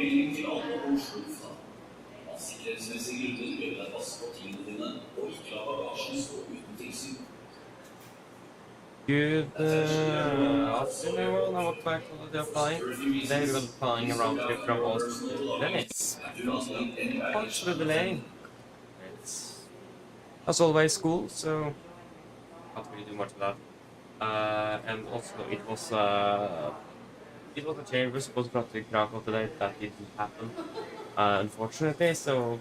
Melding til alle Oslo Lufthavn. Av sikkerhetsmessige grunner bør deg passe på tingene dine og ikke la bagasjen stå uten tilsyn. Good afternoon everyone, and welcome back to the IFLY. Today we're going to be flying a round trip from Oslo to Venice. Thanks for the delay. It's, as always, school, so can't really do much of that. And also it was a change. We were supposed to fly to Krakow today, that didn't happen, unfortunately. So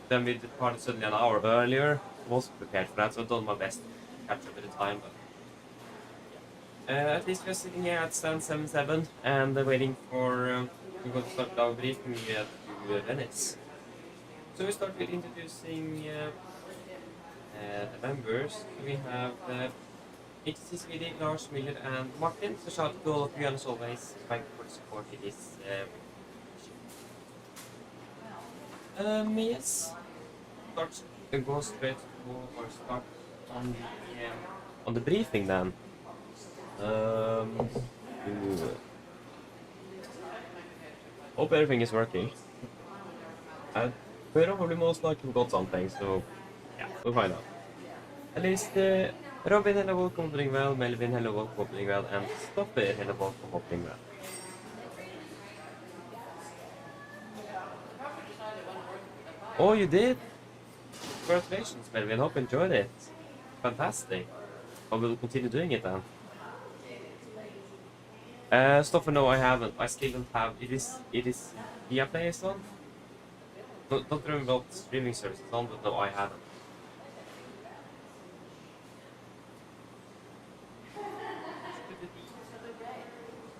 then we departed suddenly an hour earlier. Wasn't prepared for that, so I've done my best to catch up with the time. But at least we're sitting here at stand 77 and waiting for we're going to start our briefing to Venice. So we start with introducing the members. We have HTC Sweden, Lars, Miller, and Martin. So shout out to all of you, and as always, thank you for the support in this yes. Go straight to or start on the briefing then. Hope everything is working. I probably most likely got something, so yeah, we'll find out. At least Robin, hello, welcome doing well. Melvin, hello, welcome doing well, and Stopper, hello, welcome doing well. Oh, you did? Congratulations, Melvin. Hope you enjoyed it. Fantastic. I will continue doing it then. Stoffer, no, I haven't. I still don't have. It is via play is on. Don't remember what streaming service is on, but no, I haven't.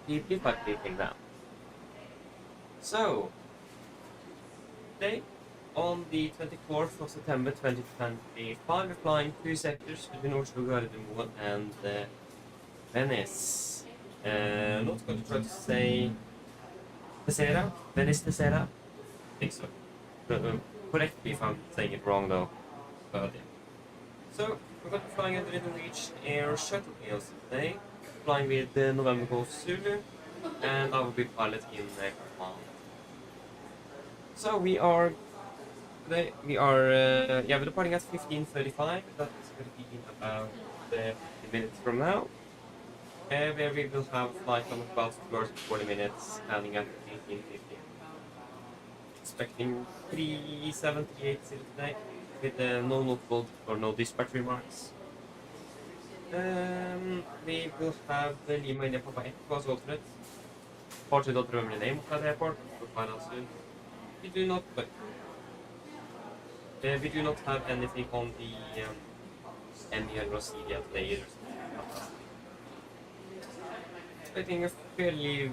Deeply by clicking that. So today, on the 24th of September 2025, we're flying 2 sectors between Oslo Norwegian and Venice. Not going to try to say Tesera, Venice Tesera. I think so. Correct me if I'm saying it wrong though. But yeah. So we're going to be flying under the Norwegian Air Shuttle PLC today, flying with the November Golf Zulu, and I will be pilot in command. So we're departing at 15:35. That is going to be in about 50 minutes from now. Where we will have a flight on about 2 hours and 40 minutes, landing at 18:50. Expecting 3738 today, with no notable or no dispatch remarks. We will have Lima India Papa Echo as alternate. Fortunately, don't remember the name of that airport. We'll find out soon. We do not have anything on the Emir Rosilia today either. Expecting a fairly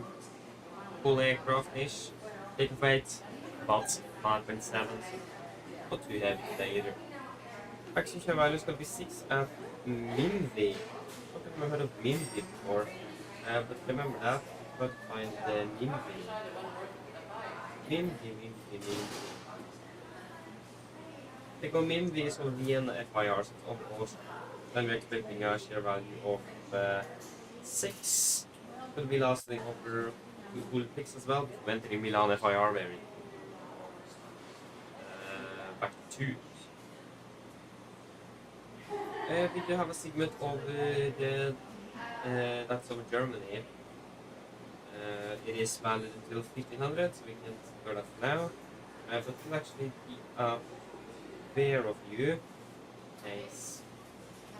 full aircraft-ish. Take of weight about 5.7, not too heavy today either. Maximum share value is going to be 6 at Mimvi. I don't think I've heard of Mimvi before, but remember that. But find the Mimvi. Mimvi. Take on Mimvi is on Vienna FIR, so it's over Oslo. Then we're expecting a share value of 6. Will be lasting over 2 picks as well, entering Milan FIR variant. Back to 2. We do have a segment of that's over Germany. It is valid until 1500, so we can start that for now. But we'll actually be a pair of you. Nice.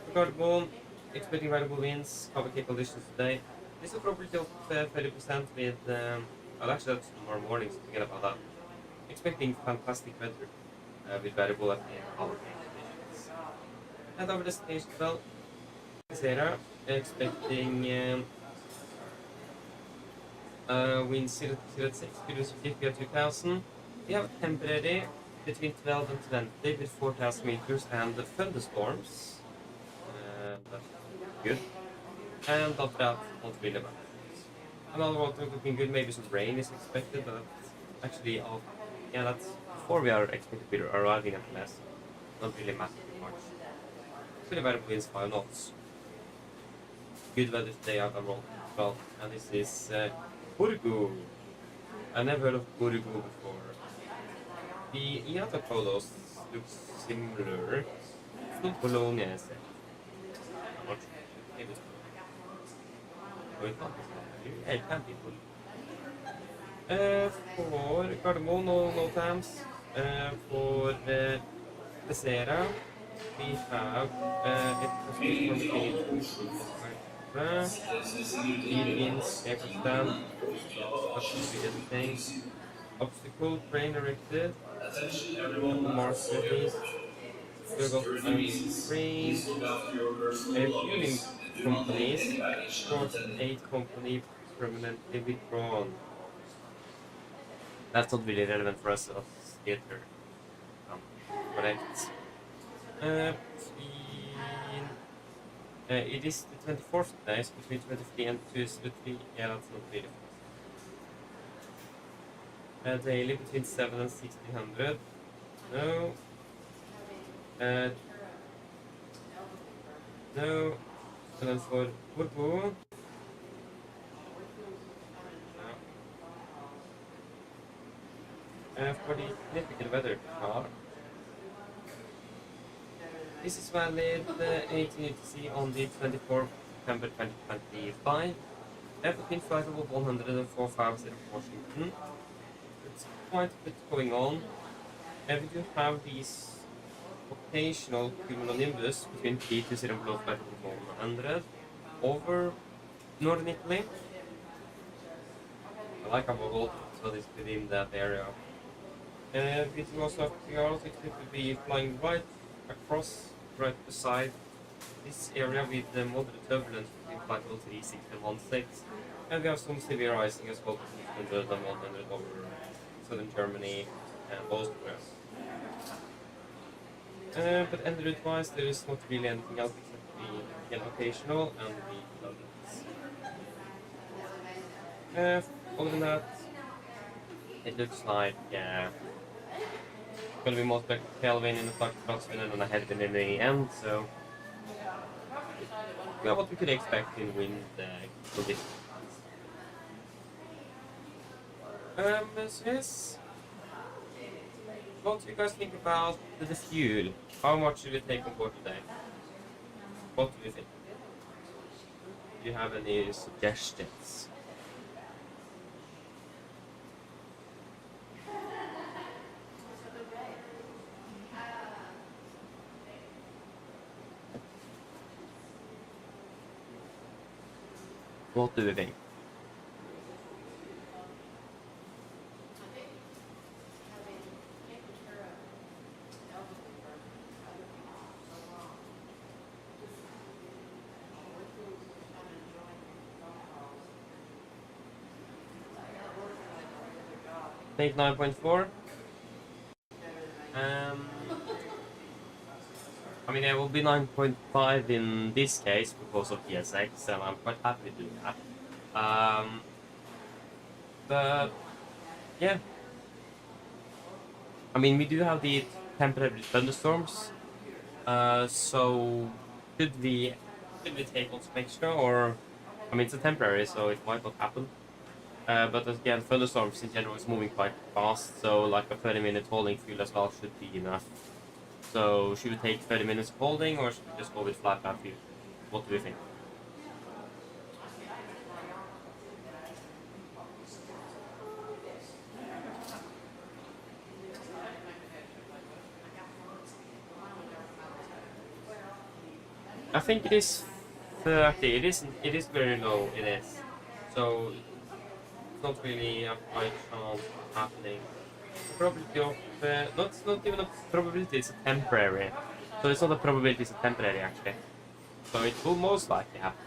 Regardable, expecting valuable winds, cover key conditions today. This is a probability of 30% with, well actually that's tomorrow morning, so forget about that. Expecting fantastic weather with variable at our conditions. And our destination as well, Zera, expecting winds 0 to 6, cruise 50 at 2000. We have temporary between 12 and 20 with 4000 meters and the thunderstorms. That's good. And after that, not really bad. Another one looking good, maybe some rain is expected, but actually, yeah, that's before we are expected to be arriving at last. Not really massively much. Pretty bad winds 5 knots. Good weather today out of roll. Well, and this is Burgu. I never heard of Gurigo before. The other photos look similar. It's not Bologna, is it? I'm not sure. Maybe it's Bologna. Oh, it can't be Bologna. Yeah, it can be Bologna. For Gardermoen, no thanks. For Desera, we have it from the lead-ins, echo stand, that should be everything. Obstacle crane erected, mark settings, we got crane, fueling companies, 48 company permanently withdrawn. That's not really relevant for us as theater. Correct. It is the 24th days between 23 and 23. Yeah, that's not really fast. Daily between 7 and 1600. No. No. And then for Urbo. For the significant weather car. This is valid 18 UTC on the 24th September 2025. Between flight level 104 5 Washington. It's quite a bit going on. We do have these occasional cumulonimbus between 3 to 0 below flight level 100 over northern Italy. I like our bubble, so it's within that area. We are also expected to be flying right across, right beside this area with the moderate turbulence between flight level 36 and 16. And we have some severe icing as well, 100 and 100 over southern Germany and Austria. But en route-wise, there is not really anything else except the occasional and the turbulence. Other than that, it looks like gonna be most like tailwind in the flight crosswind and a headwind in the end, so yeah, what we could expect in wind conditions. So yes, what do you guys think about the fuel? How much should we take on board today? What do you think? Do you have any suggestions? What do we think? Take 9.4. I mean, it will be 9.5 in this case because of PSX, and I'm quite happy to do that. But yeah, I mean, we do have the temporary thunderstorms. So should we take on some extra, or I mean, it's a temporary, so it might not happen. But again, thunderstorms in general is moving quite fast, so like a 30-minute holding fuel as well should be enough. So should we take 30 minutes of holding, or should we just go with flat back fuel? What do we think? I think it is 30. It is very low. It is. So it's not really a high chance of happening. The probability of not even a probability. It's a temporary. So it's not a probability. It's a temporary actually. So it will most likely happen.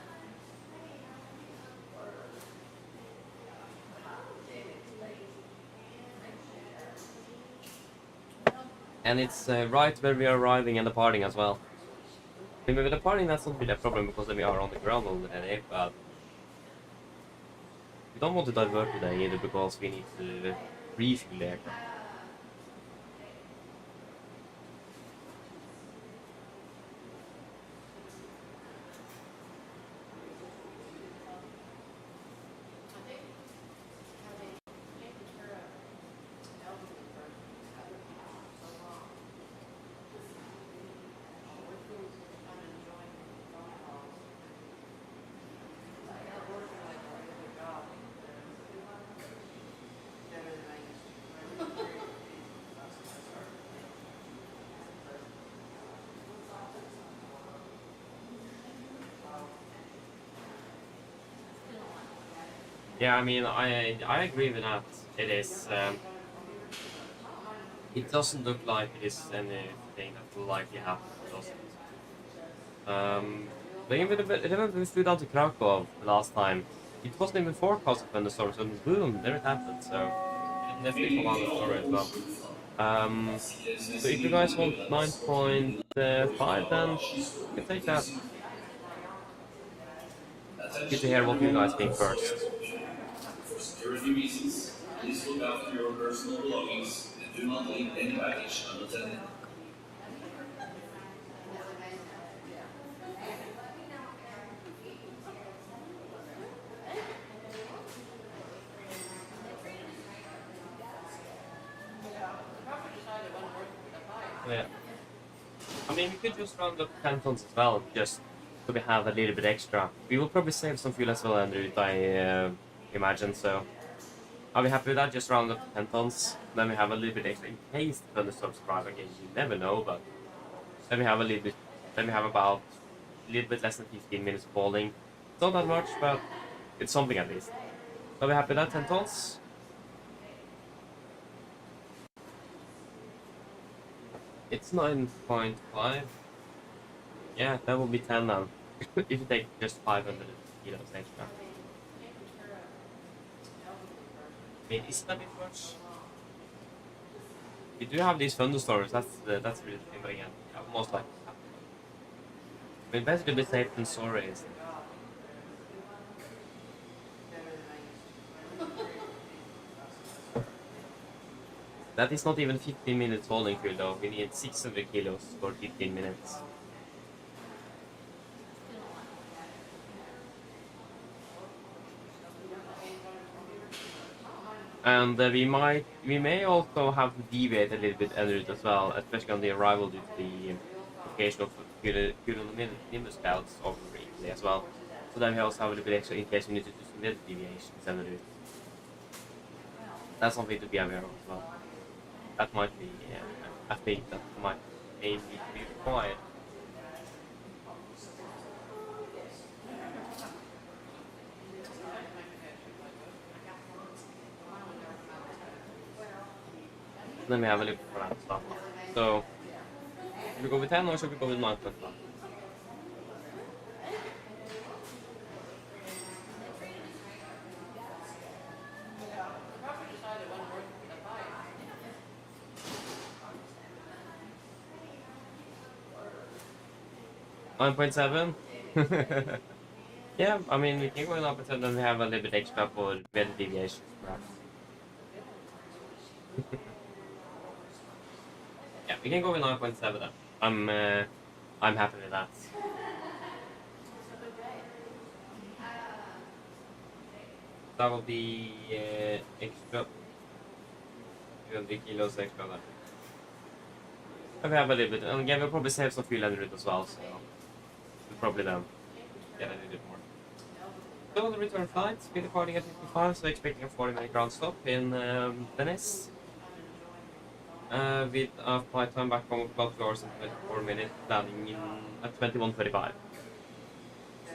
And it's right where we are arriving and departing as well. I mean, with departing, that's not really a problem because then we are on the ground already, but we don't want to divert today either because we need to refuel the aircraft. Yeah, I mean, I agree with that. It is. It doesn't look like it is anything that will likely happen. It doesn't. But even we flew down to Krakow last time, it wasn't even forecasted thunderstorms, and boom, there it happened. So it can definitely come out of the story as well. So if you guys want 9.5, then you can take that. Good to hear what you guys think first. For security reasons, please look after your personal belongings and do not leave any baggage unattended. Yeah. I mean, we could just round up 10 tons as well, just so we have a little bit extra. We will probably save some fuel as well, Andrew, I imagine, so I'll be happy with that. Just round up to 10 tons, then we have a little bit extra in case the thunderstorms arrive again. You never know, but then we have a little bit, then we have about a little bit less than 15 minutes of hauling. It's not that much, but it's something at least. So I'll be happy with that, 10 tons. It's 9.5. Yeah, that will be 10 now. If you take just 500 kilos extra. I mean, isn't that a bit much? We do have these thunderstorms, that's really the thing, but again, most likely happen. I mean, better to be safe than sorry, isn't it? That is not even 15 minutes hauling fuel though, we need 600 kilos for 15 minutes. And we may also have to deviate a little bit en route as well, especially on the arrival due to the occasion of nimbus clouds over Italy as well. So then we also have a little bit extra in case we need to do some little deviations en route. That's something to be aware of as well. That might be a thing that might maybe be required. Then we have a look for that stuff. So, should we go with 10 or should we go with 9.5? $9.7? Yeah, I mean, we can go with 9.7, then we have a little bit extra for weather deviations, perhaps. Yeah, we can go with 9.7 then. I'm happy with that. That will be extra 200 kilos extra then. And we have a little bit, and again we'll probably save some fuel en route as well, so we'll probably then get a little bit more. So on the return flight, we're departing at 55, so expecting a 40-minute ground stop in Venice. With a flight time back home of about 2 hours and 24 minutes, landing in at 21:35.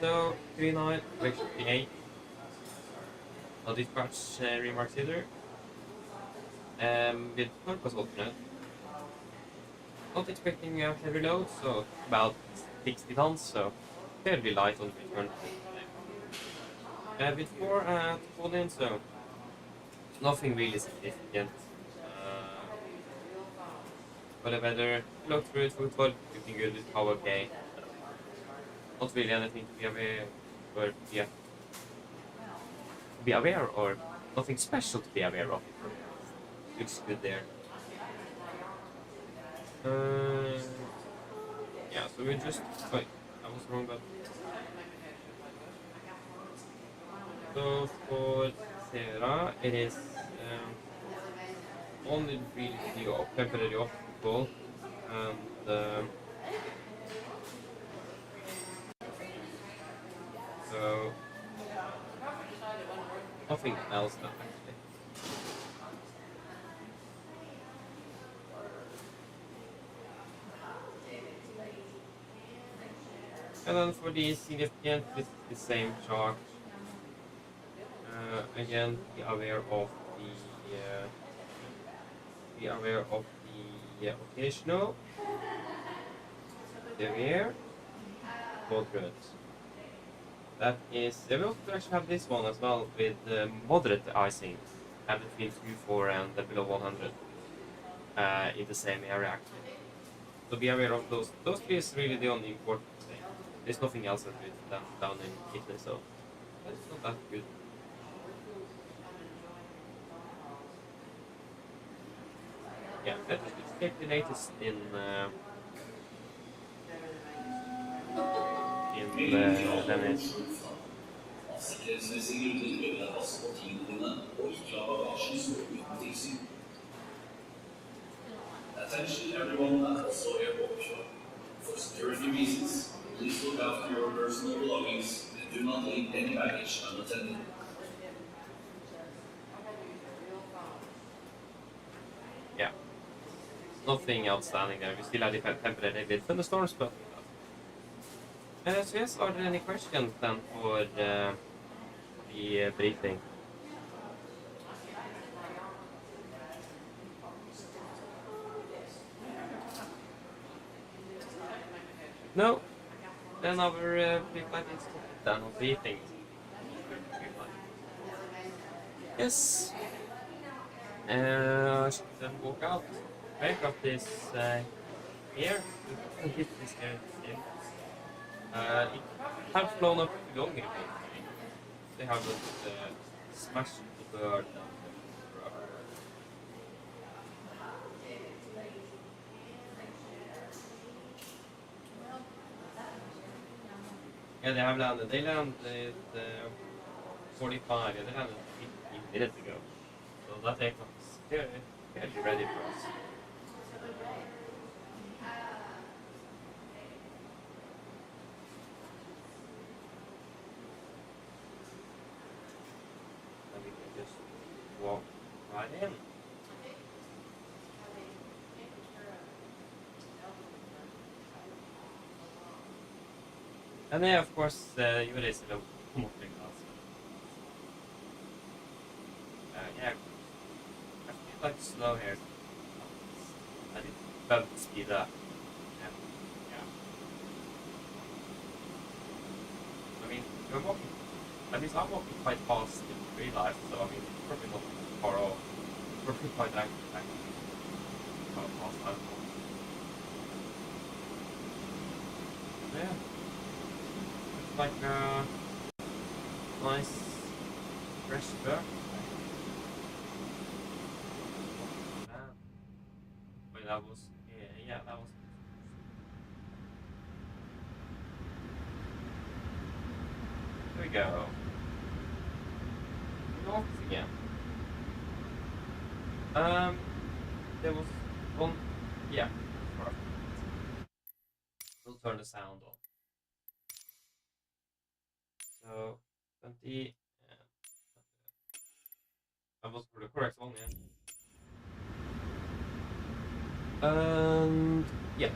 So 39, wake 58. No dispatch remarks either. With purpose alternate. Not expecting a heavy load, so about 60 tons, so fairly light on the return. With 4 at full in, so nothing really significant. For the weather, look through it, football, looking good, it's how okay. Not really anything to be aware or be aware or nothing special to be aware of. Looks good there. Yeah, so we just wait, I was wrong but so for Sarah it is only really the temporary obstacle and so nothing else now actually. And then for the significant, this is the same chart. again, be aware of the occasional severe moderate. That is, we also actually have this one as well with moderate icing, between 2.4 and below 100 in the same area actually. So be aware of those. Those three is really the only important thing. There's nothing else that is down in Italy, so that's not that good. Yeah, let's just take the latest in Venice. Av sikkerhetsmessige grunner bør deg passe på tingene dine og ikke la bagasjen stå uten tilsyn. Attention everyone at Oslo Airport. For security reasons, please look after your personal belongings and do not leave any baggage unattended. Yeah, nothing outstanding there. We still have the temporary bit thunderstorms, but so yes, are there any questions then for the briefing? No? Then our pre-flight is done on briefing. Yes. Should then walk out. Aircraft is here. It is here. It has flown up too long again. They haven't smashed the bird. Yeah, they have landed. They landed 45. Yeah, they landed 15 minutes ago. So that aircraft is fairly ready for us. And we can just walk right in. And then, of course, you would say, come up with us. Yeah, I feel like slow here. I need to speed up. Yeah. I mean, you're walking, at least I'm walking quite fast in real life, so I mean, it's probably not far off. Probably quite active, actually. How fast I'm walking. Yeah. Like a nice fresh bird. Wait, that was yeah, that was. Here we go. North again. There was one. Yeah, perfect. We'll turn the sound on. So 20. That was for the correct one, yeah. And yeah.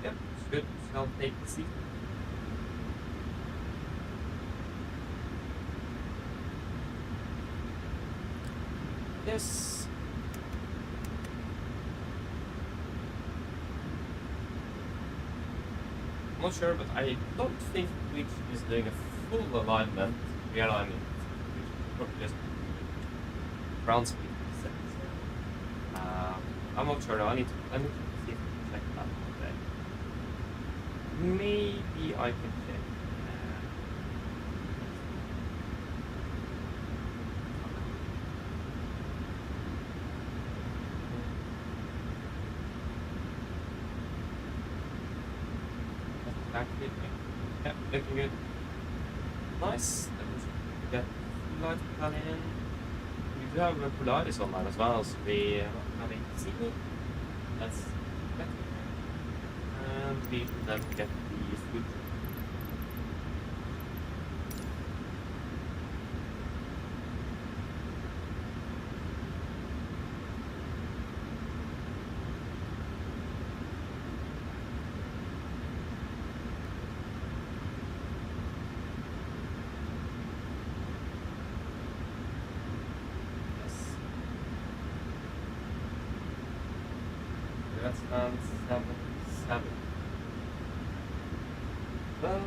Yep, good. I'll take the seat. Yes. I'm not sure, but I don't think Twitch is doing a full alignment, realignment, which is probably just ground speed settings. I'm not sure though. I need to see if I can check that today. Maybe I can check. Actually, yeah, looking good. Nice. Then we should get light battalion. do have a Polaris on that as well, so we have a C. That's better. And we will then get the food. That's 7. Well,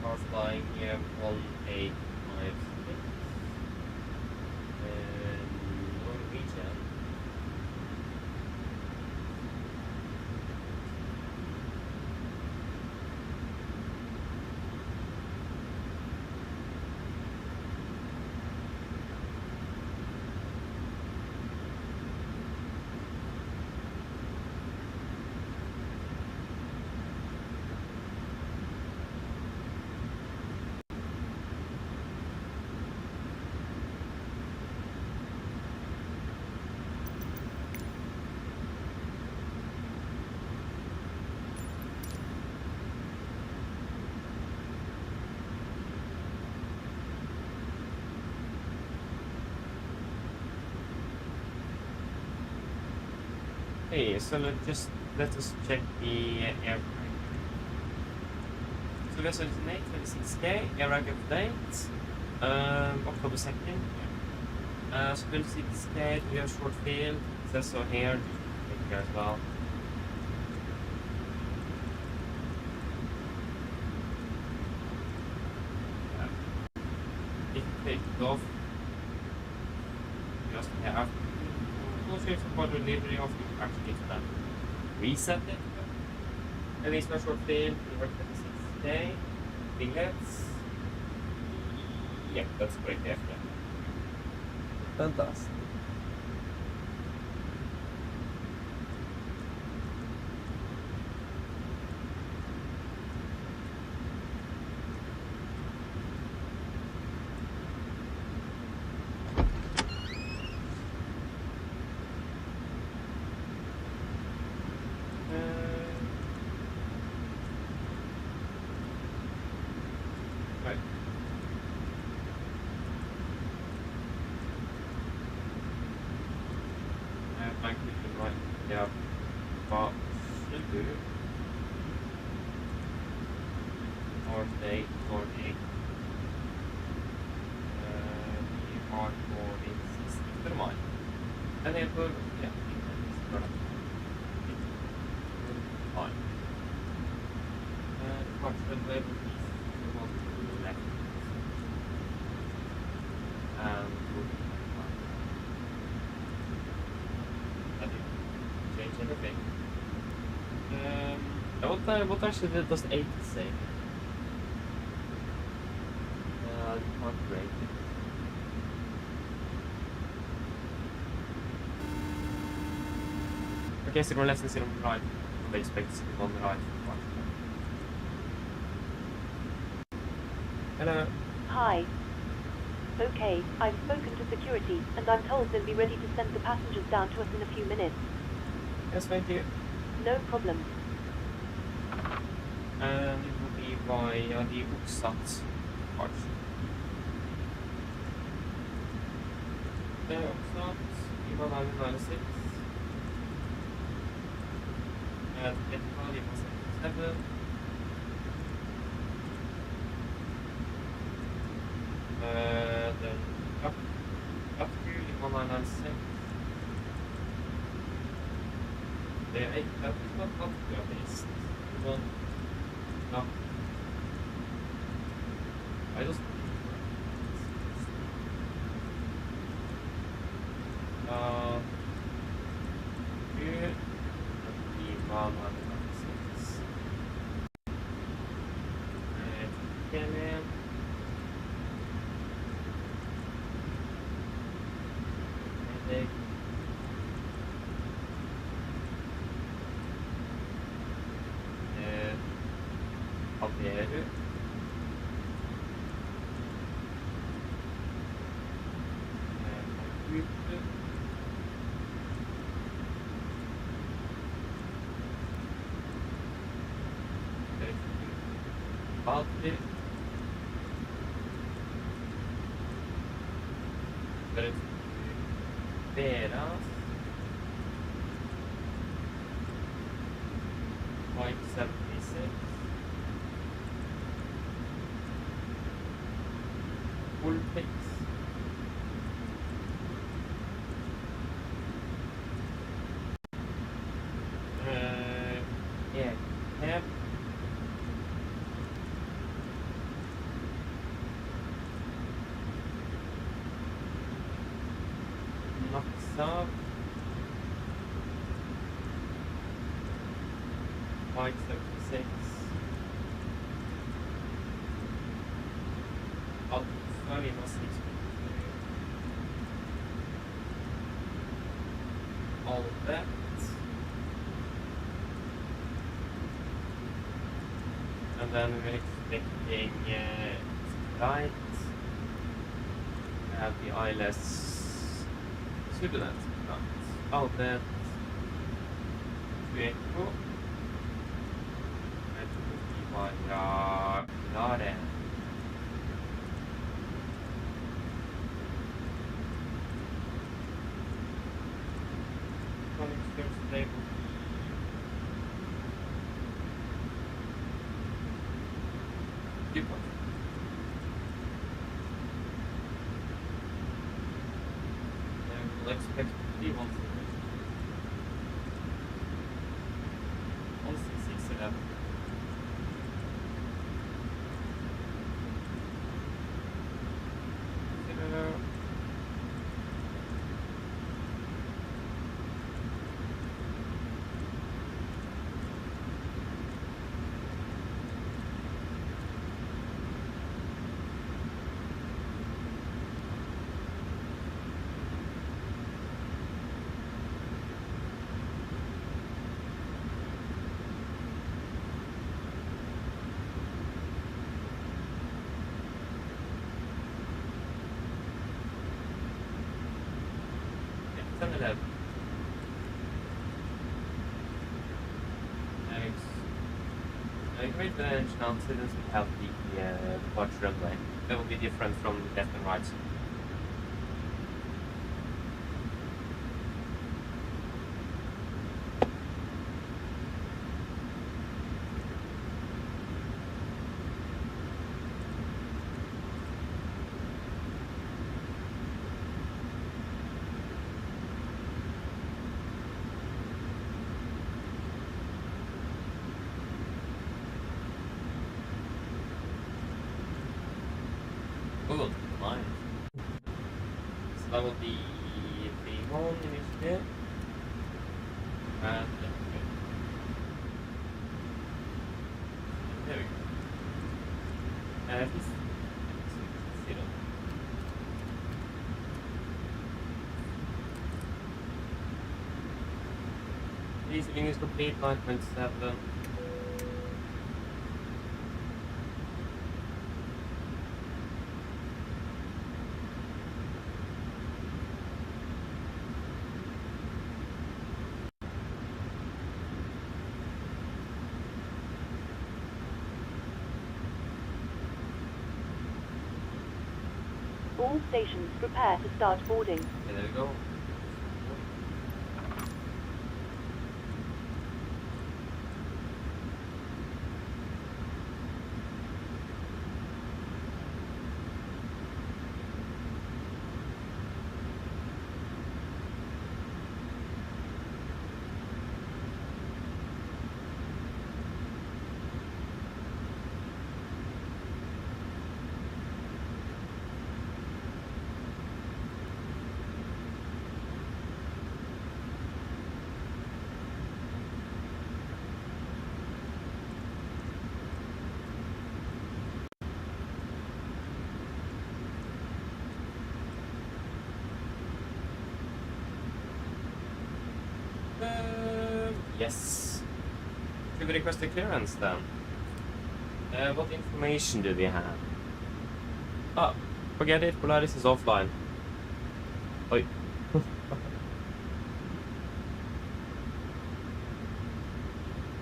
are flying 1856 Norwegian. Okay, so let us check the aircraft. So vessel designate 26K, aircraft update, October 2nd. So 26K, we have short field, it says so here, just here as well. If you take it off, just have for delivery of you actually can reset it. And it's my short field, we work 26K, winglets. Yep, that's correct after. Fantastic. Right. Thank you for right. Yeah. But should do. Or day, or egg. We are for this. Never mind. And then put, yeah, fine. What's the label piece? We want to left. And change everything. What actually does 8 say? Can't break it. Okay, so let's see on the right. They expect to see on the right. Hello. Hi. Okay, I've spoken to security, and I'm told they'll be ready to send the passengers down to us in a few minutes. Yes, thank you. No problem. And it will be via the Oxat part. The Oxat, E1996. And Etihad E177. Then up here E1996. Det är inte allt men ja. I just here the Big. Haveru. Computer. Battery. Veras. White 76. Full fix. Yeah, cab. Knocks up. White 76. Allt följer massivt. All that. And then we're expecting light. We have the eyeless turbulent front. All that. Echo. Radeon. Stable. People. And we'll expect to be 1667. Great engine antecedents will have the departure runway. That will be different from left and right. Oh, mine. So that will be the one initiative. And there we go. And this zero. Receiving is complete, 9.7. All stations prepare to start boarding. Okay, there we go. Yes. Should we request a clearance then? What information do we have? Ah, forget it, Polaris is offline. Oi.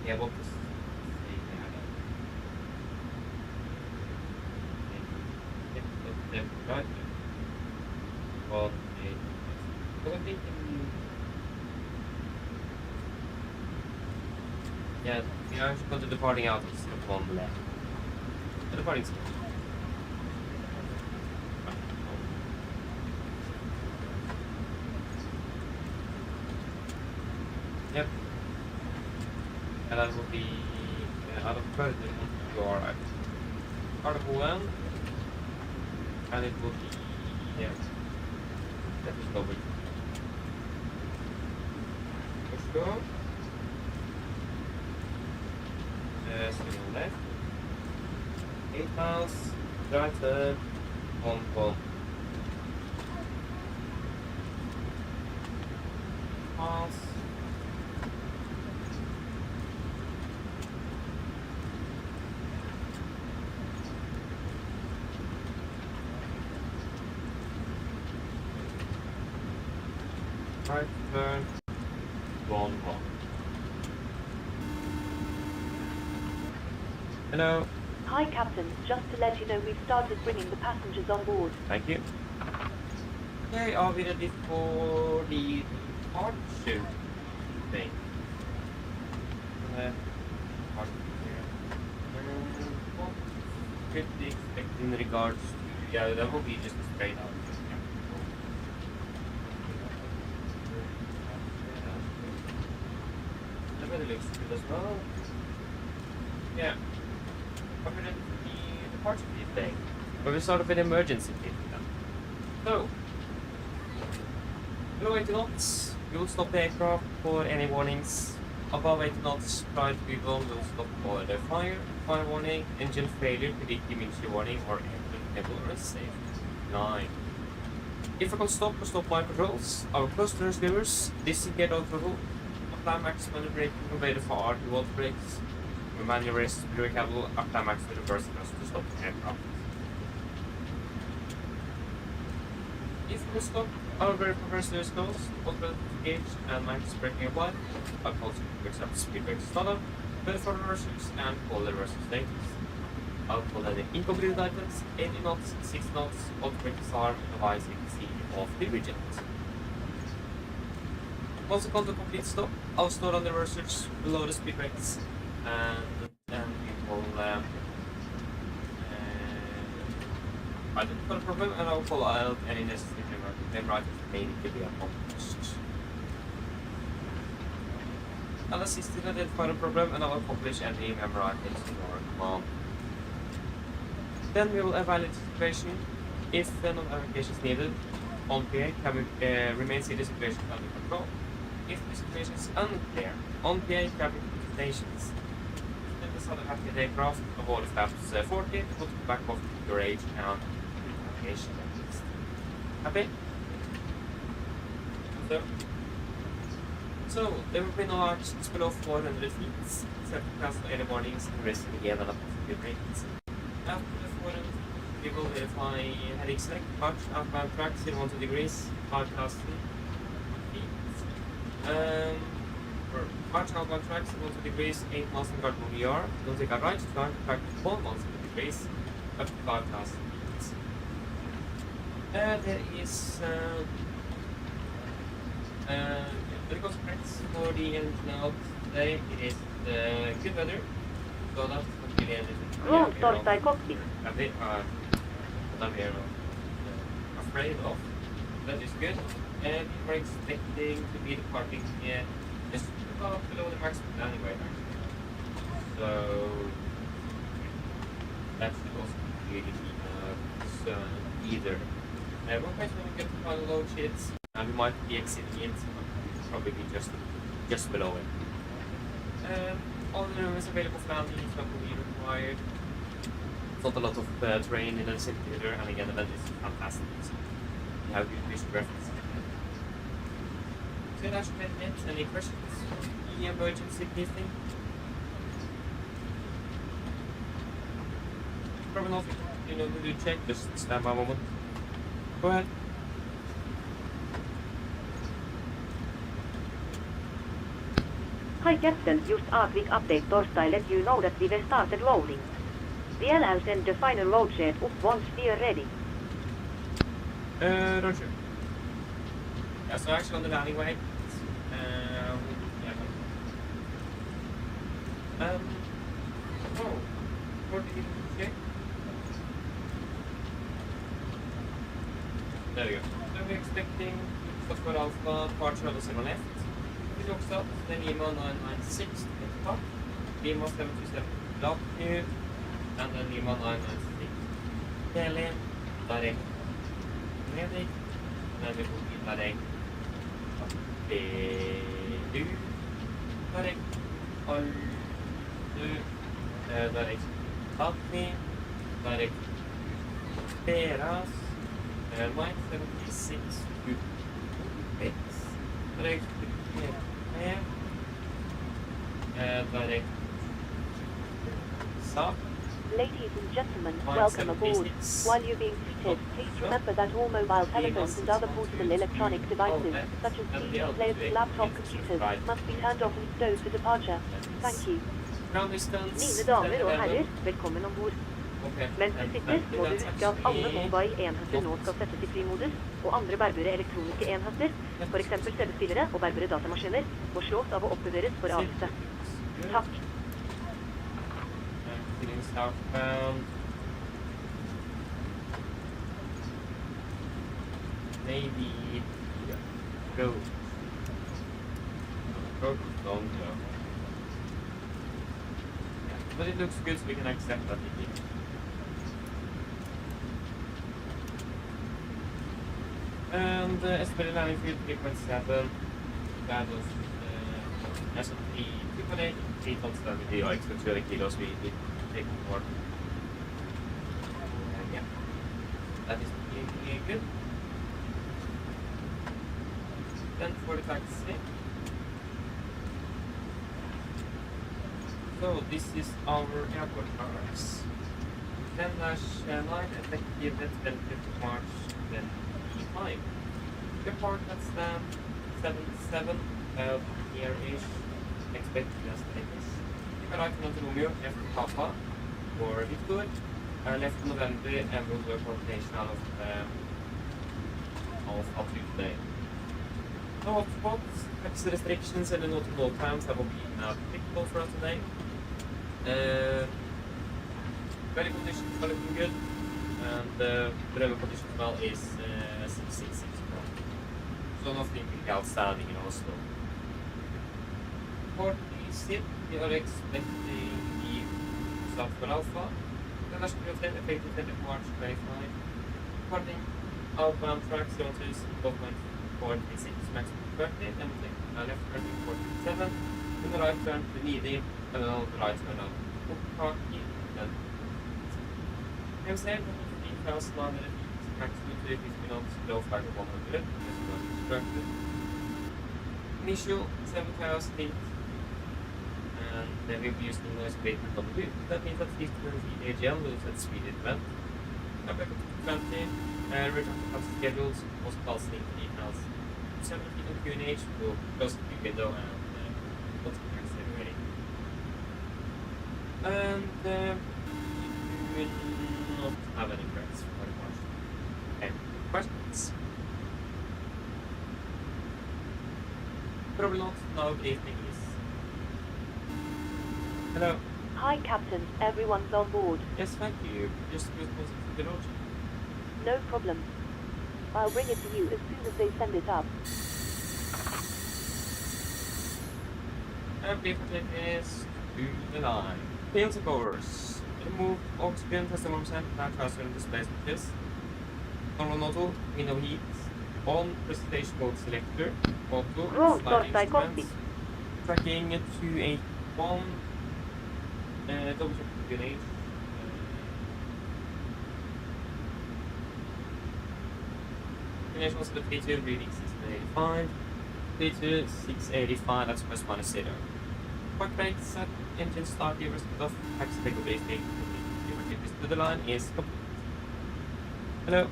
Yeah, what was... Right. Well, I think yeah, we are going to departing out of step 1 left. The departing step. Yep. And that will be out of credit you are at Article 1. And it will be, yeah, that is lovely. Let's go. Signal left. 8 miles, right turn, Hong Kong. Miles. Right turn, 1 1. Hello. Hi, Captain. Just to let you know, we've started bringing the passengers on board. Thank you. Okay, are we ready for the departure thing? What could we expect in regards to... Yeah, that will be just a straight out. The weather looks good as well. Yeah. Are we ready for the departure thing? But we start with emergency kit then. So, below 80 knots, we will stop the aircraft for any warnings. Above 80 knots, prior to Google, we will stop for the fire warning, engine failure, predictive emergency warning, or airplane level or safe 9. If we can stop or stop by controls, our cluster levers, disengage out of apply maximum braking, obey the far to water brakes, manual rest, brake cable, apply maximum reverse thrust to stop the aircraft. If we stop, our very reverse levers closed, auto gauge and max braking applied, our pulse accept speed brake startup, ready for reversals and call the reversal status. I'll call any incompleted items, 80 knots, 6 knots, auto brake disarm, device C off the rigid. Once I come to complete stop, I'll start on the reversals below the speed brakes, and then we will identify the problem, and I will follow out any necessary member items remaining to be accomplished. I'll assist in identify the problem, and I will accomplish any member items in our command. Then we will evaluate the situation. If no evacuation is needed, on PA can we remain see the situation under control. If the situation is unclear, on PA can we put stations. Then the southern half of the aircraft avoid flaps 40, put back off your age and evacuation at least. Happy? So there will be no actions below 400 feet, except to cancel any warnings and rest again on a positive rate. After the 400 feet, we will verify heading select, march outbound track 012 degrees, 5,000 feet. For march outbound track 012 degrees, 8 miles in cardinal VR. Don't take a right, turn track 110 degrees, up to 5,000 feet. There is the consequence for the engine out today. It is the good weather, so that's not really anything. Roll start by cockpit. A bit what I'm afraid of. That is good. And we're expecting to be departing just about below the maximum anyway, actually. So that should also be really concern either. One question when we get to final load sheets, we might be exceeding it, probably be just below it. All the room is available for landing, so will be required. Not a lot of terrain in the city either, and again the weather is fantastic. So you have good visual reference. Good afternoon, any questions? The emergency briefing? Probably not, you know, to do check, just stand by a moment. Go ahead. Hi Captain, just a quick update torsday let you know that we have started loading. We'll send the final load sheet up once we are ready. Roger. Yeah, so actually on the landing way. Oh, what did you check? There we go. So we're expecting software alpha partial on the left. We looks up, then Lima 996 at top, Lima 727 block here, and then Lima 996 Delhi, direct Medic, and then we will be direct Bedu, direct Aldu, direct Batni, direct Beras, 976 to Bex, direct direct south. Ladies and gentlemen, welcome aboard. While you're being seated, please remember that all mobile telephones and other portable electronic devices, such as TV players and laptop computers, must be turned off and stowed for departure. Thank you. Mine damer og herrer, velkommen ombord. Mens du sitter, må du huske at alle mobile-enheter nå skal settes i flymodus, og andre bærbare elektroniske enheter, for eksempel CD-spillere og bærbare datamaskiner, må slås av å oppbevares for avgifte. Takk. Southbound. Maybe go. Don't go. But it looks good, so we can accept that it is. And SPD landing field 3.7. That was S&P 2.8, 3 tons stability, or extra 2 kilos. We take more. Yeah, that is really good. Then for the taxi. So this is our airport cars. 10-9 effective 25th March 2025. Depart at stand 77 here-ish. Expected as latest. Right on to Romeo, left Papa for Victor, left November and will work coordination out of April today. No hotspots, extra restrictions and no to load times that will be applicable for us today. Weather conditions are looking good, and the weather condition as well is 666. So nothing really outstanding in Oslo. For the SIP, we are expecting the software alpha. The national rotate effective 10th March 25. Departing outbound track 0 to 12.436, maximum 30, then left turn to 47, then the right turn to Nidi, and then on the right turn out to Parky, then we have saved 3,100 feet, maximum 50 knots, low flight of 100, as was instructed. Initial 7,000 feet, and then we'll be using noise abatement W. That means that 15 feet AGL will set speed event. Now back up to 20, return to class schedules, also pulsing details. 7 feet on QNH will close the window and put the next ready. And we will not have any breaks for the march. Okay, questions? Probably not. Now the evening is. Hello. Hi Captain, everyone's on board. Yes, thank you. Just good to the launch. No problem. I'll bring it to you as soon as they send it up. And paper clip is to the line. Fields of course. Remove oxygen, test the warm sample, now transfer and display switches. Normal nozzle, window heat. On presentation mode selector. Auto, Roll, sliding Torsday, instruments. copy. Tracking 281. Double check the QNH. QNH was the P2 reading 685. quickly to 685, that's plus minus 0. Park brakes, set engine start, levers off, taxi take briefing. To the line is complete. Hello.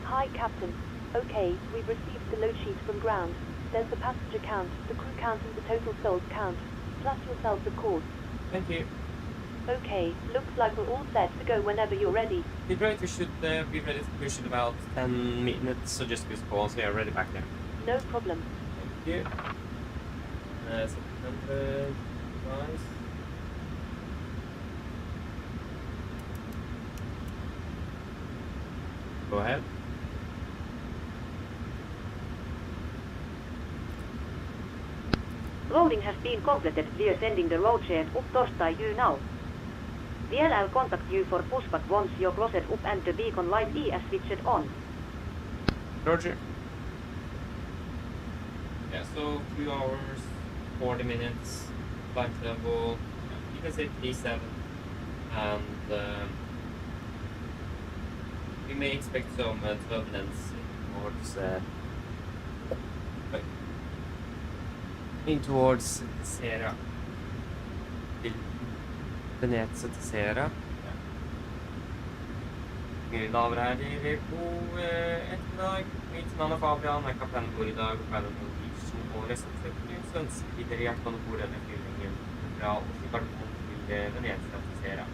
Hi, Captain. Okay, we've received the load sheet from ground. There's the passenger count, the crew count and the total souls count. Plus yourselves, of course. Thank you. Okay, looks like we're all set to go whenever you're ready. The operator should be ready to push in about 10 minutes, so just give us a call, so you're ready back there. No problem. Thank you. September, guys. Go ahead. Loading has been completed. We are sending the road share up Torstai you now. I'll contact you for pushback once you're closer up and the beacon light is switched on. Roger. Yeah, so 2 hours, 40 minutes, flight level, you can say T7, and we may expect some turbulence towards Sera. Venezia til Sera. Lavere her i på ettermiddag. Mitt navn er Fabian, jeg er kaptein bor i dag, og Oslo Norwegian og reseptøkken, så ønsker vi dere hjertelig bord denne flyvningen fra Oslo Gardermoen til Venezia til Sera.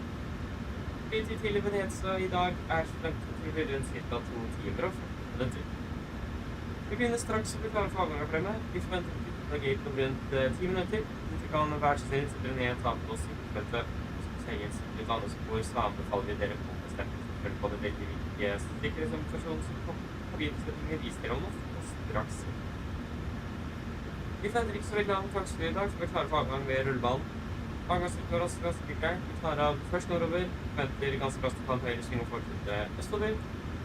Flytid til Venezia i dag er ventet til å bli rundt ca. 2 timer og 15 minutter. Vi begynner straks å bli klare for avgang fremme. Vi forventer å flytte fra gaten om rundt 10 minutter. Vi kan hver sin sette ned, ta på oss sikkerhetsbeltet, sengens litt annet spor, så anbefaler vi dere på bestemt følge på det veldig viktige sikkerhetsorganisasjonen som kabinbeslutninger viser dere om og straks. Vi forventer ikke så veldig lang taksfly i dag, så vi er klare for avgang ved rullebanen. Avgangsruten går også ganske greit. Vi tar av først nordover, venter ganske raskt å ta en høyre sving og fortsette østover.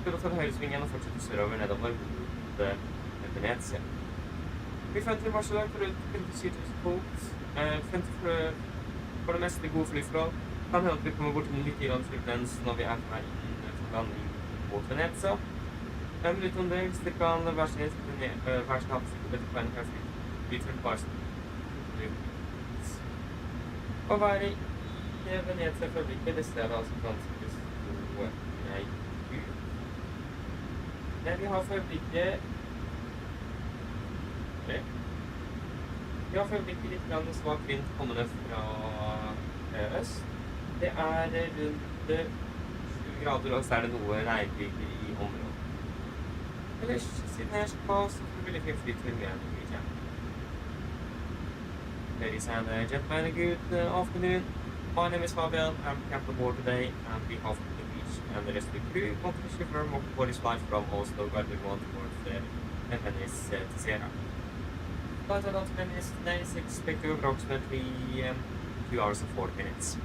Vi tar en høyre sving igjen og fortsette sørover nedover mot Venezia. Vi forventer en marsj i dag på rundt 57 000 punkt. Forventer for det meste gode flyforhold. Kan hende at vi kommer bort til litt turbulens når vi er på vei inn for landing mot Venezia. Litt om det, hvis dere kan være så sikkerhet på en flytrykk bare å være i Venezia for øyeblikket, det stedet altså ganske stor ut. Men vi har for øyeblikket litt svak vind kommende fra øst. Det er rundt 20 grader, og så er det noe regnbyger i området. Ellers, siden jeg er så på, så får vi veldig fin flytur med Norwegian. Ladies and gentlemen, good afternoon. My name is Fabian. I'm captain aboard today, and on behalf of the beach and the rest of the crew, want to confirm what is flight from Oslo Gardermoen towards Venice to Sera. Flight out to Venice today is expected approximately 2 hours and 40 minutes.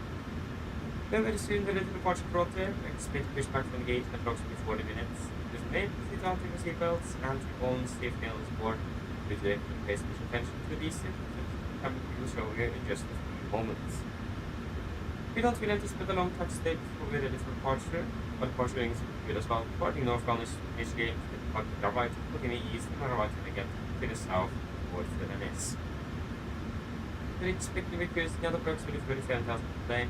Then very soon the little departure frontier, expect to push back from the gate in approximately 40 minutes. Just remain, sit out in your seatbelts, and on safety on board with the pay special attention to these and we will show you in just a few moments. We don't really anticipate a long taxi stay before we're ready for departure, but departure is good as well. Departing northbound is gate, departing to the right, looking east, and right again to the south towards Venice. We're expecting to be cruising at approximately 37,000 per day.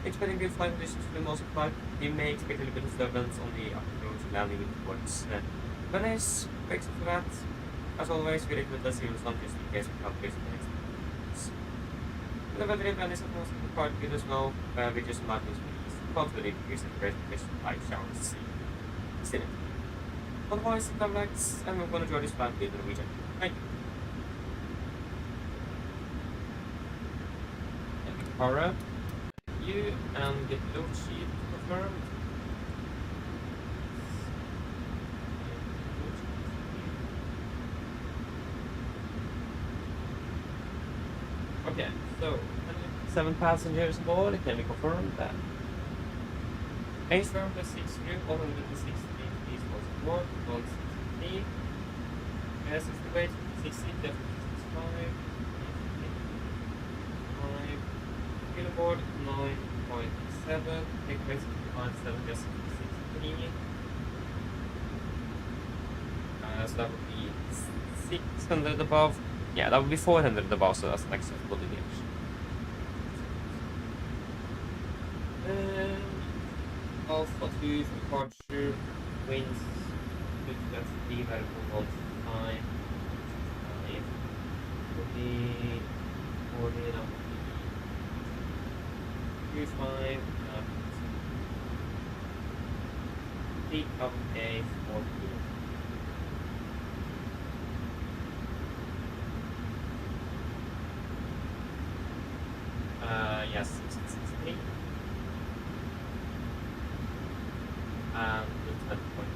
Expecting good flight conditions for the most flight. We may expect a little bit of disturbance on the approach landing towards Venice. Except for that, as always, we recommend a zero sun just in case we can't place the next. The weather in Venice is also quite good as well. We just like this breeze, about 20 degrees and great conditions, light showers, still. Otherwise, Navigraph, and we're going to enjoy this flight with Norwegian. Thank you. Power up. You and get the load sheet confirmed. Okay, so 7 passengers aboard, can we confirm that? Ace firm plus 6 crew, 160 please was aboard, 160. Yes, it's the weight, 60, definitely 65. 5. Kiloboard 9.7, take weight 65.7, just 63. So that would be 600 above. Yeah, that would be 400 above, so that's an acceptable deviation. Alpha 2 for departure, winds, 223 variable 1 5, 40, 40, that would be 25, peak of a 40. Yes, 63. And the 20 point.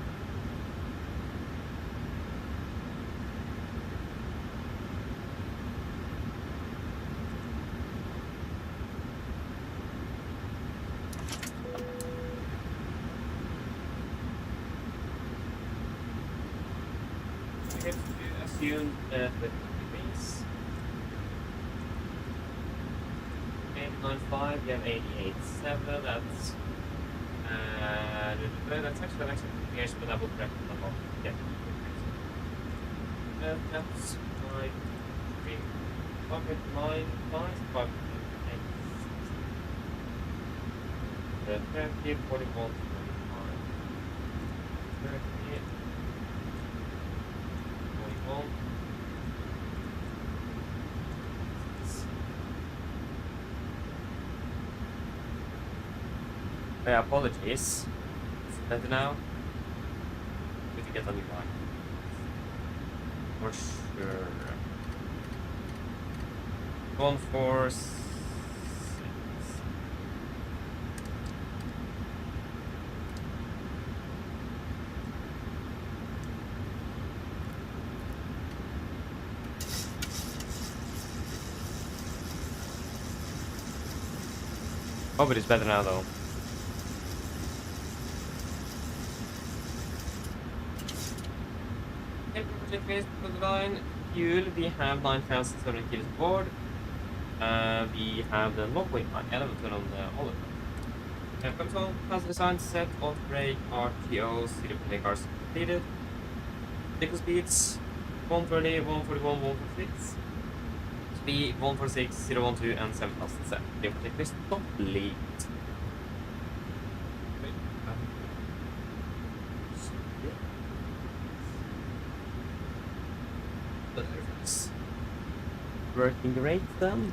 We have to assume that the degrees 895, you have 88.7, that's actually an extra years, but I will correct it a lot. Yeah. That's my 3 bucket 9 5 bucket 8. 30, 41, 45. 30, 41. Apologies. It's better now. We can get a new line. For sure. 146. Oh, but it's better now though. For the line fuel, we have 9,700 kilos aboard. We have the 0.9 elevator on the Oliver. Control has design set, off brake, RTO, zero brake cars completed. Vehicle speeds 130, 141, 146. Speed 146, 012, and 7,007. The particular stop late. Working great then.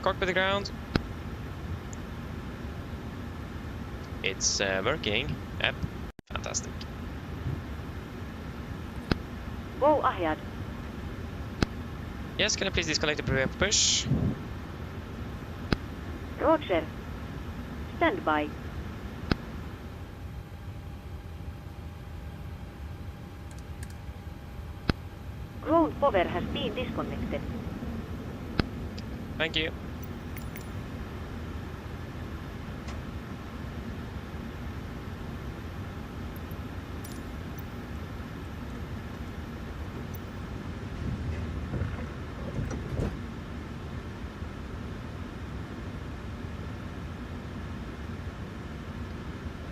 Cockpit to ground. It's working. Yep. Fantastic. Go ahead. Yes, can I please disconnect the prevent push? Roger. Stand by. Ground power has been disconnected. Thank you.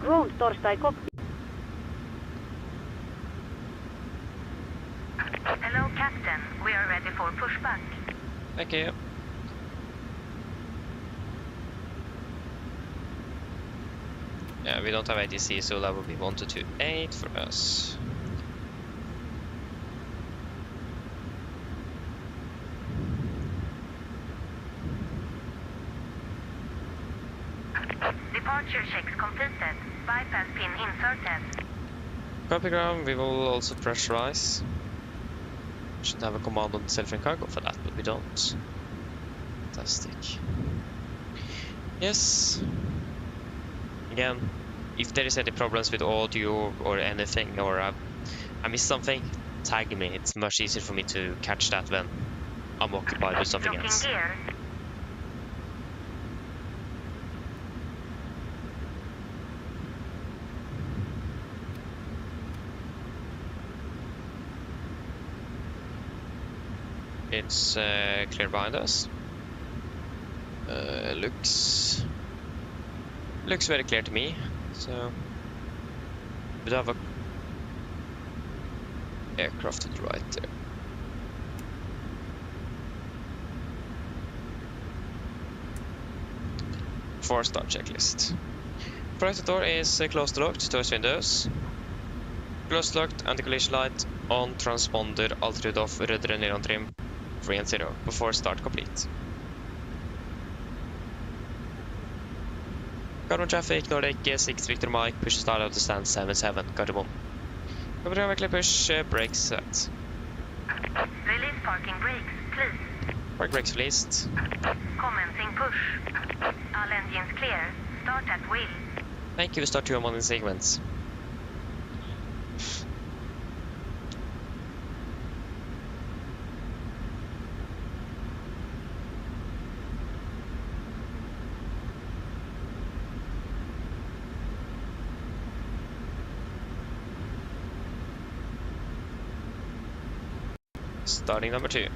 Ground Torstai cockpit. Hello, Captain. We are ready for pushback. Thank you. Yeah, we don't have ATC, so that will be 1228 for us. Departure checks completed. Bypass pin inserted. Copy ground, we will also pressurize. Should have a command on self-train cargo for that, but we don't. Fantastic. Yes. Again, if there is any problems with audio or anything, or I missed something, tag me. It's much easier for me to catch that when I'm occupied with something Locking else. gear. It's clear behind us. Looks very clear to me. So we have a aircraft to the right there. Four-star checklist. Protector door is closed locked, towards windows. Closed locked, anti-collision light on, transponder, altitude off, rudder near on trim, 3 and 0, before start complete. Gardermoen traffic, Nordic 6 Victor Mike, push start out to stand 77, Gardermoen. Directly push, brakes set. Release parking brakes, please. Park brakes released. Commencing push. All engines clear. Start at wheel. Thank you, start 2 on in sequence. Starting number 2.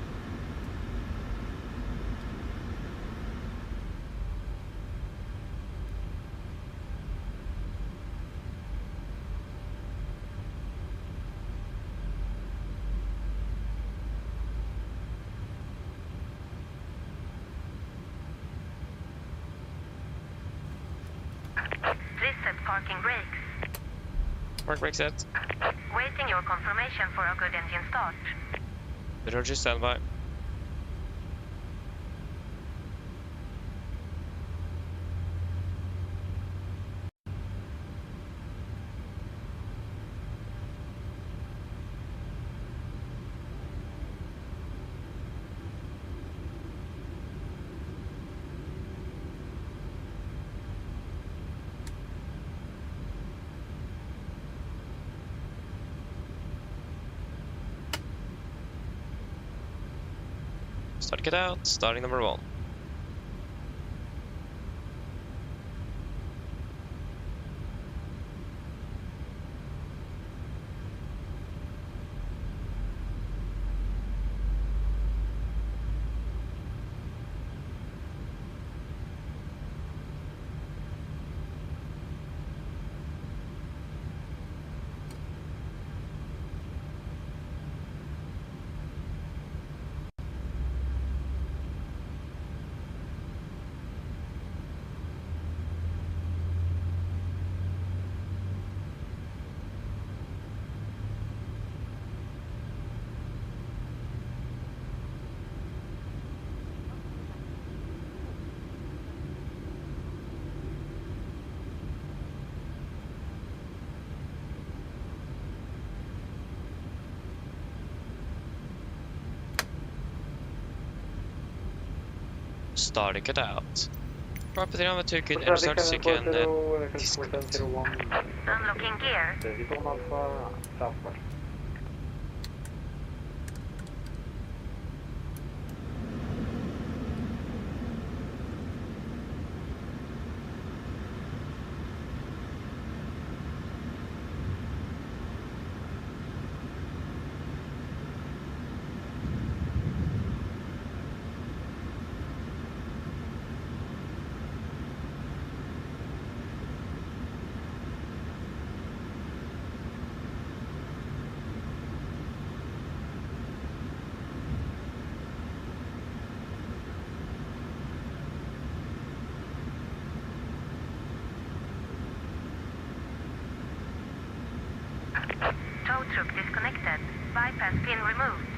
Reset parking brakes. Park brake set. Waiting your confirmation for a good engine start. Roger, standby. Start get out, starting number 1. Starting cut out. Property number 2 could enter start so you can Unlocking gear. Tow truck disconnected. Bypass pin removed.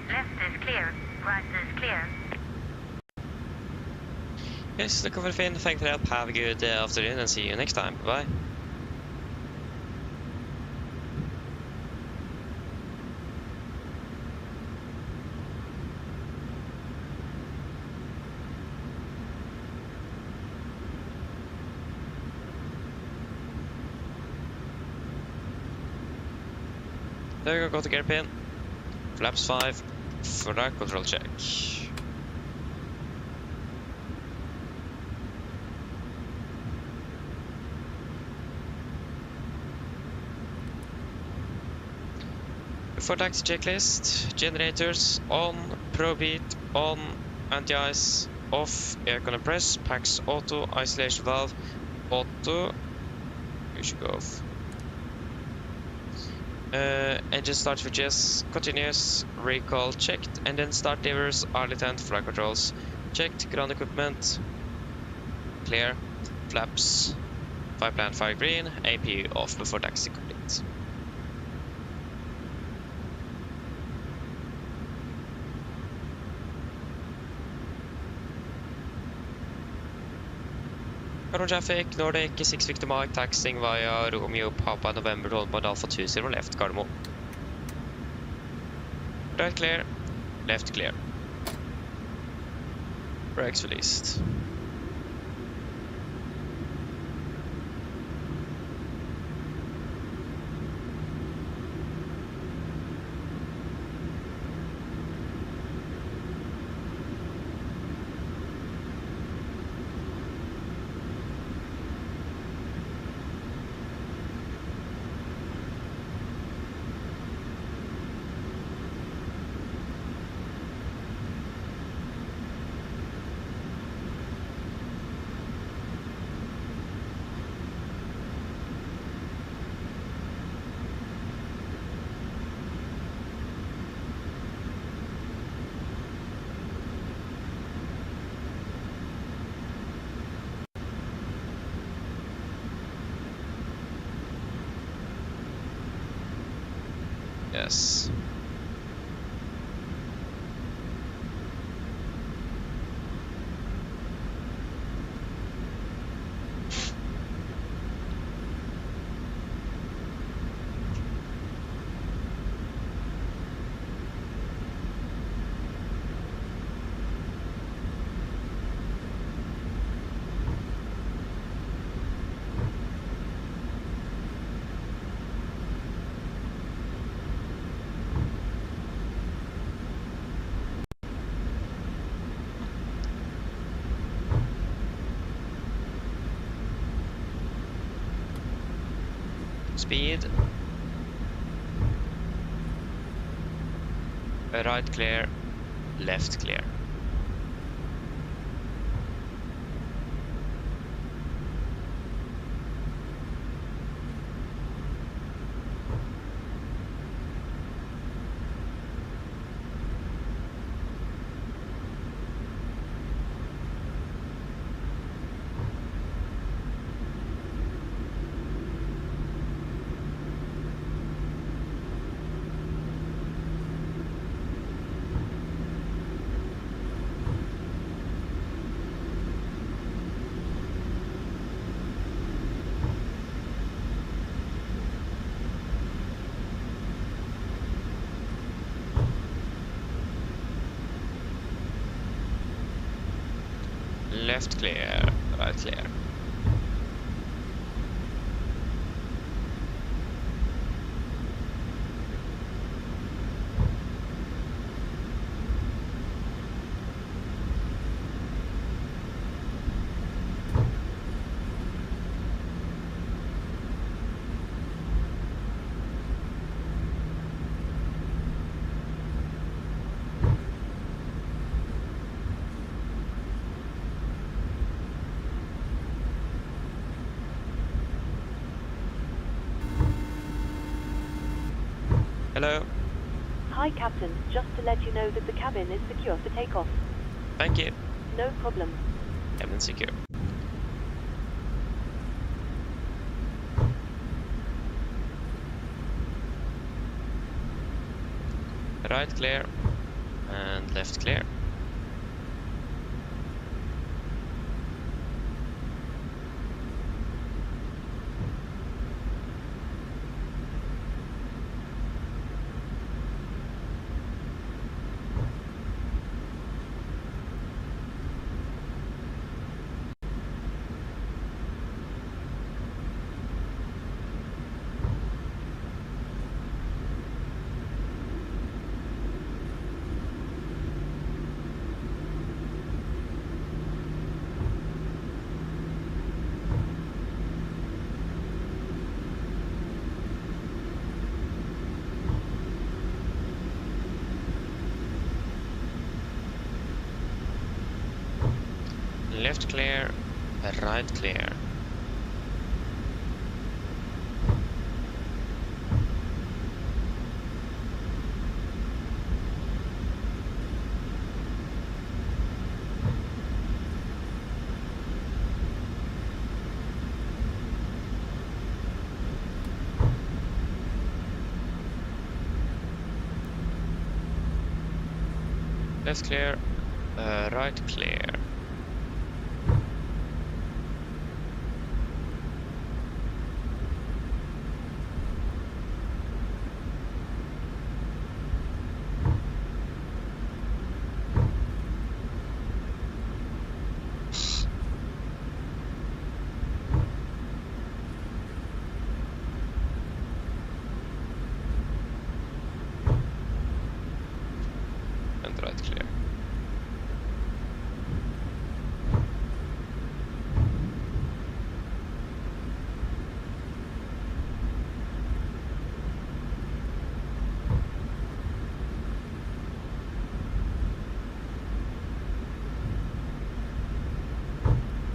Left is clear. Right is clear. Yes, look over the fin. Thanks for the help. Have a good afternoon and see you next time. Bye. There you go to gear pin. Flaps 5 for that control check. For taxi checklist, generators on, ProBeat on, anti-ice off, aircon and press, packs auto, isolation valve auto. You should go off. Engine start switches, continuous, recall checked, and then start levers, RLIT and flight controls checked, ground equipment clear, flaps, fire plan fire green, APU off before taxi complete. Current traffic, Nordic, 6 Victor Mike, taxiing via Romeo, Papa, November, Rolmod, Alpha 20 left, Gardermoen. Right clear, left clear. Brakes released. Yes. Speed. Right clear, left clear. Left clear, right clear. Hello. Hi, Captain. Just to let you know that the cabin is secure for takeoff. Thank you. No problem. Cabin secure. Right clear and left clear. Left clear, right clear. Left clear, right clear. And right clear.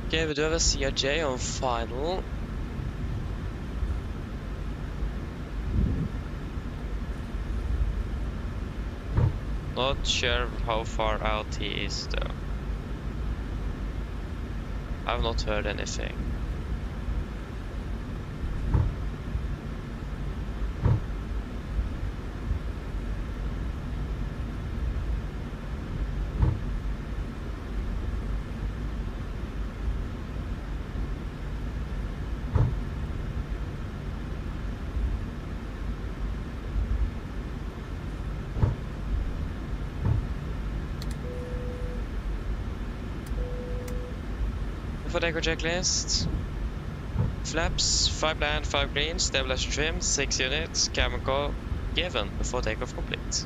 Okay, we do have a CRJ on final. Not sure how far out he is though. I've not heard anything. For deco checklist. Flaps, 5 land, 5 green, stabilizer trim, 6 units, chemical given before takeoff complete.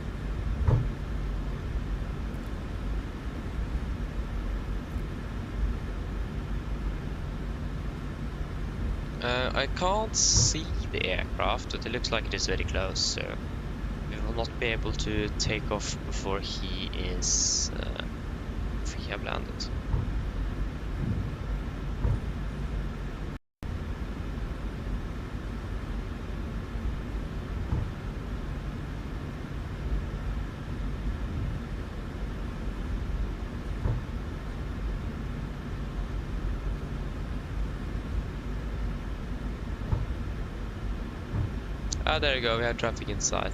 I can't see the aircraft, but it looks like it is very close, so we will not be able to take off before he is before he have landed. Ah, there you go, we have traffic in sight.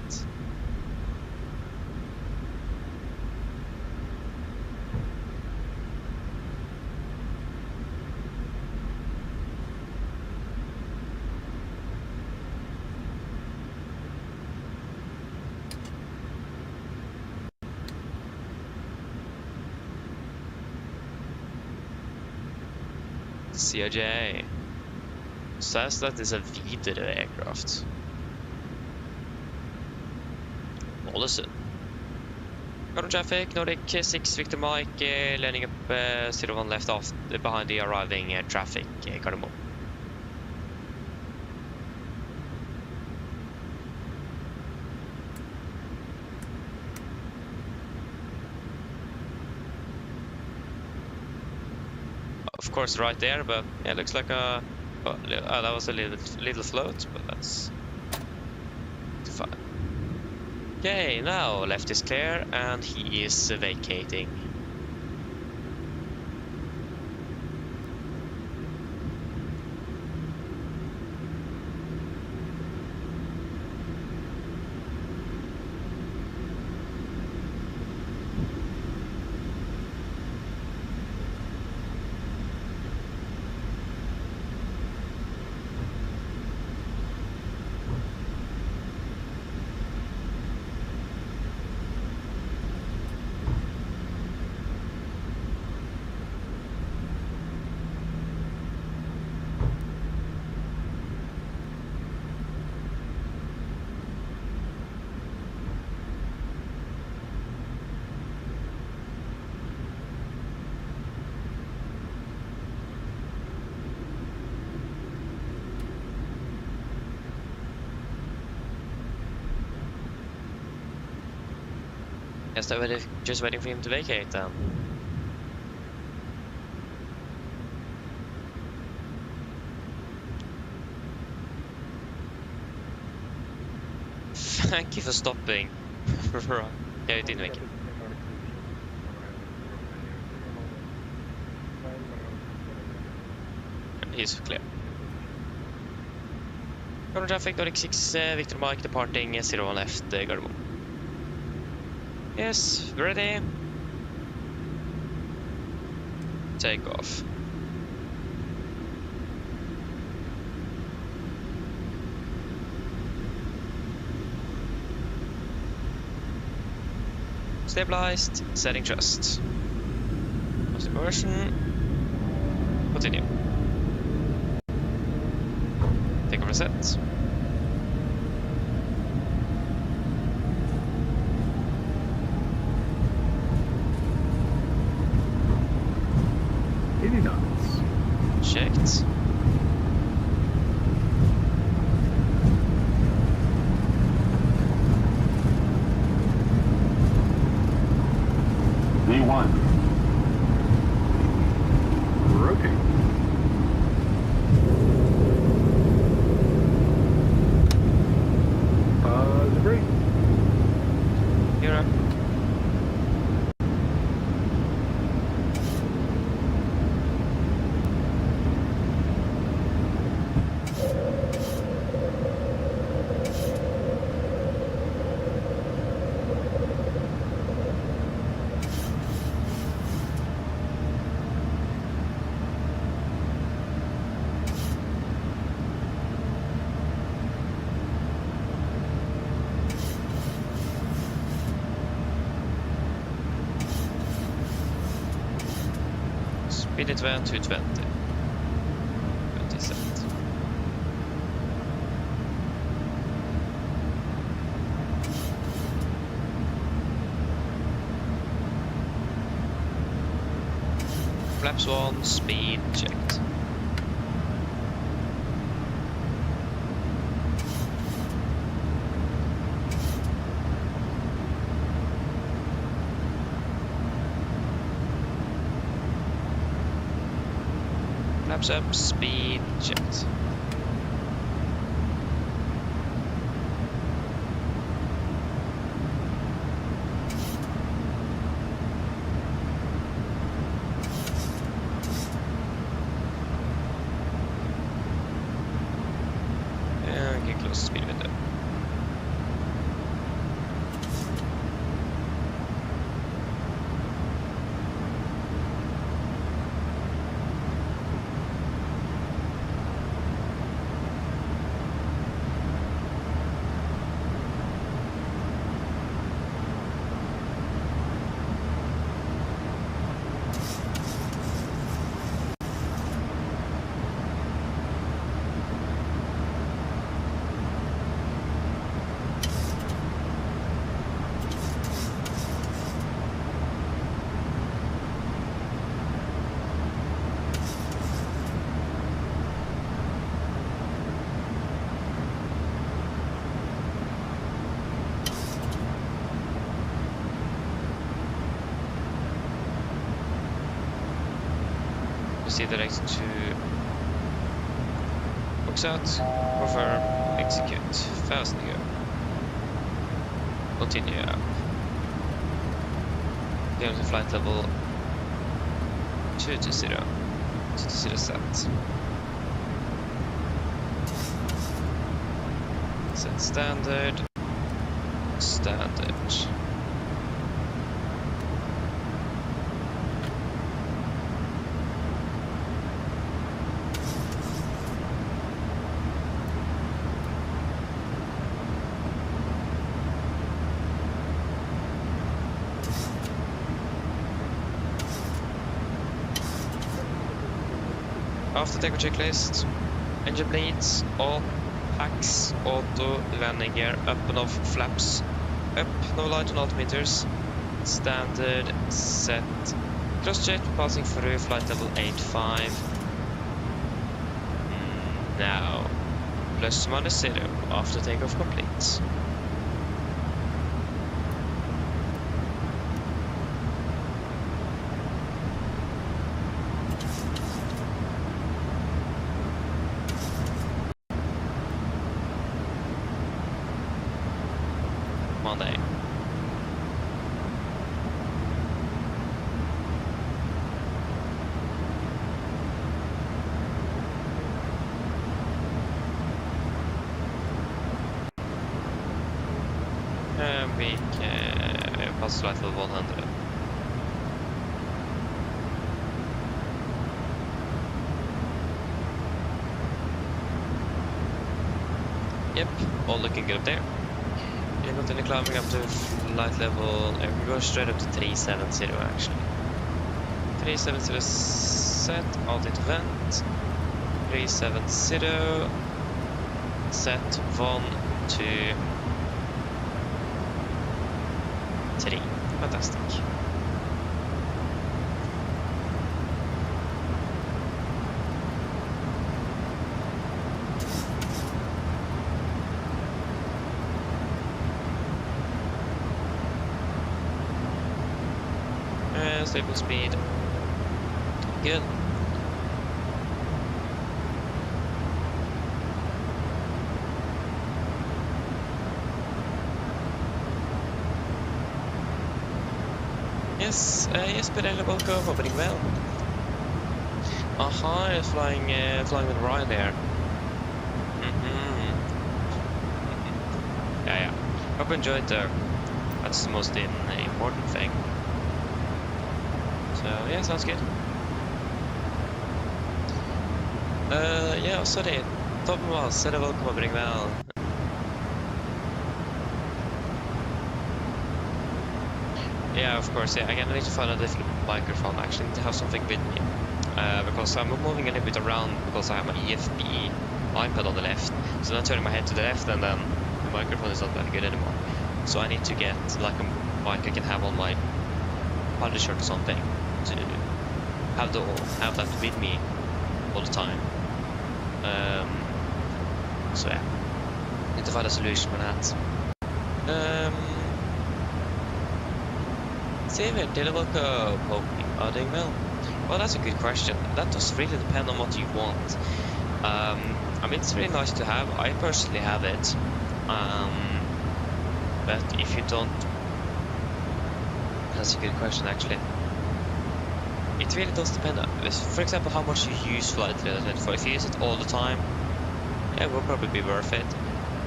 CRJ says that is a videre aircraft. Ålesund. Got on traffic, Nordic 6 Victor Mike, landing up 01 left off behind the arriving traffic, Gardermoen. Of course, right there, but yeah, it looks like a. Oh, that was a little float, but that's fine. Okay, now left is clear and he is vacating. Yes, they're just waiting for him to vacate then. Thank you for stopping. Right. Yeah, you didn't make it. He's clear. Got on traffic, Nordic 6 Victor Mike departing 01 left Gardermoen. Yes, ready. takeoff. Stabilized, setting thrust. Lost immersion. Continue. Takeoff reset. Checked. V1. Rotate. Brake. You're up. Speed it went to 20. 20 set. Flaps 1, speed checked. Flaps up, speed checked. And get close to speed window. Proceed direct to box out, confirm, execute, fast go. Continue up. Go to flight level 220. 220 set. Set standard. Standard. After takeoff checklist, engine bleeds, all packs, auto, landing gear, up and off, flaps, up, no light on altimeters, standard, set, cross check, passing through, flight level 85. Now, plus minus 0 after takeoff complete. Monday. We can pass flight level 100. Yep, all looking good up there. You're not any climbing up to flight level. I can go straight up to 370 actually. 370 set, alt into vent. 370 set 1, 2, 3. Fantastic. Stable speed. Good. Yes, but Elevatex opening well. Aha, flying with Ryan there. Yeah. Hope you enjoyed there. That's the most important thing. So yeah, sounds good. Ja, sorry. Thomas, Elevatex opening well. Yeah, of course. Yeah, again, I need to find a different microphone. I actually need to have something with me because I'm moving a little bit around because I have my IFLY on the left. So I'm turning my head to the left, and then the microphone is not that good anymore. So I need to get like a mic I can have on my polo shirt or something to have that with me all the time. So yeah, need to find a solution for that. David, Elevatex are doing well? Well, that's a good question. That does really depend on what you want. I mean, it's really nice to have. I personally have it. But if you don't... That's a good question, actually. It really does depend on, for example, how much you use Flight 2020. If you use it all the time, yeah, it will probably be worth it.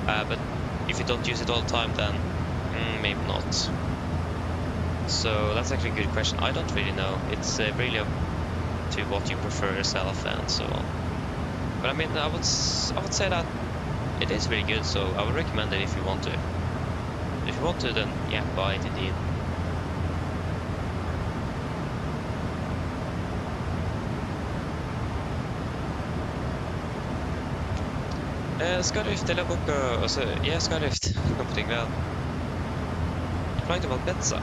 But if you don't use it all the time, then maybe not. So that's actually a good question. I don't really know. It's really up to what you prefer yourself and so on. But I mean, I would say that it is really good. So I would recommend it if you want to. If you want to, then yeah, buy it indeed. Skyrift Elevatex, alltså, ja, Skyrift, någonting väl. Flying to Volanta.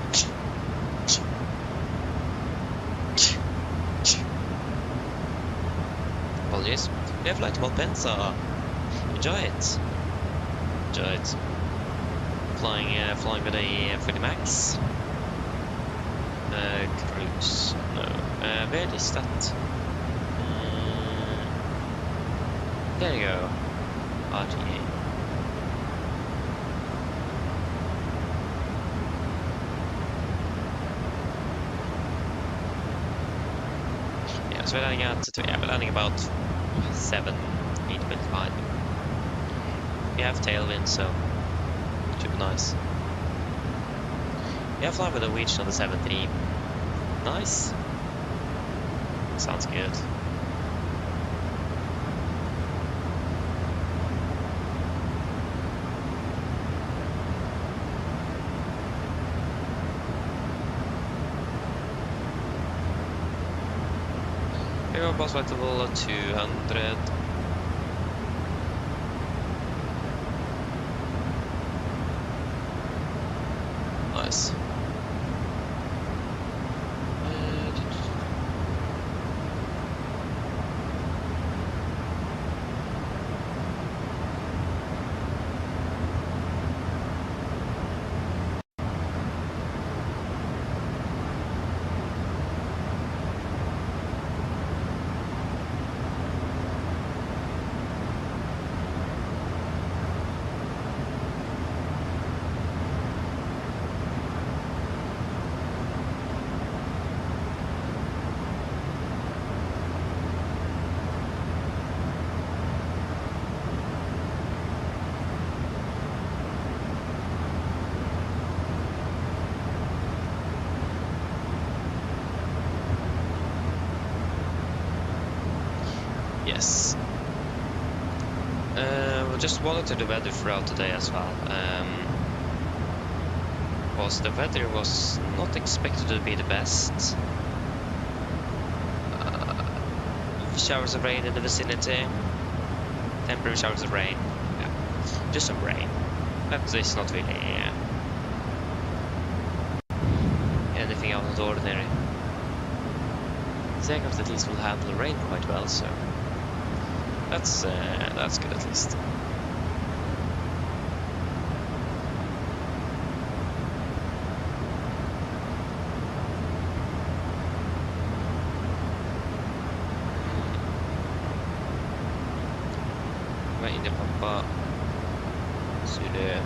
Apologies. We have flight to Volanta. Enjoy it. Enjoy it. Flying with a 30 max. Cruise. No. Where is that? There you go. RTA. Yeah, so we're landing about 7, 8.5. We have tailwind, so it should be nice. We have flying with a Norwegian on the 7.3. Nice. Sounds good. Boss flight level 200. Nice. I'll just monitor the weather throughout the day as well. Because the weather was not expected to be the best. Showers of rain in the vicinity. Temporary showers of rain. Yeah, just some rain. That is not really anything out of the ordinary. The aircraft at least will handle the rain quite well, so that's good at least. Var inne pappa så det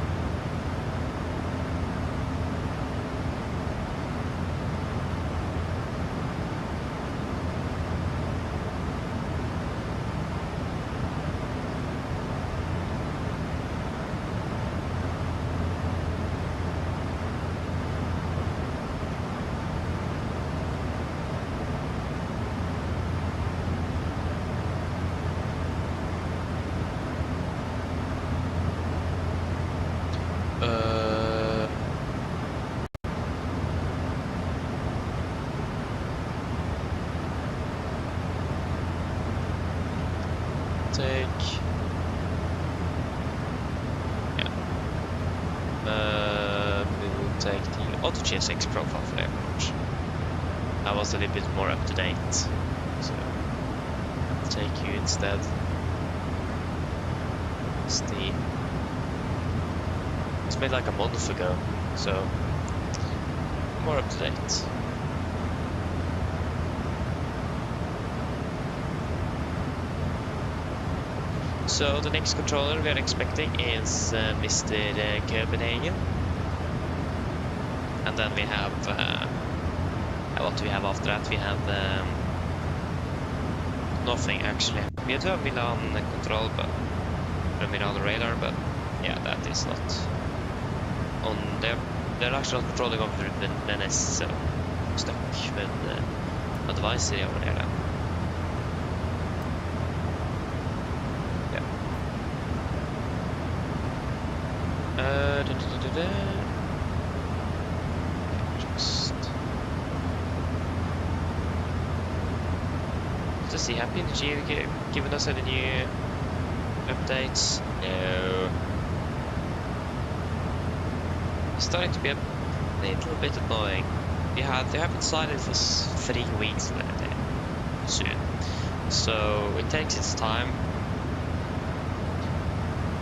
take we will take the Auto GSX profile for the airport. That was a little bit more up to date, so I'll take you instead. It's made like a month ago, so more up to date. So the next controller we are expecting is Mr. Copenhagen, and then we have what do we have after that? We have nothing actually. We do have Milan control, but Milan radar, but yeah, that is not on. They're actually not controlling over the Venice, so I'm stuck with advisory over there then. Is he happy? Did you given us any new updates? No. It's starting to be a little bit annoying. They have been silent for 3 weeks soon, so it takes its time.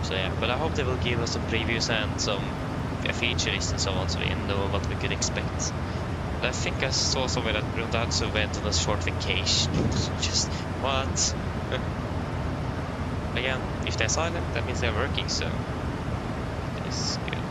So yeah, but I hope they will give us some previews and some feature lists and so on, so we know what we could expect. But I think I saw somewhere that Brundanzo went on a short vacation. Just what? Again, if they're silent, that means they're working, so it is good.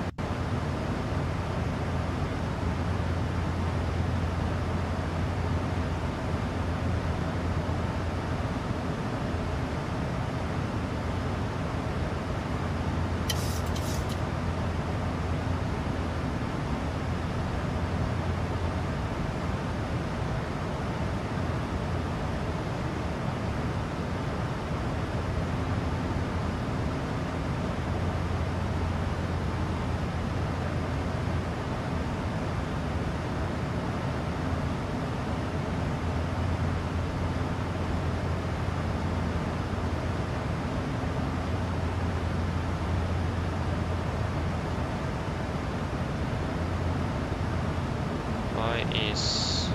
Is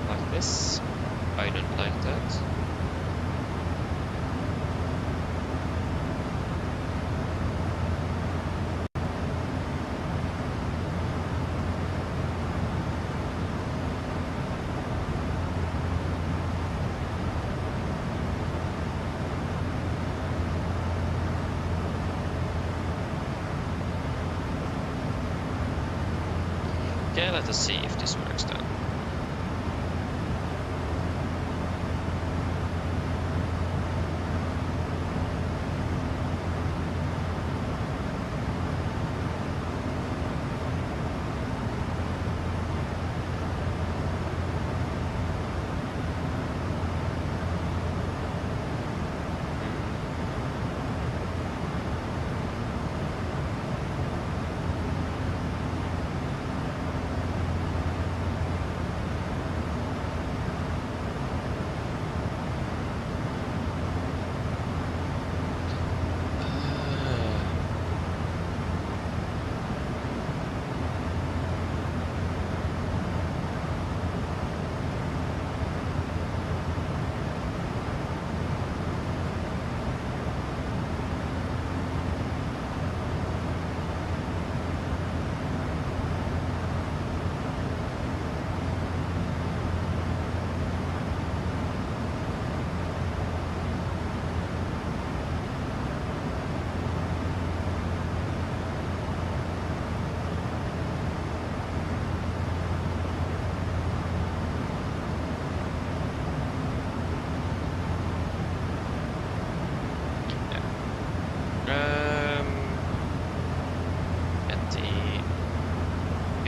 like this. I don't like that. Okay, let us see if this works then.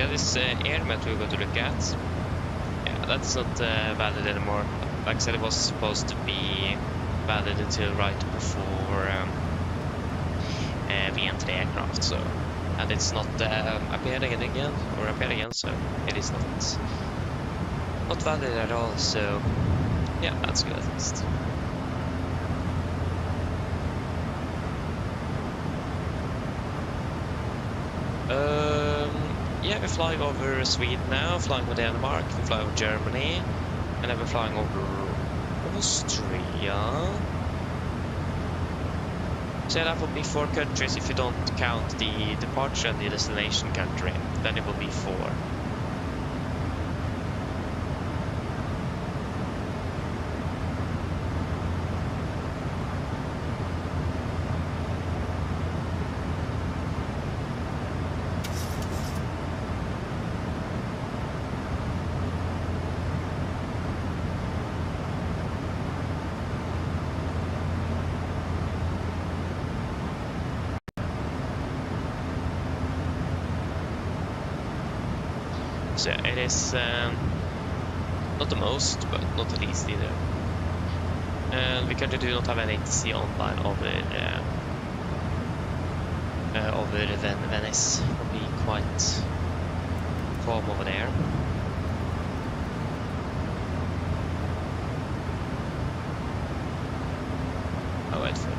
Yeah, this air mat we're going to look at. Yeah, that's not valid anymore. Like I said, it was supposed to be valid until right before we entered the aircraft. So, and it's not appeared again. So it is not valid at all. So yeah, that's good at least. Yeah, we're flying over Sweden now, flying over Denmark, we fly over Germany, and then we're flying over Austria. So that will be 4 countries if you don't count the departure and the destination country. Then it will be 4. So it is not the most, but not the least either. And we currently do not have any ATC online over Venice. Will be quite calm over there. I'll wait for the.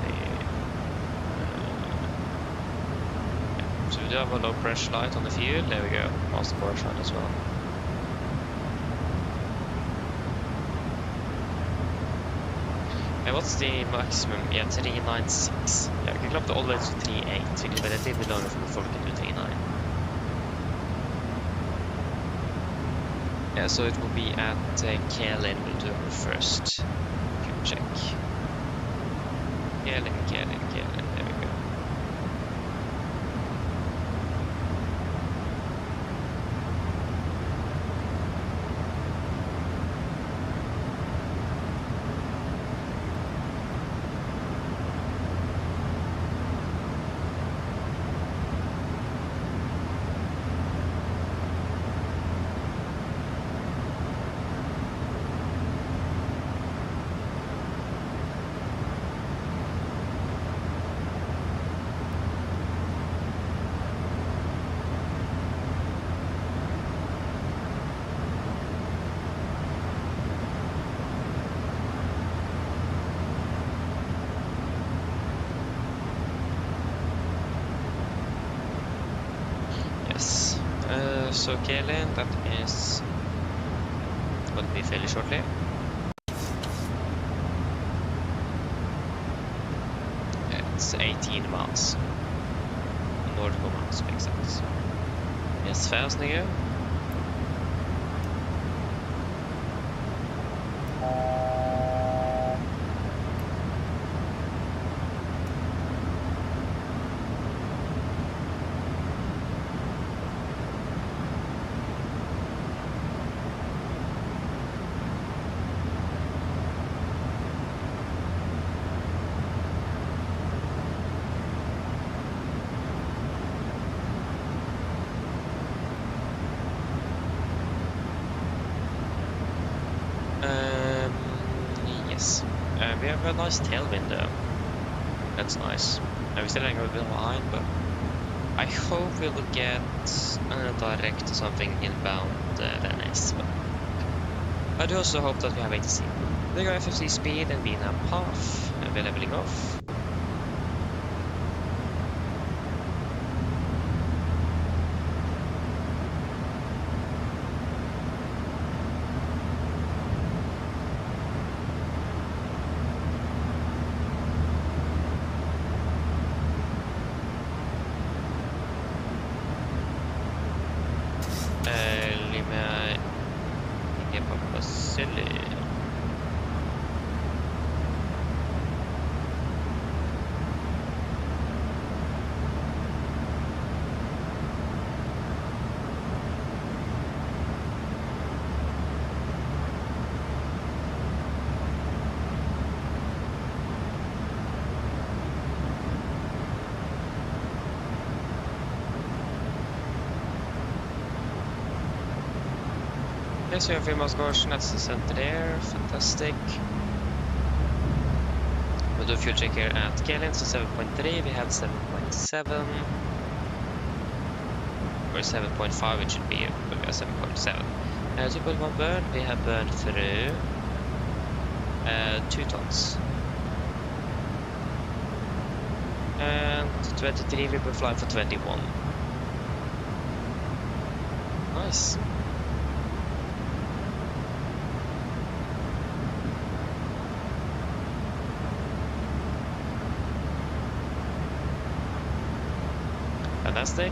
So we do have a low pressure light on the field. There we go. Master Boris light as well. And what's the maximum? Yeah, 396. Yeah, we can go up to all the way to 38. So we can bet a little bit longer before we can do 39. Yeah, so it will be at Kjellin. We'll do our first fuel check. Kjellin. There we go. So Kjellin, that is going to be fairly shortly. It's 18 miles. Nautical miles to be exact. Yes, fast nigga. Yes. We have a nice tailwind though. That's nice. We still hang a bit behind, but I hope we will get direct or something inbound Venice. But I do also hope that we have ATC. We got FFC speed and B.5, and we're leveling off. Okay, so you have Vilma's Gorschen, that's the center there, fantastic. We'll do a fuel check here at Kellen, so 7.3, we have 7.7. Or 7.5, it should be, but we have 7.7. 2.1 burn, we have burned through 2 tons. And 23, we will fly for 21. Nice. Fantastic.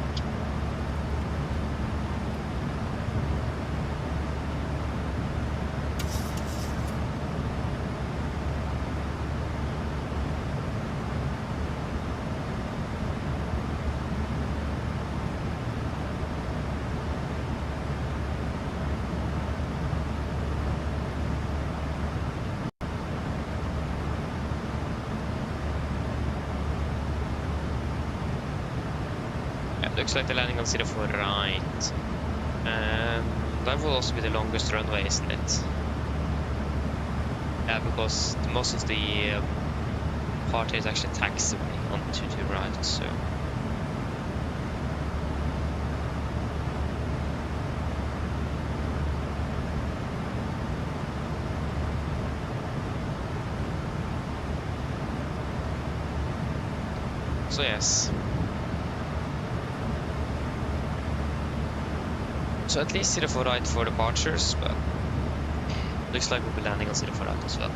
Looks like the landing on 04 right. That will also be the longest runway, isn't it? Yeah, because most of the part is actually taxiway on 22 right, so. So yes. So at least 04 right for departures, but looks like we'll be landing on 04 right as well.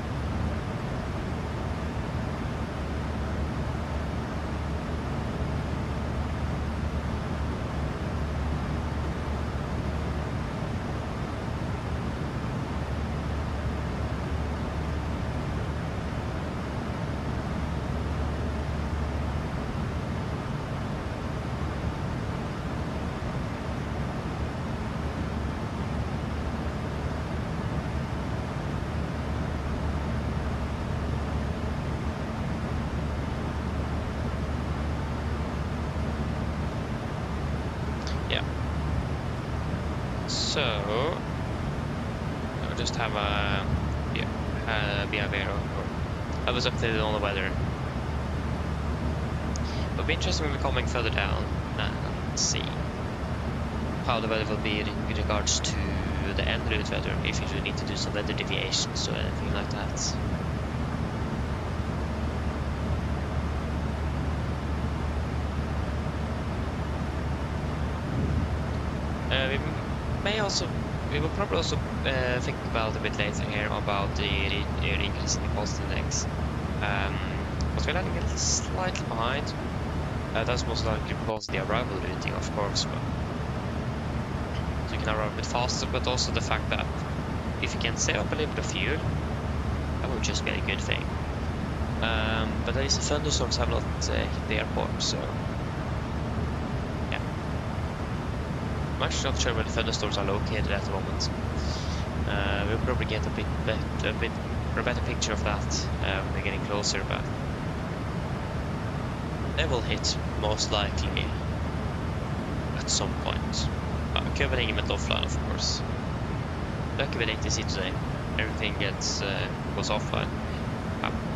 So I'll just have a be aware of. I was updated on the weather. It'll be interesting when we're coming further down and see how the weather will be in regards to the en route weather, if you need to do some weather deviations or anything like that. We will probably also think about a bit later here about the increase in the cost index. But we're landing a little slightly behind. That's most likely because of the arrival routing, of course. But so you can arrive a bit faster, but also the fact that if you can save up a little bit of fuel, that would just be a good thing. But at least the thunderstorms have not hit the airport, so. I'm actually not sure where the thunderstorms are located at the moment. We'll probably get a better picture of that when we're getting closer, but they will hit most likely at some point. Covering event offline, of course. Lucky with ATC today, everything goes offline.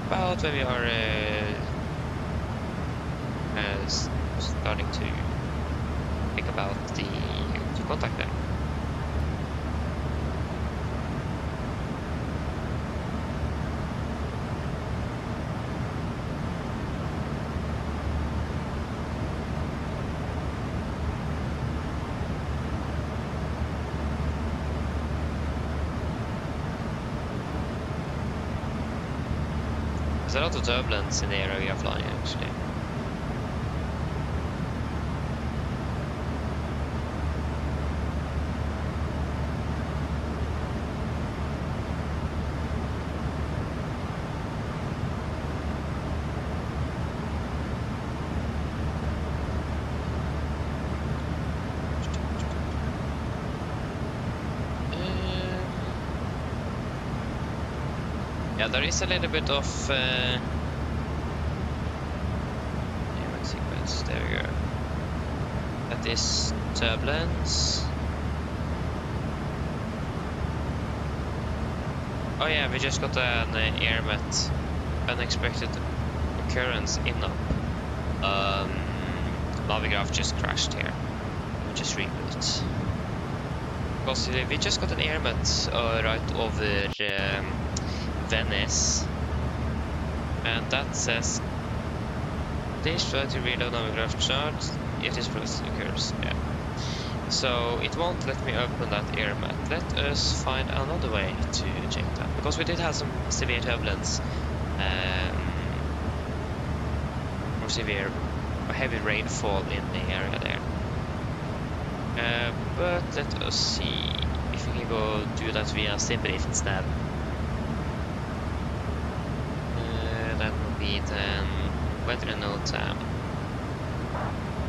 About when we are starting to think about the contact them. There's a lot of turbulence in the area we are flying, actually. Yeah, there is a little bit of sequence. There we go. That is turbulence. Oh yeah, we just got an air met. Unexpected occurrence in up. Navigraph just crashed here. We just reboot. Because we just got an air met right over Venice. And that says, please try to reload Navigraph chart. It is progressing occurs. Yeah. So it won't let me open that air mat. Let us find another way to check that, because we did have some severe turbulence, or severe or heavy rainfall in the area there. But let us see if we can go do that via SimBrief instead. That will be then weather note.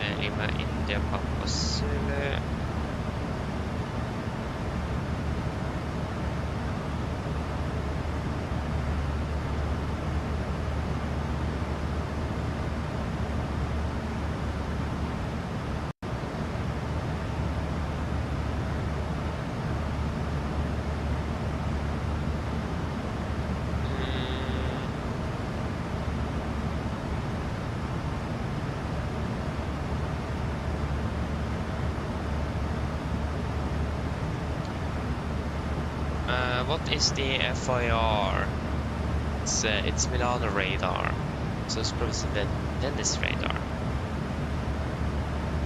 Lima, India, Papua Zulu. What is the FIR? It's Milano radar, so it's probably the Venice radar.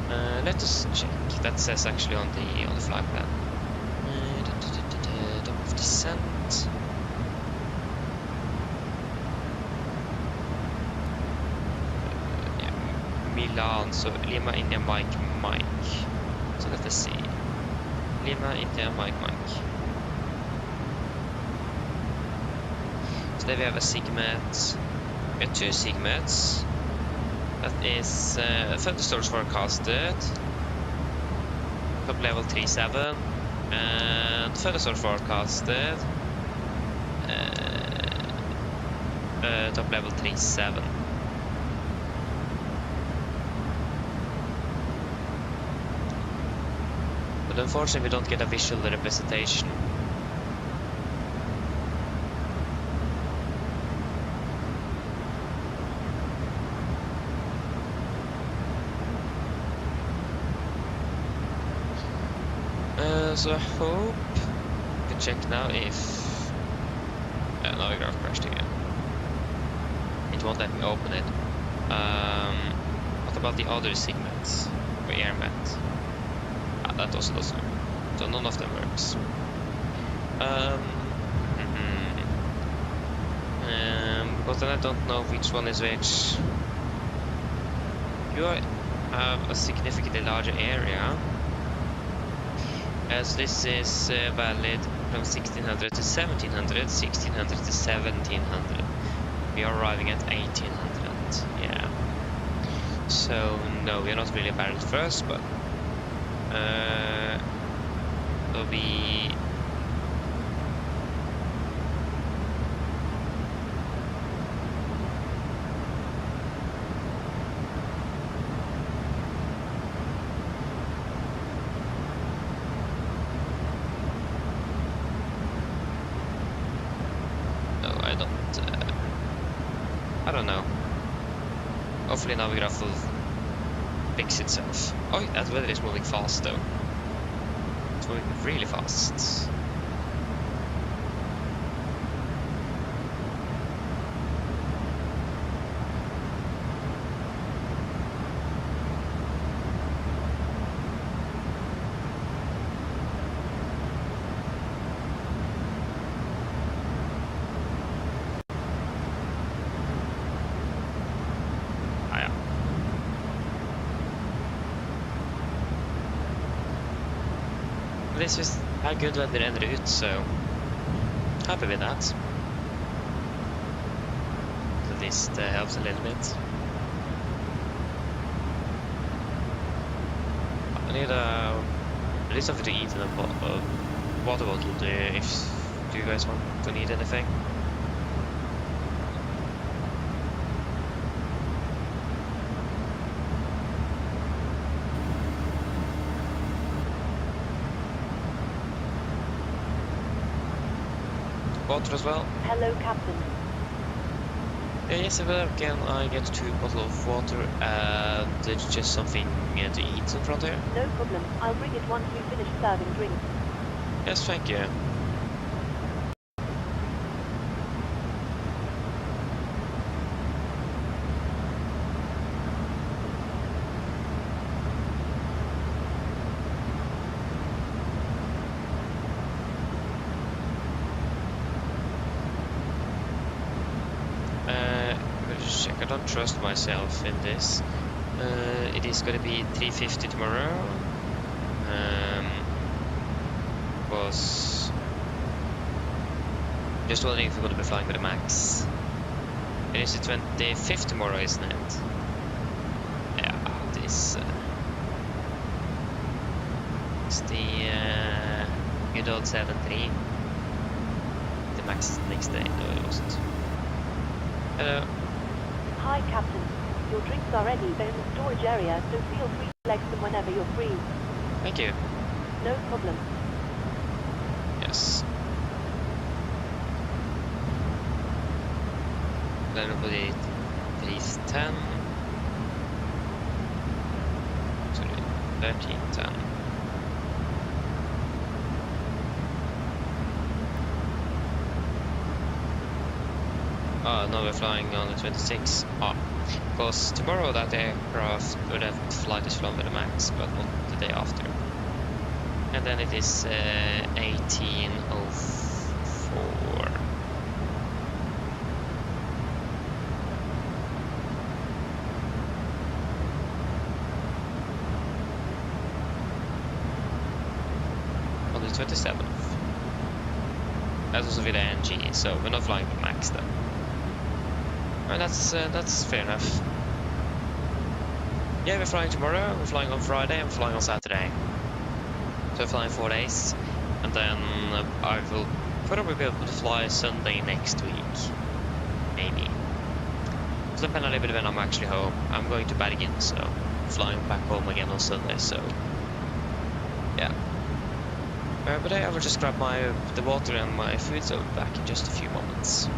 Let us check. That says actually on the flight plan. Top of descent. Yeah, Milan. So Lima, India, Mike. So let us see. Lima, India, Mike. So there we have a SIGMET. We have two SIGMETs. That is thunderstorms forecasted. Top level 37. And thunderstorms forecasted. Top level 37. But unfortunately we don't get a visual representation. So I hope we can check now if Navigraph crashed again. It won't let me open it. What about the other SIGMETs or AirMet? That also doesn't work. So none of them works. But then I don't know which one is which. You have a significantly larger area. As this is valid from 1600 to 1700, 1600 to 1700. We are arriving at 1800. Yeah. So no, we are not really barreled first, but it'll be. I don't know. Hopefully Navigraph will fix itself. Oh, that weather is moving fast though. It's moving really fast. This was a good weather en route, so happy with that. At least helps a little bit. I need at least something to eat and a water bottle if you guys want to need anything. water as well? Hello, Captain. Yes, if can I get 2 bottles of water and just something to eat in front here? No problem. I'll bring it once we finish serving drinks. Yes, thank you. I don't trust myself in this. It is going to be 350 tomorrow. Was just wondering if we're going to be flying with a max. It is the 25th tomorrow, isn't it? Yeah, this is the good old 7-3. The max is the next day. No, it wasn't. Hello. Hi, Captain. Your drinks are ready. They're in the storage area, so feel free to collect them whenever you're free. Thank you. No problem. Yes. Then we'll put it 310. Sorry, 1310. Oh, now we're flying on the 26th. Oh, because tomorrow that aircraft or that flight is flown with a max, but not the day after. And then it is 1804. On the 27th. That was with NG, so we're not flying with max then. And that's fair enough. Yeah, we're flying tomorrow, we're flying on Friday, and we're flying on Saturday. So we're flying 4 days, and then I will probably be able to fly Sunday next week. Maybe. So depending a little bit when I'm actually home. I'm going to Bergen, so flying back home again on Sunday, so yeah. But I will just grab the water and my food, so I'll be back in just a few moments.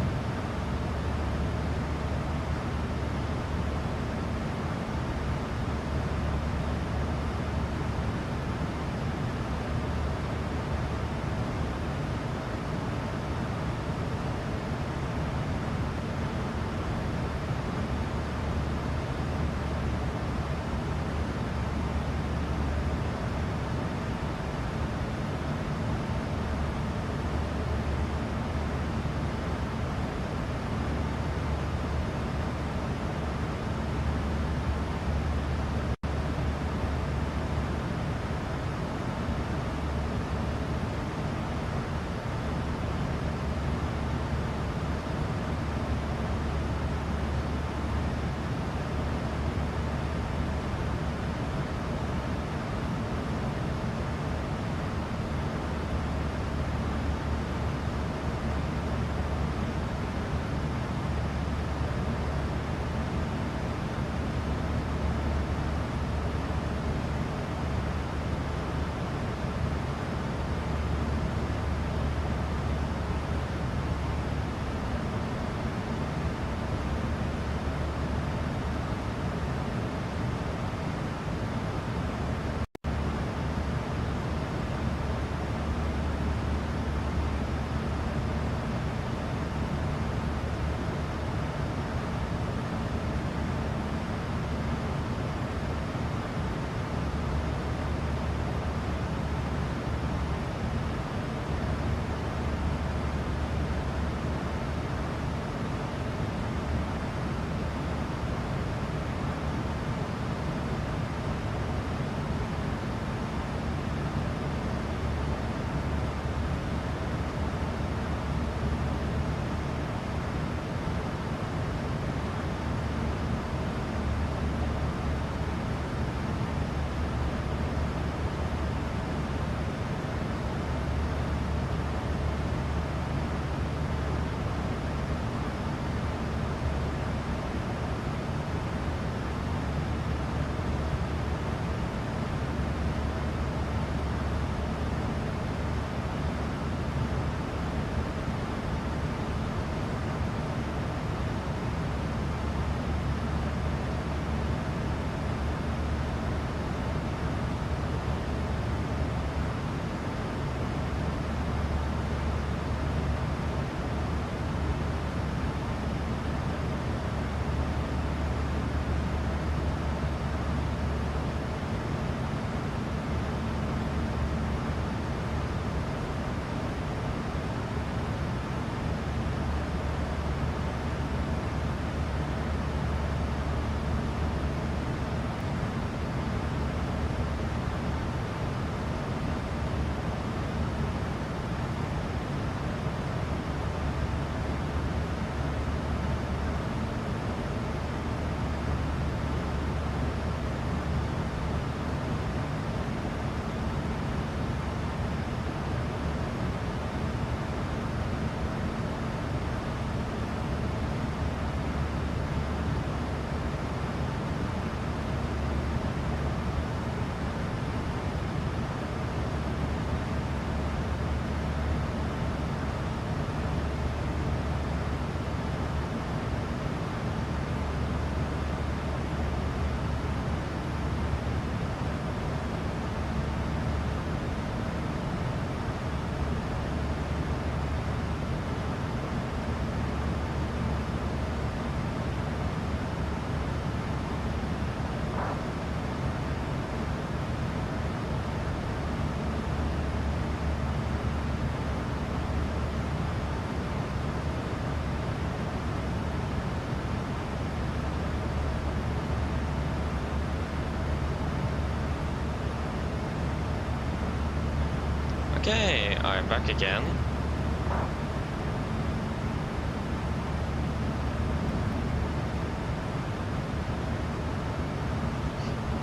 Okay, I'm back again.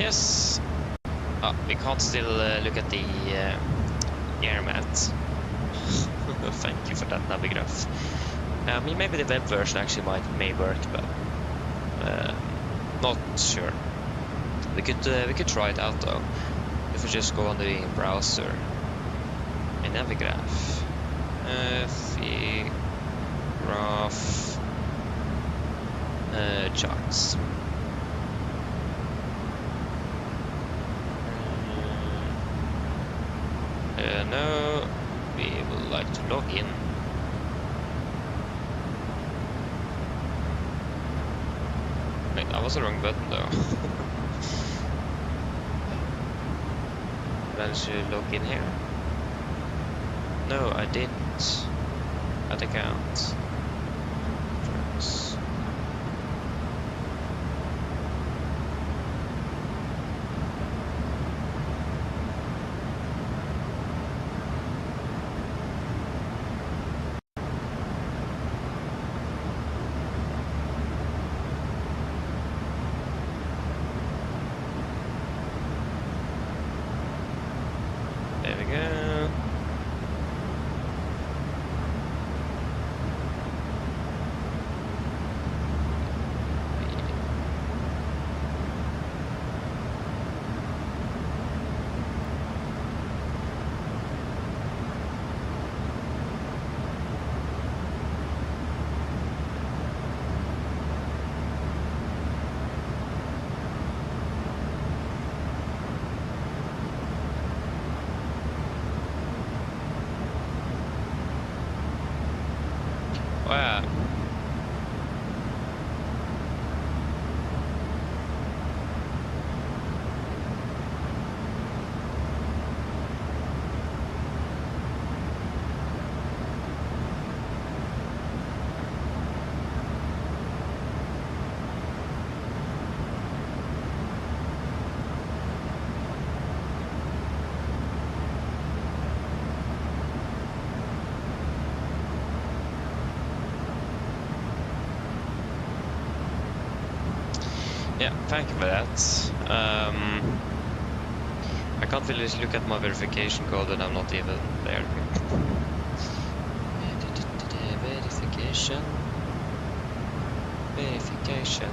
Yes. We can't still look at the air mat. Thank you for that, Navigraph. I mean, maybe the web version actually may work, but not sure. We could try it out though. If we just go on the browser and Navigraph, graph charts. No, we would like to log in. Wait, that was the wrong button though. Managed to log in here. No, I didn't. Add account. There we go. Wow. Yeah, thank you for that. I can't really look at my verification code and I'm not even there. Verification.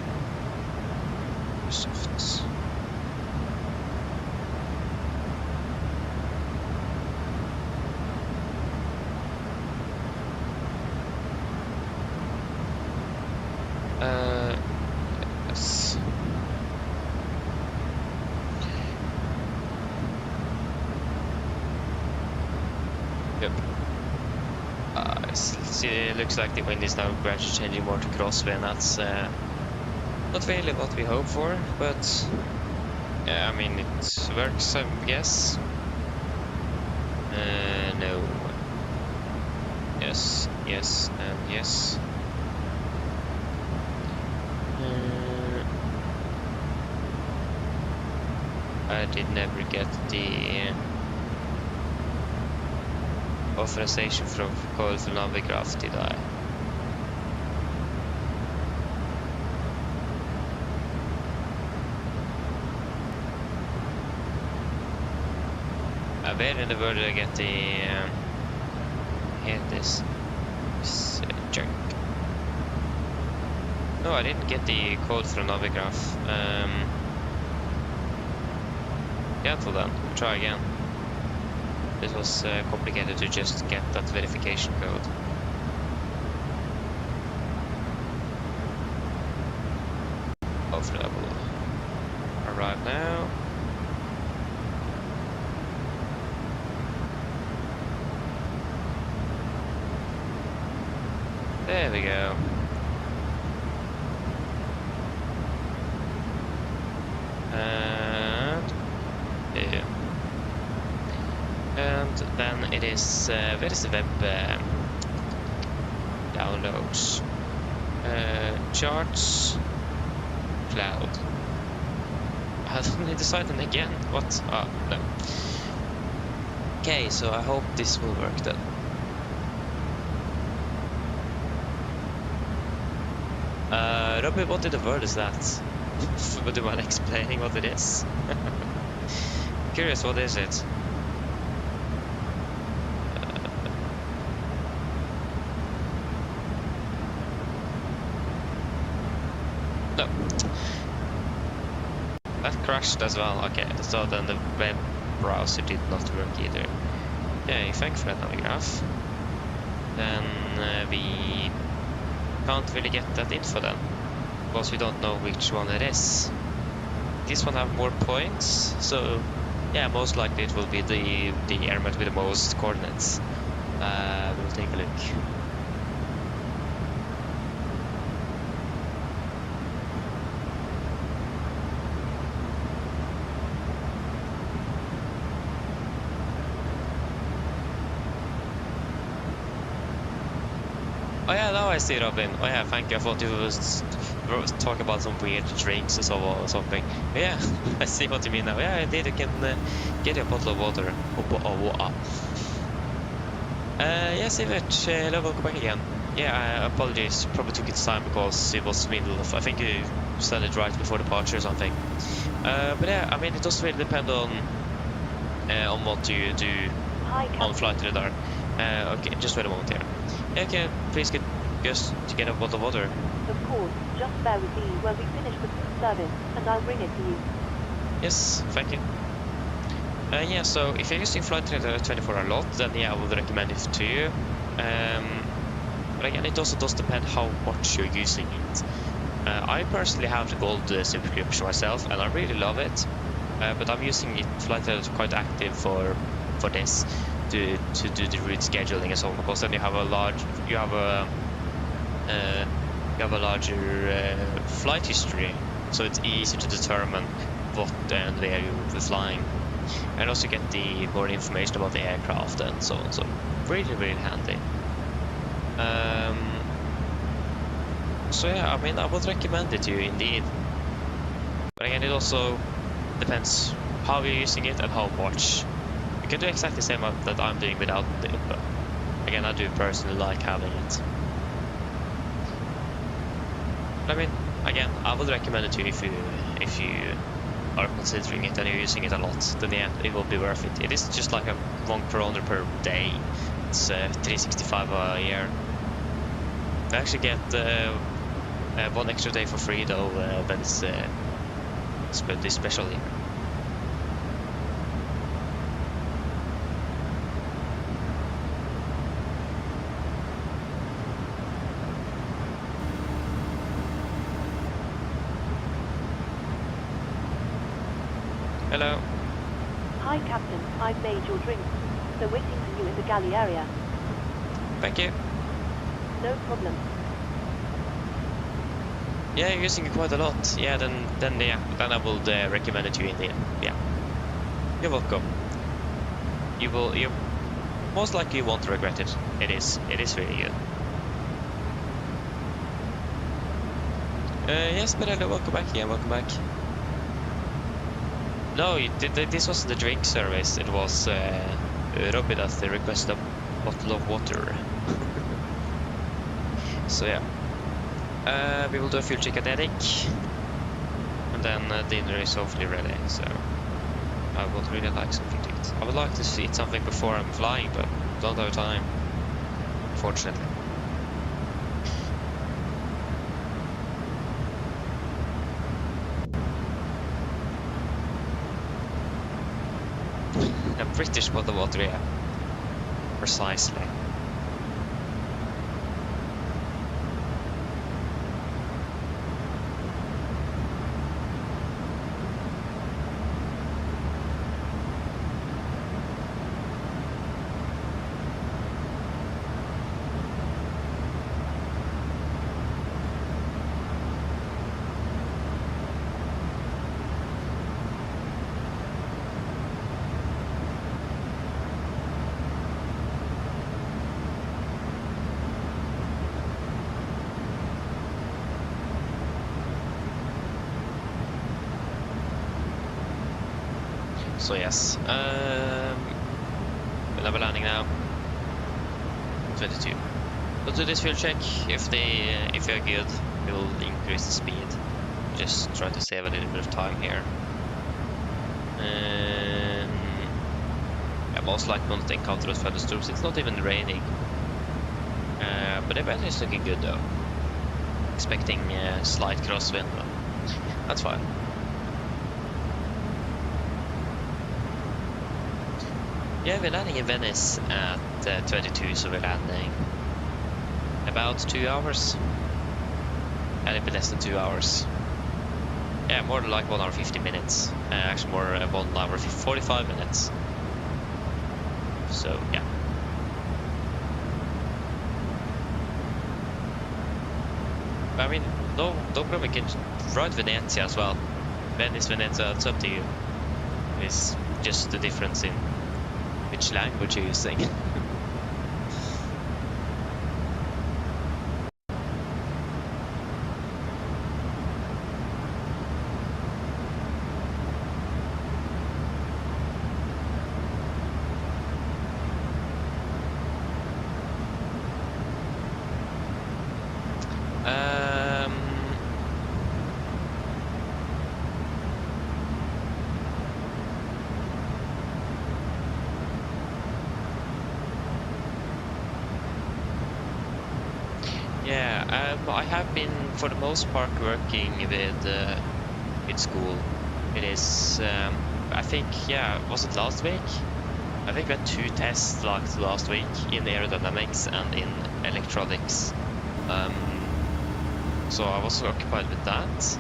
Soft. Yes. Yep. It looks like the wind is now gradually changing more to crosswind, and that's not really what we hope for, but yeah, I mean, it works, I guess. No. Yes, yes, and yes. I did never get the authorization from code for Navigraph, did I? Where in the world did I get the here this junk? No, I didn't get the code from Navigraph. Cancel then. Try again. This was complicated to just get that verification code. Hopefully I will arrive now. There we go. And then it is where is the web downloads? Charts, cloud. I don't need to cite them again. What? Oh no. Okay, so I hope this will work then. Robby, what in the world is that? Would you mind explaining what it is? Curious, what is it? No. That crashed as well. Okay, so then the web browser did not work either. Okay, thanks for that, Navigraph. Then we can't really get that info then, because we don't know which one it is. This one have more points, so yeah, most likely it will be the airmat with the most coordinates. We'll take a look. Oh yeah, now I see, Robin. Oh yeah, thank you. I thought you was talking about some weird drinks or something. But yeah, I see what you mean now. Yeah, indeed, you can get you a bottle of water. Yes, Evert, hello, welcome back again. Yeah, apologies, probably took its time because it was middle of, I think you said it right before departure or something. But yeah, I mean, it does really depend on what you do on flight radar. Okay, just wait a moment here. Yeah, okay, please get just to get a bottle of water. Of course, just bear with me when we finish the service, and I'll bring it to you. Yes, thank you. Yeah, so if you're using Flight Radar 24 a lot, then yeah, I would recommend it to you. But again, it also does depend how much you're using it. I personally have the gold subscription myself, and I really love it. But I'm using it Flight Radar quite active for this. To do the route scheduling and so on, because then you have a larger flight history, so it's easy to determine what and where you'll be flying, and also get the more information about the aircraft and so on. So really handy. So yeah, I mean, I would recommend it to you indeed. But again, it also depends how you're using it and how much. You can do exactly the same that I'm doing without it, but again, I do personally like having it. But I mean, again, I would recommend it to you if you are considering it and you're using it a lot. Then yeah, it will be worth it. It is just like a 1 kroner per day. It's 365 a year. I actually get 1 extra day for free though when it's this special year. Hello. Hi, Captain. I've made your drink. So waiting for you in the galley area. Thank you. No problem. Yeah, you're using it quite a lot. Yeah, then I will recommend it to you indeed. Yeah. You're welcome. You most likely won't regret it. It is really good. Yes, but hello, welcome back. Yeah, welcome back. No, this wasn't the drink service. It was Robby that requested a bottle of water. So yeah, we will do a fuel check at Eric, and then dinner is hopefully ready. So I would really like something to eat. I would like to eat something before I'm flying, but don't have time, unfortunately. A British bottle of water, yeah. Precisely. So yes, Now we're landing now. 22. We'll do this fuel check. If you're good, we'll increase the speed. Just try to save a little bit of time here. Yeah, most likely not encounter those thunderstorms. It's not even raining. But the weather is looking good though. Expecting a slight crosswind, but that's fine. Yeah, we're landing in Venice at 22, so we're landing about 2 hours. A little bit less than 2 hours. Yeah, more like 1 hour 50 minutes. Actually more 1 hour 45 minutes. So, yeah. I mean, don't problem, we can write Venezia as well. Venice, Venezia, it's up to you. It's just the difference in which language you're using. I have been, for the most part, working with school. It is, I think, yeah, was it last week? I think we had 2 tests like last week in aerodynamics and in electronics. So I was occupied with that.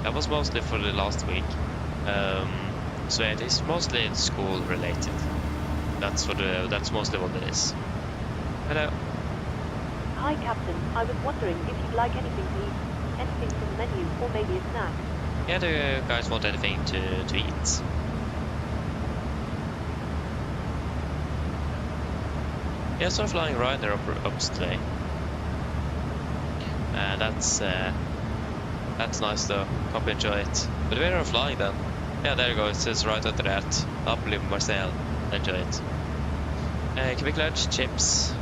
That was mostly for the last week. So it is mostly school related. That's mostly what it is. Hello. Hi, Captain. I was wondering if you'd like anything to eat. Anything from the menu, or maybe a snack. Yeah, do you guys want anything to eat? Yeah, so flying Ryder ups today. That's nice though. Hope you enjoy it. But where are flying then? Yeah, there you go. It says right under that. Napoli, Marseille. Enjoy it. Quick lunch, chips.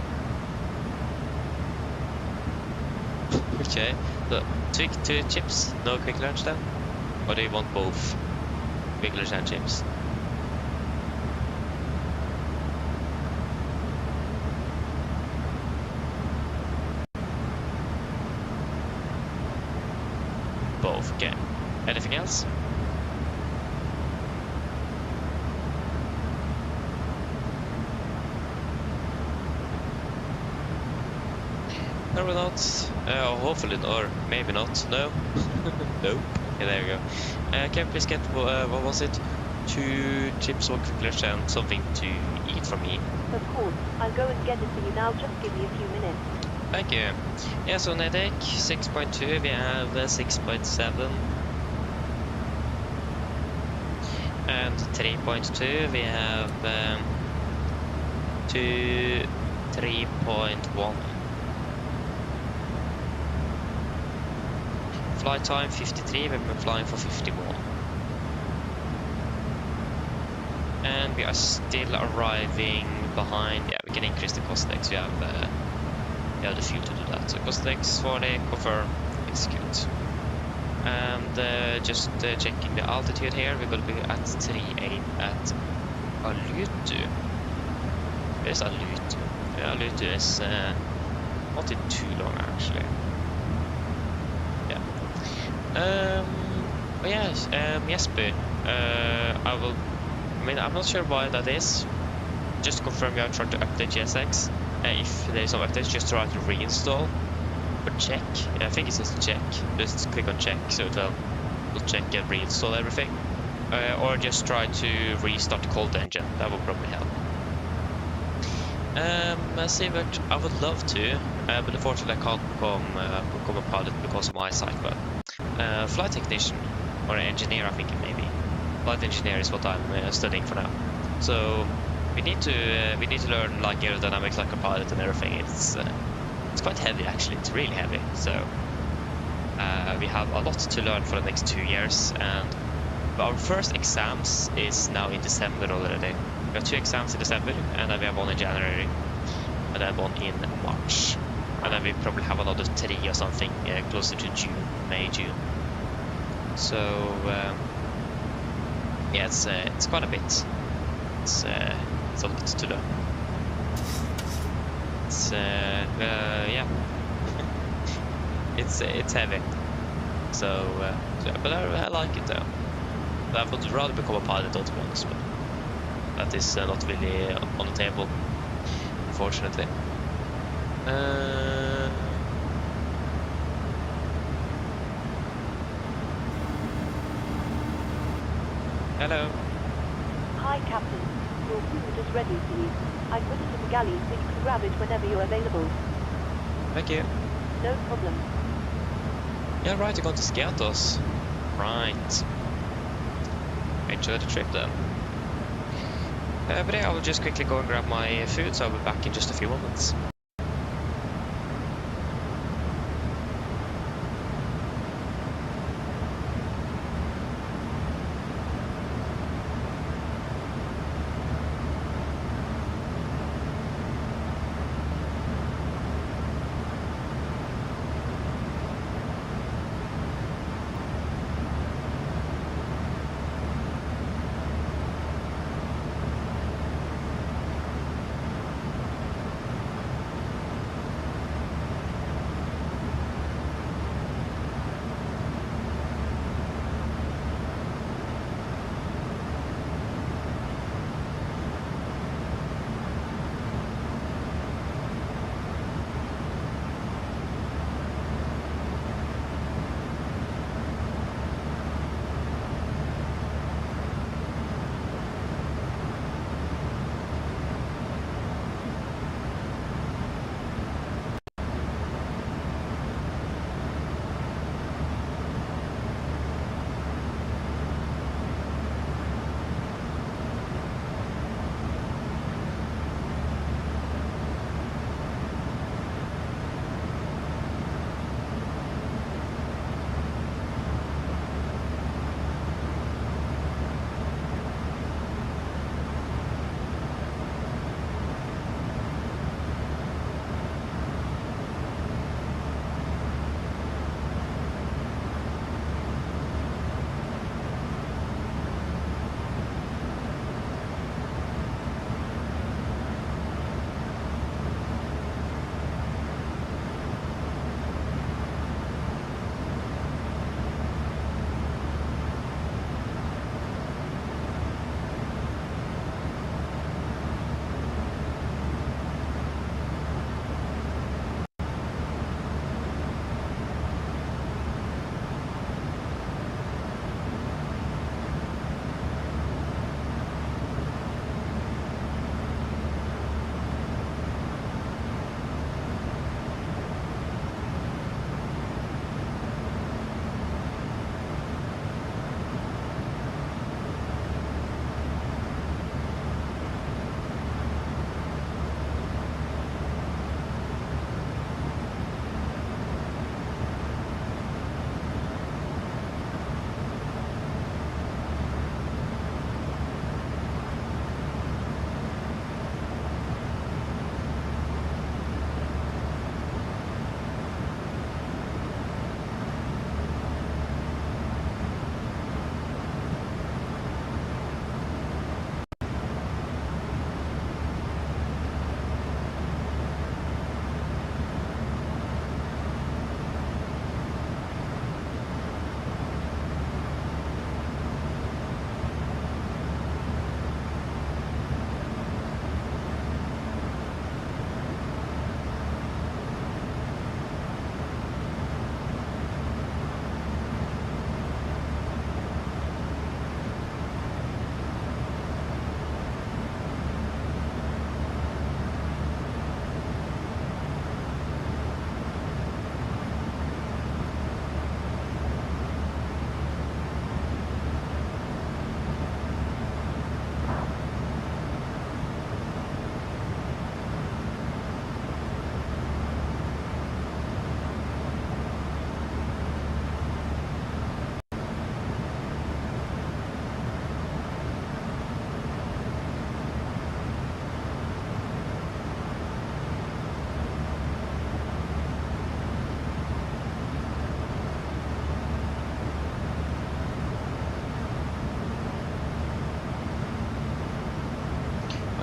Okay, so 2 chips, no quick lunch then? Or do you want both? Quick lunch and chips? Both, okay. Anything else? No, we're not. Hopefully, or maybe not. No. Nope. Okay, there we go. Can you please get, what was it? 2 chips, 1 quick lunch and something to eat for me. Of course. I'll go and get it for you now. Just give me a few minutes. Thank you. Yeah, so Nedek 6.2, we have 6.7. And 3.2, we have 3.1. Flight time 53, we've been flying for 51. And we are still arriving behind. Yeah, we can increase the cost index. We have the fuel to do that. So cost index 40, confirm, execute. And just checking the altitude here, we're going to be at 3.8 at Alutu. Where's Alutu? Yeah, Alutu is not in too long actually. But yes, Jesper, I'm not sure why that is. Just to confirm, you are trying to update GSX. If there is no update, just try to reinstall or check. I think it says check. Just click on check, so it will check and reinstall everything. Or just try to restart the cold engine. That will probably help. See, but I would love to, but unfortunately I can't become a pilot because of my eyesight. But flight technician or engineer, I think it may be. Flight engineer is what I'm studying for now. So we need to learn like aerodynamics, like a pilot and everything. It's quite heavy actually. It's really heavy. So we have a lot to learn for the next 2 years, and our first exams is now in December already. We have 2 exams in December, and then we have one in January, and then one in March. And then we probably have another 3 or something closer to June, May, June. So yeah, it's quite a bit. It's a lot to learn. It's yeah, it's heavy. So, but I like it though. I would rather become a pilot, to be honest, but that is not really on the table, unfortunately. Hello. Hi, Captain. Your food is ready for you. I put it in the galley so you can grab it whenever you're available. Thank you. No problem. Yeah, right, you're going to Skiathos. Right. Enjoy the trip then. But yeah, I will just quickly go and grab my food, so I'll be back in just a few moments.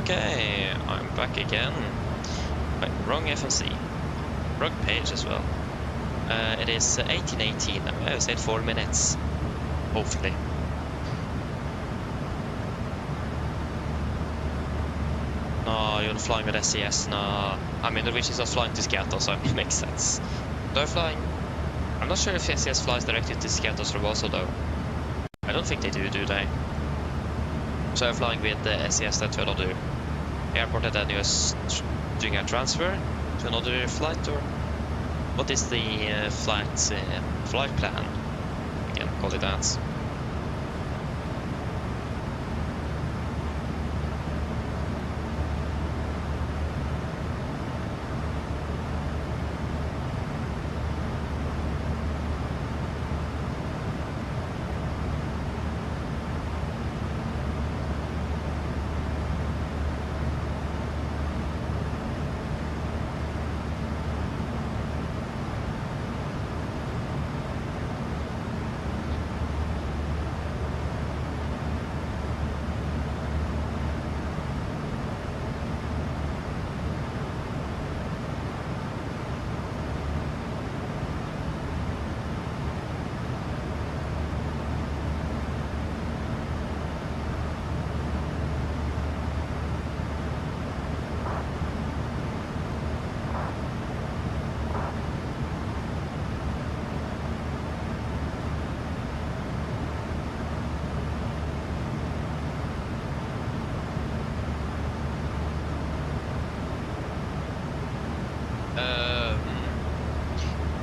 Okay, I'm back again. Wait, wrong FMC. Wrong page as well. It is 1818. I said 4 minutes. Hopefully. No, you're flying with SES. No. I mean, Norwegian is not flying to Seattle, so it makes sense. They're flying. I'm not sure if SES flies directly to Seattle from Oslo, though. I don't think they do they? So I'm flying with the SES then to another airport and then you're doing a transfer to another flight, or what is the flight plan? We can call it that.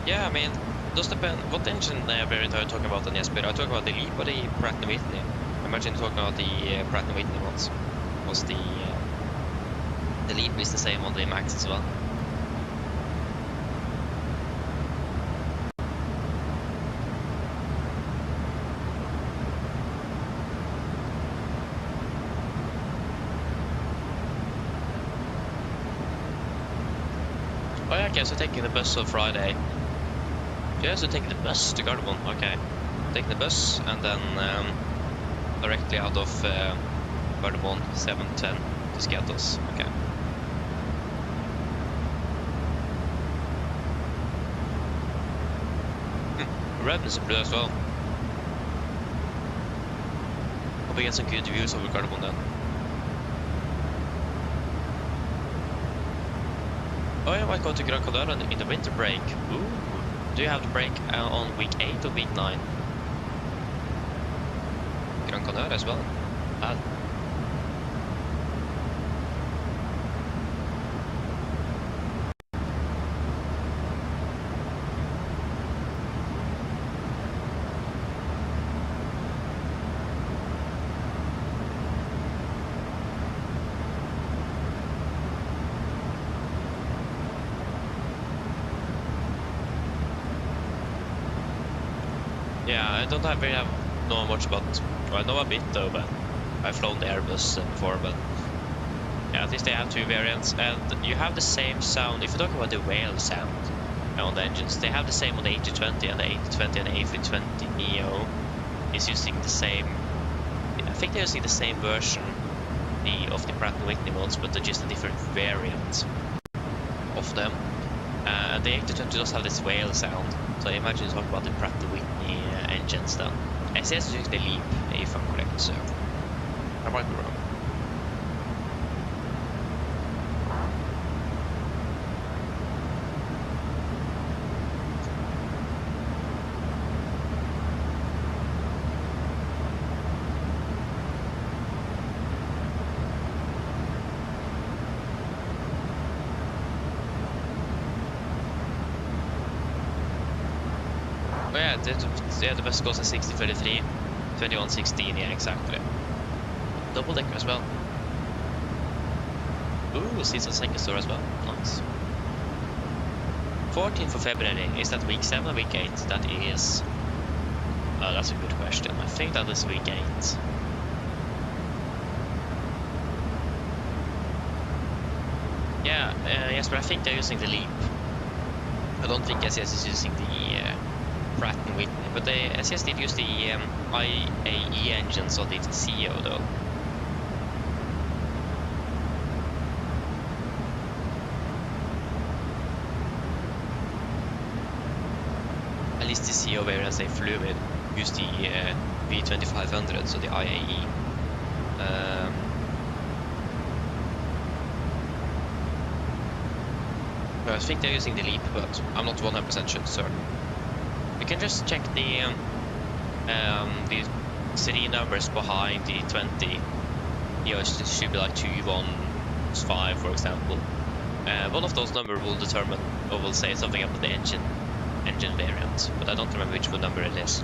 Yeah, I mean, does depend what engine variant are you talking about, Jesper? Are you talking about the LEAP or the Pratt & Whitney? I imagine you're talking about the Pratt & Whitney ones. Was the LEAP is the same on the Max as well. Oh yeah, okay, so taking the bus on Friday. Yeah, so taking the bus to Gardermoen, okay. Taking the bus and then directly out of Gardermoen 7:10 to Skiathos, okay. Red is blue as well. Hope we get some good views over Gardermoen then. Oh yeah, I might go to Gran Canaria in the winter break. Ooh. Do you have the break on week 8 or week 9? Gran Canaria as well. Yeah, I don't really know much about. Well, I know a bit though, but I've flown the Airbus before. But yeah, at least they have 2 variants, and you have the same sound. If you talk about the whale sound on the engines, they have the same on the A220 and the A220 and the A320 Neo is using the same. I think they're using the same version of the Pratt & Whitney ones, but they're just a different variant of them. The A220 does have this whale sound, so I imagine you talk about the Pratt & Whitney engines then. SES is using the LEAP, if I'm correct, so I might be wrong. Yeah, the bus goes at 60:33, 21:16, yeah, exactly. Double decker as well. Ooh, seats on second store as well. Nice. 14th of February, is that week 7 or week 8? That is. That's a good question. I think that is week 8. Yeah, yes, but I think they're using the LEAP. I don't think SES is using the Pratt & Whitney, but the SES did use the IAE engines on the CEO though. CO variants they flew with used the V2500, so the IAE. I think they're using the LEAP, but I'm not 100% certain. You can just check the series numbers behind the 20. It should be like 215, for example. One of those numbers will determine, or will say something about the engine variant, but I don't remember which number it is.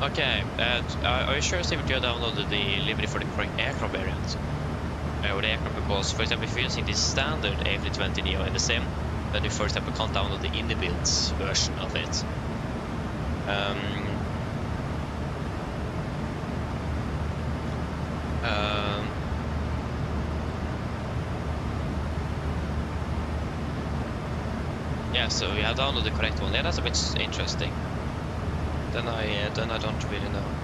Okay, are you sure if you downloaded the livery for the correct aircraft variant? Or the aircraft, because, for example, if you're using the standard AFLY20 in the sim, then you, for example, can't download the indie-built version of it. Yeah, so we have downloaded the correct one. Yeah, that's a bit interesting. Then I don't really know.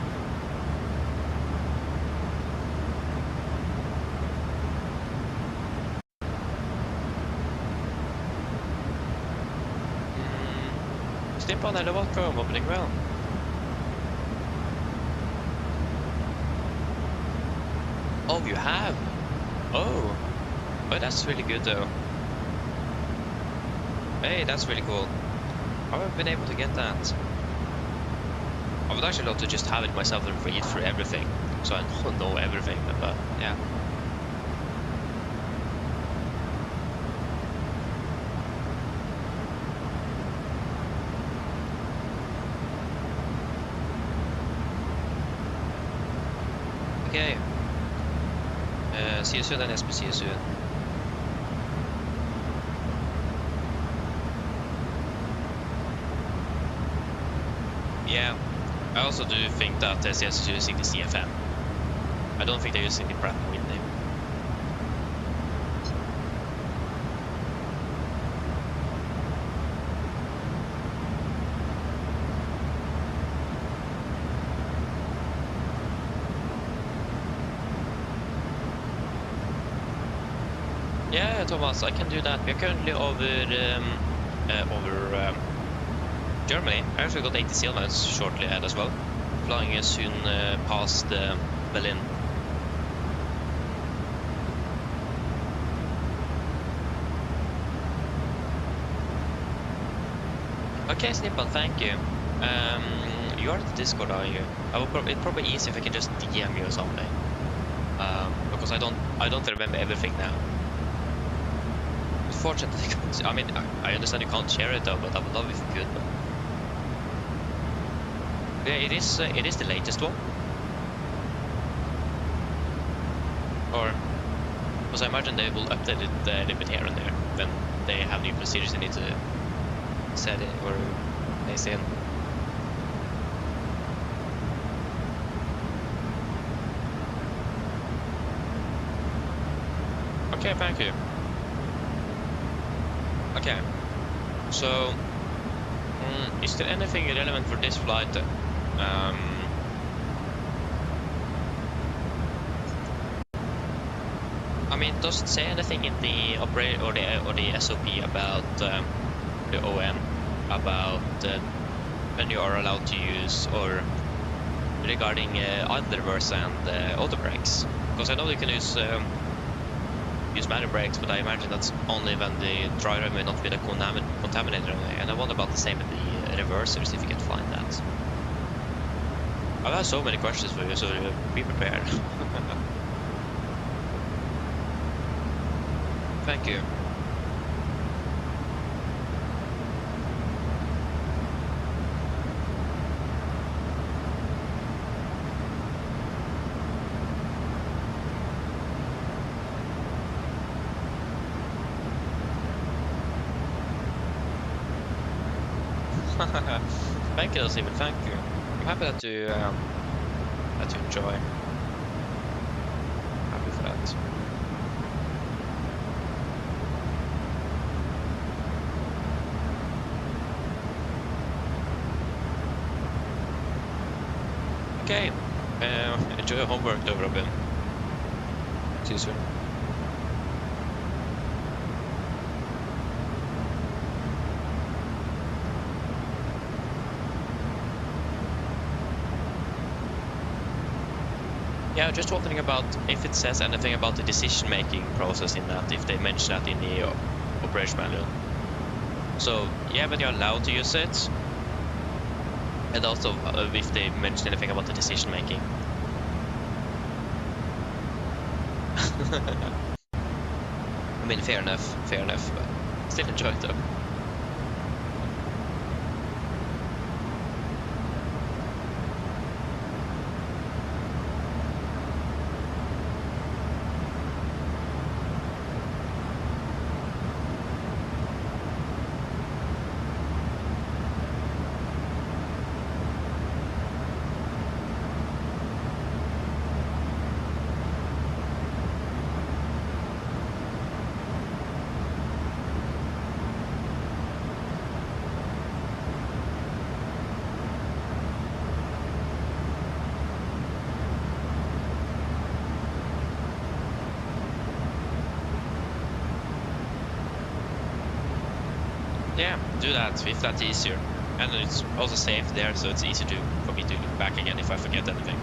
Snippan eller vad kom opening round? Oh, you have? Oh, that's really good though. Hey, that's really cool. I haven't been able to get that. I would actually love to just have it myself and read through everything, so I don't know everything, but yeah. Okay. See you soon then, SB, see you soon. Yeah. I also do think that SES is using the CFM. I don't think they're using the Pratt & Whitney. Yeah, Thomas, I can do that. We're currently over Germany. I actually got 80 seal mounts shortly ahead as well. Flying soon past Berlin. Okay, Snippan, thank you. You are at the Discord, are you? It's probably easy if I can just DM you or something. Because I don't remember everything now. Unfortunately, I mean, I understand you can't share it though, but I would love if you could. But yeah, it is the latest one. Or, because I imagine they will update it a little bit here and there when they have new procedures they need to set it or place in. Okay, thank you. Okay, so is there anything relevant for this flight? I mean, does it say anything in the operator or the SOP about the OM about when you are allowed to use, or regarding idle reverse and auto brakes? Because I know you can use manual brakes, but I imagine that's only when the driver may not be the contaminator, and I wonder about the same with the reversers, if you can find that. I've had so many questions for you, so be prepared. Thank you. Thank you, Simon. Thank you. I'm happy that you enjoy. Happy for that. Okay. Enjoy your homework, though, Robin. See you soon. Yeah, just wondering about if it says anything about the decision-making process in that, if they mention that in the operation manual. So, yeah, but you're allowed to use it. And also, if they mention anything about the decision-making. I mean, fair enough, but still enjoy it though. Yeah, do that if that's easier. And it's also safe there, so it's easy for me to look back again if I forget anything.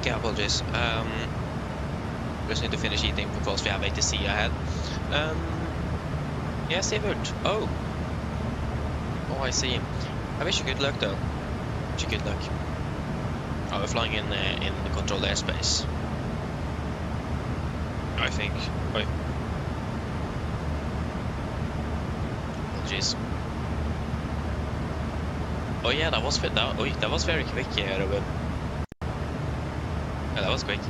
Okay, apologies. Just need to finish eating because we have ATC ahead. Yeah, Sigurd. Oh, I see. I wish you good luck though. Wish you good luck. Oh, we're flying in the controlled airspace. I think. Wait. Apologies. Oh yeah, that was very quick, yeah, Robin. Yeah, that was quick.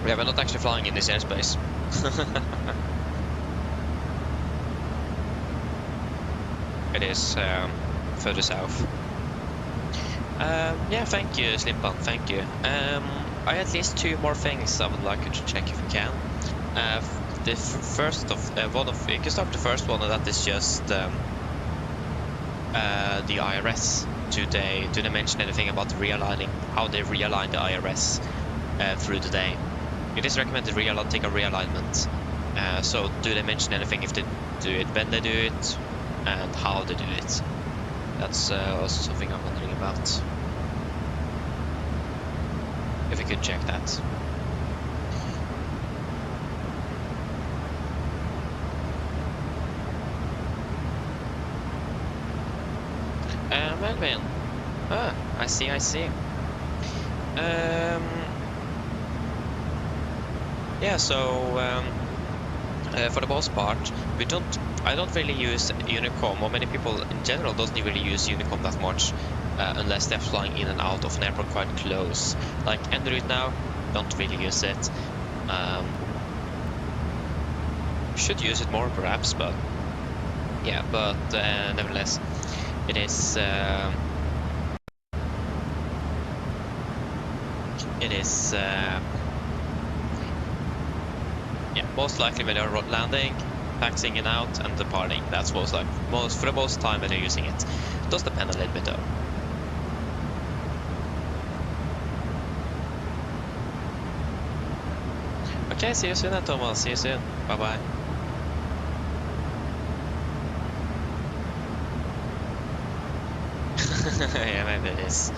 Yeah, we're not actually flying in this airspace. It is further south. Yeah, thank you, Slimpan, thank you. I had at least 2 more things I would like you to check if you can. The first of you can start the first one, and that is just the IRS. Do they mention anything about realigning, how they realign the IRS through the day? It is recommended take a realignment. So do they mention anything if they do it, when they do it, and how they do it? That's also something I'm wondering about. If we could check that. Melvin. Ah, I see. Yeah, so for the most part, I don't really use Unicom, or many people in general don't really use Unicom that much, unless they're flying in and out of an airport quite close. Like en route now, don't really use it. Should use it more perhaps, but yeah, but nevertheless, it is. Yeah, most likely when they're landing, taxiing in out, and departing. That's for the most time when they're using it. It does depend a little bit though. Okay, see you soon then, Thomas. See you soon. Bye bye. Yeah, maybe it is.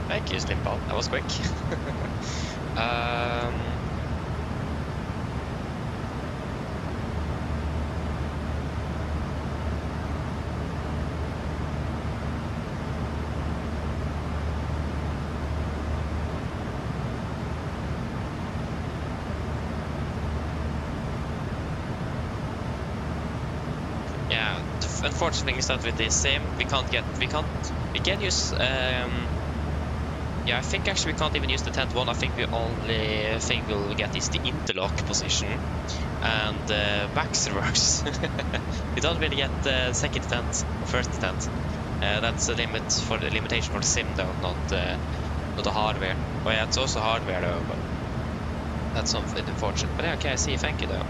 Thank you, Slimball. That was quick. Yeah, the unfortunate thing is that with the same, we can use. Yeah, I think actually we can't even use the tent one. I think the only thing we'll get is the interlock position and back reverse. We don't really get the second tent or first tent. That's a limitation for the sim though, not the hardware. Oh yeah, it's also hardware though, but that's something unfortunate. But yeah, okay, I see. Thank you though.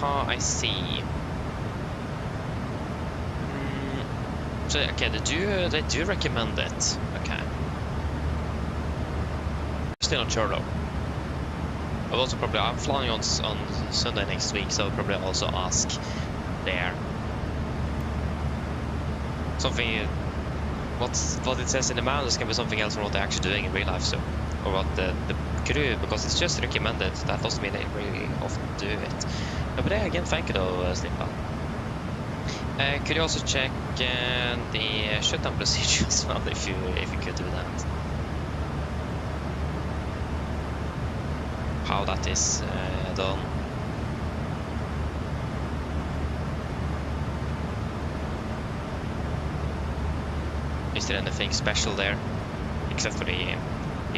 I see. So okay, they do recommend it. Okay. Still not sure though. I'll also probably I'm flying on Sunday next week, so I'll probably also ask there. Something what it says in the manuals can be something else from what they're actually doing in real life, so or what the crew, because it's just recommended. That doesn't mean they really often do it. But yeah, again, thank you though, Snippa. Could you also check the shutdown procedure as well, if you could do that? How that is done. Is there anything special there, except for the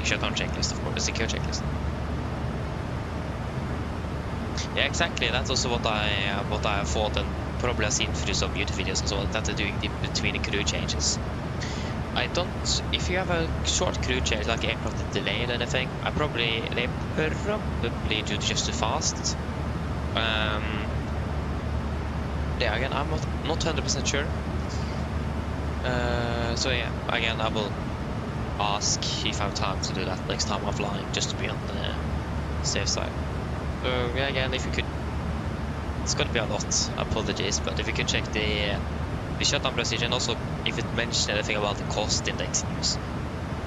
shutdown checklist, of course, the secure checklist? Yeah, exactly. That's also what I thought, and probably I've seen through some YouTube videos as well, that they're doing between the crew changes. I don't. If you have a short crew change, like aircraft is delayed or anything, they probably do just too fast. Yeah, again, I'm not 100% sure. So yeah, again, I will ask if I have time to do that next time I'm flying, just to be on the safe side. So yeah, again, if you could, it's gonna be a lot. Apologies, but if you could check the shutdown procedure, and also if it mentioned anything about the cost index use.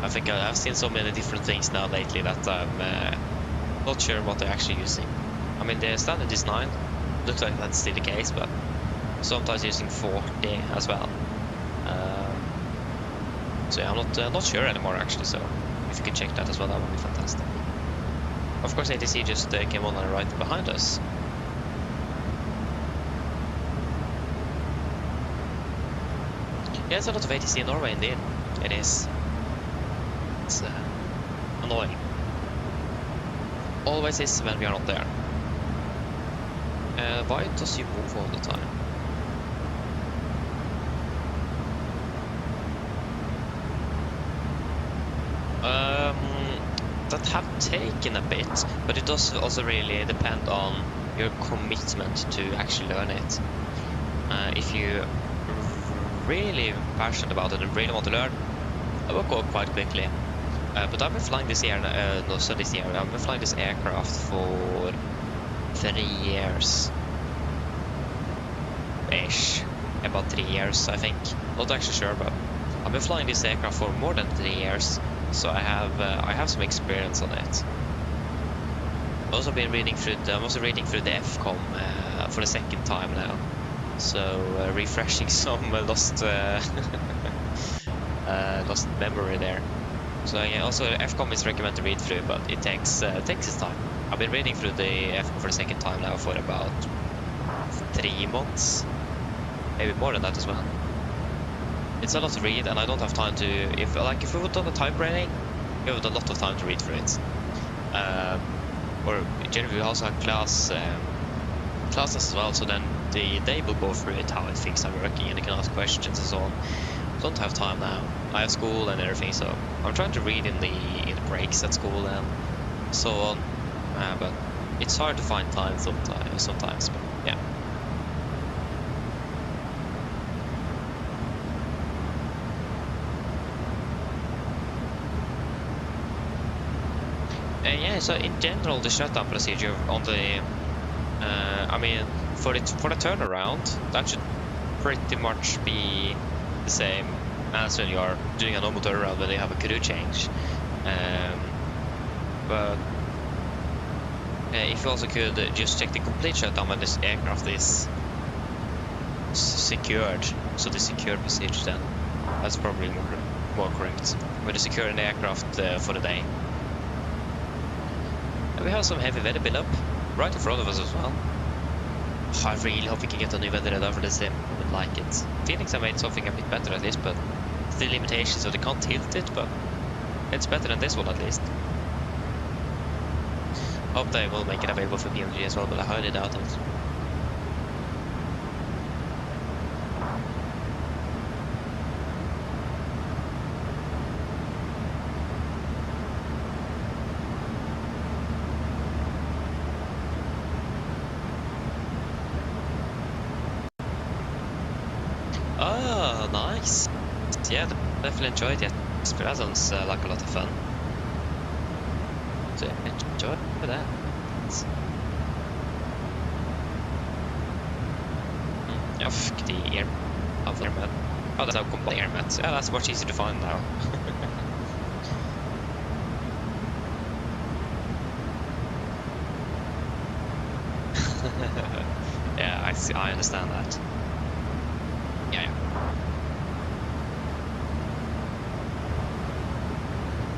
I think I've seen so many different things now lately that I'm not sure what they're actually using. I mean, the standard is 9. Looks like that's still the case, but sometimes using 40 as well. So yeah, I'm not sure anymore actually. So if you could check that as well, that would be fantastic. Of course, ATC just came on the right behind us. Yeah, it's a lot of ATC in Norway indeed. It is. It's annoying. Always is when we are not there. Why does he move all the time? That have taken a bit, but it does also really depend on your commitment to actually learn it. If you're really passionate about it and really want to learn, it will go quite quickly. But I've been flying this year, I've been flying this aircraft for 3 years. Ish. About 3 years, I think. Not actually sure, but I've been flying this aircraft for more than 3 years. So I have some experience on it. I've also been reading through I'm also reading through the FCOM for the second time now. So refreshing some lost lost memory there. So yeah, also FCOM is recommended to read through, but it takes its time. I've been reading through the FCOM for the second time now for about 3 months, maybe more than that as well. It's a lot to read, and I don't have time to. If we would have a type rating, we would have a lot of time to read through it. Or generally, we also have classes as well, so then they will go through it, how things are working, and they can ask questions and so on. I don't have time now. I have school and everything, so I'm trying to read in the breaks at school and so on. But it's hard to find time sometimes. But yeah. Yeah, so in general, the shutdown procedure on the, I mean, for the turnaround, that should pretty much be the same as when you are doing a normal turnaround when you have a crew change. But if you also could just check the complete shutdown when this aircraft is secured, so the secure procedure, then that's probably more correct. When you secure an aircraft for the day. We have some heavy weather build-up right in front of us as well. I really hope we can get a new weather radar for the sim. I would like it. Phoenix have made something a bit better at least, but still limitations, so they can't tilt it, but it's better than this one at least. Hope they will make it available for PMDG as well, but I highly doubt it. nice. Yeah, definitely enjoyed it. That sounds like a lot of fun. So enjoy that. Ja, fuck the air mat. Oh, that's how combined air mats. Yeah, that's much easier to find now. Yeah, I see. I understand that. Yeah.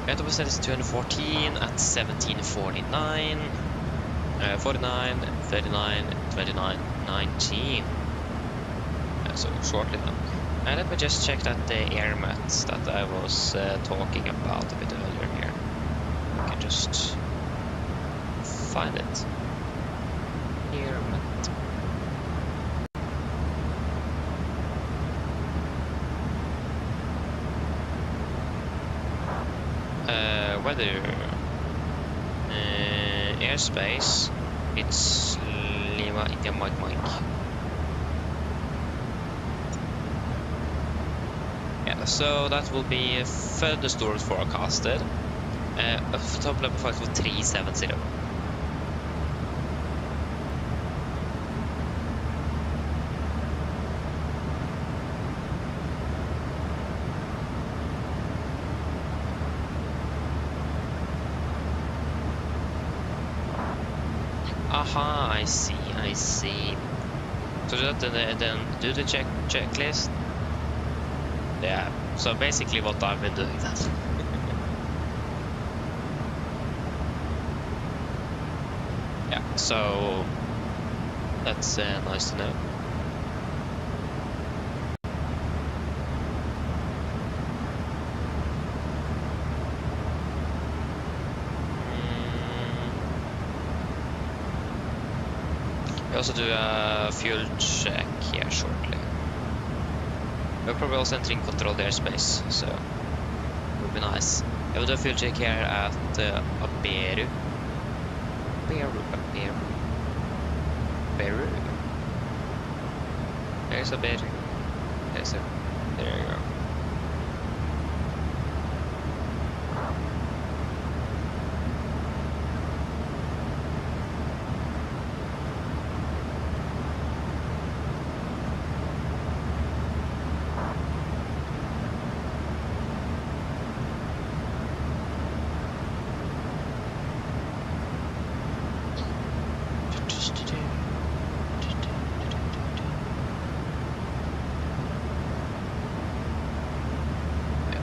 Auto percent is 214 at 1749, 49, 39, 29, 19. So shortly now. And let me just check that the air mats that I was talking about a bit earlier here. I can just find it. Air mat. Weather. Airspace. It's Lima India Mike. Yeah, so that will be thunderstorms forecasted. Top level 5 for 370. Aha, I see. So then do the checklist. Yeah, so basically what I've been doing then. Yeah, so that's nice to know. We also do a fuel check here shortly. We're probably also entering controlled airspace, so it would be nice. I will do a fuel check here at Peru. There's a Peru. There you go.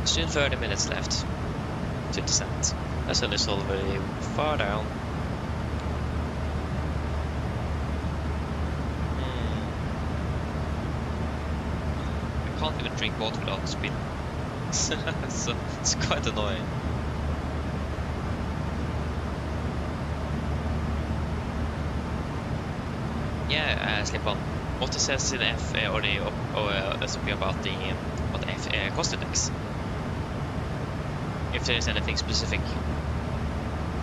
Soon 30 minutes left to descent. The sun is already far down. I can't even drink water without speed. So it's quite annoying. Yeah, slip on. What it says in F or the something about the cost index. If there is anything specific.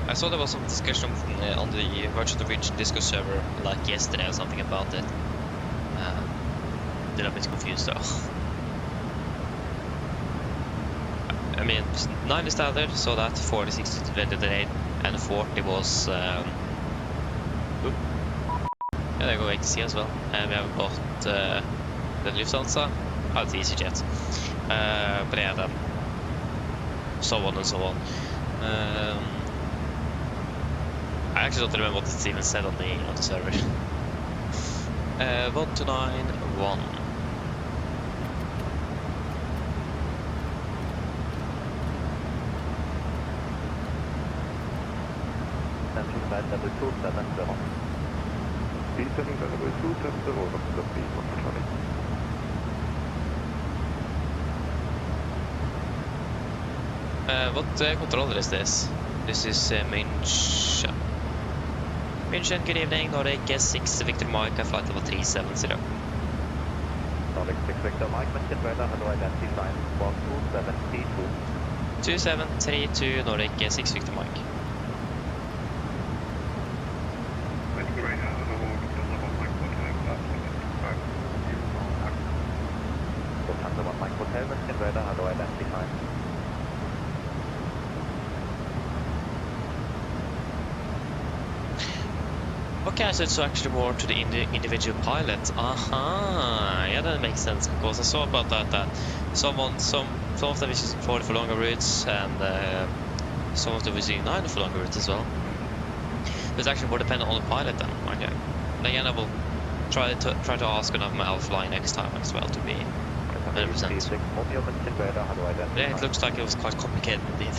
I saw there was some discussion on the Oslo Norwegian Discord server like yesterday or something about it. Did a bit confused though. I mean, 9 is standard, so that 40, 60 to 20 delayed, and 40 was yeah, they go ATC as well. And we have got the Lufthansa, it's EasyJet, but yeah, then so on and so on. I actually don't remember what it's even said on the server. 1291. Level 270. Descending to level 270 over the speed of the traffic. What controller is this? This is München. München, good evening. Nordic 6 Victor Mike, flight level 370. Nordic 6 Victor Mike, München radar, hello, identify 2732. 2732, Nordic 6 Victor Mike. Lufthansa 1 Dimension radar, hello, identified. Okay, so it's actually more to the individual pilot. Aha, yeah, that makes sense, because I saw about that some of them is using 40 for longer routes, and some of them is using 90 for longer routes as well. But it's actually more dependent on the pilot then. Okay. And again, I will try to ask one of my IFLY next time as well to be 100%. Yeah, it looks like it was quite complicated indeed.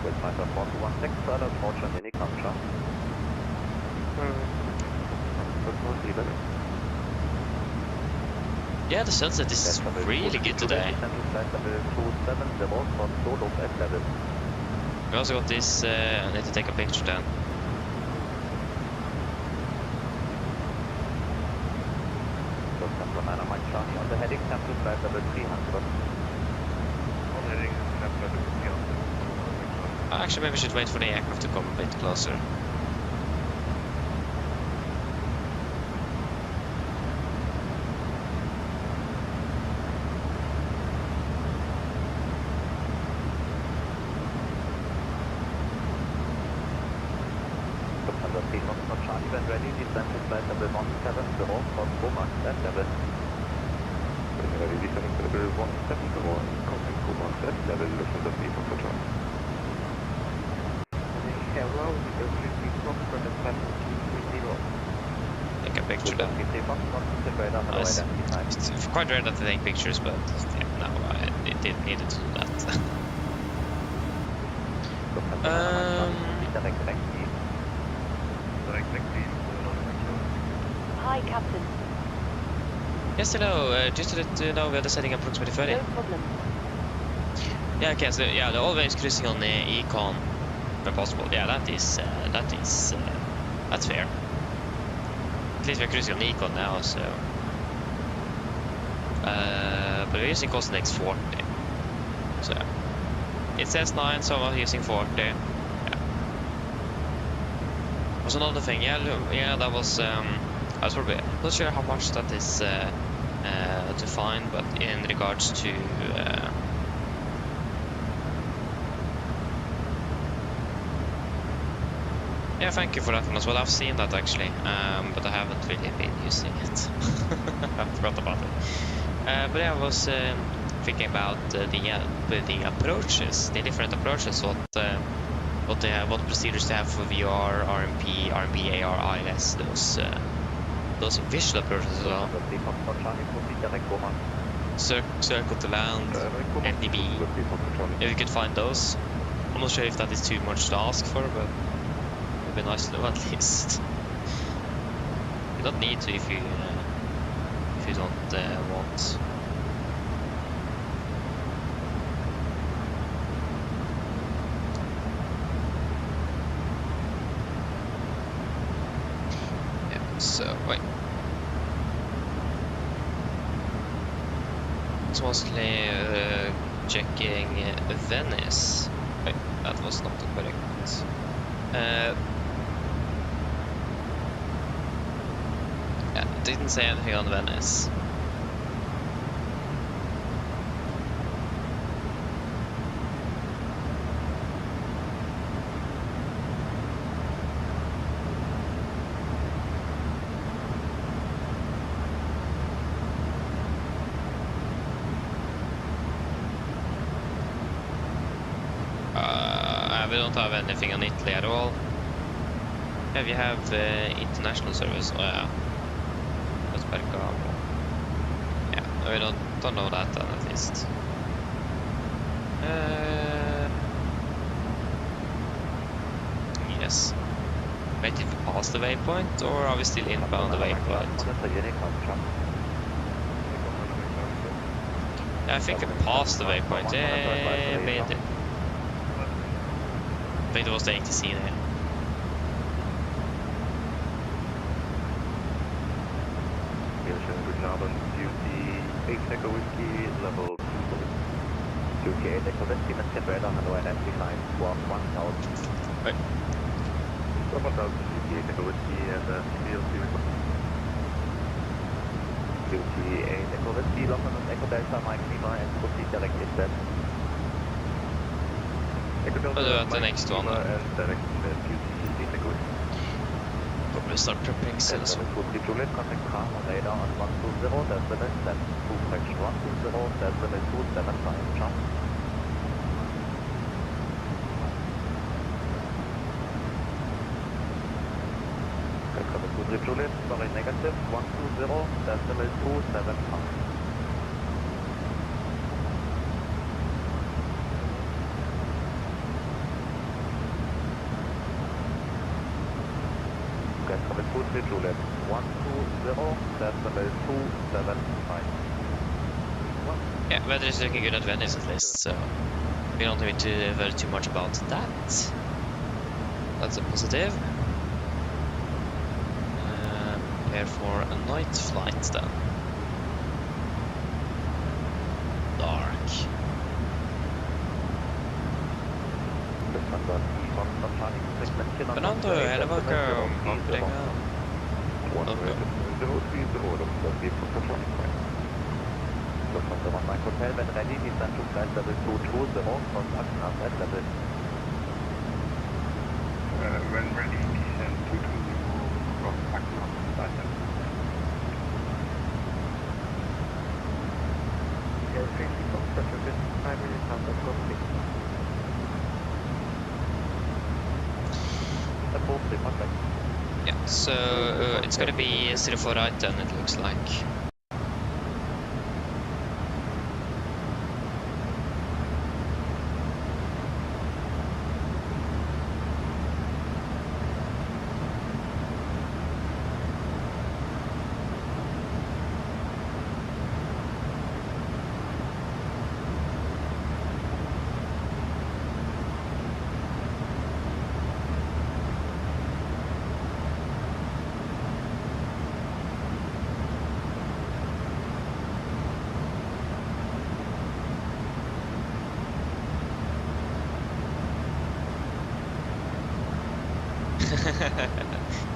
With myself 416, further approach on any contract. Yeah, the sunset is really good today. We also got this, I need to take a picture then. On the heading sample flight level 300. On heading sample level 300. Actually, maybe we should wait for the aircraft to come a bit closer. When ready, descend to flight level 170 for Boris at level. When ready, descending to level 170, crossing Boris at level, looking at the people for job. Hello, it should be crossed from the 730. Take a picture then. Nice. It's quite rare that they take pictures, but yeah, no, I needed to do that. Hi, Captain. Yes, hello. Just to let you know, we are setting approximately 30. No problem. Yeah, okay, so yeah, they're always cruising on the econ when possible. Yeah, that's fair. At least we're cruising on the econ now, so. But we're using Coston X40. So it says 9, so I'm using 40. Yeah. Was another thing, yeah, that was I was probably not sure how much that is to find, but in regards to yeah, thank you for that one as well. I've seen that actually, but I haven't really been using it. I forgot about it. But yeah, I was thinking about the approaches, the different approaches, what procedures they have for VR, RMP, AR, ILS, those visual approaches as well. Circle to land, NDB. If you could find those. I'm not sure if that is too much to ask for, but it would be nice to know at least. You don't need to if you don't want. So, wait. It's mostly checking Venice. Wait, that was not the correct. Yeah, didn't say anything on Venice. We don't have anything on Italy at all. Yeah, we have international service. Oh yeah, that's Bergamo. Yeah, we don't know that then at least. Yes. Wait, did we pass the waypoint, or are we still inbound the waypoint? Yeah, I think we passed the waypoint. Yeah, maybe. I think it was the ATC there. Good job on duty 8 Echo Whiskey, level 2. Duty 8 Echo Whiskey, Mexican radar, hello, identified, squawk 1000. Wait. 1000, duty 8 Echo Whiskey, and CBLC request. QTA, Echo Whiskey, London and Echo Delta, Mike Lima, and proceed direct instead. Echo Delta, I'll do that the Mike next Lima, one. and direct QTA, Echo Whiskey. Probably start prepping soon as well. 2 Juliet, contact car on radar on 120, decimal 72, correction 120, decimal 275, jump. Juliet, sorry, negative, 120, decimal 275. Okay, cover 23 Juliet, 120, decimal 275. Yeah, weather is looking good at Venice at least, so we don't need to worry too much about that. That's a positive. Prepare for a night flight then. Dark. Fernando, hele vaka omkringa. Hotel, when ready, descend to flight level 220, cross Addons at level. When ready, descend 220, cross Addons at level. Air safety from Perfermance, primary contact complete. Above the contact. Yeah, so it's gonna be 04 right then, it looks like.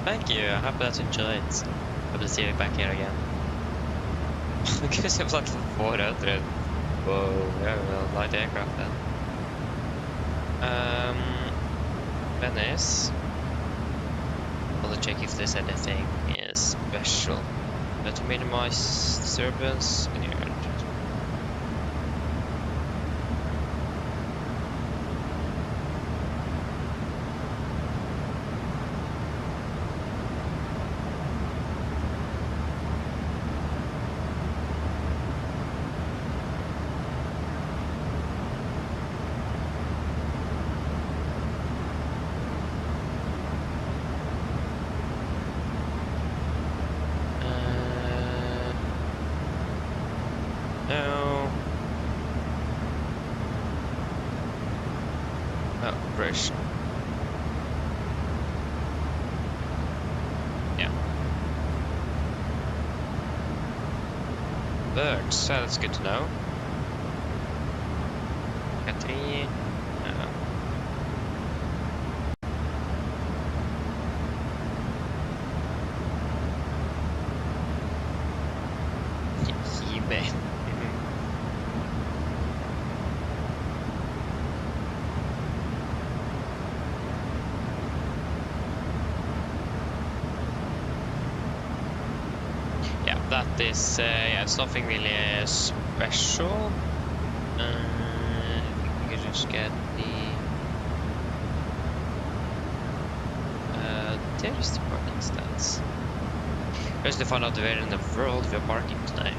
Thank you, I hope that you enjoyed. Hope to see you back here again. Because it was like 400. Whoa, yeah, well, light aircraft then. Venice. I'll check if there's anything special. To minimize disturbance in your no. Oh, British. Yeah. Birds, that's good to know. Got 3. eBay. Yeah, that is, yeah, it's nothing really special. You can just get the, there's the parking stands. Just to find out where in the world we're parking today.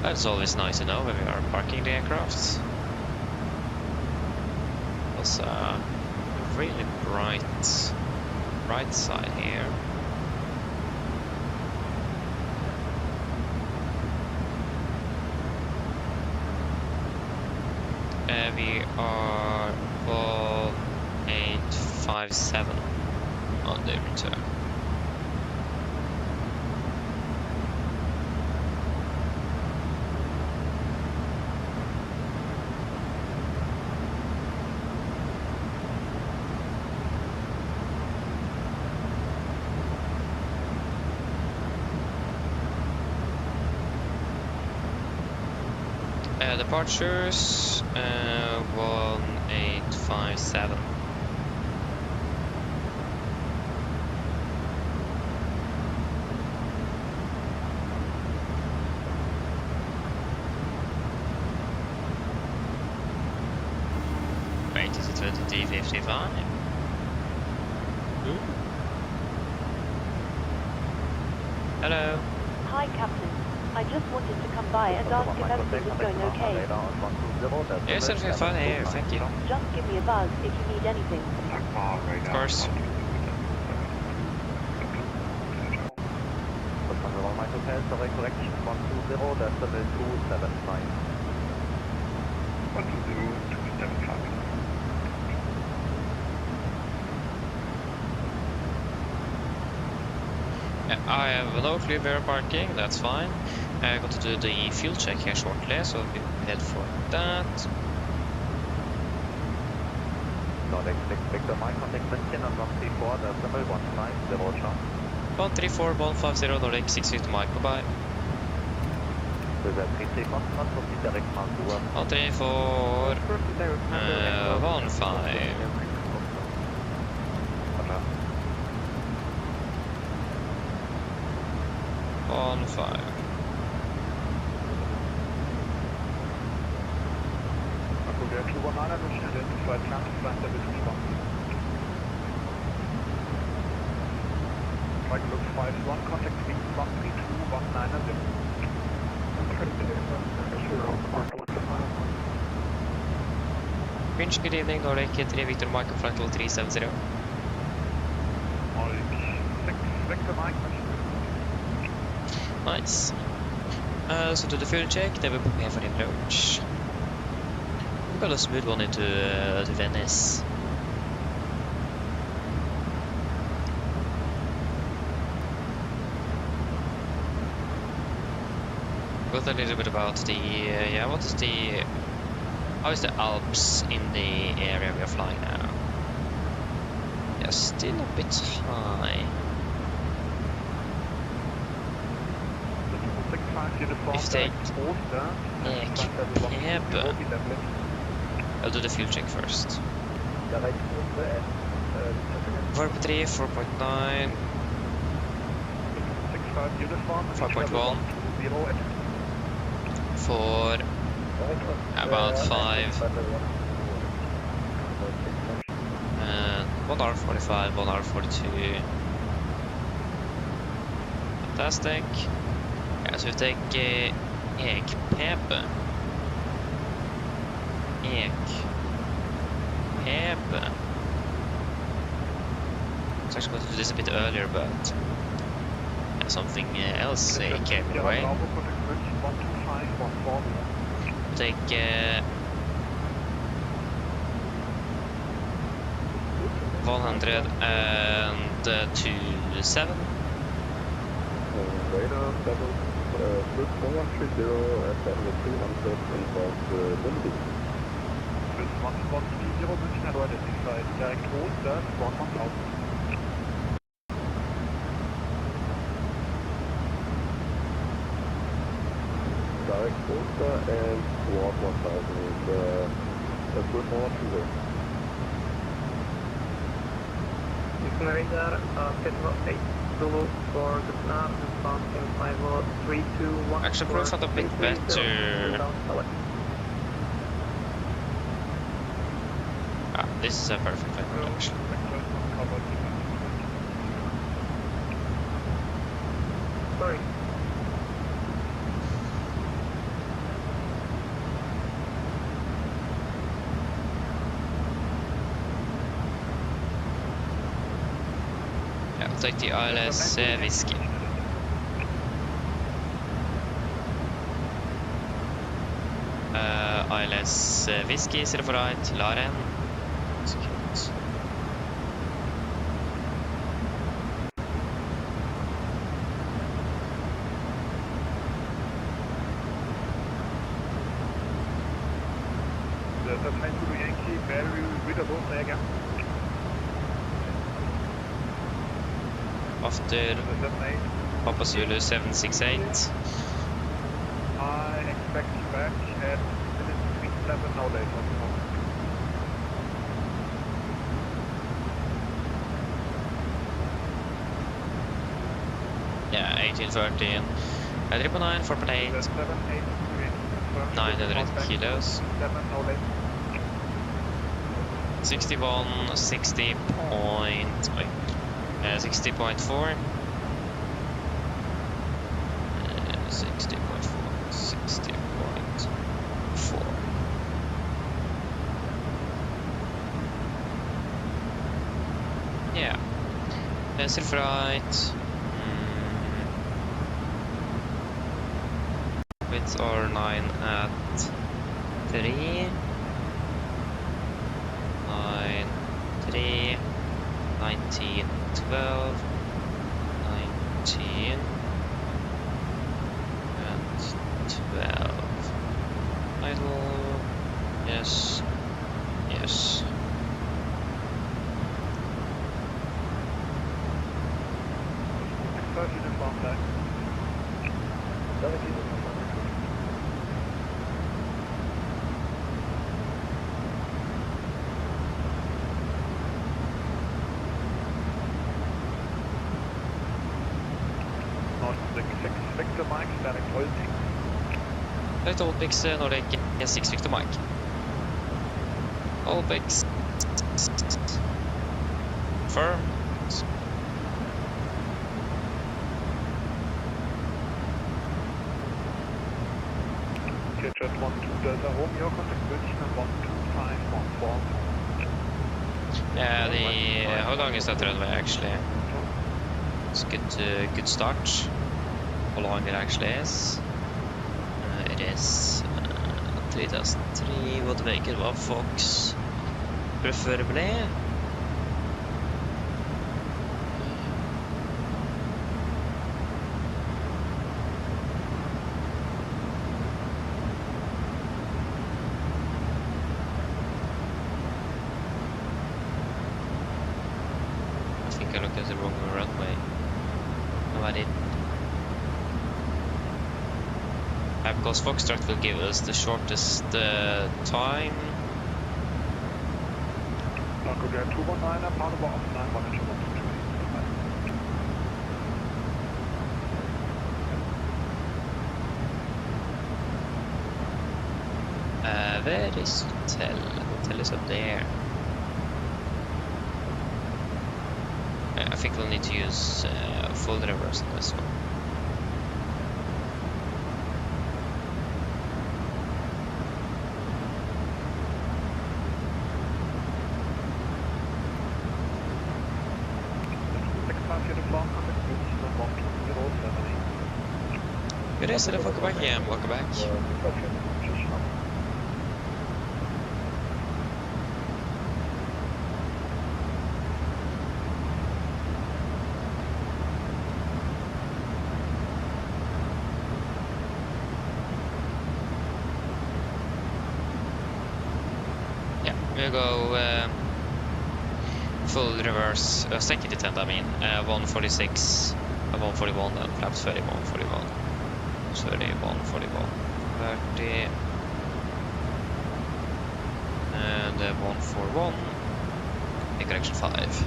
That's always nice to know where we are parking the aircraft. Also, a really bright side here. We are 4857 on the return. Departures 1857. Wait, is it 2355? Hello. Hi, Captain. I just wanted to come by and ask if everything was going okay. Yes, everything's fine here, thank you. Just give me a buzz if you need anything. Of course. My hotel, sorry, correction 120, decimal 275. 120-275. I have no clear mirror parking, that's fine. I got to do the fuel check here shortly, so we'll head for that. Nordic Victor, my contact München on 134, decimal 150, Roger. 134, 150, Nordic 650 Mike, bye-bye. Reserve 33 proceed direct Mantua. 134, 15. On fire. According to 100, identified transplant division 1. Mike looks 51, contact speed 132, 190. Winch, good evening, Nordic 3 Victor Mike, flight level 370. Nordic 6 Victor Mike. Nice. So to the fuel check, then we prepare for the approach. We got a smooth one into Venice. Got a little bit about the how is the Alps in the area we are flying now? Yeah, still a bit high. If they I'll do the fuel check first. 4.3, 4.9, 5.1, 4, about 5, and 1 hour 45, 1 hour 42. Fantastic. Ja, så vi take Ekpepe. I was actually going to do this a bit earlier, but something else came my way. Take 127. Radar level Swiss 4130 at level 300 inbound Lindy. Swiss 1130 München, hello, identified direct hold, that's 1000. Direct Coaster and Squawk 1000 is Swiss 120. Radar, schedule 8 Zulu for the plan, bouncing 50321. Action profile a bit better. Ah, this is a perfect weapon actually. Sorry. Yeah, I'll take the ILS whiskey. ILS whiskey 048, Laren. After Papa Zulu 768. I expect you back launch at minutes between 7, no later. Yeah, 1813. 999, 4.8, 900 kilos. 7, no later. 61, 60 point, wait, 60.4. 60.4, 60.4. Yeah. Pencil flight. Width R9 at 3. 9, 3, 19, 12, 19, and 12. Idle, yes, yes. Exertion in bomb line. Victor Mike, static holding. Direct Olpix Nordic 6 Victor Mike. Olpix. Firm. Okay, jet 12 Delta Romeo, contact München and 12514. Yeah, how long is that runway actually? It's good start. How long it actually is? It is 3003. What to make it of Fox? Preferably. I think I looked at the wrong runway. No, I didn't. Because Foxtrot will give us the shortest time. Tango Jet 219, part of our offline manager 122. Where is hotel? Hotel is up there. I think we'll need to use full reverse on this one. Good day, so welcome back. Yeah, welcome back. Yeah, we'll go full reverse, second detent, I mean, 146, 141, and flaps 30, 141. 31, 41, 30, and 141, in correction 5.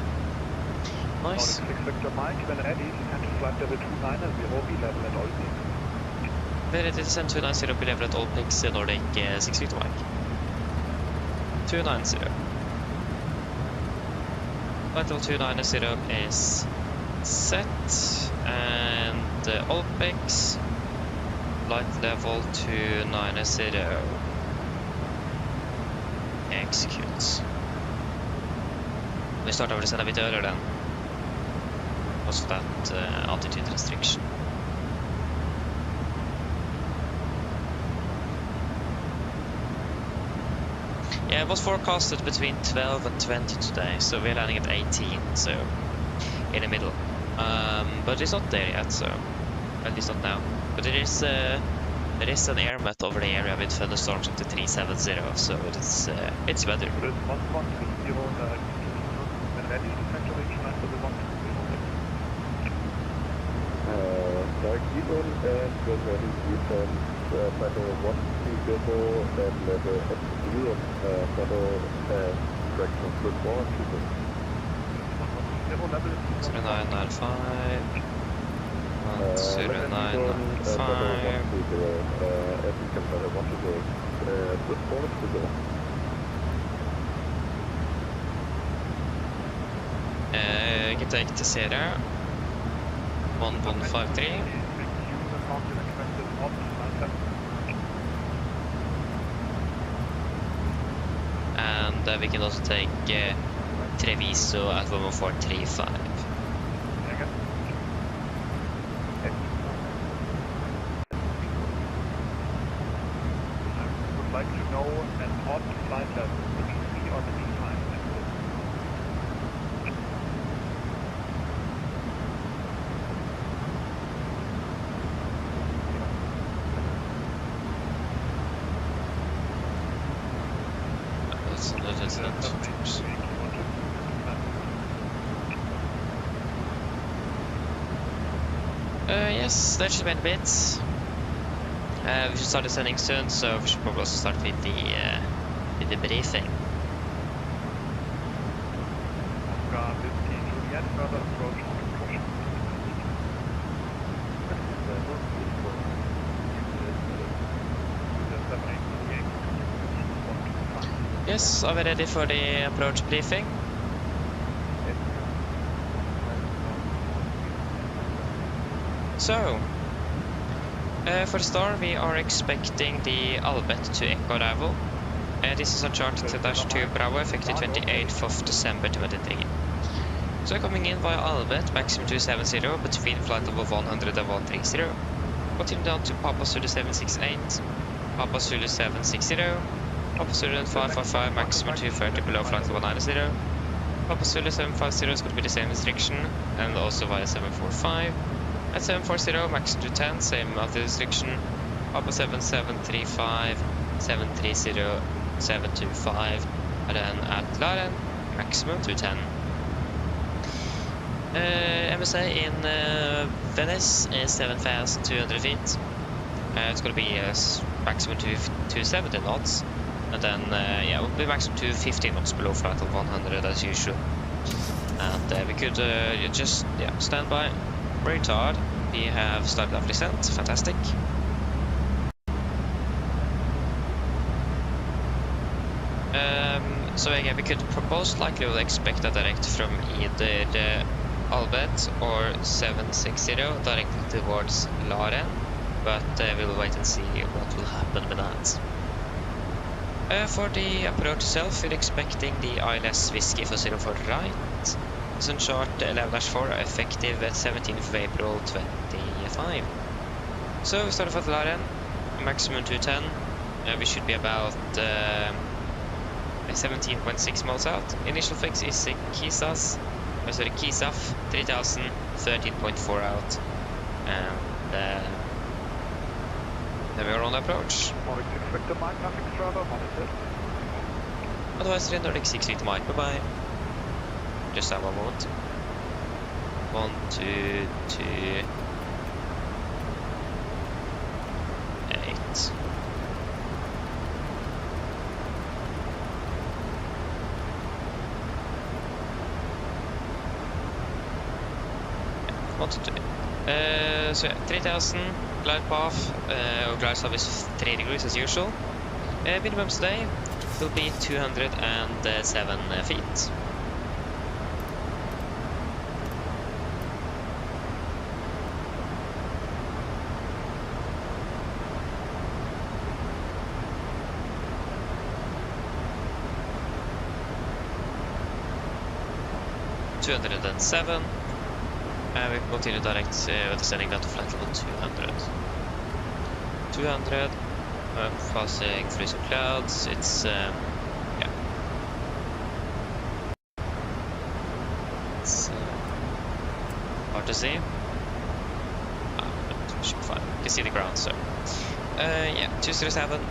Nice. Victor Mike, when ready, descend to flight level 290, be level at Olpix. Ready to descend 290, be level at Olpix, Nordic 6 Victor Mike. 290. Flight level 290 is set, and Olpix. Light level 290. Execute. Vi startar över sen vi dödar den. Och så that altitude restriction. Yeah, it was forecasted between 12 and 20 today, so we're landing at 18, so in the middle. But it's not there yet, so at least not now. But there is an air mat over the area with thunderstorms up to 370, so it's weather. When ready, descend to reach 9 for the 120. given and get ready descent level 130 and level at 0 follow traction football to 0995. let them be done 0995. as you can follow 120 football to go. Get take to Sierra 1153. And we can also take Treviso at 11435. I would like to know an odd flight level, the DC or the V5. That's not yes, that should be a bit. We should start the sending soon, so we should probably also start with the briefing. Oscar 15 Juliet, further approach on Yes, are we ready for the approach briefing? So, for the start, we are expecting the Albert to echo arrival. This is a chart to dash to Bravo, effective 28th of December 2023. So coming in via Albert, maximum 270, between flight level 100 and 130. Continue down to Papa Zulu 768, Papa Zulu 760, Papa Zulu 555, maximum 230 below flight level 90. Papa Zulu 750 is going to be the same restriction, and also via 745. At 740, maximum 210, same other restriction. Papa 7735, 730, 725, and then at Laren, maximum 210. MSA in Venice is 7,200 feet. It's going to be maximum 270 knots, and then yeah, it will be maximum 250 knots below flight of 100 as usual. And we could just stand by, retard. We have started our descent, fantastic. So again, we could most likely will expect a direct from either the Albert or 760 directly towards Laren, but we'll wait and see what will happen with that. For the approach itself, we're expecting the ILS Whiskey for 04 right. It's on chart 11-4, effective 17th of April 25. So we start off at Laren, maximum 210. We should be about 17.6 miles out. Initial fix is Kisaf 3000, 13.4 out. And then we're on the approach. Otherwise, the Nordic 6 feet Mike, bye bye. Just have one moment. 1, 2, 2, 8. What to do? So yeah, 3000 glide path, glide slope is 3 degrees as usual. Minimum today will be 207 feet. $207. We continue direct descending down to flight level 200. 200, passing through some clouds. It's yeah. It's hard to see. It should be fine. You can see the ground, so yeah, 207.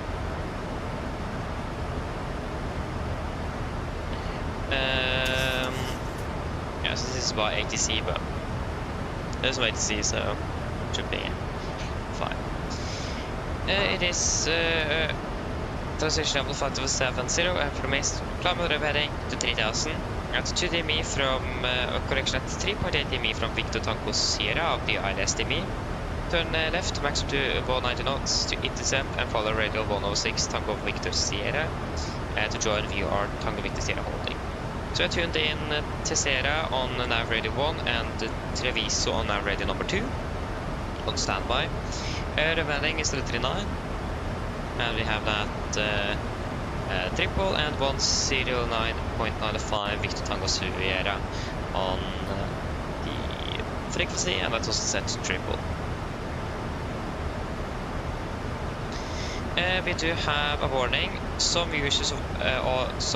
Yeah, so this is by ATC, but there's no ATC, so it should be It is transition level 570 and from east, climb over heading to 3000 at 2 dmi from correction at 3.8 dmi from Victor Tango Sierra of the ILS dmi. Turn left maximum to 190 knots to intercept and follow radio 106 Tango Victor Sierra to join VR Tango Victor Sierra holding. So I tuned in Tessera on nav radio 1 and Treviso on nav radio number 2 on standby. Remaining is 339 and we have that triple and 109.95 Victor Tango Sierra on the frequency, and that's also set to triple. We do have a warning. Some users of ILS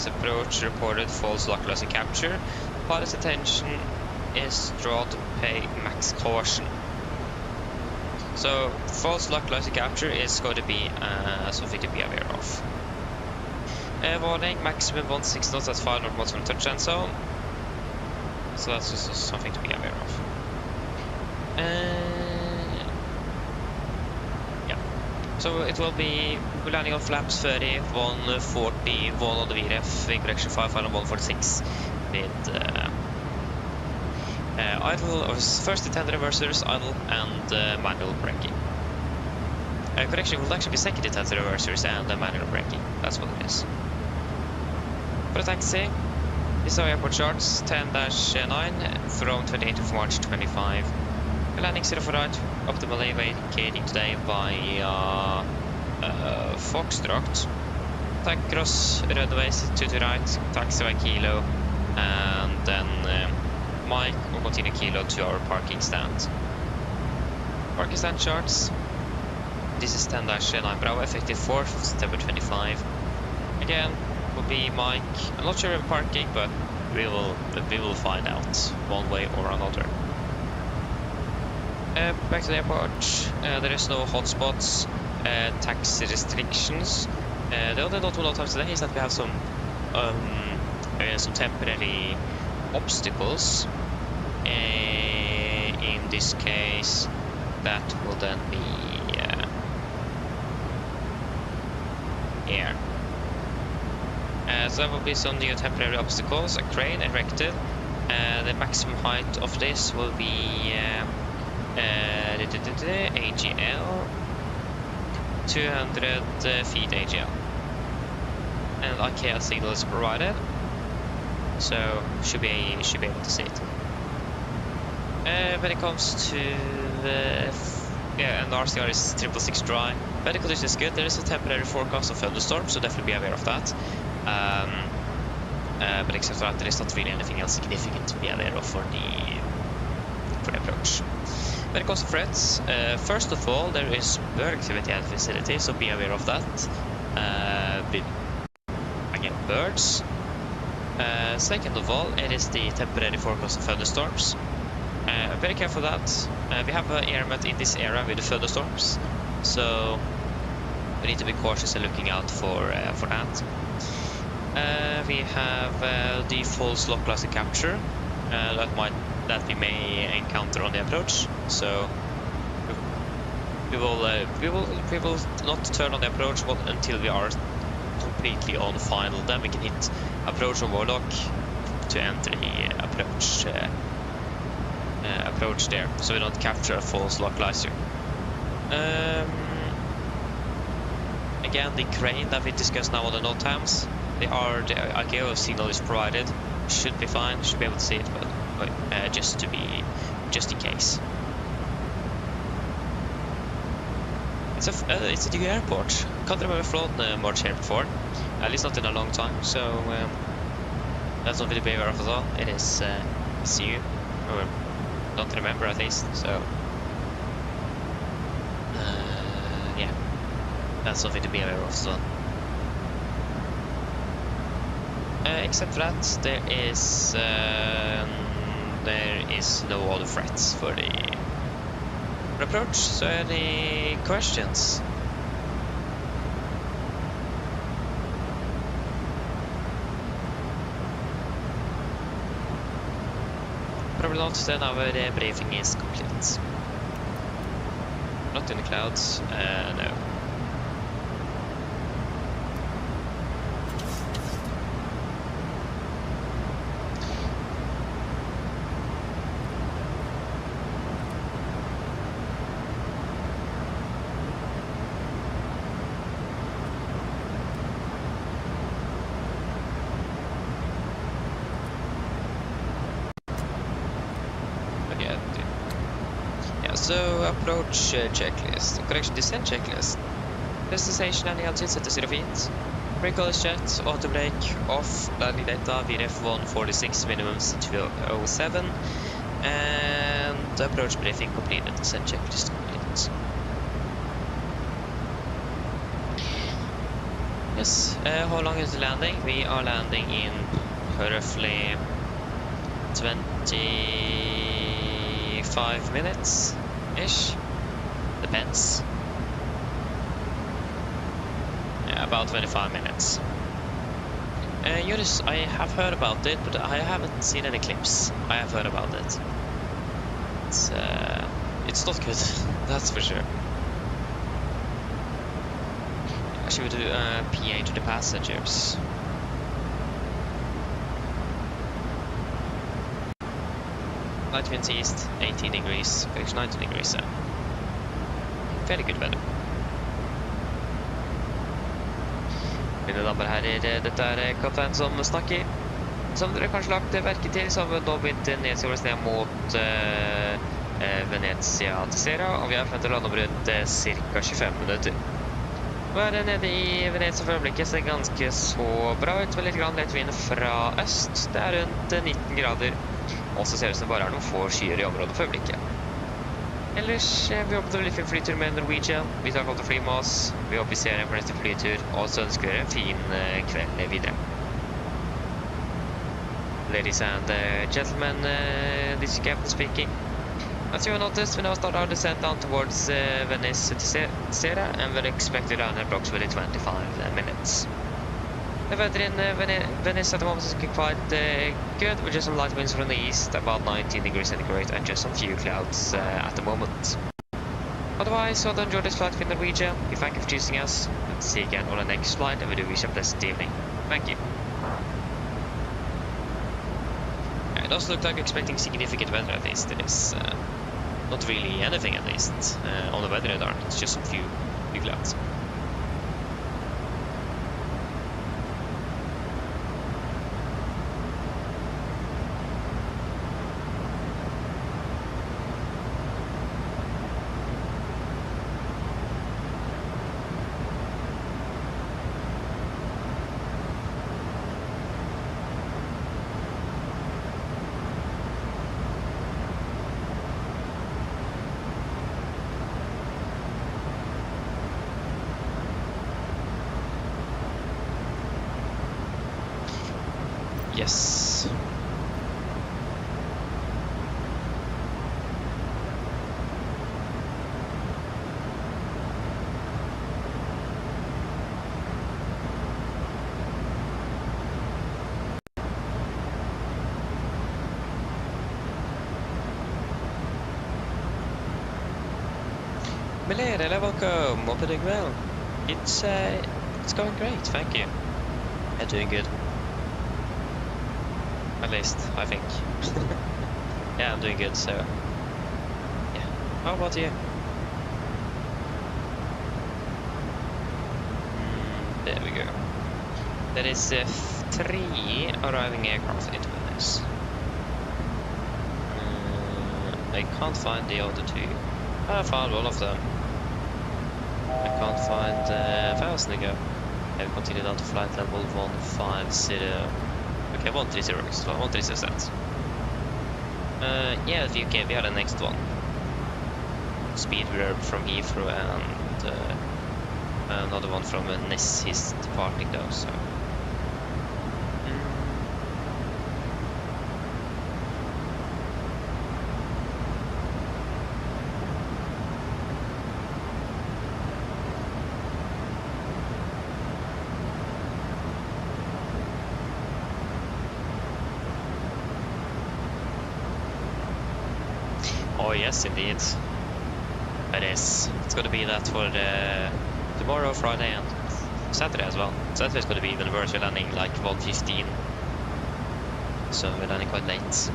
approach reported false localizer capture. Pilot's attention is drawn to pay max caution. So false localizer capture is going to be something to be aware of. Warning: maximum 16 knots at 5 knots from touchdown zone. So that's also something to be aware of. So it will be landing on flaps 30, 140, 1 on the VRF, wing correction 5 and 146 with idle, or first 10 reversers, idle and manual braking. Correction will actually be second 10 reversers and manual braking. That's what it is. For the taxi, these are airport charts 10-9 from 28th of March 25. Landing 0 for right, optimally vacating today by Foxtrot. Tank cross, runways 2 to right, taxiway Kilo, and then Mike will continue Kilo to our parking stand. Parking stand charts. This is 10-9 Bravo, effective 4th of September 25. Again, will be Mike. I'm not sure of parking, but we will find out one way or another. Back to the airport, there is no hotspots, taxi restrictions. The only notable note today is that we have some temporary obstacles. In this case, that will then be air. So there will be some new temporary obstacles, a crane erected. The maximum height of this will be AGL 200 feet AGL, and IKEA signal is provided, so should be able to see it. When it comes to and RCR is 666 dry. Weather condition is good. There is a temporary forecast of thunderstorms, so definitely be aware of that. But except for that, there is not really anything else significant to be aware of for the approach. When it comes to threats, first of all, there is bird activity at the facility, so be aware of that. Again, birds. Second of all, it is the temporary forecast of thunderstorms. Very careful of that. We have an airmet in this area with the thunderstorms, so we need to be cautious and looking out for that. We have the false localizer capture that we may encounter on the approach. So we will not turn on the approach until we are completely on final. Then we can hit approach on Warlock to enter the approach there, so we don't capture a false localizer. Again, the crane that we discussed now on the NOTAMs, the IKEA signal is provided. Should be fine, should be able to see it, but just in case. It's a new airport. Can't remember flown much here before, at least not in a long time. So that's something to be aware of as well. It is new, or don't remember at least. So yeah, that's something to be aware of as well. Except for that, there is no other threats for the approach. So any questions? Probably not, then our briefing is complete. Not in the clouds. No. So approach checklist, correction descent checklist. Destination landing altitude set to 0 feet. Brake colors checked, auto brake off, landing data VRF 146, minimums 207, and approach briefing completed, descent checklist completed. Yes, how long is the landing? We are landing in roughly 25 minutes. Ish, depends. Yeah, about 25 minutes. Joris, I have heard about it, but I haven't seen any clips. I have heard about it. It's not good, that's for sure. Should we do PA to the passengers? Light winds east, 18 degrees, correction 19 degrees. Fairly good weather. Mine damer og herrer, dette kaptein som snakker. Som dere kanskje lagt merke til, så har vi nå begynt nedsjøres ned mot Venezia til Sera, og vi har frem til å lande om rundt ca. 25 minutter. Nå er det nede i Venezia for øyeblikket, ser ganske så bra ut, med litt grann lett vind fra øst. Det er rundt 19 grader. Og så ser det ut som bare er noen få skyer i området for øyeblikket. Ellers, vi håper det blir en flytur med Norwegian. Vi tar kalt å fly med oss. Vi håper vi ser en for neste flytur, og så ønsker vi en fin kveld videre. Ladies and gentlemen, this is Captain speaking. As you noticed, we now start our descent down towards Venice to Sera, and we're expected to land in approximately 25 minutes. The weather in Venice at the moment is looking quite good, with just some light winds from the east, about 19 degrees centigrade, and just some few clouds at the moment. Otherwise, so enjoy this flight with Norwegian. We thank you for choosing us, and see you again on the next flight, and we do wish you a pleasant evening. Thank you. It does look like expecting significant weather at least. It is not really anything at least on the weather radar, it's just some few clouds. Yes. Milady, welcome. Hope you're doing well. It's going great, thank you. I'm doing good. At least, I think. Yeah, I'm doing good, so... Yeah. How about you? There we go. There is 3 arriving aircraft into Venice. I can't find the other 2. I found one of them. I can't find 1,000 ago. I've continued on to flight level 150. Okay, 130 so 130%. Yeah, the UK, we are the next one. Speed verb from Heathrow and another one from Nice. He's departing though, so. Oh yes, indeed. It is. It's gonna be that for the tomorrow, Friday, and Saturday as well. Saturday's gonna be even worse. We're landing like 1:15, so we're landing quite late.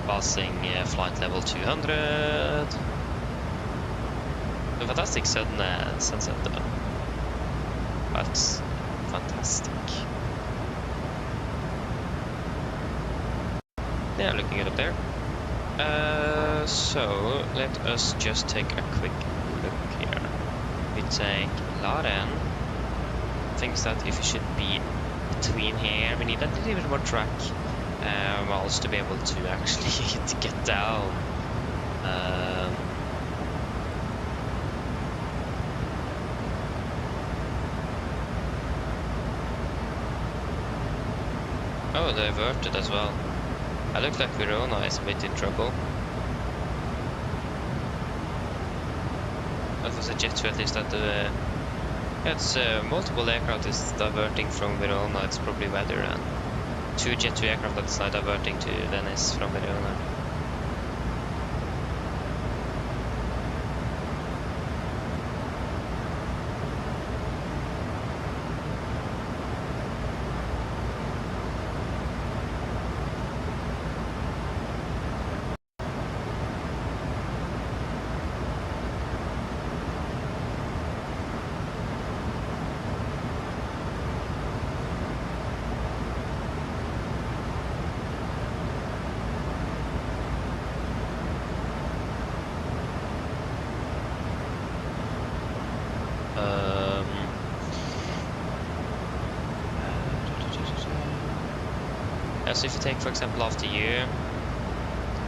Passing flight level 200. A fantastic sunset though. That's fantastic. Yeah, looking good up there. So let us just take a quick look here. We take Laden. Thinks that if we should be between here, we need a little bit more track miles to be able to actually to get down. Oh, they averted as well. I look like Verona is a bit in trouble. That was a jet to at least that it's multiple aircraft is diverting from Verona. It's probably weather, and 2 jet 2 aircraft that's now diverting to Venice from Verona. So if you take, for example, after you,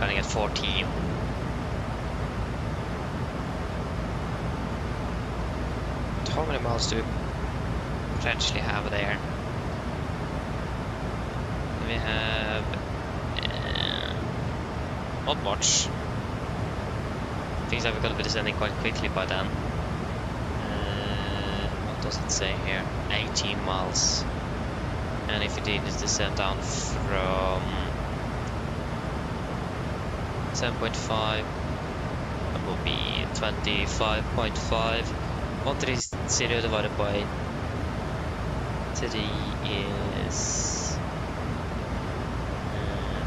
running at 14. How many miles do we potentially have there? We have not much. Things that we're going to be descending quite quickly by then. What does it say here? 18 miles. And if it is descend down from 10.5, that will be 25.5. 130 divided by 3 is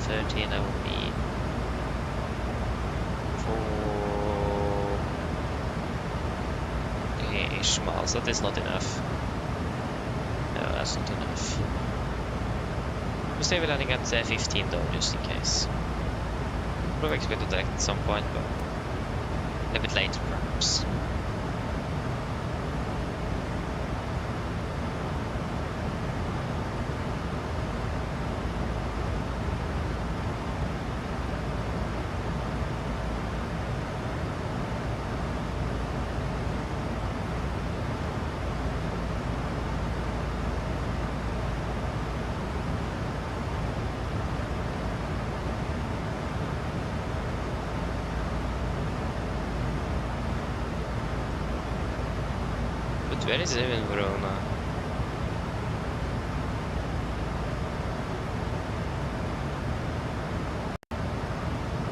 13. That will be 4-ish miles. That is not enough. No, that's not enough. We'll stay with landing at 15 though, just in case. Probably expect to direct at some point, but a bit later perhaps. Where is it in Verona?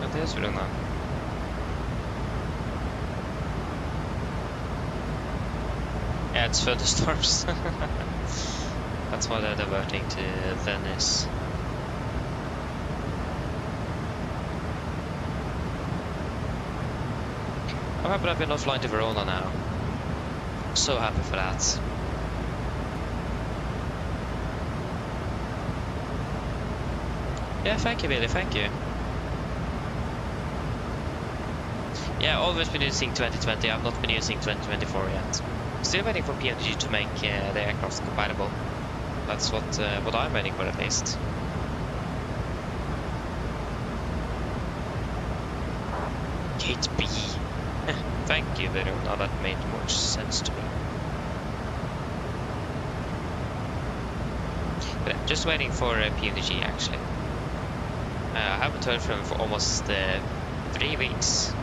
Oh, there's Verona. Yeah, it's thunderstorms. That's why they're diverting to Venice. I'm happy that we're not flying to Verona now. So happy for that. Yeah, thank you, Billy, thank you. Yeah, always been using 2020. I've not been using 2024 yet. Still waiting for PMDG to make the aircraft compatible. That's what I'm waiting for at least. Gate B. Thank you, Verona. That made more sense to me. But I'm just waiting for PMDG actually. I haven't heard from him for almost 3 weeks.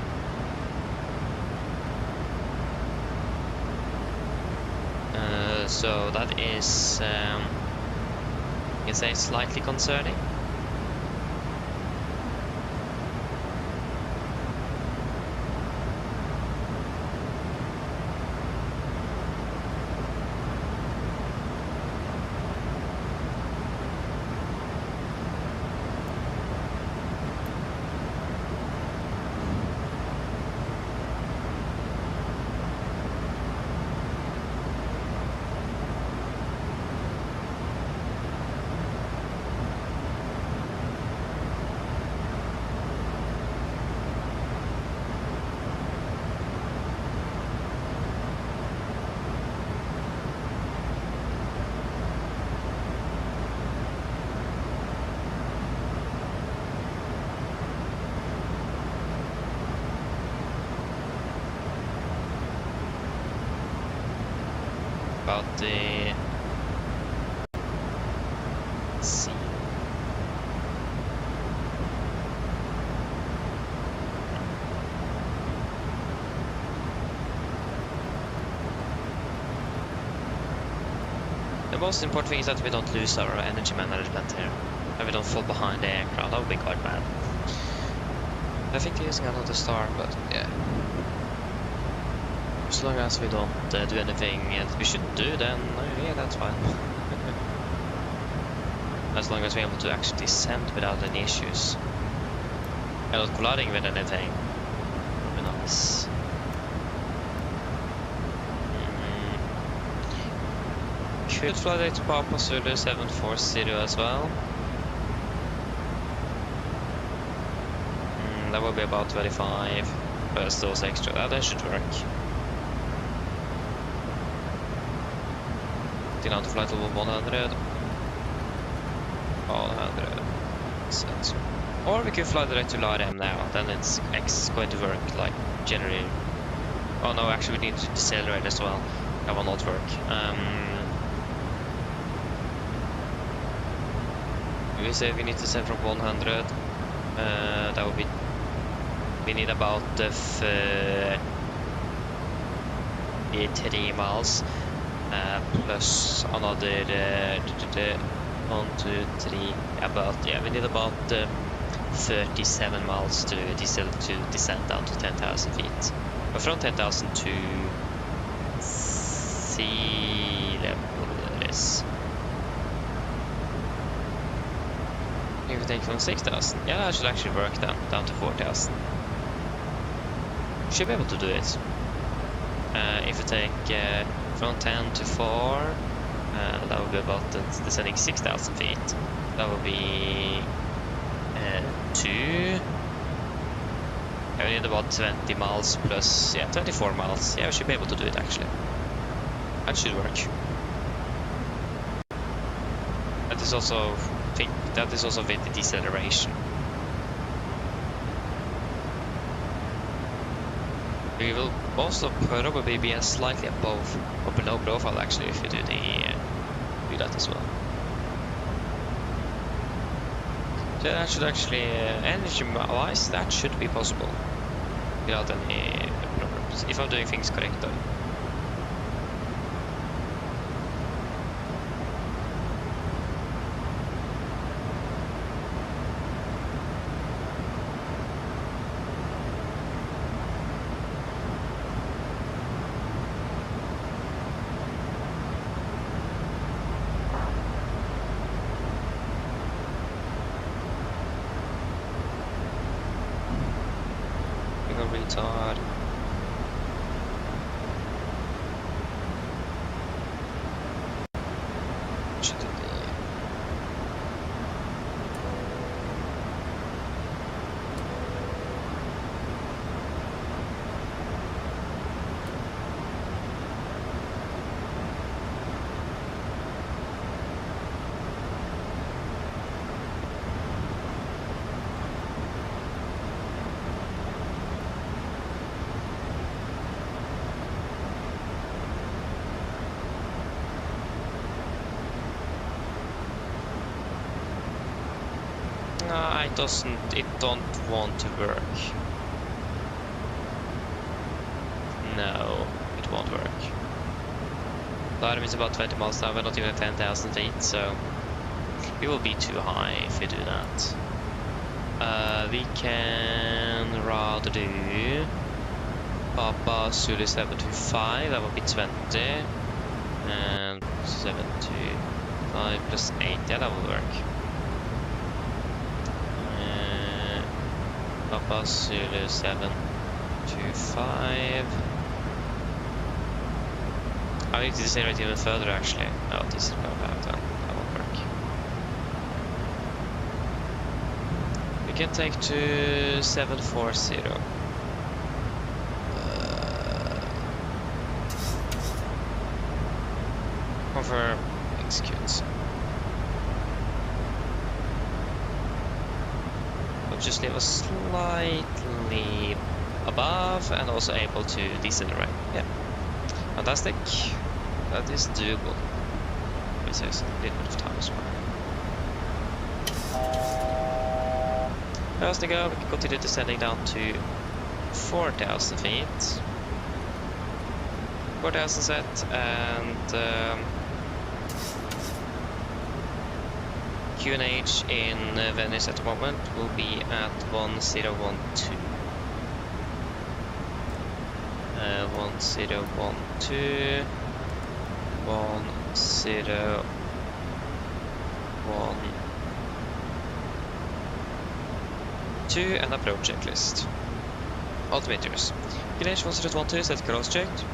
So that is, you can say, slightly concerning. about the... Let's see. The most important thing is that we don't lose our energy management here. And we don't fall behind the aircraft. That would be quite bad. I think they're using another star, but yeah. As long as we don't do anything that we shouldn't do, then yeah, that's fine. As long as we're able to actually descend without any issues. And not colliding with anything. That would be nice. Could fly direct to Papa Zulu 740 as well. That will be about 25 plus those extra. That should work. Down to flight level 100. 100. Sense. Or we could fly direct to LARM now. Then it's going to work like generally. Oh no, actually we need to decelerate as well. That will not work. We say we need to send from 100. That would be. We need about 3 miles plus another 1, 2, 3. We need about 37 miles to descend down to 10,000 feet. But from 10,000 to sea level is. If we take from 6,000, yeah, that should actually work then, down to 4,000. Should be able to do it. If we take from 10 to 4, that would be about descending 6,000 feet. That would be 2. Yeah, we need about 20 miles plus, 24 miles. Yeah, we should be able to do it actually. That should work. That is also with the deceleration. We will also probably be slightly above or below profile actually if we do that as well. So that should actually, energy-wise, that should be possible without any problems. If I'm doing things correct though. Retard. Should it be? It don't want to work. No, it won't work. LARM is about 20 miles now, we're not even at 10,000 feet, so we will be too high if we do that. We can rather do Papa Zulu 725, that would be 20, and 725 plus 8, yeah, that will work. Papa Zulu 725. I need to decelerate even further actually. No, this is not bad then. That won't work. We can take to 740. Confirm, execute. Just leave us slightly above and also able to decelerate. Yeah, fantastic. That is doable. It saves a little bit of time as well. As we go, we can continue descending down to 4,000 feet. 4,000 set, and QNH in Venice at the moment will be at 1012. 1012, 1012, and approach checklist. Altimeters. QNH 1012 set cross checked.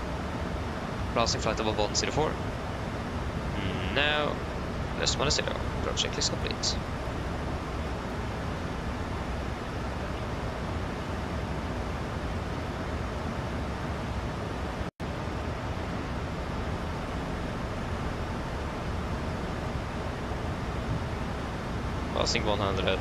Passing flight level 104. Now, less 10. Approach checklist complete. Passing 100.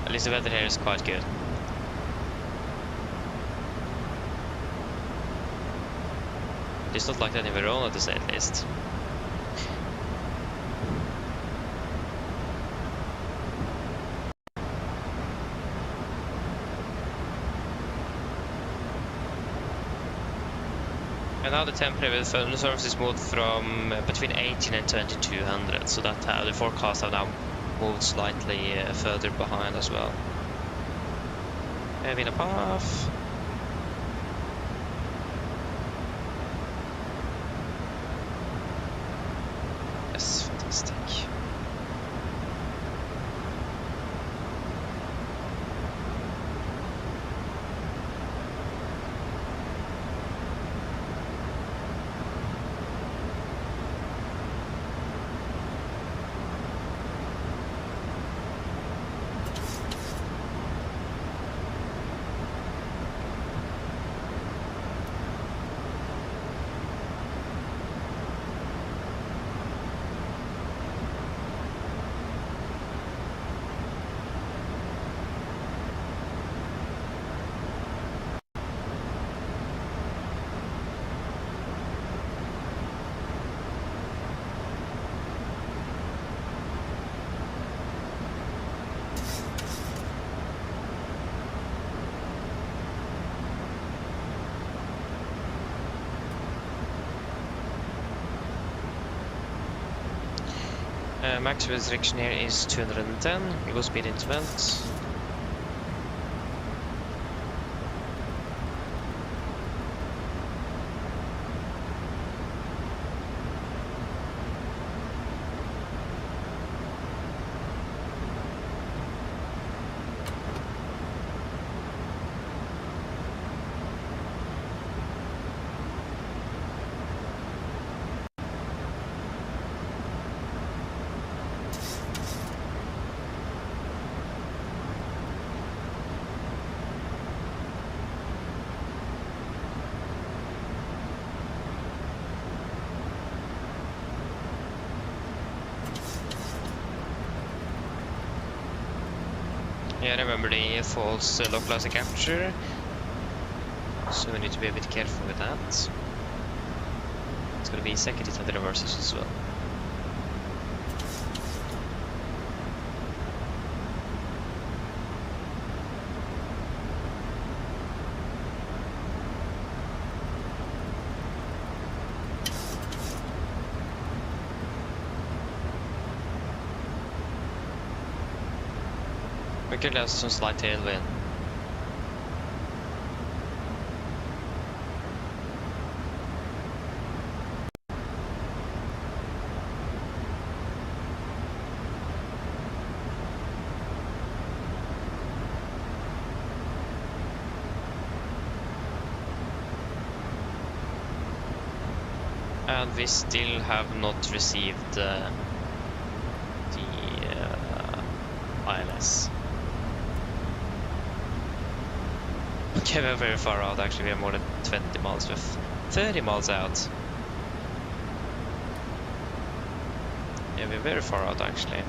At least the weather here is quite good. It's not like that in Verona, to say at least. And now the temperature with thunderstorms is moved from between 18 and 2200, so that the forecast have now moved slightly further behind as well. Having a path. Yes, fantastic. Max restriction here is 210. We will speed into vent. Yeah, remember the false localizer capture, so we need to be a bit careful with that. It's going to be second hit of the reverses as well. We could have some slight tailwind. And we still have not received the ILS. Okay, we're very far out actually. We are more than 20 miles. We're 30 miles out. Yeah, we're very far out actually.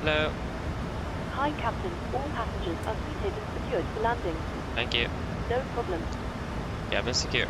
Hello. Hi, Captain. All passengers are seated and secured for landing. Thank you. No problem. Yeah, been secure.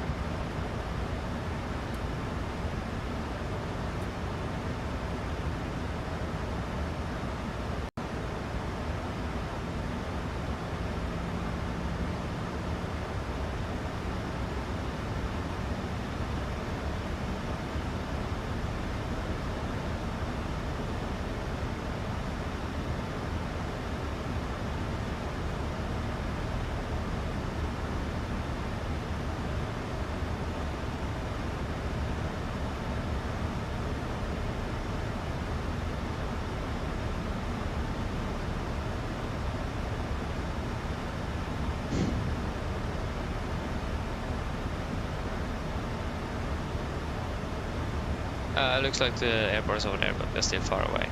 Looks like the airport is over there, but we're still far away.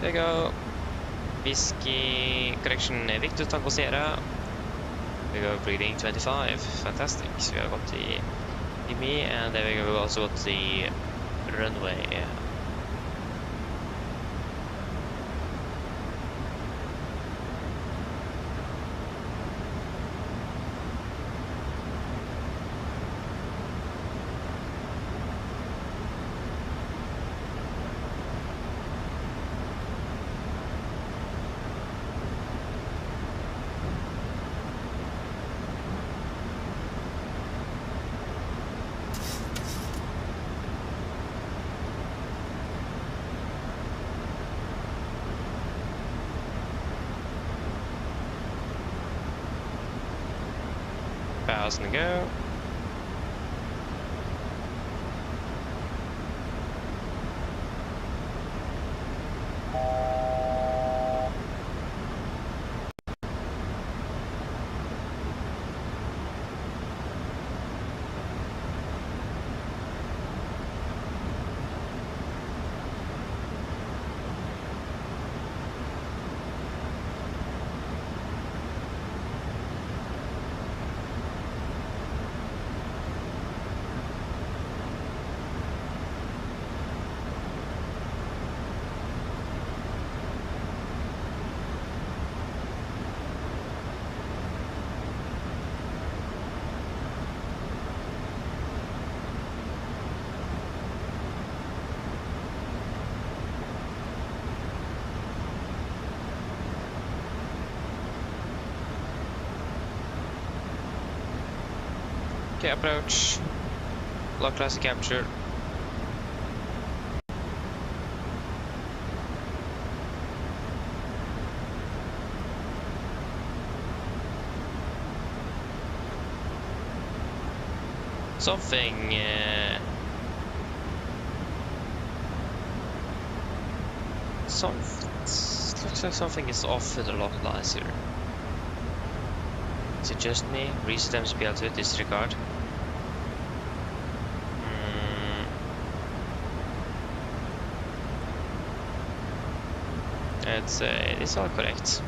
There you go. Whiskey correction Victor Tango Sierra. We go breeding 25. Fantastic. So we have got the me, and then we also got the runway. And go. Okay, approach. Lock classic capture. Something looks like something is off with the lock lines here. Is it just me? Reset MSPL to disregard. It's all correct.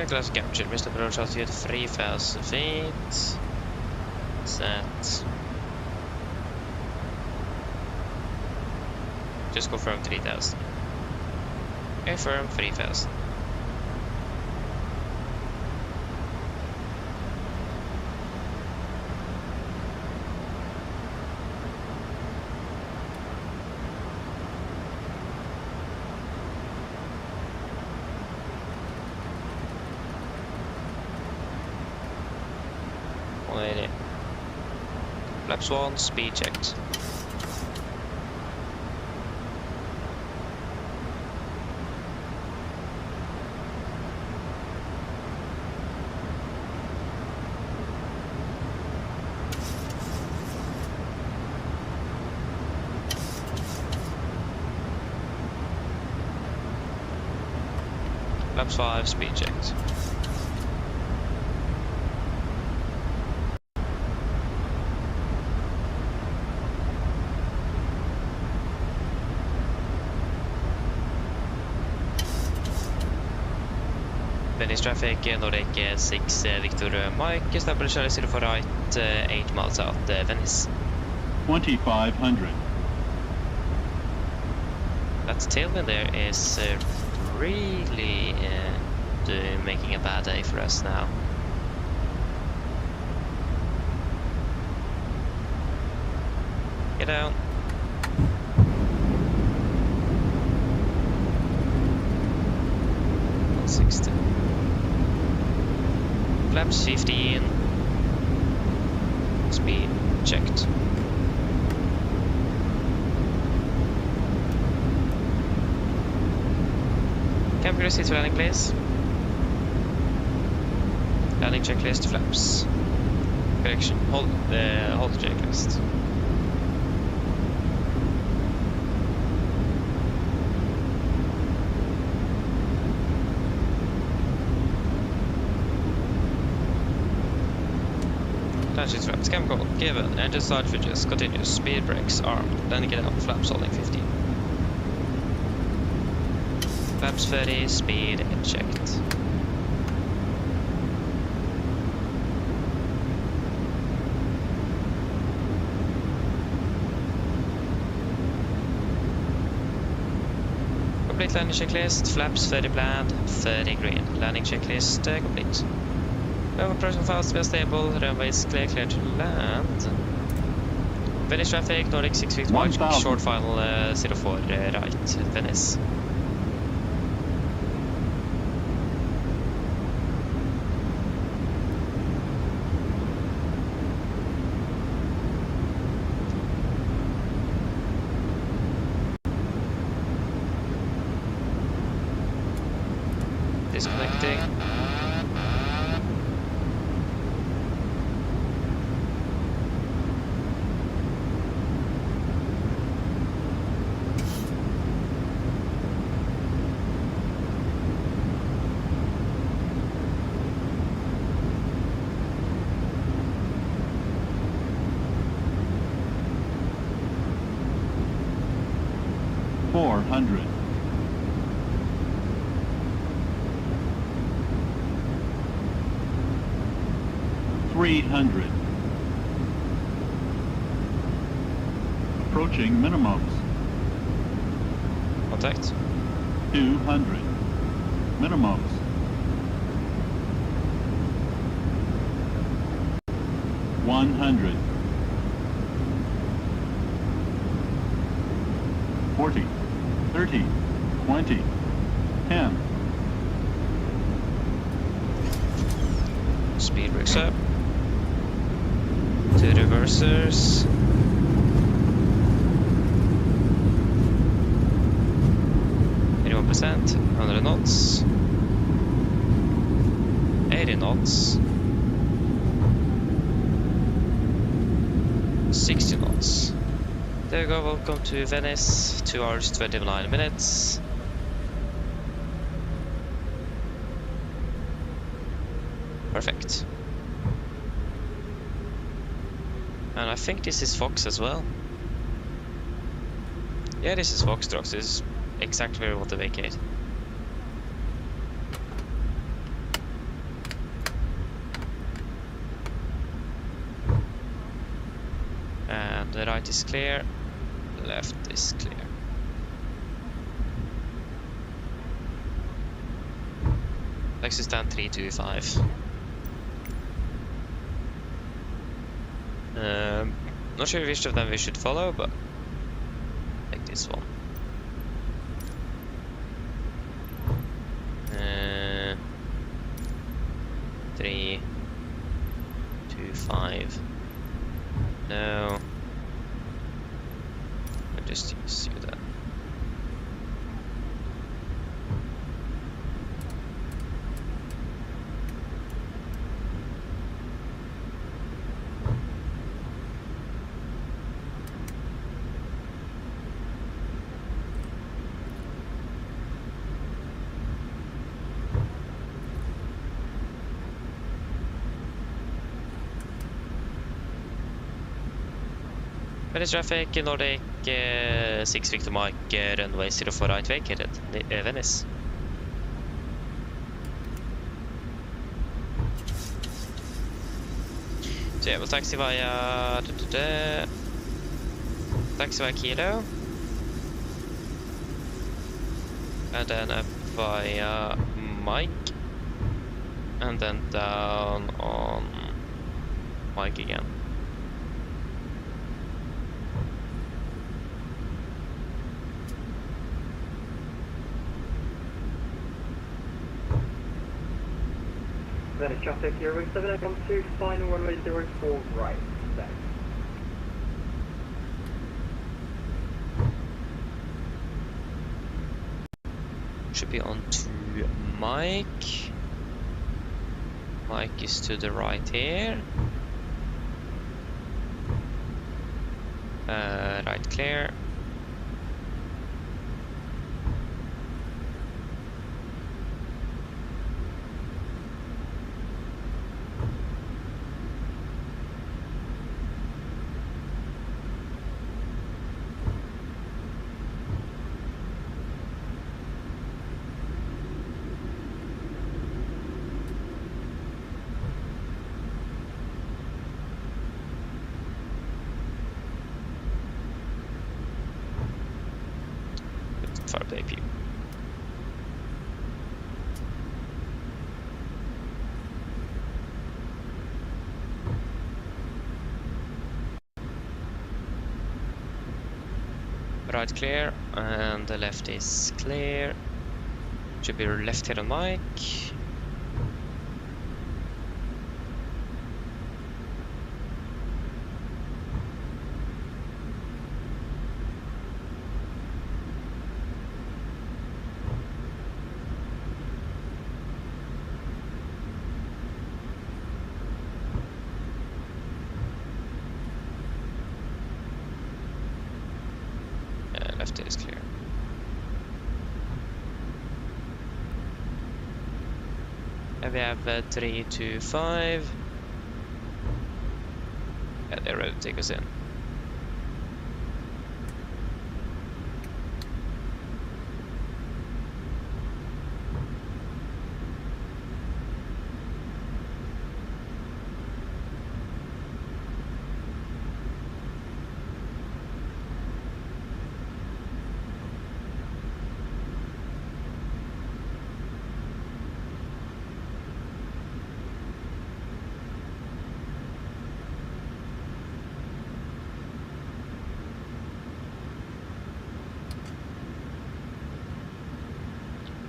Class captured. Missed approach altitude 3,000 feet. Set. Just confirm 3,000. Confirm 3,000. Flaps 1, speed checked. Flaps 5, speed checked. Venice traffic, Nordic 6 Victor Mike, stabilize 0 for right, 8 miles out, Venice. 2500. That tailwind there is really making a bad day for us now. Get down. Flaps 15. Speed checked. Camp your seats for landing, please. Landing checklist, flaps. Correction. Hold the checklist. Landing flaps, cam call, given, engine start switches, continuous, speed brakes, armed, landing it out, flaps holding 15. Flaps 30, speed checked. Complete landing checklist, flaps 30 planned, 30 green. Landing checklist complete. Approaching fast, be stable, runway is clear to land. Venice traffic, Nordic 6 feet wide, short final 04 right, Venice. Disconnecting. $300. Approaching minimums. Contact. 200. Minimums. 100. 40. 30. 20. 10. Speed brakes up. 2 reversers. %, 100 knots. 80 knots. 60 knots. There you go, welcome to Venice. 2 hours, 29 minutes. Perfect. And I think this is Fox as well. Yeah, this is Foxtrot. This is exactly where we want to vacate. And the right is clear, left is clear. Lexus stand 325. Not sure which of them we should follow, but take this one. 3, 2, 5. No. I'll just use you then. Venice traffic, Nordic 6 Victor Mike, runway 04 right vacated, Venice. So yeah, we'll taxi via Kilo, and then up via Mike, and then down on Mike again. Venice traffic, Airway 712, final runway 04 right. Thanks. Should be on to Mike. Mike is to the right here. Right clear. For debut. Right clear, and the left is clear. Should be left here on Mike. Left is clear. And we have 325. Yeah, they're ready to take us in.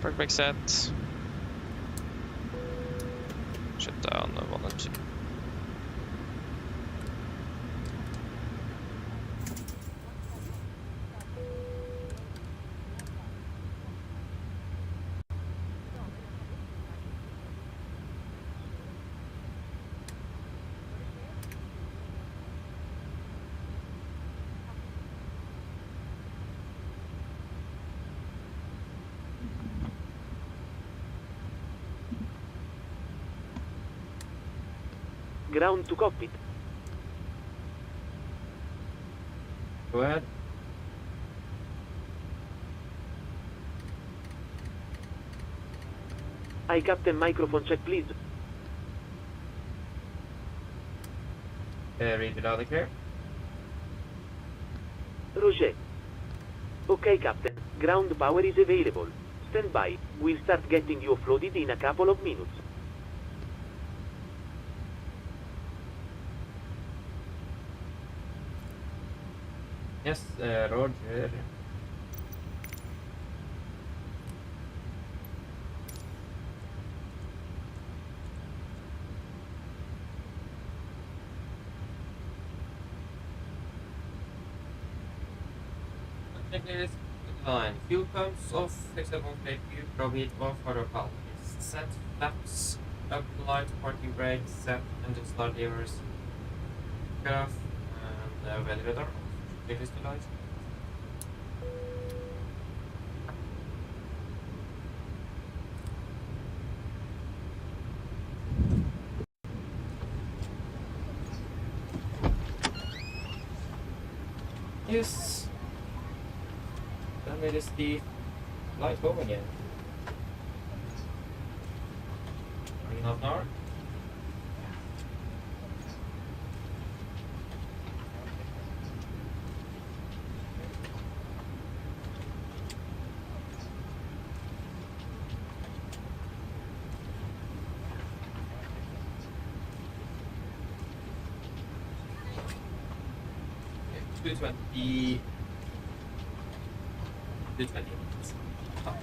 Park brake set. Shut down 1 and 2. Ground to cockpit. Go ahead. Hi, Captain. Microphone check, please. Read it loud and clear. Roger. Okay, Captain. Ground power is available. Stand by. We'll start getting you offloaded in a couple of minutes. Yes, Roger. Checklist line. Fuel pumps off, except on plate view, probe heat off, auto valve is set, flaps, up light, parking brake, set, engine start levers, cut off, and ventilator off. Checklist line. Yes. Then it is the light home again. 1.5 hour. Okay, 220. 220. Oh.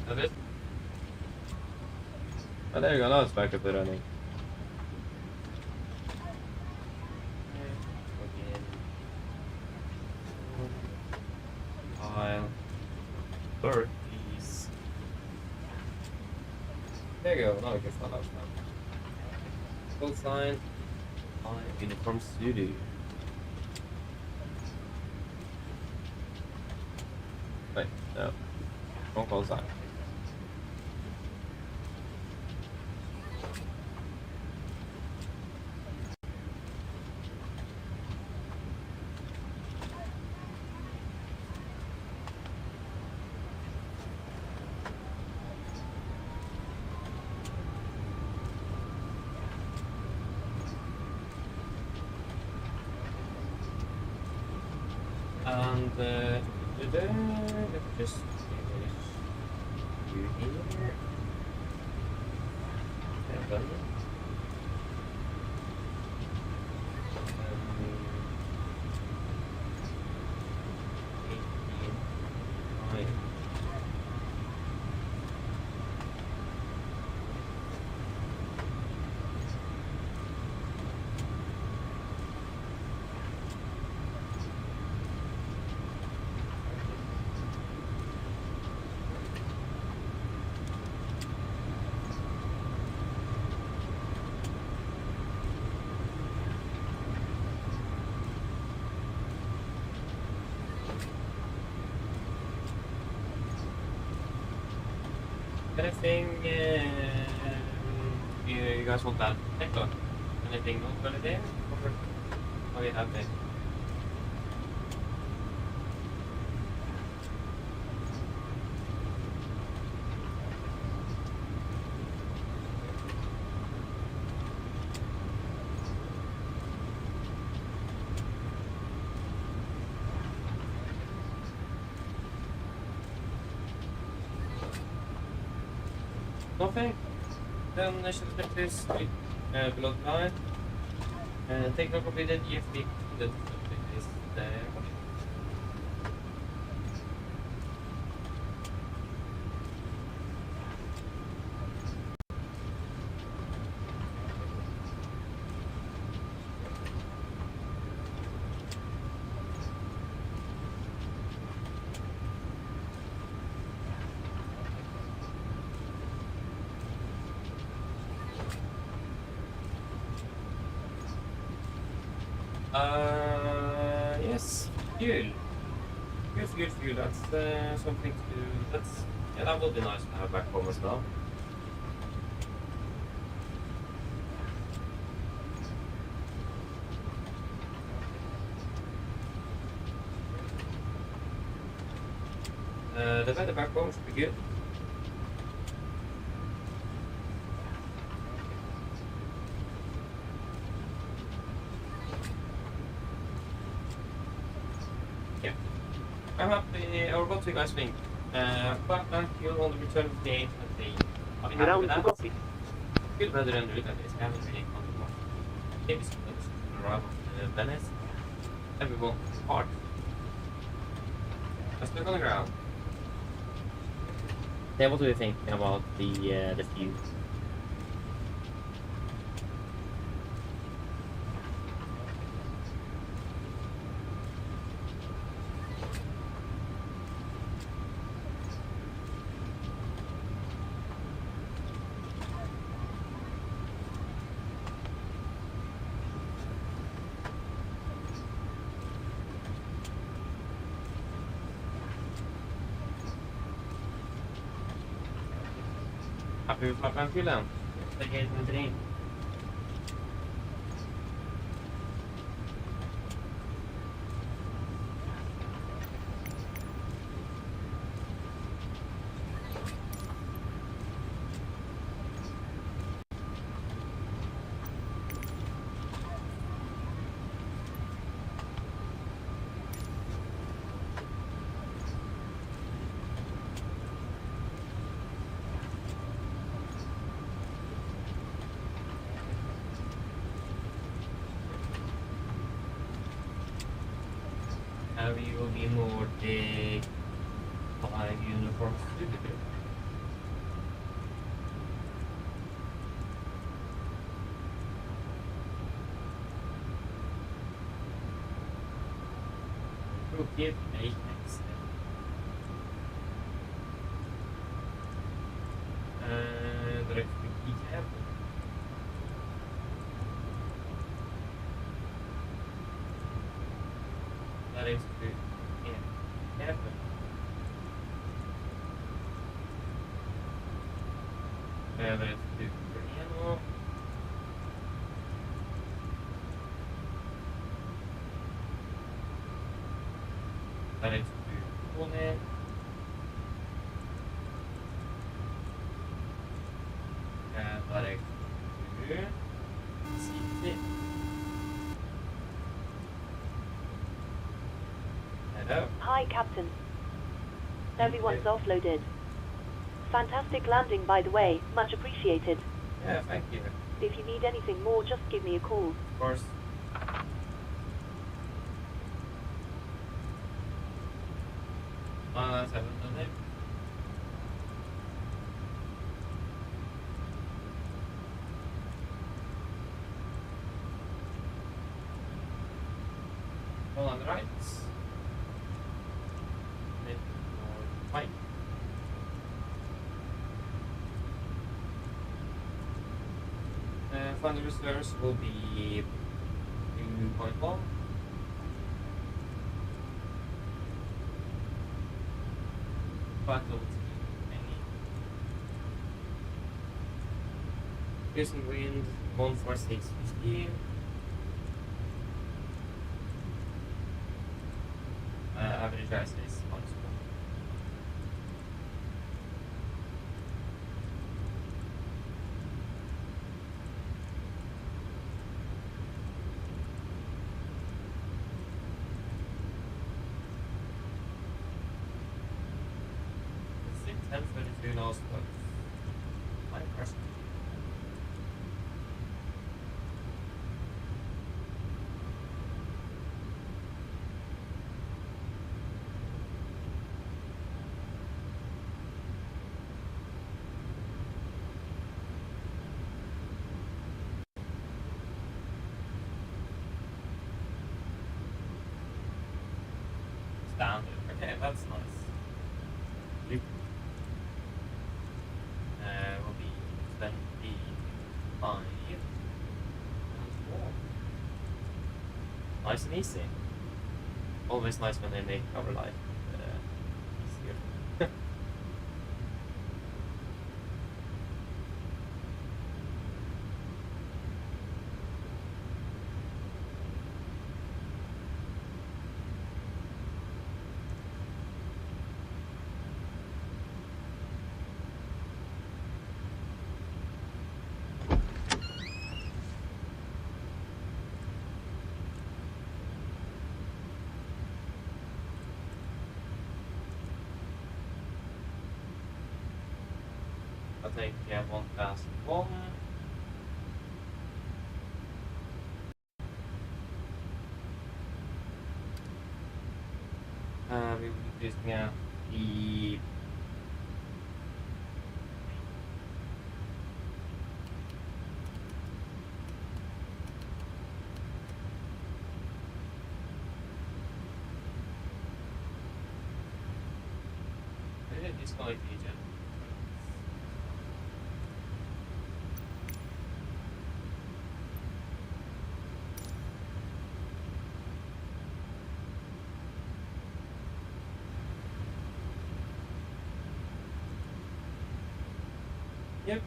That's it. Oh, there you go. Now it's back up and running. File. Bird, please. There you go. Now we can start out now. Full sign. Uniform studio. Wait, no. Don't call sign. And let's just finish you here. And done. Anything you guys want that? Echo? Anything over there? Or are you happy? Nothing? Then I should take this below the line. Take no completed EFB that is there. Yes, fuel. Fuel. That's something to do. Yeah, that would be nice to have back home as well. The weather back home should be good. I'm happy, or what do you guys think? Flat blank fuel on the return of the A20. Ground to copy. Good weather and relatively scanning being on the mark. Maybe some notes around Venice. Everyone hard. Just look on the ground. Then what do you think about the view? Happy with flight plan fuel down. Take it with the name. Vi will be Nordic 5 uniforms. Give Apex. Direct to GitHub. That is to GitHub. That is to Piano. That is to Tony. That is to City. Hello. Hi, Captain. Everyone's offloaded. Fantastic landing, by the way. Much appreciated. Yeah, thank you. If you need anything more, just give me a call. Of course. That's everything there. All on the right. Mid or right. Final reserves will be 2.1. Battle using wind 14650. Average ice is on spot. It's 10:32 now, but my person. Standard. Okay, that's nice. Will be 25 and 4. Nice and easy. Always nice when they make our life easier. I think one past one. We will be using the disconnect agent. Yep.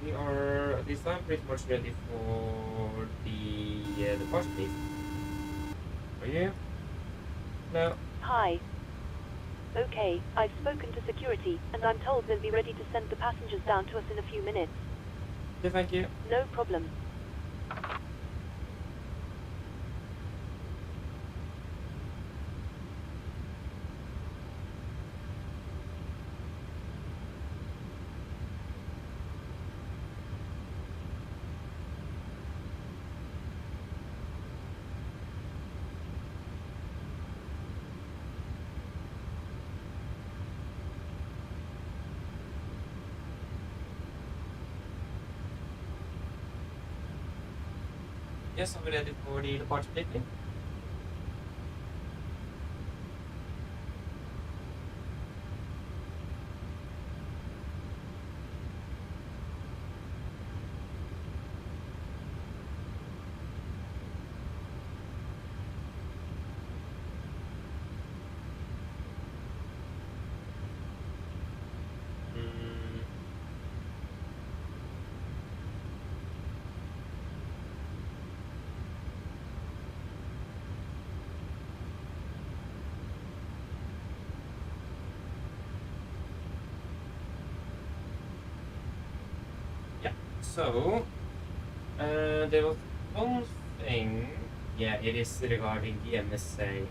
We are this time pretty much ready for the departure leave. Are you? No. Hi. Okay, I've spoken to security, and I'm told they'll be ready to send the passengers down to us in a few minutes. Okay, thank you. No problem. Yes, I'm ready for the departure taking. So, there was one thing. Yeah, it is regarding the MSA.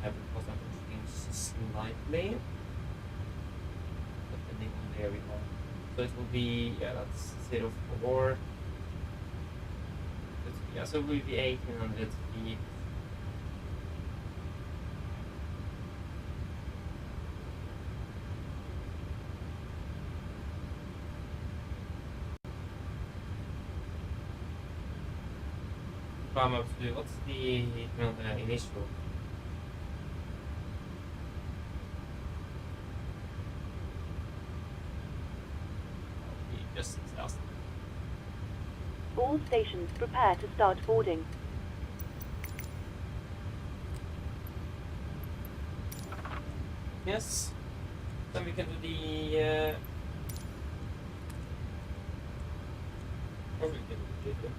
Because I will change slightly. Depending on there we go. So it will be, yeah, that's 04. Yeah, so it will be 1800 feet. What's the initial? Just 6,000. All stations prepare to start boarding. Yes. Then we can do the. Or we can do the.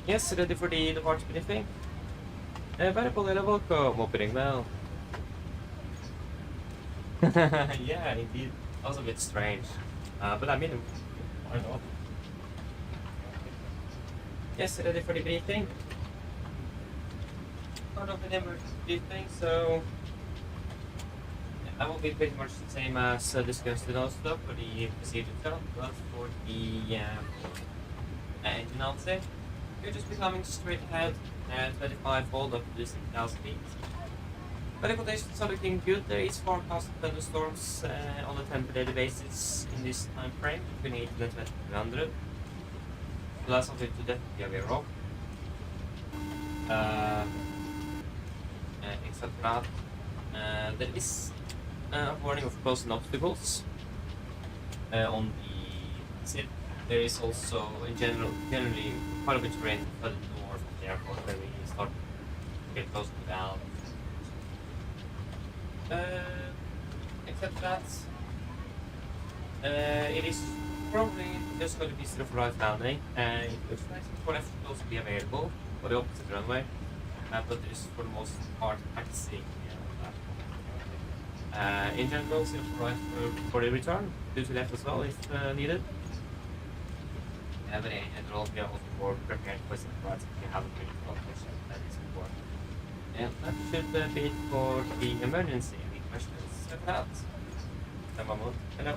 Yes, ready for the departure briefing. Variable level welcome, opening now. Yeah, indeed. That was a bit strange. But I mean, why not? Yes, ready for the briefing. Part of the briefing, so that will be pretty much the same as discussed in Oslo for the procedure itself, but for the engine outside. We'll just be coming straight ahead and 25 fold up to 6,000 feet. Weather conditions are looking good. There is forecast thunderstorms on a temporary basis in this time frame between 18 and 2200. So that's something to definitely be aware of. Except for that, there is warning of closing obstacles. On the SID, there is also generally quite a bit of rain further north of the airport where we start to get close to the valve. Except that it is probably just going to be sort of right landing. It looks like some left will be available for the opposite runway, but there is for the most part taxiing. In general, sort of right for the return, due to left as well if needed. But in general, we are also more prepared for some rights if you haven't really got that is before. And that should be it for the emergency. Any questions about that? Hello.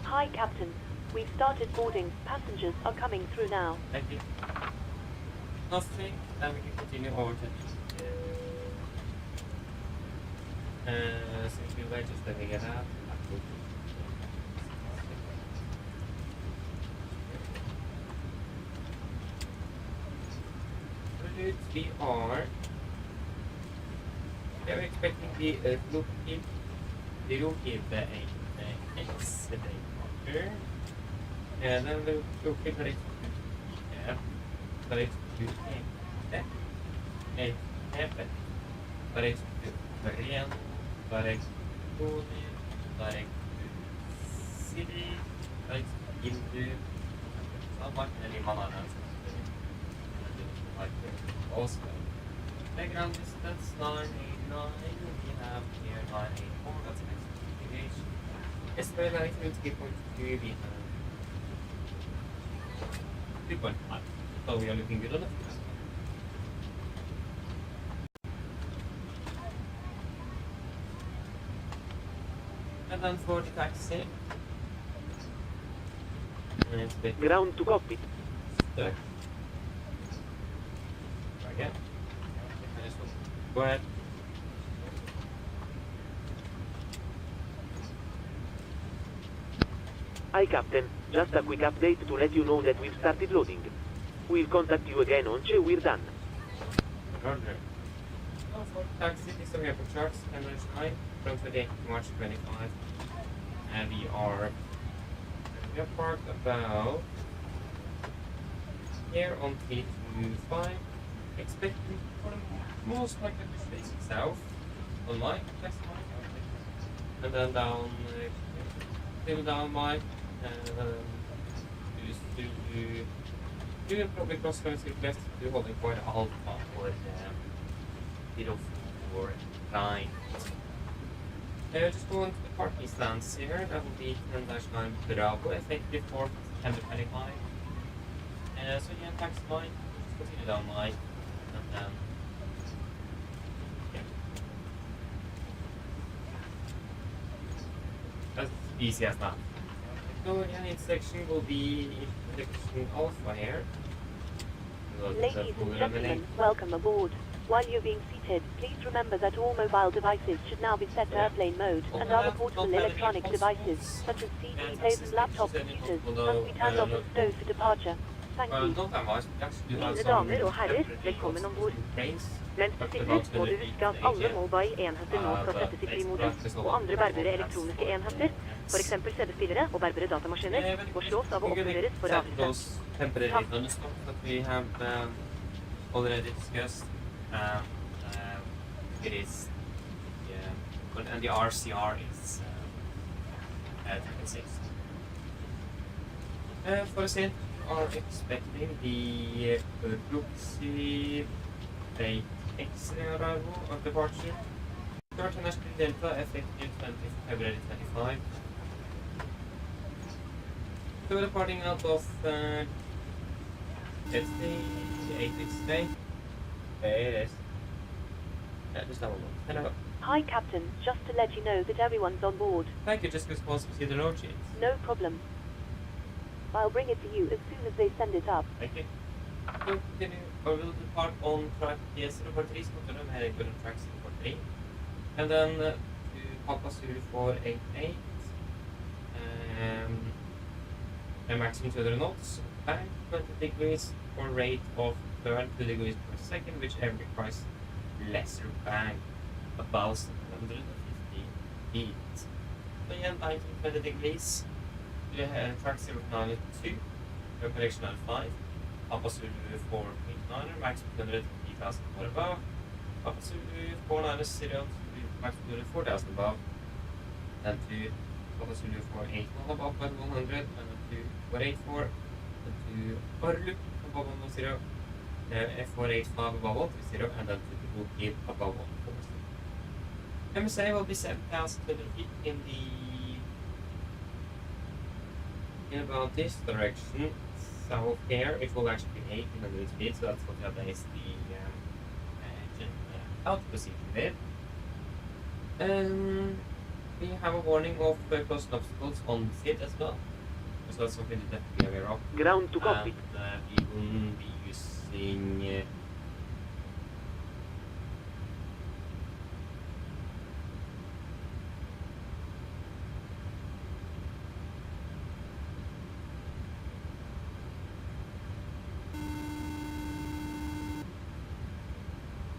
Hi, Captain. We've started boarding. Passengers are coming through now. Thank you. Nothing, then we can continue over to the since we were just letting it out. We are expecting the look in the X departure, and then the look in the but it's to a happen, but it's to Korean, but it's to city, but it's into so much anymore. Oslo. Background distance 989. We have here 984. That's an expectation. Estimated altitude 3.2. We have 3.5. So we are looking good on it. And then for the taxi. It's a bit Ground to cockpit. stuck. Again. Go ahead. Hi, Captain. Just a quick update to let you know that we've started loading. We'll contact you again once we're done. Roger. Now for taxi, this is airport charts, Emirates 9, from today, March 25. And we are parked about here on T25. Expecting for the most likely to be facing south on my next line, and then down, still down my, doing probably cross country west to holding quite alpha for the 04 just going to the parking stands here. That will be 10-9 Bravo, effective for September 25. So yeah, tax line, just continue down line. Yeah. That's easy as that. So yeah, its section will be section alpha here. Ladies and gentlemen, welcome aboard. While you're being seated, please remember that all mobile devices should now be set to airplane mode, and other portable electronic devices, such as CD players and laptop computers, must be turned off and stowed for departure. Thank you. Mine damer og herrer, velkommen ombord. Mens du sitter, må du huske at alle mobile-enheter nå skal settes i frimodus, og andre berbere elektroniske enheter, for eksempel CD-spillere og berbere datamaskiner, må slås av å oppbevares for avgifter. We have already discussed, it is, and the RCR is at 26. For example, are expecting the Group AX arrival of departure. Start National Delta effective February 25. So departing out of it's the 8th day. It is. Just have a look. Hello. Hi, Captain. Just to let you know that everyone's on board. Thank you, just because we see the road sheets. No problem. I'll bring it to you as soon as they send it up. Thank you. So continue, or we'll depart on track 043, continue heading to track 043. And then to Papa Zulu 488, a maximum 200 knots, bank 20 degrees, or rate of turn 2 degrees per second, which requires lesser bank, about 750 speed. So again, 1920 degrees. We have track 092, correction L5, Papa Zulu 489, max 203,000 for above, Papa Zulu 490, max 204,000 above, and to Papa Zulu 481 above 100, and then to 484, and to Orlu above 110, F485 above 130, and then to the Bukid above 140. MSA will be 7,200 feet in about this direction. South here, it will actually be 1800 feet, so that's what we have based the engine out position with. We have a warning of close obstacles on the seat as well, so that's something to be aware of. Ground to cockpit. And we will be using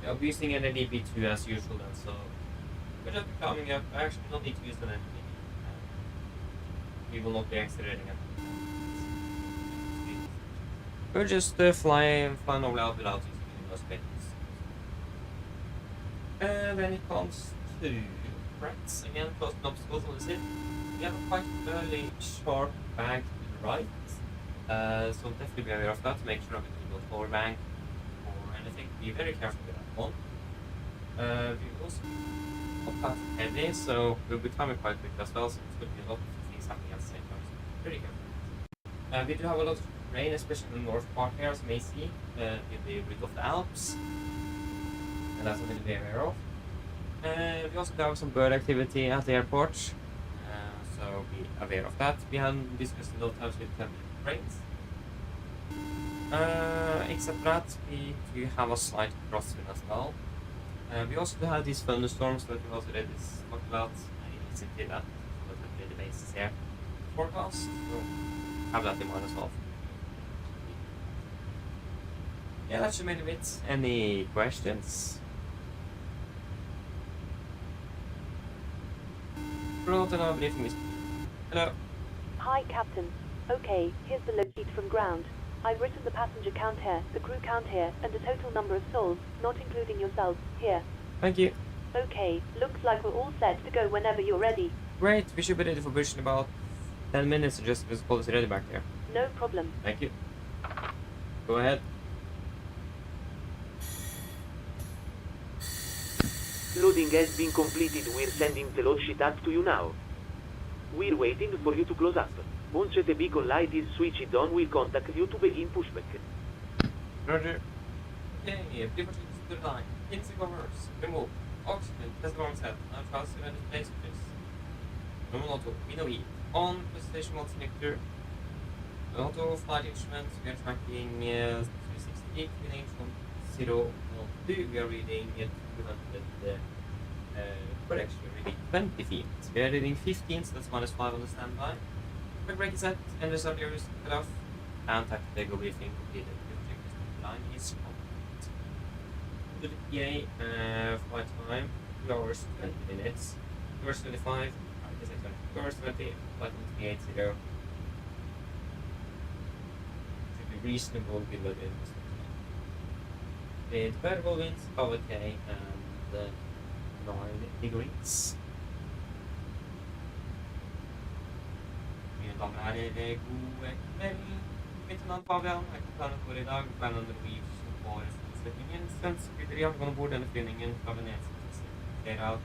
I'll be using an NDP2 as usual then, so we're just coming up. I actually don't need to use an NDP. We will not be accelerating at we'll just fly normally out without using any of those buttons. And then it comes to cracks, again, close obstacles on the seat. We have a quite early sharp bank to the right, so definitely be aware of that to make sure that we don't forward bank or anything. Be very careful with that one. We also not that heavy, so we'll be climbing quite quick as well, so it's going to be a lot of things happening at the same time. So pretty careful. We do have a lot of rain, especially in the north part here, as you may see, in the route of the Alps, and that's something to be aware of. We also have some bird activity at the airport, so be aware of that. We have discussed in those times with 10-minute rains. Except that, we do have a slight crosswind as well. We also do have these thunderstorms that we also already talked about. You can see that on the basis here. Forecast, so have that in mind as well. Yeah, that should make a bit. Any questions? Hello. Hi, Captain. Okay, here's the log sheet from ground. I've written the passenger count here, the crew count here, and the total number of souls, not including yourselves, here. Thank you. Okay, looks like we're all set to go whenever you're ready. Great, we should be ready for push in about 10 minutes, so just call us ready back there. No problem. Thank you. Go ahead. Loading has been completed. We're sending the load sheet out to you now. We're waiting for you to close up. Once the beacon light is switched on, we'll contact you to begin pushback. Roger. Okay, people to the line. Insig covers. Remove. Oxygen. Test the wrong set. Now transfer and display switches. Normal auto. We know heat. On presentation mode selector. Auto flight instruments. We are tracking 368 reading from 0 to we are reading 200 correction. We're reading 20 feet. We are reading 15, so that's -5 on the standby. Quick brake is set, and the start is cut off, and tactical briefing completed. The line is complete. To the PA, flight time, 2 hours 20 minutes, 2 hours 25, 2 hours 20, flight 80. Should be reasonable with the wind. With variable winds, over K, and 9 degrees. Mine damer og herrer, god kveld. Mitt navn Fabian. Jeg kan klare for i dag. Planen Norwegian på restutslutningen. Svensk skytteri har gått bort denne flyvningen fra Venice til flere av de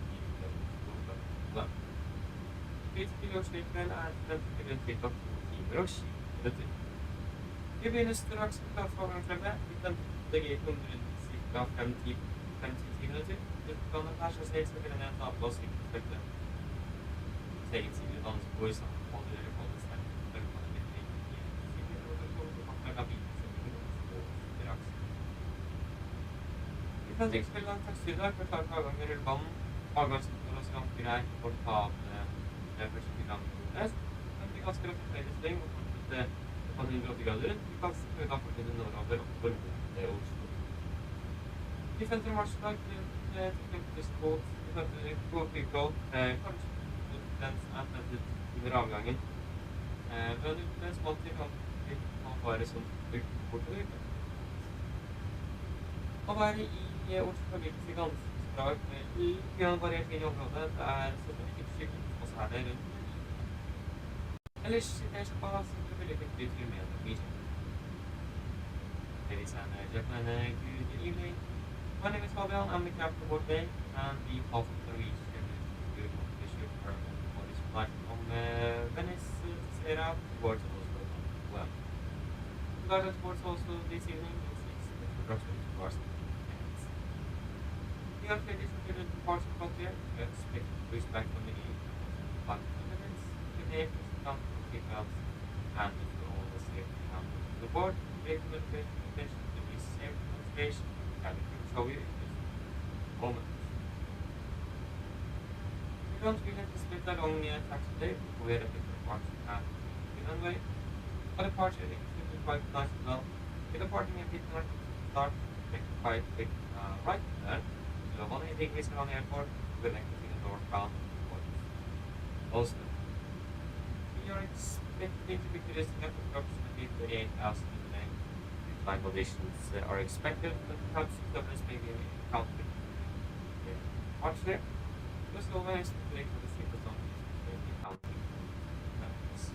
Flytid og slikkveld er ventet rundt ca. 2 timer og 20 minutter. Vi begynner straks med plattformen fremme. Vi venter gate rundt ca. 5-10 minutter. Luftplanet er så snill skal finne en tavle og sikkerhetsfeltet. Egen side utdannelsesbord sammen. Utenriksspillene takstyrdag for klare avgang i rullebanen. Avgangskontroll og skranker er portable førsteprogrammet. Den blir ganske raskt høyresving og fortsetter på 180 grader. Vi kan da fortsette nordover og formåte Oslo. Vi forventer marsjdag til 50 båt. Vi forventer god flykontroll. Kanskje ventet under avgangen. Men mens måneder kan være som bortover. Å være i Oslo Norwegian ganske bra med litt variert inn i området. Det er selvfølgelig ikke sykkel, og så er det rundt med 9. Ellers sitter jeg så på så det er veldig viktig til med Norwegian. Ladies and gentlemen, good evening. My name is Fabian. I'm the captain aboard today, and the half of Norwegian good official for this flight from Venice set out towards Oslo. Well, we got towards Oslo this evening. It's approximately 2 hours. The airplane is completed departure from here. We expect to reach back from the 5 minutes. The day is down to the seatbelts and for all the safety handles on the board. Take the attention to the safety demonstration and we will show you in just a moment. We don't really anticipate a long taxi today before we head up to the departure at the runway. For departure, it should be quite nice as well. The departing at Pittsburgh start take quite quick right there. So 180 degrees around the airport, we're exiting northbound towards Oslo. We are expecting to be cruising at approximately 38,000 today. Flight conditions are expected, but perhaps turbulence may be encountered in departure. Just always to make the secret zone is encountering turbulence.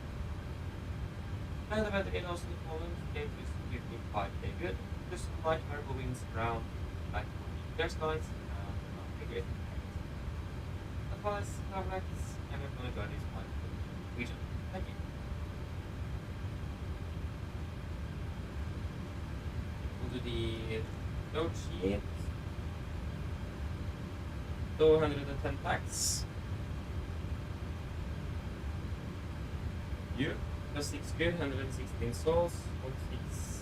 And the weather in Oslo at the moment is looking quite good. There's some light variable winds around like 40 clear skies. Otherwise, Navigraph and we're going to go this one region. Thank you. Go to the load sheet. 210 packs. You plus 6 good, 116 souls,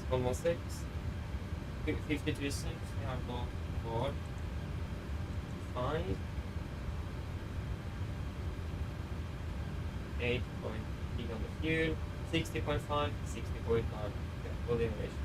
116, 52 6. We have no board. 5 8.3 on the fuel, 60.5, 60.9, full innovation.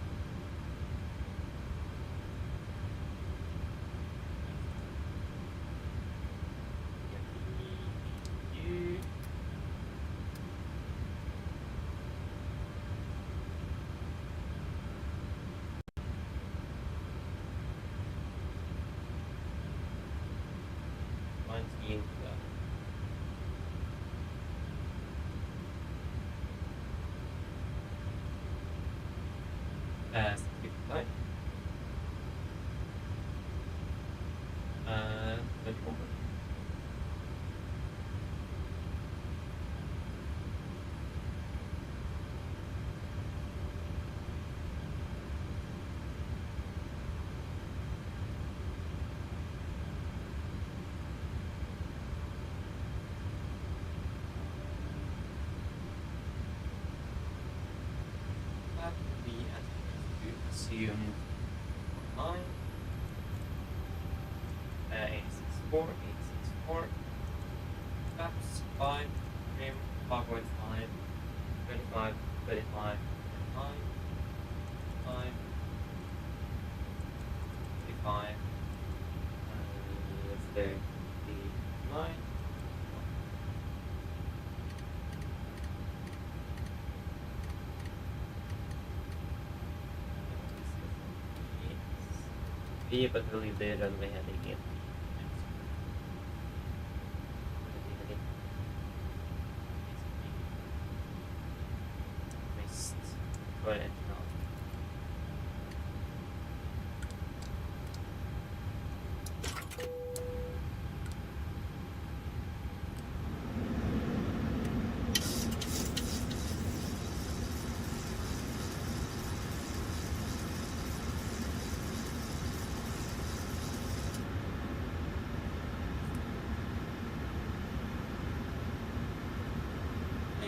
Assume 9 864 864 straps 5 trim 5.5 25 35 9 5 35 let's do the 9 but we'll leave the runway heading in. Missed. Go ahead now.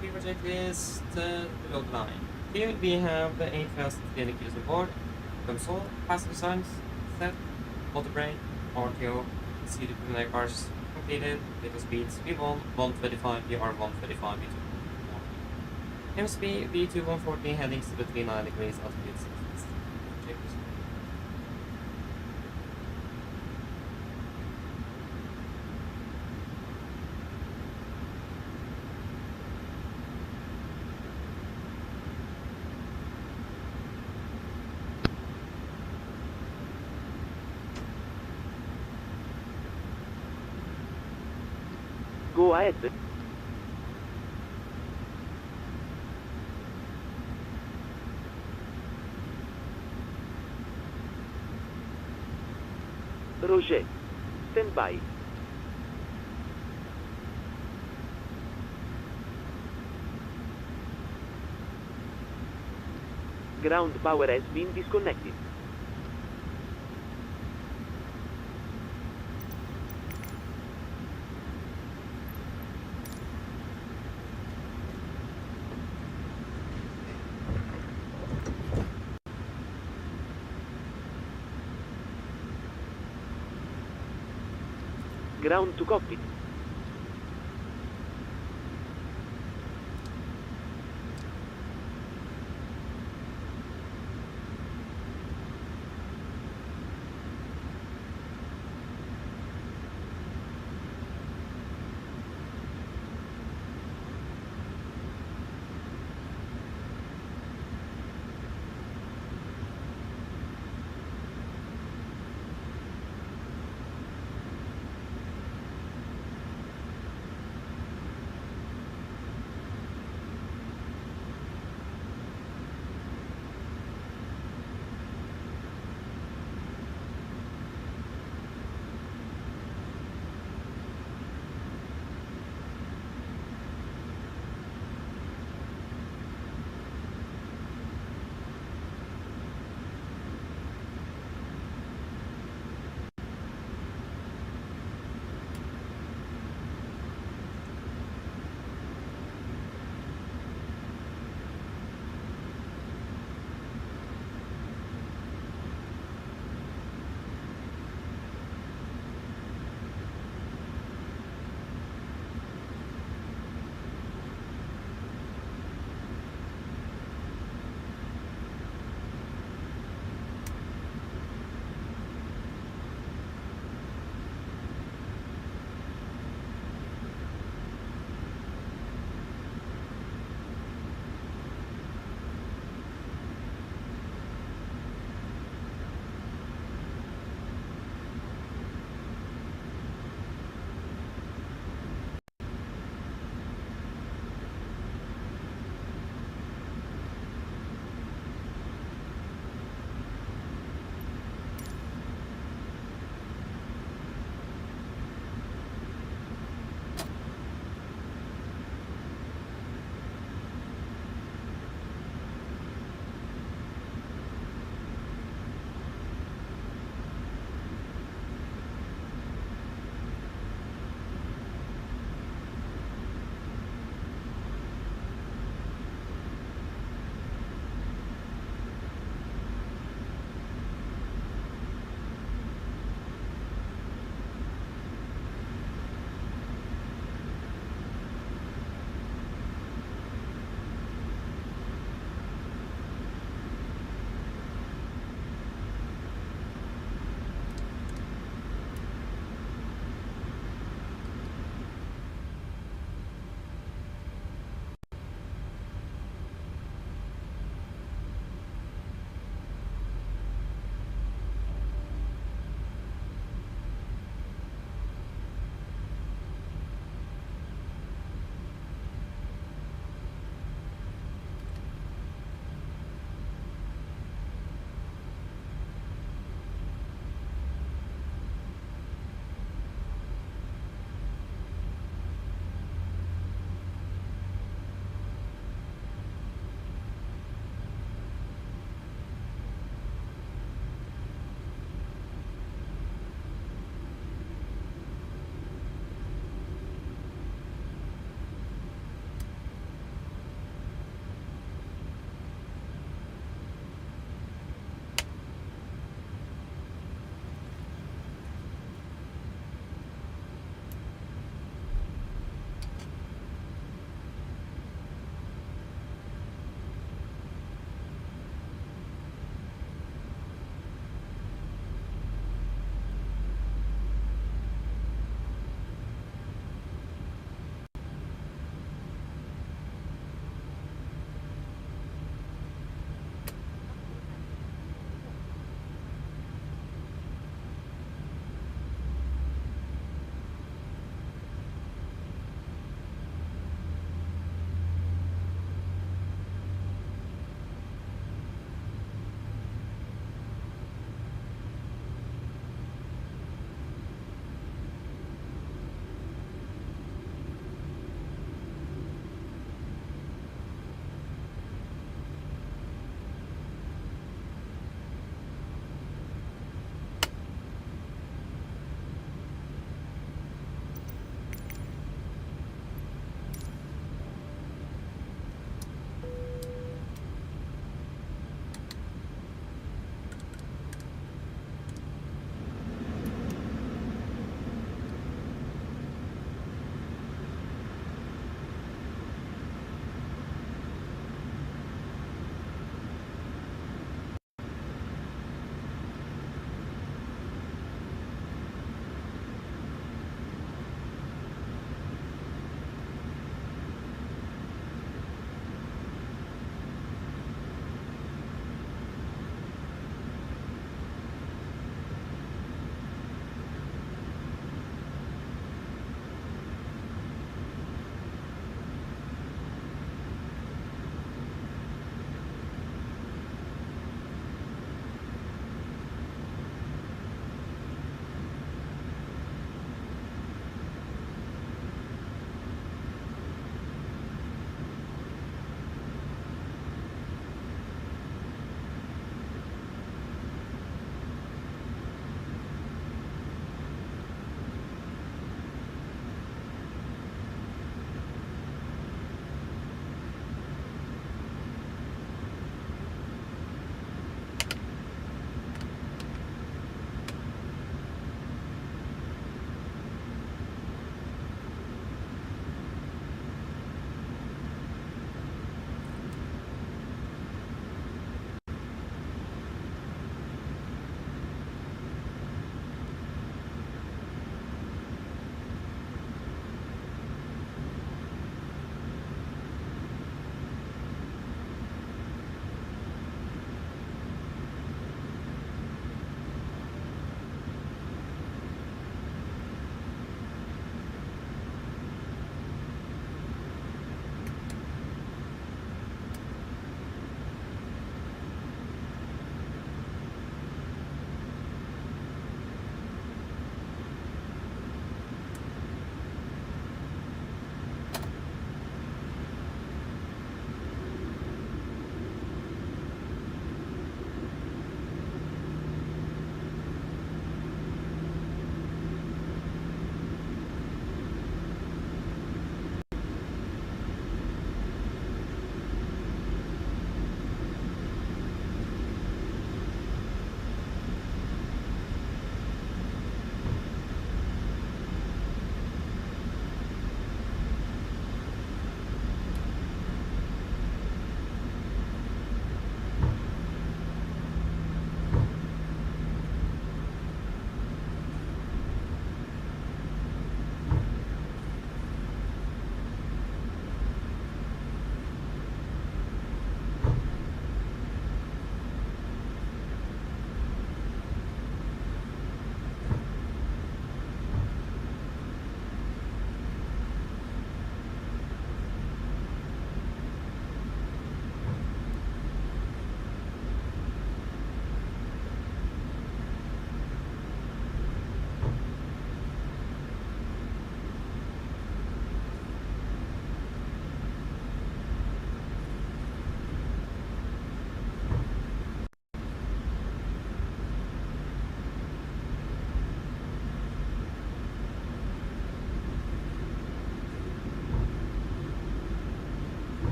We project is the load line. Here we have the 8,000 kilos on board, console, passenger signs, set, auto brake, RTO, seated preliminary cars completed, little speeds V1, 125, VR 135, V2. MSP V2 140 headings to the 39 degrees altitude 6. Go ahead. Roger. Stand by. Ground power has been disconnected. Ground to cockpit.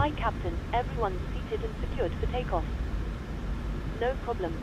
Hi, Captain. Everyone's seated and secured for takeoff. No problem.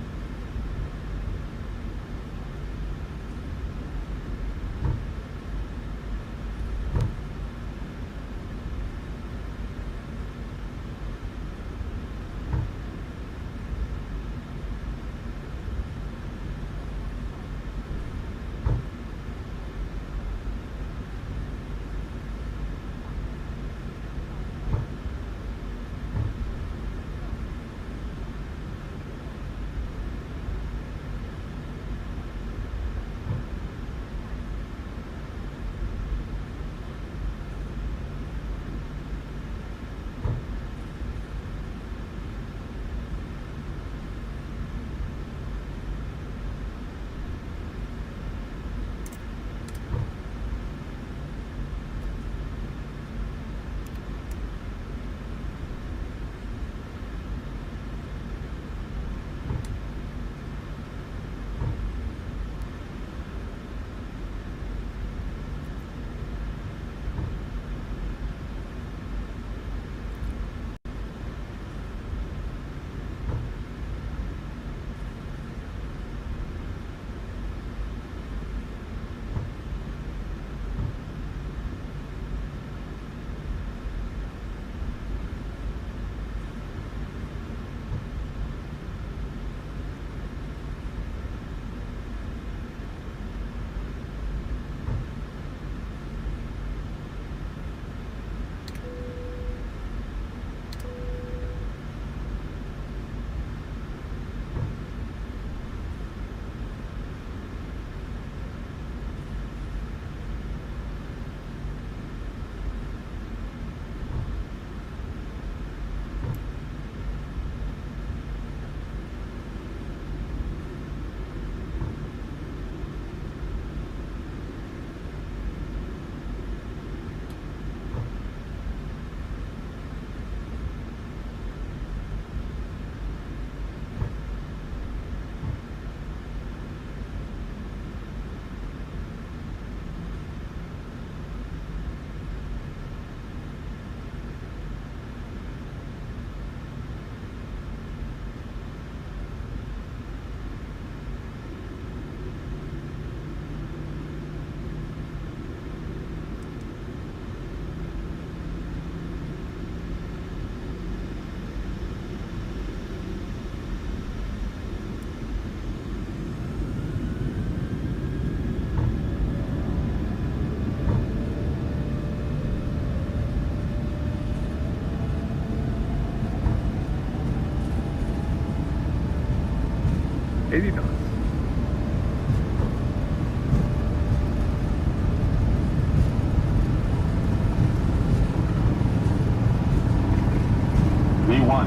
V1.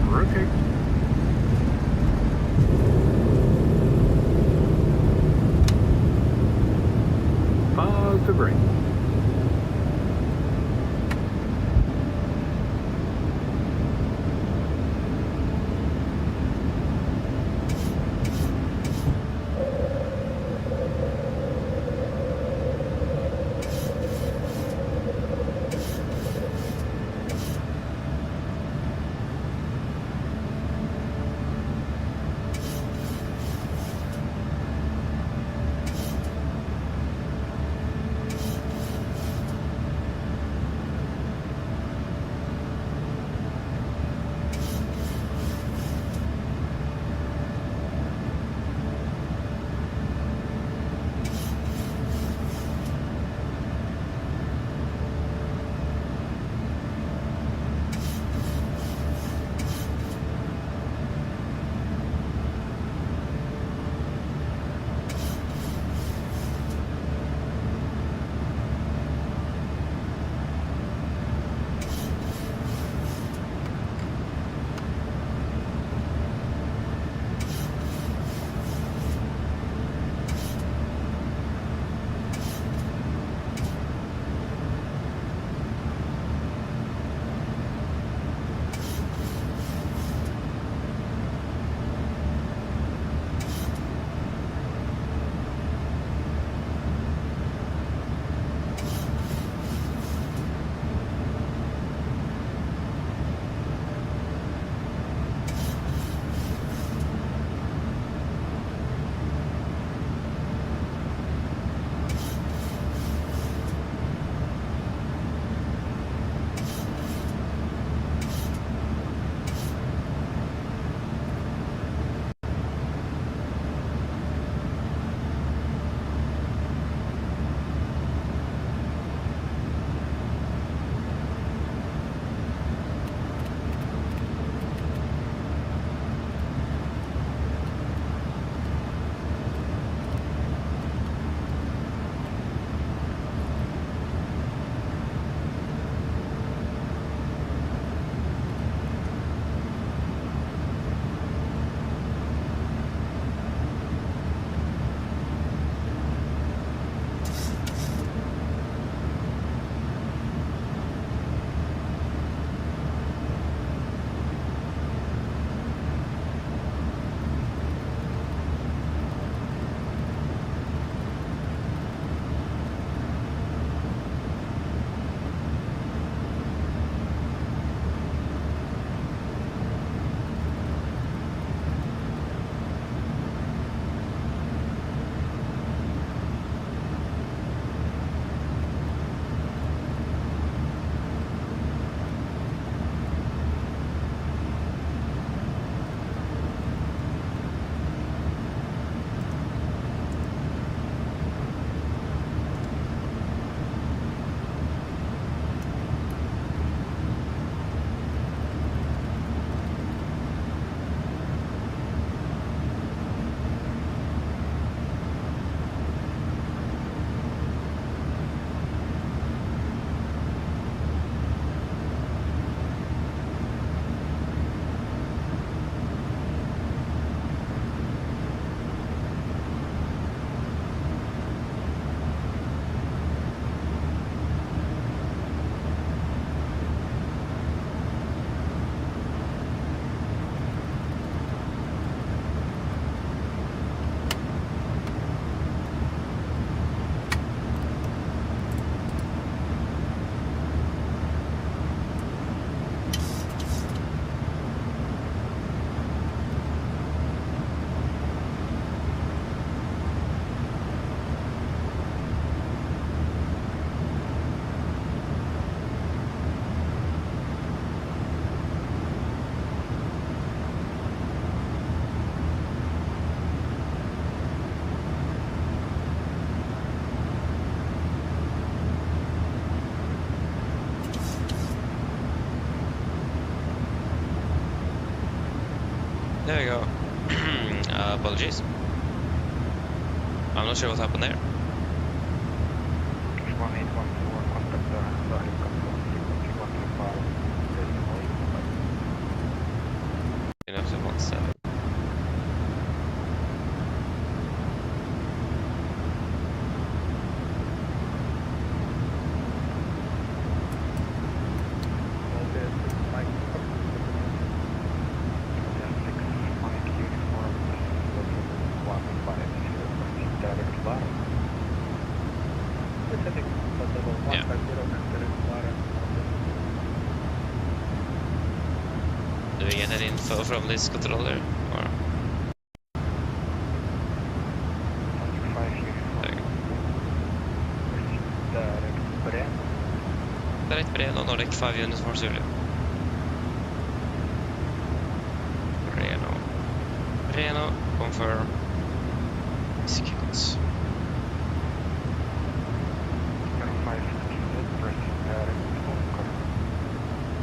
Rotate. Pause the brake. There we go. Apologies. I'm not sure what happened there. 1814, contact the Sahil control frequency 135, Enough to 17. Do we get any info from this controller? Or? Direct Breno, Nordic 5 units for Zulu. Breno, confirm. Execute.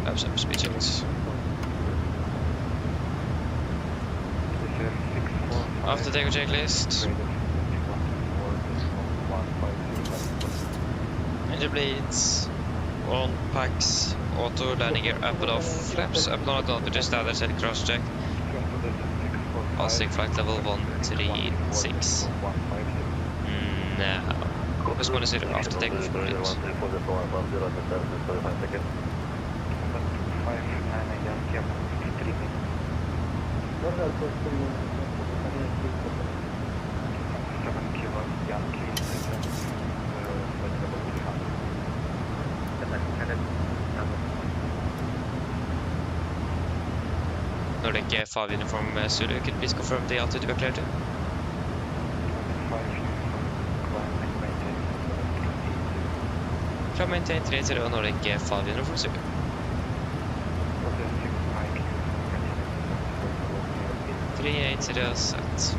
Have some speed checks. After the checklist. Engine bleeds. All packs. Auto landing gear up and off. Flaps up and on with the standard set cross check. Passing flight level 136. Now. Focus monitor after takeoff complete. Nordic 5 uniform Zulu, could you please confirm the altitude we are clear to? Climb maintain 30 Nordic 5 uniform Zulu. Set.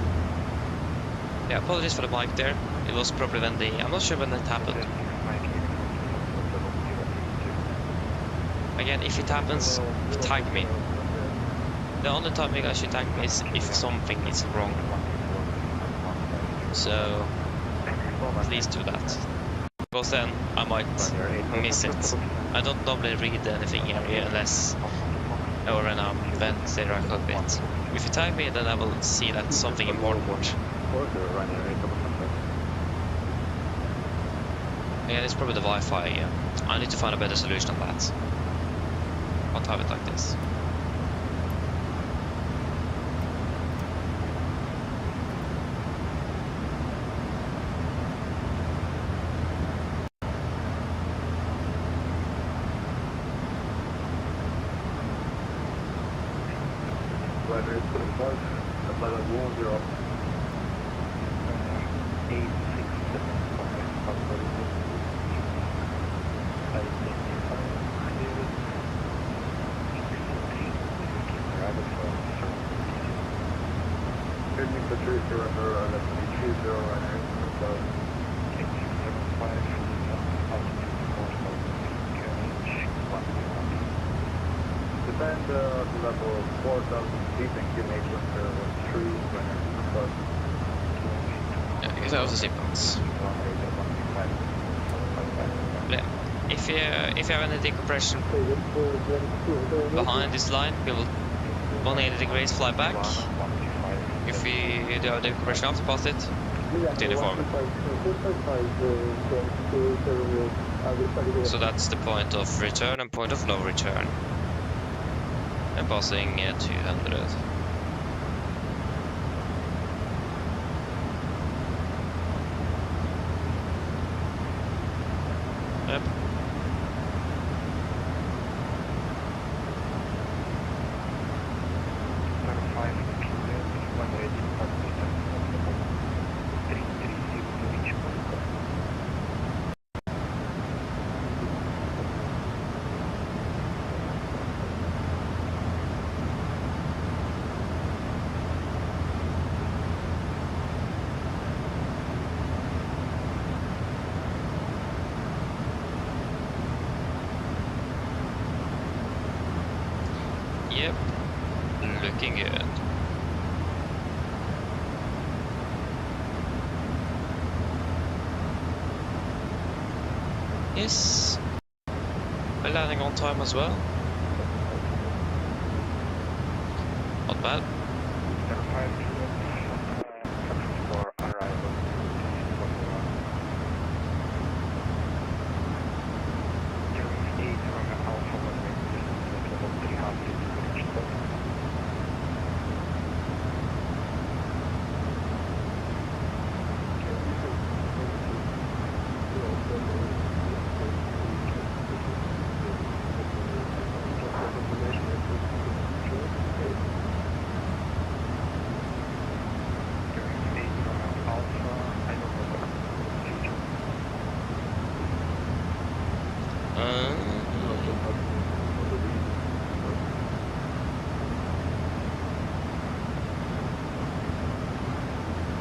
Yeah, apologies for the mic there. It was probably when I'm not sure when that happened. Again, if it happens, tag me. The only time you guys should tag me is if something is wrong. So, please do that. Because then I might miss it. I don't normally read anything here unless or when I'm bent the record a bit. If you tag me, then I will see that something important. Again, it's probably the Wi-Fi again. I need to find a better solution on that. Can't have it like this. Level 4,000 feet and give me true Yeah, because that was the sequence. Yeah. If you have any decompression behind this line, we will 180 degrees fly back. If we do have decompression after past it, continue forward. So that's the point of return and point of no return. And passing 200. Yep. Yep, looking good. Venice. We're landing on time as well. Not bad. For arrival. During 8 from Alpha 1 distance level 300 to reach stop.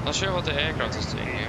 Not sure what the aircraft is doing here.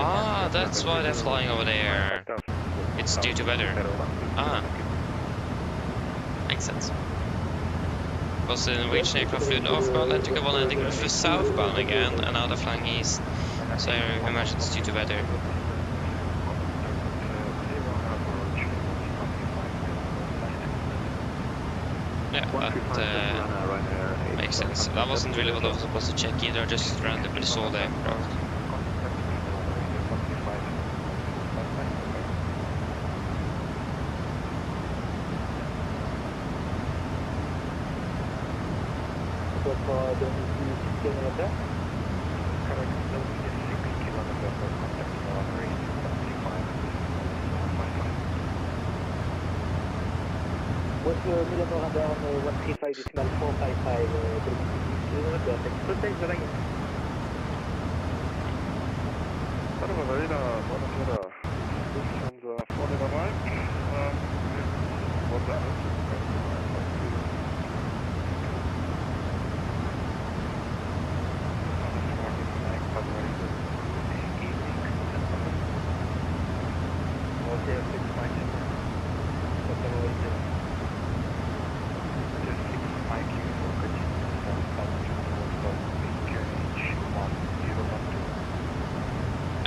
Ah, that's why they're flying over there. It's due to weather. Ah. Makes sense. Because the Norwegian aircraft flew northbound and took a Volanta and flew southbound again, and now they're flying east. So I imagine it's due to weather. Yeah, that makes sense. That wasn't really what I was supposed to check either, I just randomly saw the aircraft. What's the middle radar on 135.455 Buonasera, Lufthansa vorne dabei.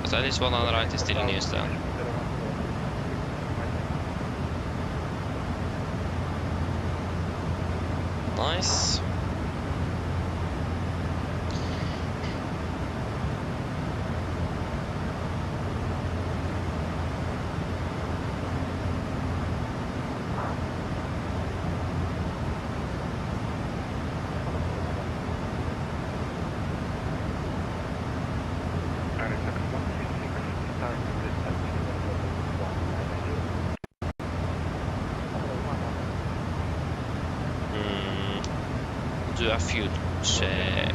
So at least one on the right is still in use then. Nice. Do a fuel check.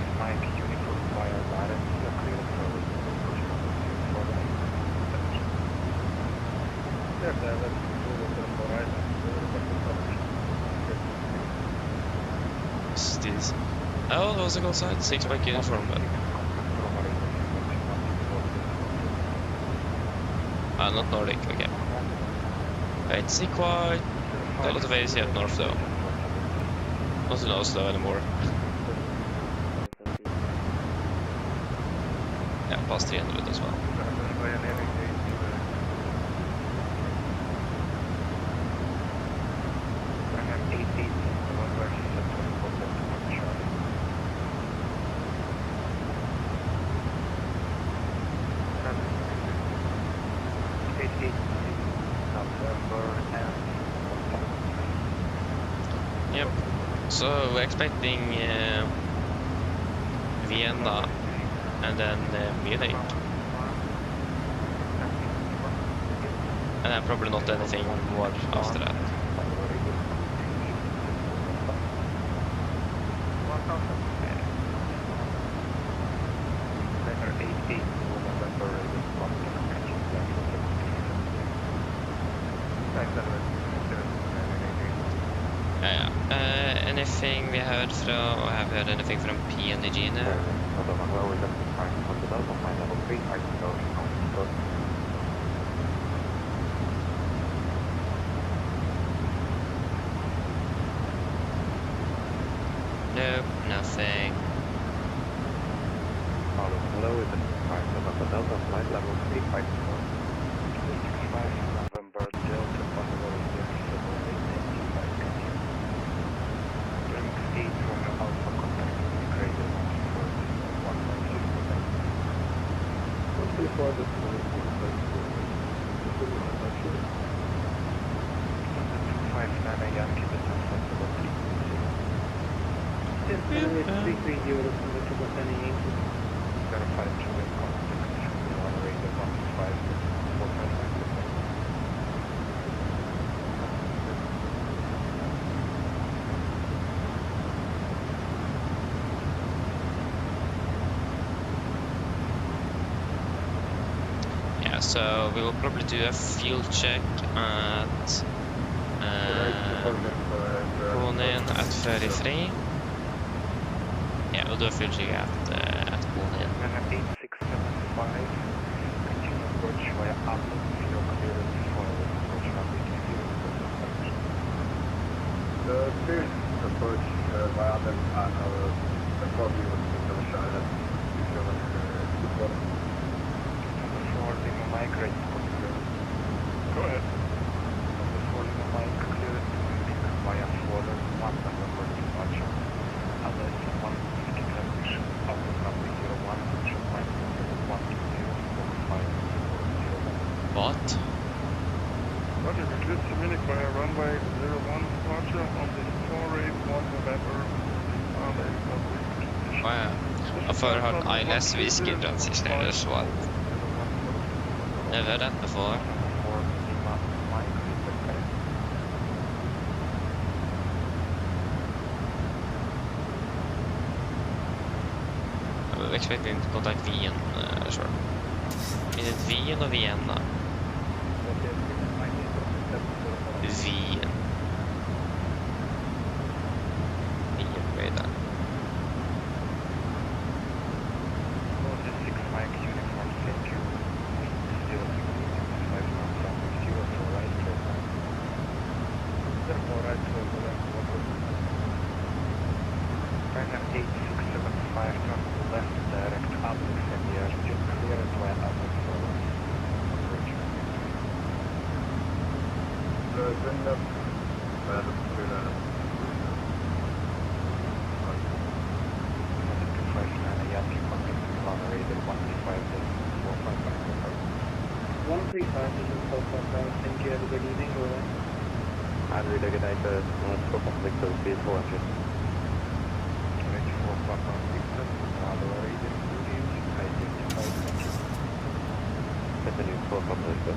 What's this? Oh, what's it called? 6-pack uniform. Ah, not Nordic, okay. It's see quite a lot of AC up north though. Not in Oslo anymore. Yeah, past 300 as well. So we're expecting Vienna and then Munich. And then probably not anything more after that. Anything we heard from, or have heard anything from PMDG now? Nope, nothing. Hello, is it 5 Delta, flight level 354. 65 November Delta, Oslo Norwegian Alpha contact integrated 1.6%. Yankee business flexibility. Yes, it's 330 from the triple sending Yankee. Verified Julian contact, rated 154.9%. Yeah, so we will probably do a field check at Konin at 33. Yeah, we'll do a field check at Konin. 8675, continue approach via Addons, your clearance for approach runway 20. The clearance approach via Addons and the probably would be the Charlotte. Number 4, Lima Mike, ready for clearance. Go ahead. Number 4, Lima Mike, clearance to Munich via Florida, 1 November departure. Others 150 transition, Addons runway 01, short line 12045. What? Roger, we cleared to Munich via runway 01 departure on the 4 rate 1 November. Wow. I've heard ILS whiskey transition as well. Never heard that before. I'm expecting to contact Vienna, sure. Is it Wien or Vienna? Wien. Wien, way down. 6 Mike uniform, thank you. 065 knots on 0 for right turn. 0 for right turn, China 8675, turn left direct Addons and we are still cleared via Addons for approach. Send up Yankee contact Milan rated 135.45. 135 is in South Thank you. Have a good evening. Over. And we recognize the scope of Victor Space 400. 24 Papa Victor, Oslo Norwegian PMDG, identified country. Continue 4 from Victor.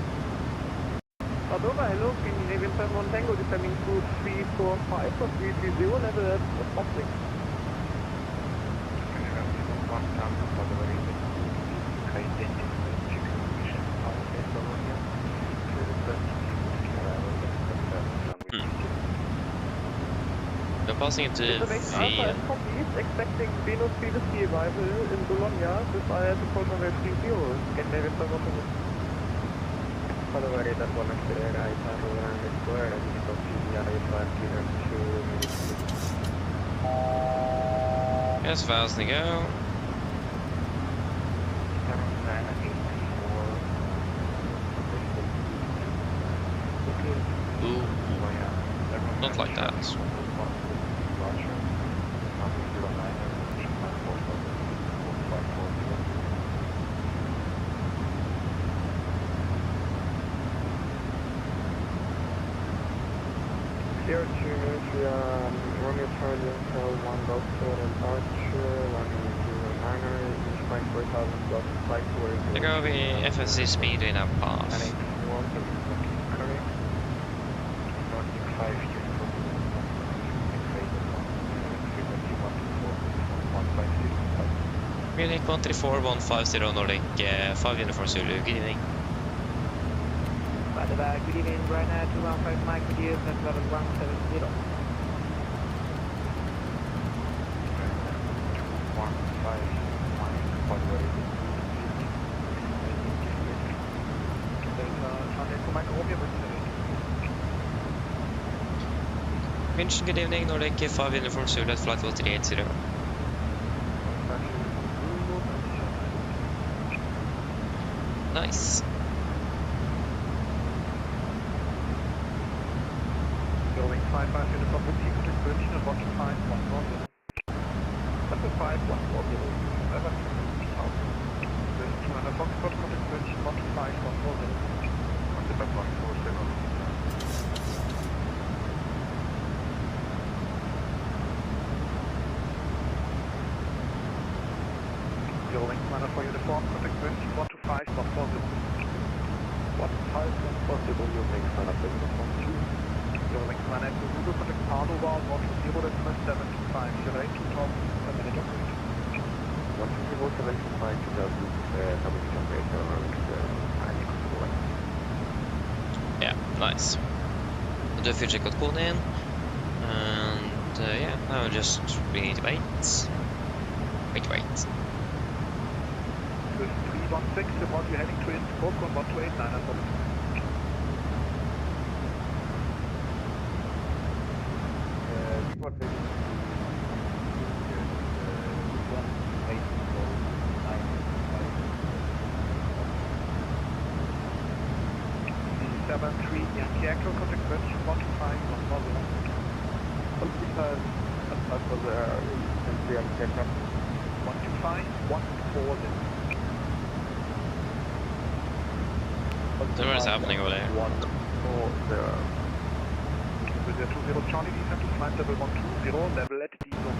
Adova, hello, King Navigraph Montango, descending to 345 for 330, level at Optic. We're passing into Wien. Expecting Venus PDC arrival in Bologna, this I had to program at 30. Can Navigraph Montango? Follow a radar one of the right hand over and it's square and it's of the IFLY clear to As far as they go. Ooh, not like that. Clear to Romeo Charlie Hotel 1 Golf Square departure, running to Niner, East Point 4000 plus flight to where Då går vi FSC Speedway now path. And it's 1 correct. Nordic 5 uniform. Munich 134150 Nordic 5 uniform Zulu, good evening. By the way, good evening, Ryanair 215 Mike with you, that's level 170. 1-5 Mike, what way? München, good evening, Nordic 5 uniform Zulu at flight 380. Nice. Going 5-5 uniform with you, contact München and 1-5-1-1. That's a 5-1-1. Over 200 Foxtrot, contact München 1-5-1-1. Contact 1-4-0. Going planner for uniform, contact München 1-5-1-1. 1-5-1-1, you make planner for uniform 2. Going planner to Google, contact Padova 1-0-725, July 2000, minute operate. 1-0-725, 2000, how many temperature around Yeah, nice. We'll do a future code call in. And yeah, now we just we need to wait. Wait. 316, about you heading to Innsbruck on 1289 as well. C73 Yankee Echo, contact München 1-5-1-0. Because that was the aircraft. 1-5-1-4-0. What is happening over there? 1-4-0. With the 20 Charlie, descend to flight level 120, level at diesel.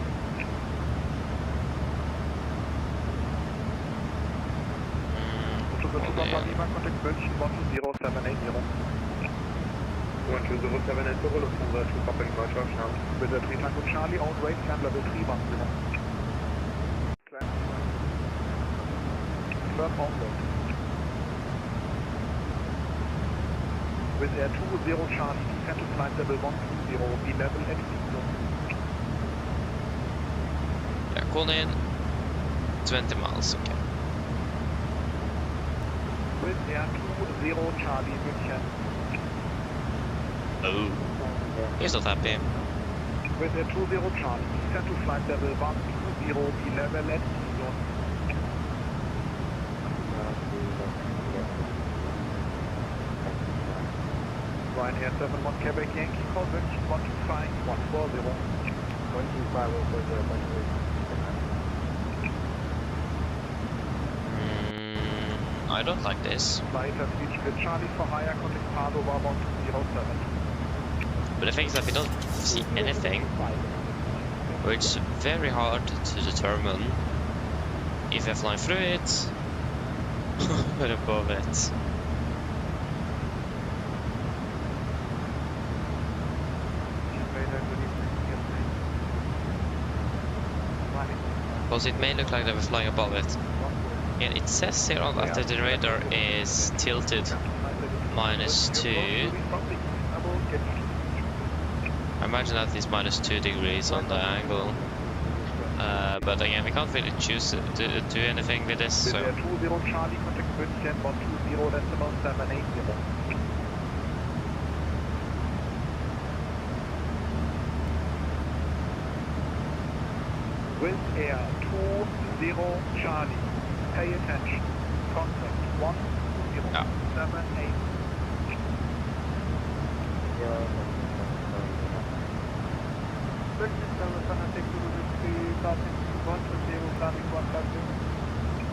To the 2 Lima, contact München 1-0-780. 1-0-780, Lufthansa 2 Papa Lima, Charles now. With the 3 Tango Charlie, on rate, climb level 310. Firm on rate. With Air 20 Charlie, descend to flight level 120, be level at diesel. Yeah, call in 20 miles, okay. With Air 20 Charlie, München. Oh. He's not happy. With Air 20 Charlie, descend to flight level 120, be level at diesel. Ryanair 71 Quebec Yankee, call München 1-5-1-4-0. 1-5-1-4-0. I don't like this. Flight has reached the Charlie for higher, contact Padova 1207. But the thing is that we don't see anything. Or it's very hard to determine if we're flying through it or above it. Because it may look like they were flying above it. And it says here on that the radar is tilted -2. I imagine that is -2 degrees on the angle. But again, we can't really choose to do anything with this. So. With Air 20 Charlie, pay attention. Contact 1078.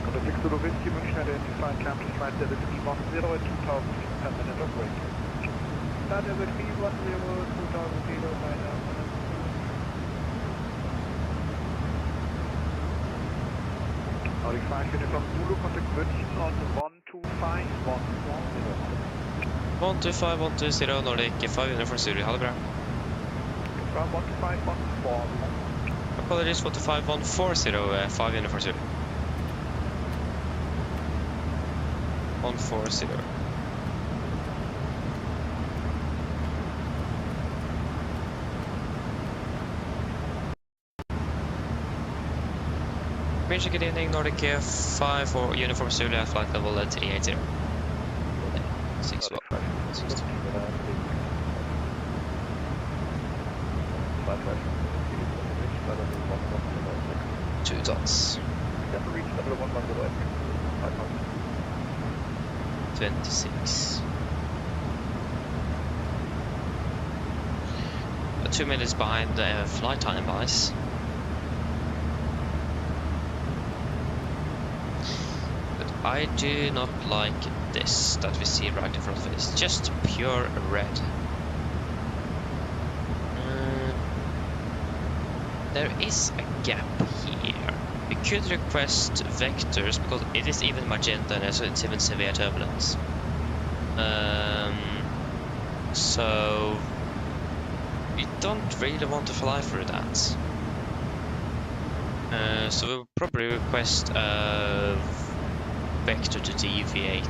Contact 6 Whiskey, München identified climb to flight level 310 at 2000 feet per minute of rate. Start level 310 2000 feet of Nordic 5 Uniform Zulu, contact München on 125 125 Nordic 5 Uniform Zulu, ha det bra. From 125 Apologies, 125 5 Uniform Zulu. 140. Green, good evening, Nordic 5 for Uniform Zulu at flight level 380. 6 2 dots. 26. 2 minutes behind the flight time, guys. But I do not like this that we see right in front of us. Just pure red. There is a gap here. We could request vectors because it is even magenta and so it's even severe turbulence. So we don't really want to fly through that. So we'll probably request a vector to deviate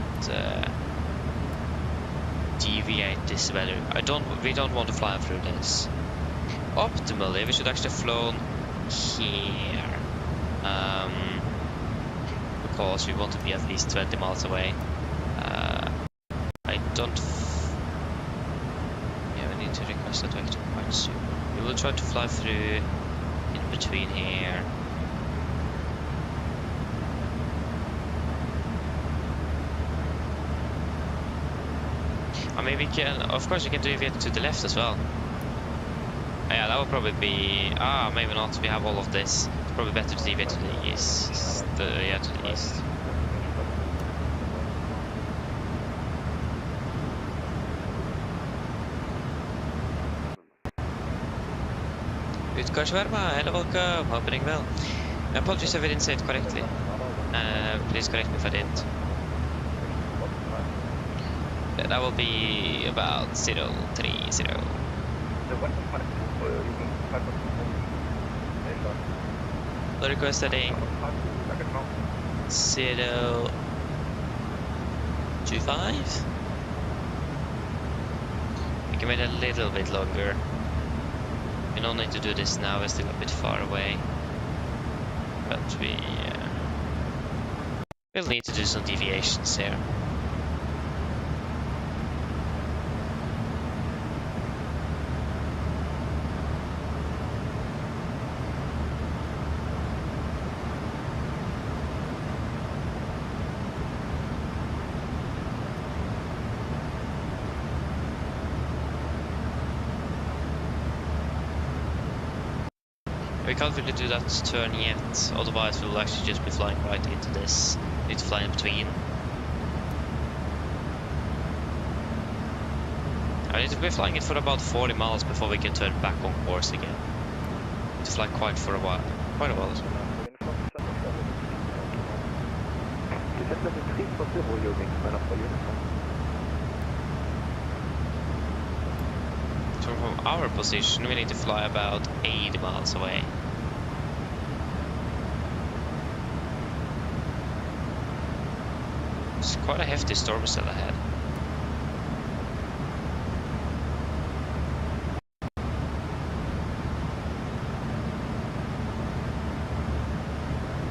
this weather. We don't want to fly through this. Optimally, we should actually have flown here. Because we want to be at least 20 miles away. I don't... Yeah, we need to request that vector quite soon. We will try to fly through in between here. I mean, we can... Of course, we can deviate to the left as well. Yeah, that would probably be... maybe not. We have all of this. It's probably better to deviate to the east. To the east. Utgårdsvarma, hello, welcome. Hoping well. Apologies if I didn't say it correctly. Please correct me if I didn't. That will be about 030. The request heading 025. We can wait a little bit longer. We don't need to do this now, we're still a bit far away. But we'll need to do some deviations here. We can't really do that turn yet, otherwise we'll actually just be flying right into this. We need to fly in between. I need to be flying it for about 40 miles before we can turn back on course again. We need to fly quite a while as well. So from our position we need to fly about 80 miles away. It's quite a hefty storm cell ahead.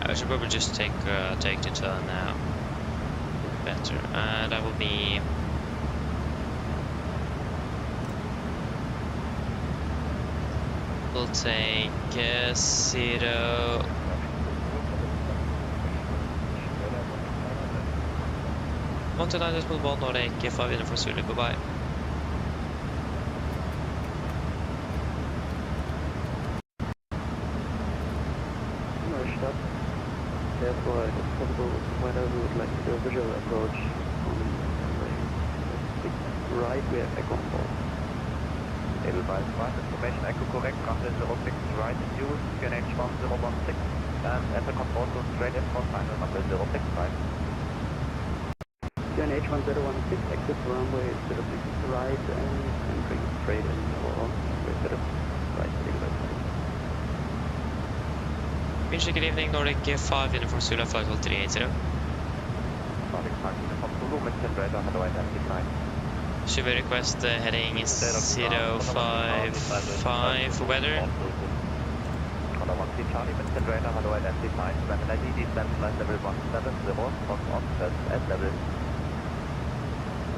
I should probably just take the turn now. Better. That will be... We'll take 0... 129.1 Nordic 5 Uniform Zulu, goodbye. Therefore, it's possible whether we would like to do a visual approach on the right we have echo for. Edelweiss 1, information echo correct, contact 06 right, use, QNH 1016. and enter control to straight in for final number 065. QNH 1016, exit runway 06 right and entering straight in for runway 06 right, Winch, good evening, Nordic 5 uniform Zulu flight hold 380. Nordic 5 uniform Zulu, maintain radar, hello identified. Should we request heading 055 for weather? Honda 13 Charlie, maintain radar, hello identified. Brandon ID, descent flight level 170, cross offset at level.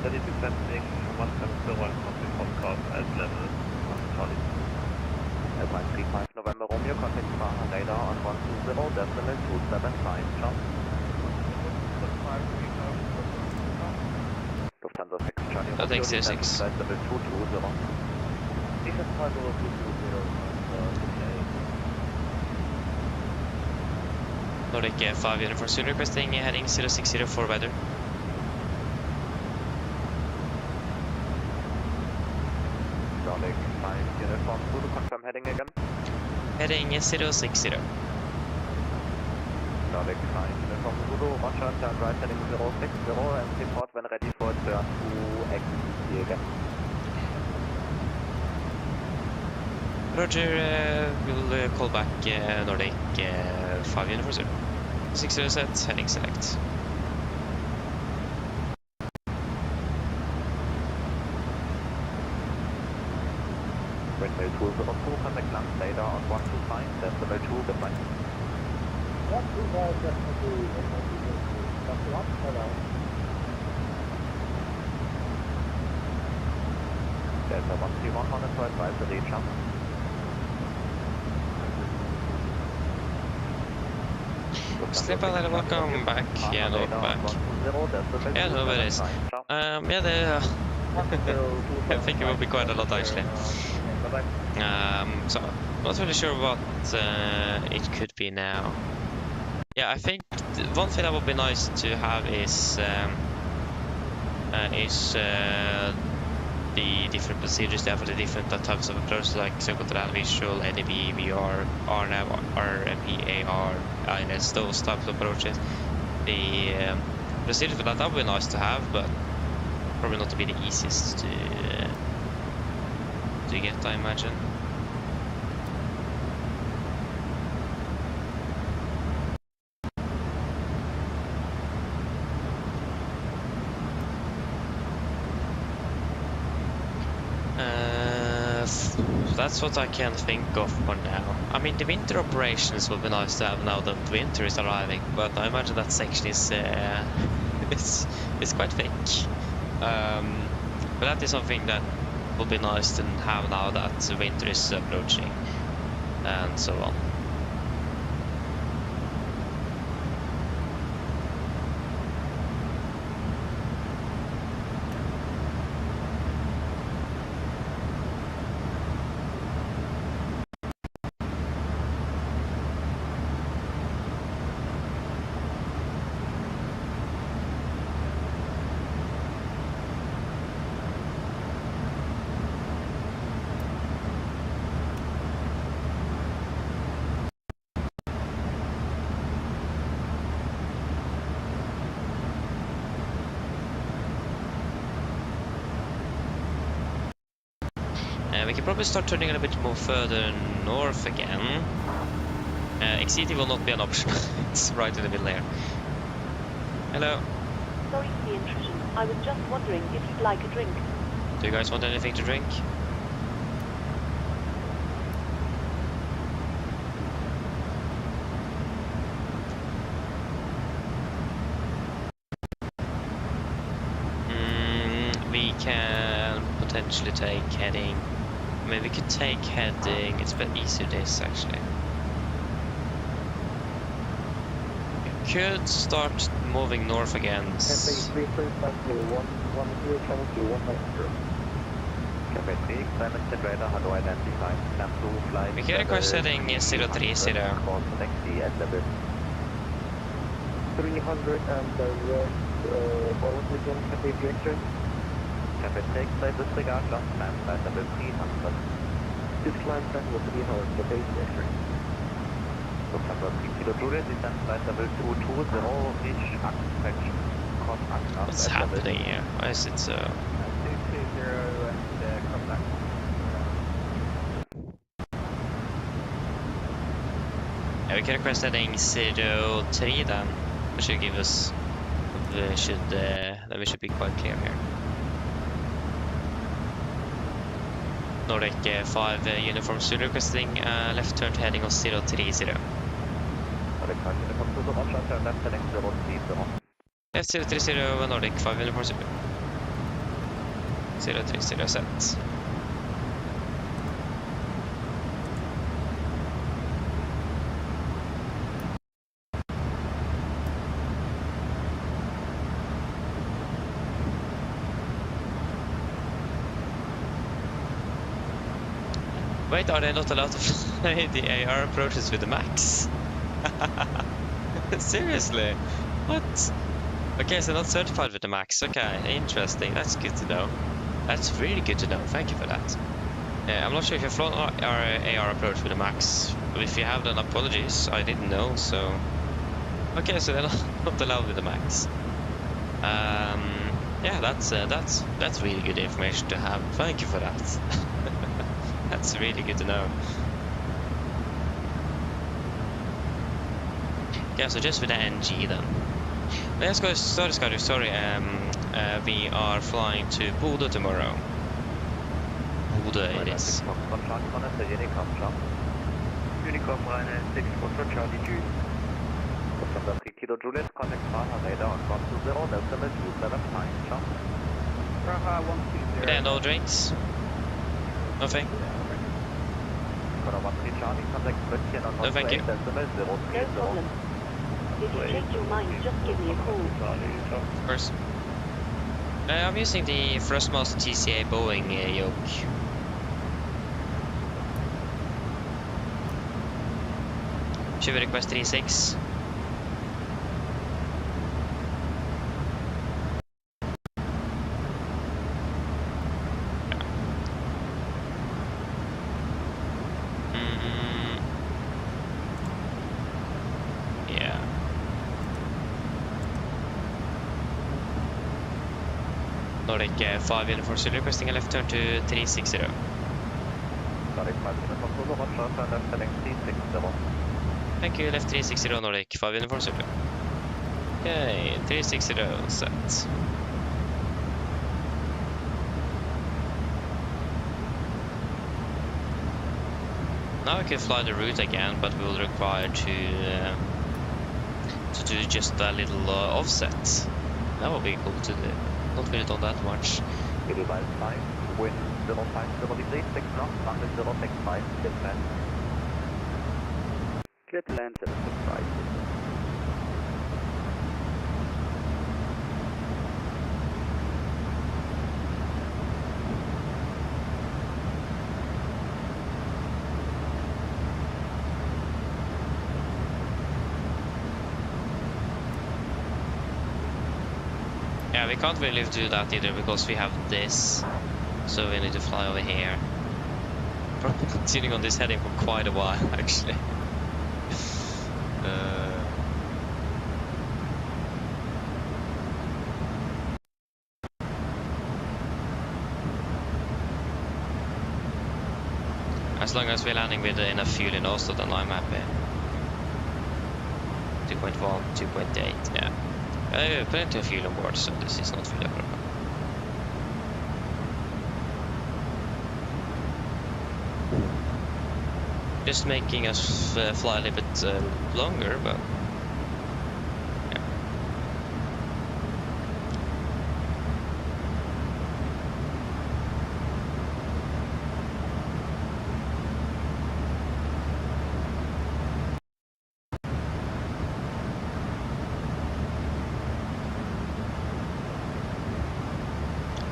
That is descending 170 contact podcast at level 1 Charlie. Airline 35 November Romeo, contact radar on 120, decimal 275, jump. Lufthansa 6 Charlie Romeo, descent flight level 220. Descent flight level 220, Nordic 5 uniform Zulu requesting heading 060 for weather. Nordic 5 uniform Zulu, confirm heading again. Heading 060. Nordic 5 uniform Zulu, roger, turn right heading 060 and report when ready for turn to XCC again. Roger, we'll call back Nordic 5 uniform Zulu. 60 set, heading select. Windmill 202, contact land radar on 125, decimal 2, goodbye. 125, decimal 2, hello. Delta 131, monitor advisory, jump. Slip out and welcome back. Yeah, no, back. Yeah, no, it is. Yeah, I think it will be quite a lot actually. So not really sure what it could be now. Yeah, I think one thing that would be nice to have is the different procedures they have for the different types of approaches, like so-called visual, NAB, VR, RNAV, RMP, AR, INS, those types of approaches. The procedure for that would be nice to have, but probably not to be the easiest to get, I imagine. That's what I can think of for now. I mean, the winter operations would be nice to have now that winter is arriving, but I imagine that section is it's quite thick. But that is something that would be nice to have now that winter is approaching, and so on. We can probably start turning a little bit more further north again. XCT will not be an option. It's right in the middle here. Hello. Sorry for the intrusion. I was just wondering if you'd like a drink. Do you guys want anything to drink? We can potentially take heading. I mean, we could take heading. It's a bit easier this actually. We could start moving north again. We can request heading 030. 300 and the rest Boris again, Cafe Director. Cafe take side disregard, last climb side level 300. This climb side was 300, Cafe Director. Lufthansa Kilo Juliet, descent flight level 220, reach inspection. What's happening here? Why is it so? 220 and contact. Yeah, we can request heading 03 then. That should give us. Then we should be quite clear here. Nordic 5 uniform Zulu requesting left turn to heading of 030. Nordic 5 uniform Zulu, roger, turn left heading 030. Left 030 Nordic 5 uniform Zulu. 030 set. Wait, are they not allowed to fly the AR approaches with the max? Seriously? What? Okay, so not certified with the max. Okay, interesting. That's good to know. That's really good to know. Thank you for that. I'm not sure if you've flown our AR approach with the max. But if you have, then apologies. I didn't know, so... Okay, so they're not allowed with the max. Yeah, that's really good information to have. Thank you for that. That's really good to know. Yeah, so just with the NG then. Let's go. Sorry. We are flying to Bodø tomorrow. Bodø it is. Unicom Ryzen 6 for Charlie Jude. From 3 Kilo Juliet, contact Praha radar on 120, decimal 275, jump. Praha 120. There are no drinks. Nothing. No, thank you. No problem. If you change your mind, just give me a call. Of course. I'm using the Thrustmaster TCA Boeing yoke. Should we request 36? Nordic 5 uniform Zulu requesting a left turn to 360. Nordic 5 uniform Zulu, roger, turn left heading 360. Thank you, left 360 Nordic 5 uniform Zulu. Okay, 360 set. Now we can fly the route again, but we will require to do just a little offset. That would be cool to do. Not really done that much. Edelweiss 5, wind 05 degrees, 6 knots, runway 065, clear to land. Clear to land 765. Yeah, we can't really do that either because we have this, so we need to fly over here. Probably continuing on this heading for quite a while, actually. As long as we're landing with enough fuel in Oslo, then I'm happy. 2.1, 2.8, yeah. Plenty of fuel on board, so this is not really a problem. Just making us fly a little bit longer, but yeah.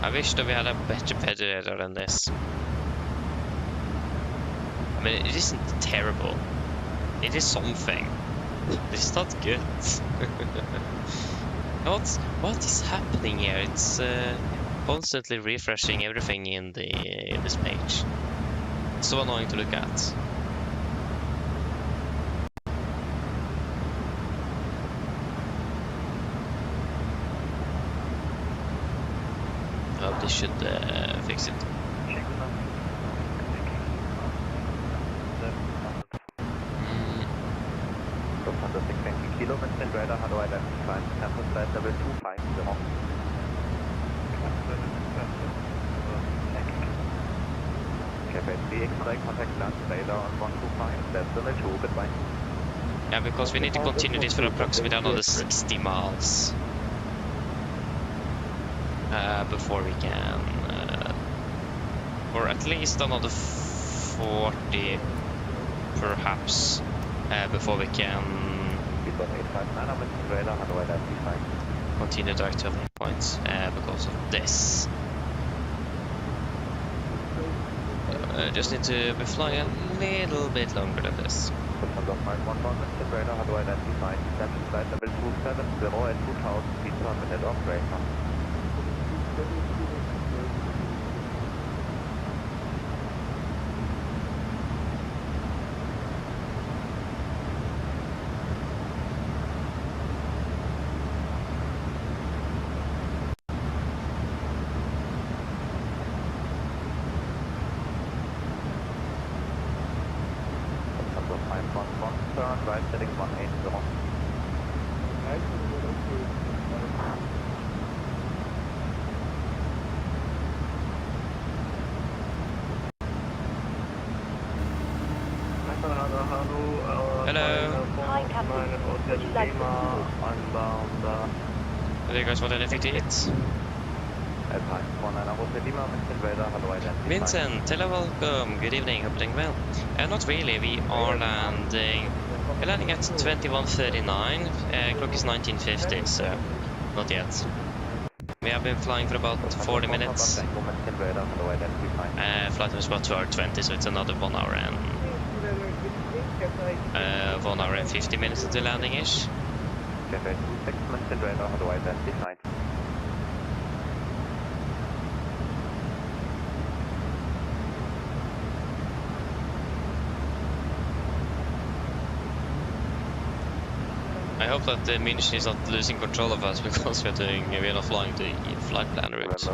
I wish that we had a better pedometer than this. I mean, it isn't terrible. It is something. It's not good. What is happening here? It's constantly refreshing everything in this page. It's so annoying to look at. This should fix it. Lufthansa 620 kilo, Winston radar, how do I identify? Campus flight level 250. Cafe 3 X-ray, contact land radar on 125, Destiny 2, goodbye. Yeah, because we need to continue this for approximately another 60 miles before we can, or at least another 40 perhaps, before we can continue direct to link points because of this. Just need to be flying a little bit longer than this. Lufthansa 511, Winston radar, how do I identify? Campus flight level 270 at 2000 feet per minute operator. Right setting 180. Hello. Hi, Captain. Would you like to Do you guys want anything to eat? Vincent, hello, welcome, good evening, hope you're doing well. Not really, we are landing. We're landing at 21:39, clock is 19:50, so not yet. We have been flying for about 40 minutes. Flight was about 2:20, so it's another 1 hour and 1 hour and 50 minutes until landing-ish. I hope that the München is not losing control of us because we are not flying the flight plan route. It's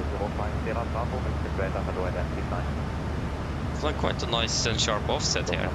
like quite a nice and sharp offset here.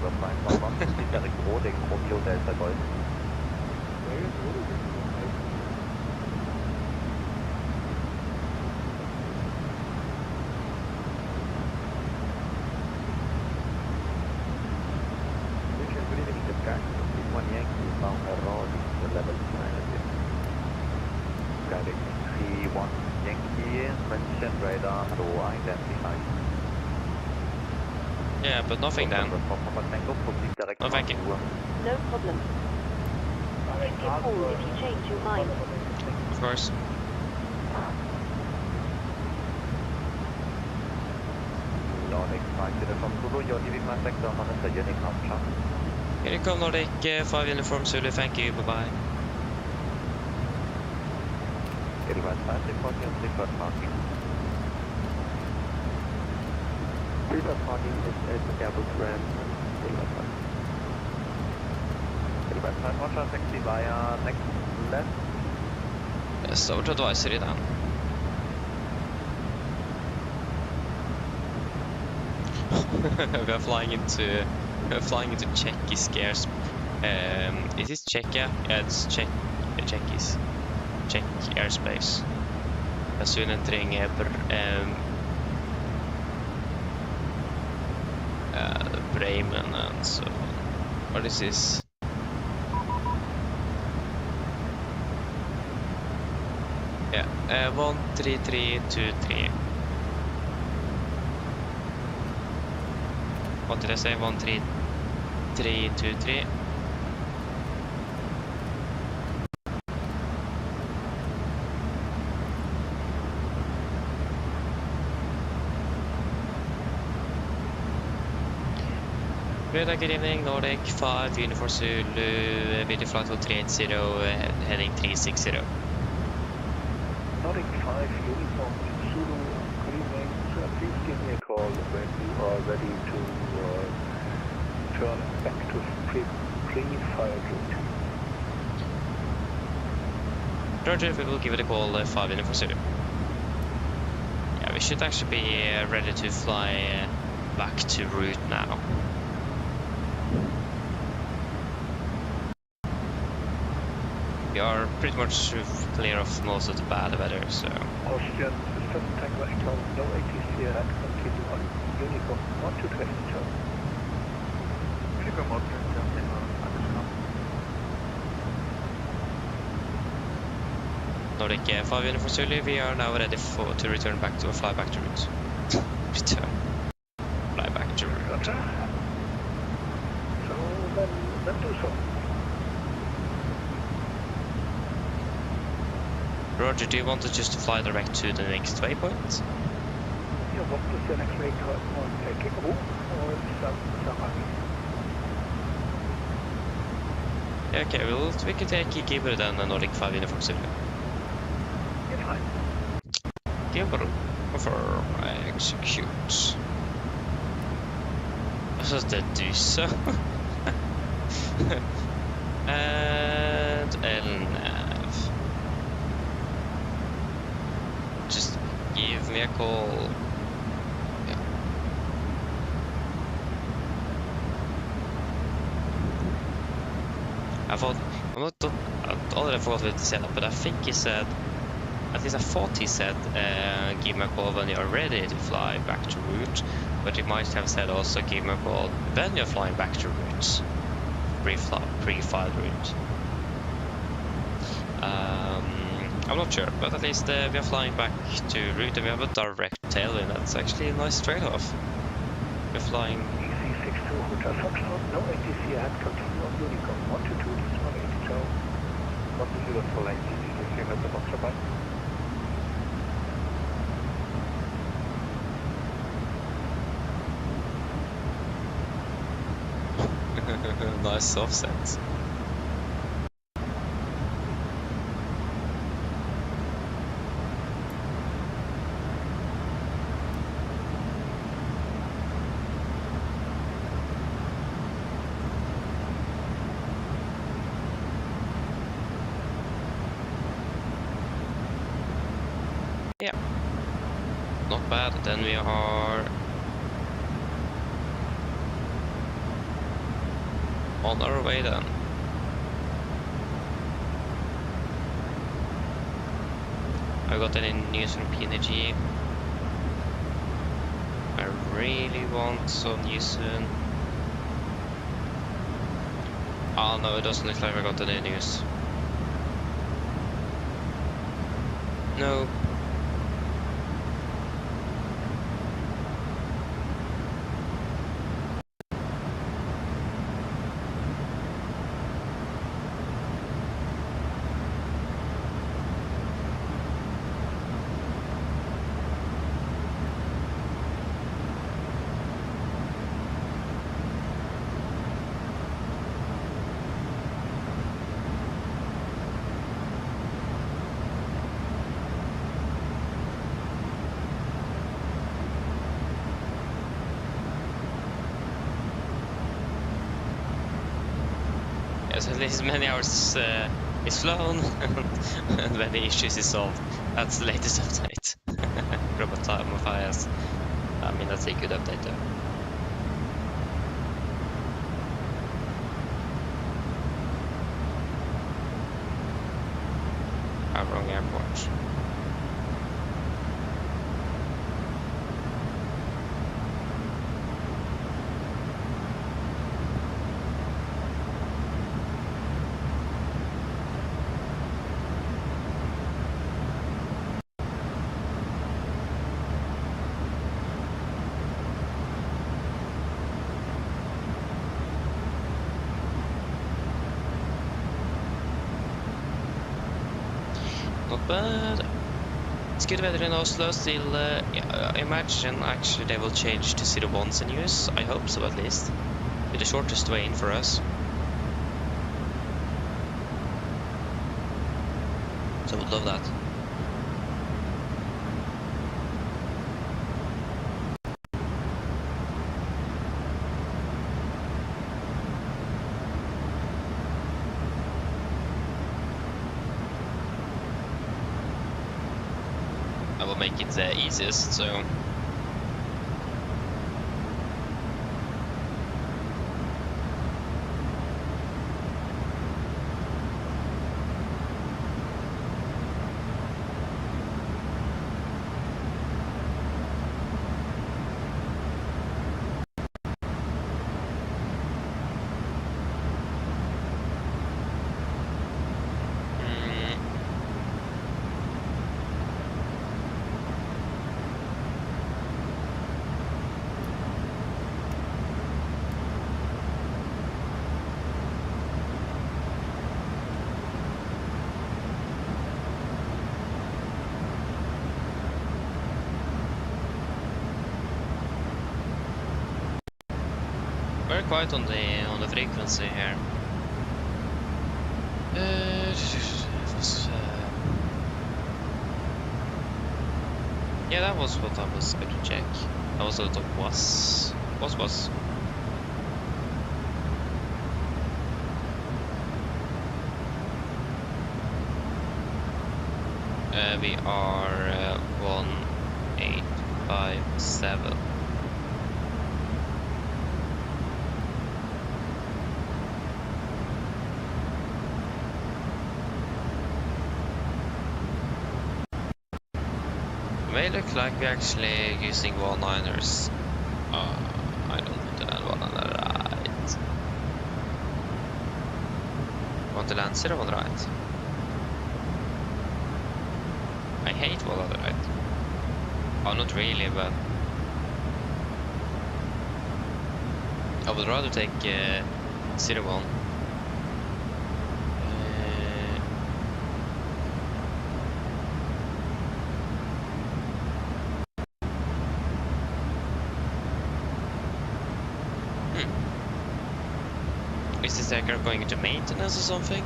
Yeah, but nothing then. No, thank you. No problem. Give me a call if you change your mind. Of course. Here you come, Nordic 5 uniform Zulu, thank you, bye bye. Preferred parking is at Airbus ramp. Roger, taxi via next left. Yes, over to advisory then. we are flying into Czech's airs. Is this Czechia? Yeah, it's Czech airspace. Soon entering Bremen and so on. What is this? Yeah, 13323. What did I say? 13323. Good evening, Nordic 5, Uniform Zulu, video flight 380, heading 360. Nordic 5, Uniform Zulu, good evening. Please give me a call when you are ready to turn back to pre-fire route. Roger, we will give it a call 5 Uniform Zulu. Yeah, we should actually be ready to fly back to route now. We are pretty much clear of most of the bad weather, so... Austrian system tango echo, no ATC and continue on Unicom 123 Echo. Unicom Austrian Tango, understand. Nordic 5 Uniform Zulu, we are now ready to return back to fly back to route. Return. Fly back to route. Roger. So then do so. Roger, do you want us just to fly direct to the next waypoint? Yeah, what is the next waypoint on taking? Or somebody? Yeah, okay, we can take Gibber then and Nordic 5 Uniform Zulu. Yeah, fine. Gibber, confirm, execute. Så det du så. And LNAV. Just give me a call. Yeah. I already forgot what he said, but I think he said, at least I thought he said, give me a call when you are ready to fly back to route, but he might have said also give me a call when you're flying back to route, pre-flight route. I'm not sure, but at least we are flying back to route and we have a direct tailwind. That's actually a nice trade-off. We're flying... EC62 Hotel Foxtrot, no ATC and continue on Unicom 122, this is 182. What is your full ATC, the same as the Foxtrot bike? Nice offset. Yeah, not bad. Then we are on our way then. I got any news from PMDG. I really want some news soon. Oh no, it doesn't look like I got any news. No. Yes, at least many hours is flown and when the issues is solved. That's the latest update. Robot time of IS. I mean, that's a good update though. Wrong airport. Not bad. It's good weather in Oslo still. Yeah, I imagine actually they will change to 01s in use. I hope so at least. Be the shortest way in for us. So I would love that. FSIPanel will make it easiest, so... Very quiet on the frequency here. Yeah, that was what I was going to check. That was what it was. Was. We are 1857. May look like we're actually using 1-9ers. I don't want to land one on the right. Want to land 0 on the right? I hate one on the right. Oh, not really, but I would rather take 0-1. Is this aircraft going into maintenance or something?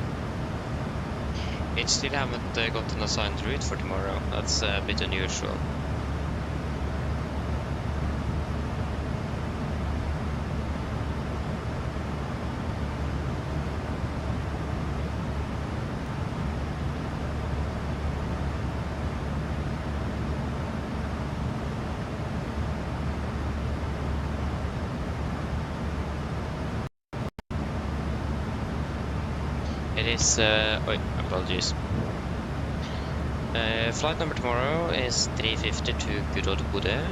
It still haven't got an assigned route for tomorrow. That's a bit unusual. It is, apologies. Flight number tomorrow is 350 to good old Bodø.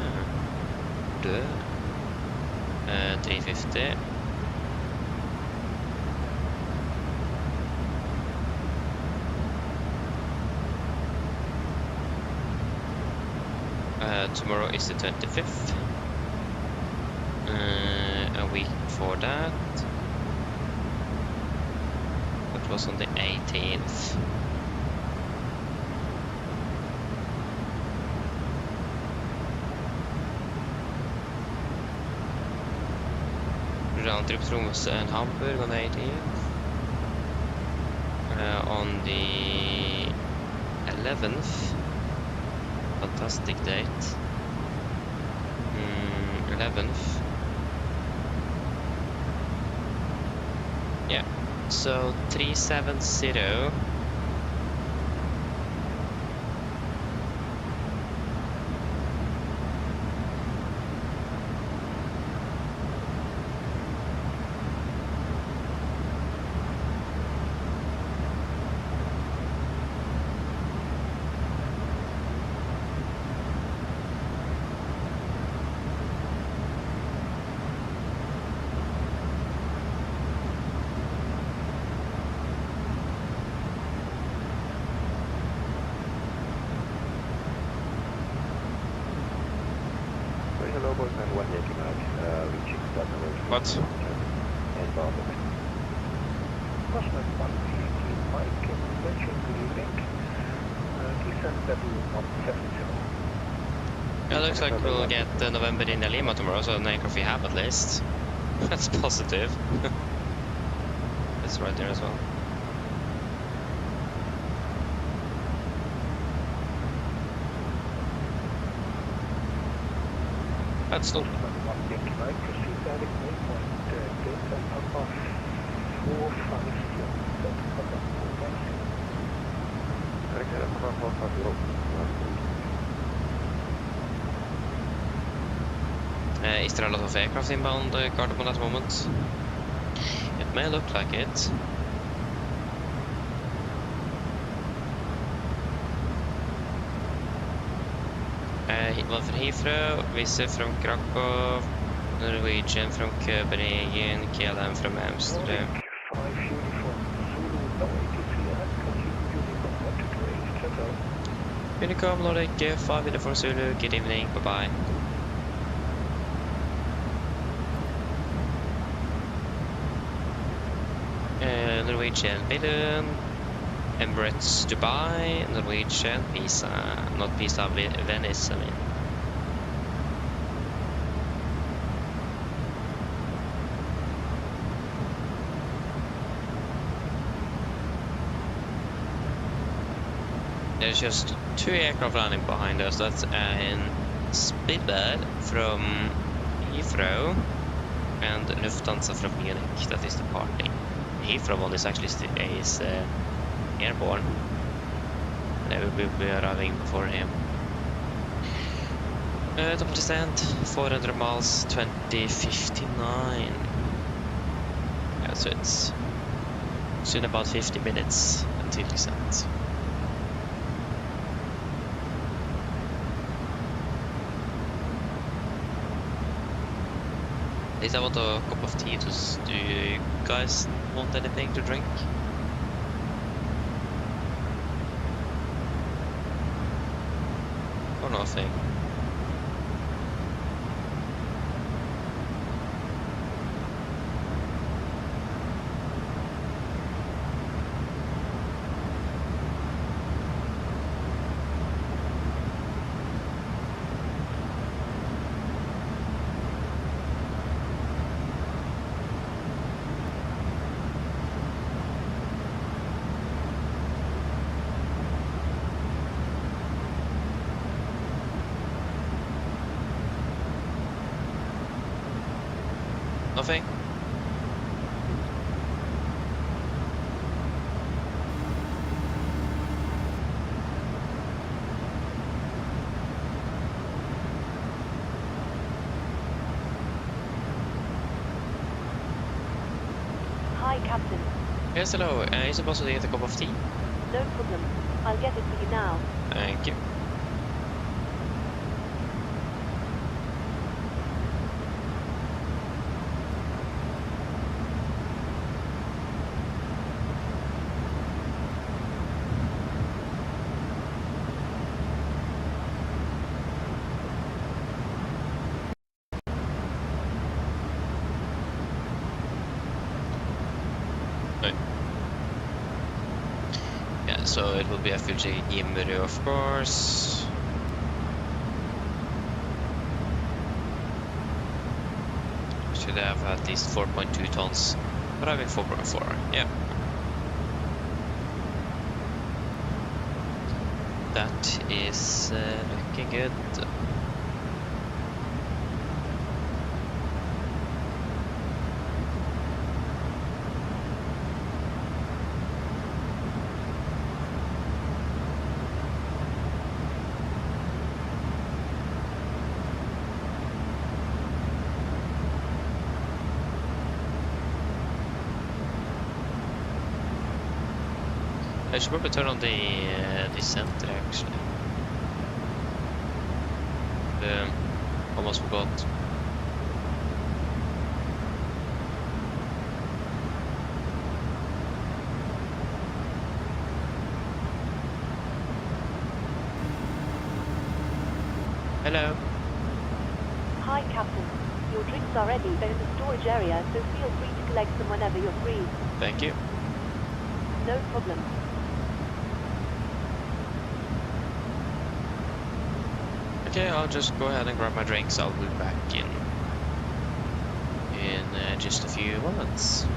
350. Tomorrow is the 25th. A week before that. Was on the 18th. Round trip Tromsø and Hamburg on the 18th. On the 11th. Fantastic date. 11th. Yeah. So 370. What? Yeah, looks like we'll get November in Lima tomorrow, so an aircraft we have at least. That's positive. It's right there as well. That's not. Is there a lot of aircraft inbound Gardermoen at the moment? It may look like it. One from Heathrow, Wizz from Krakow, Norwegian from Copenhagen, KLM from Amsterdam. 5 uniform Zulu, Nordic here, continue uniform 128, check out. Unicom, Nordic 5 uniform Zulu, good evening, bye bye. Norwegian Billund, Emirates Dubai, Norwegian Pisa, not Pisa, Venice, I mean. There's just 2 aircraft landing behind us. That's an Speedbird from Heathrow and Lufthansa from Munich that is departing. Heathrow one is actually airborne. They will be arriving before him. Double descent, 400 miles, 2059. Yeah, so it's soon about 50 minutes until descent. At least I want a cup of tea. Do you guys want anything to drink? Or nothing? Nothing? Hi, Captain. Yes, hello. Is it possible to get a cup of tea? No problem. I'll get it for you now. Thank you. So it will be a Fuji Yimuru, of course. Should have at least 4.2 tons. Arriving 4.4, yeah. That is looking good. I should probably turn on the center actually. Almost forgot. Hello. Hi, Captain. Your drinks are ready. They're in the storage area, so feel free to collect them whenever you're free. Thank you. No problem. Okay, I'll just go ahead and grab my drinks. I'll be back in just a few moments.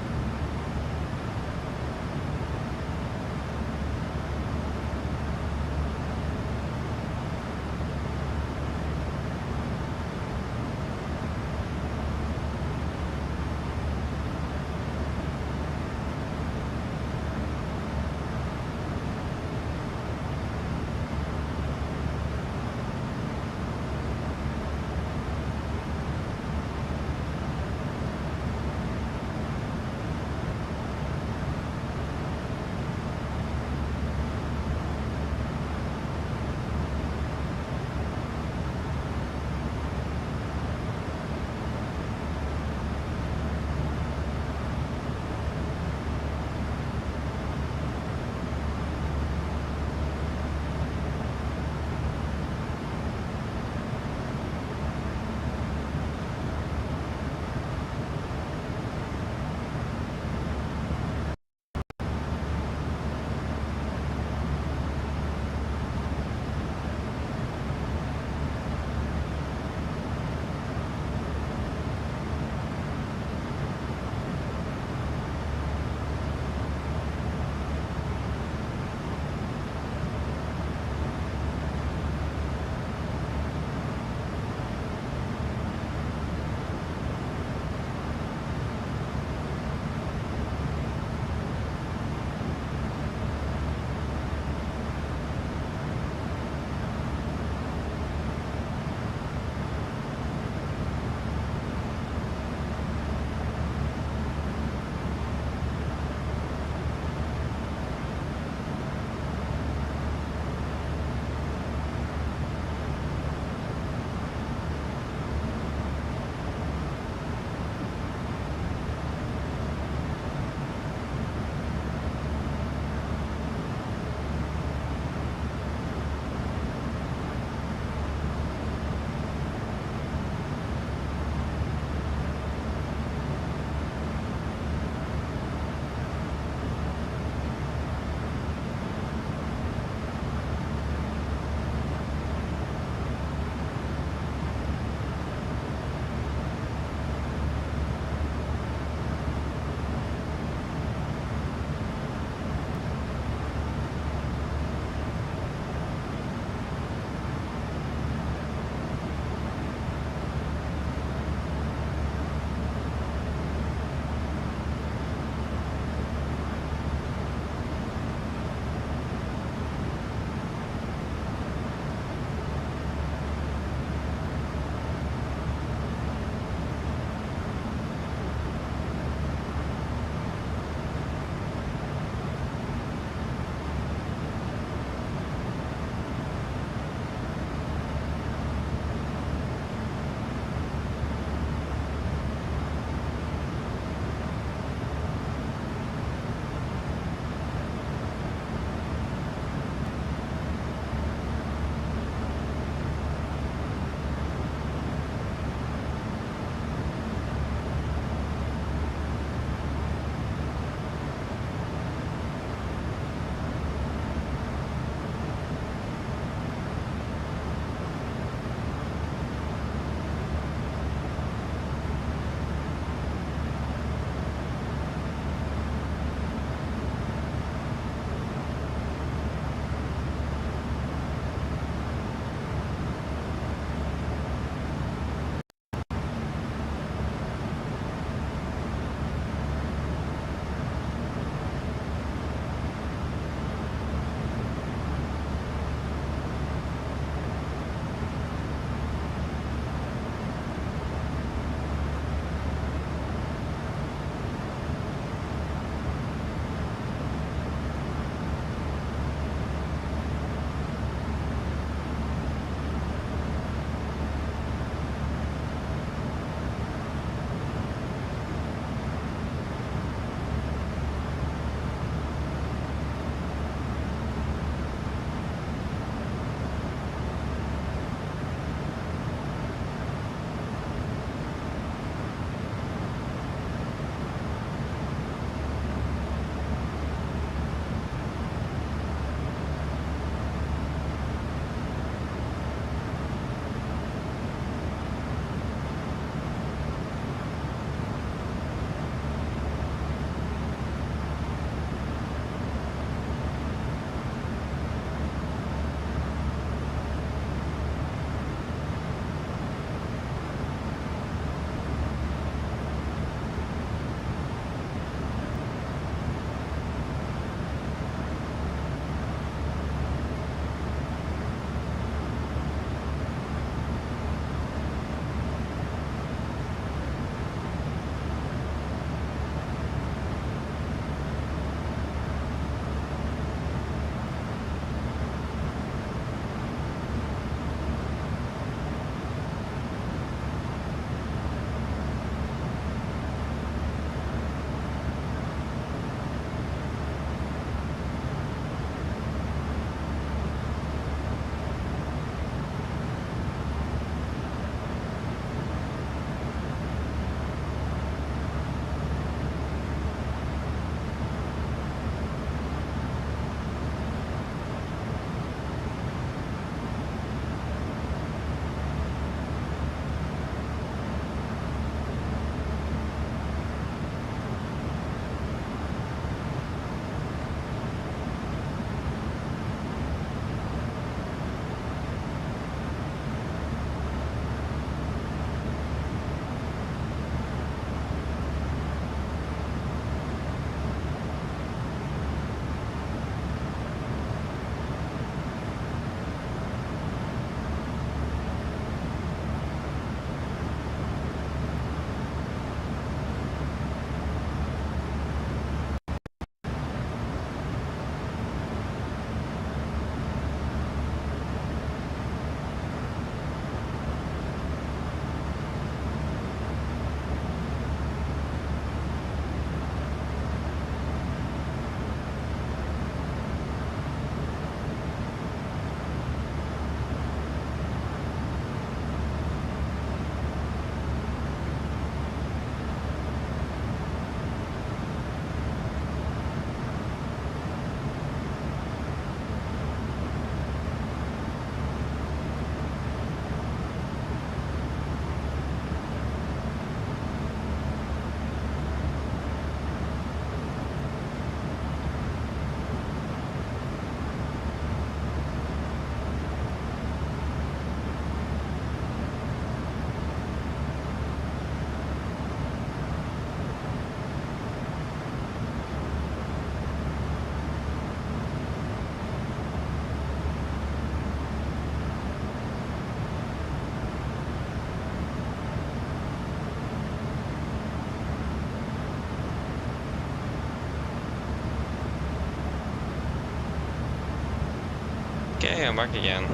Okay, I'm back again.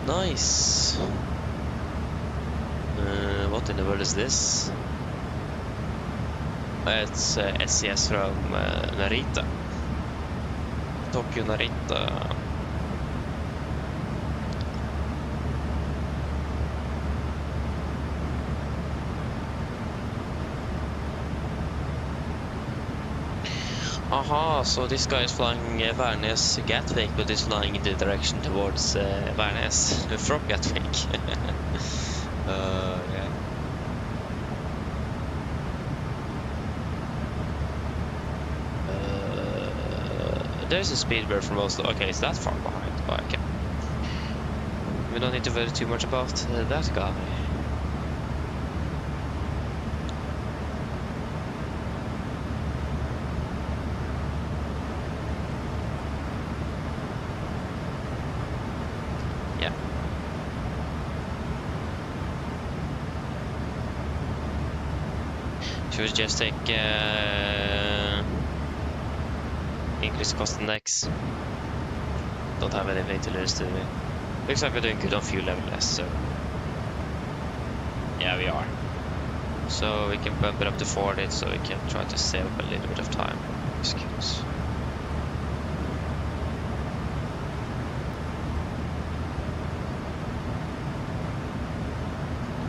Nice. What in the world is this? It's SCS from Narita. Tokyo Narita. Aha, so this guy is flying Venice Gatwick, but is flying in the direction towards Venice from Gatwick. Yeah. There's a speedbird from Oslo. Okay, it's that far behind. Okay. We don't need to worry too much about that guy. Should we just take increase cost index? Don't have anything to lose, do we? Looks like we're doing good on fuel level less, so yeah, we are. So we can bump it up to 40, so we can try to save up a little bit of time. Excuse.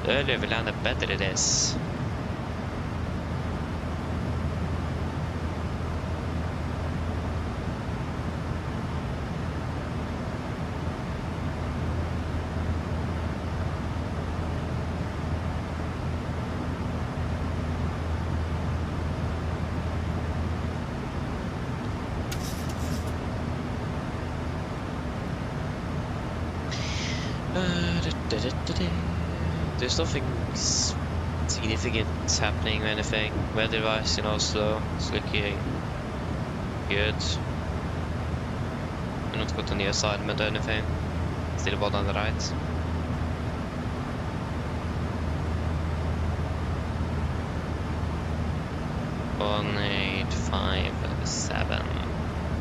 The earlier we land, the better it is. There's nothing significant happening or anything. Weather-wise in Oslo, it's looking good. I've not got any assignment or anything. Still about on the right. One 857.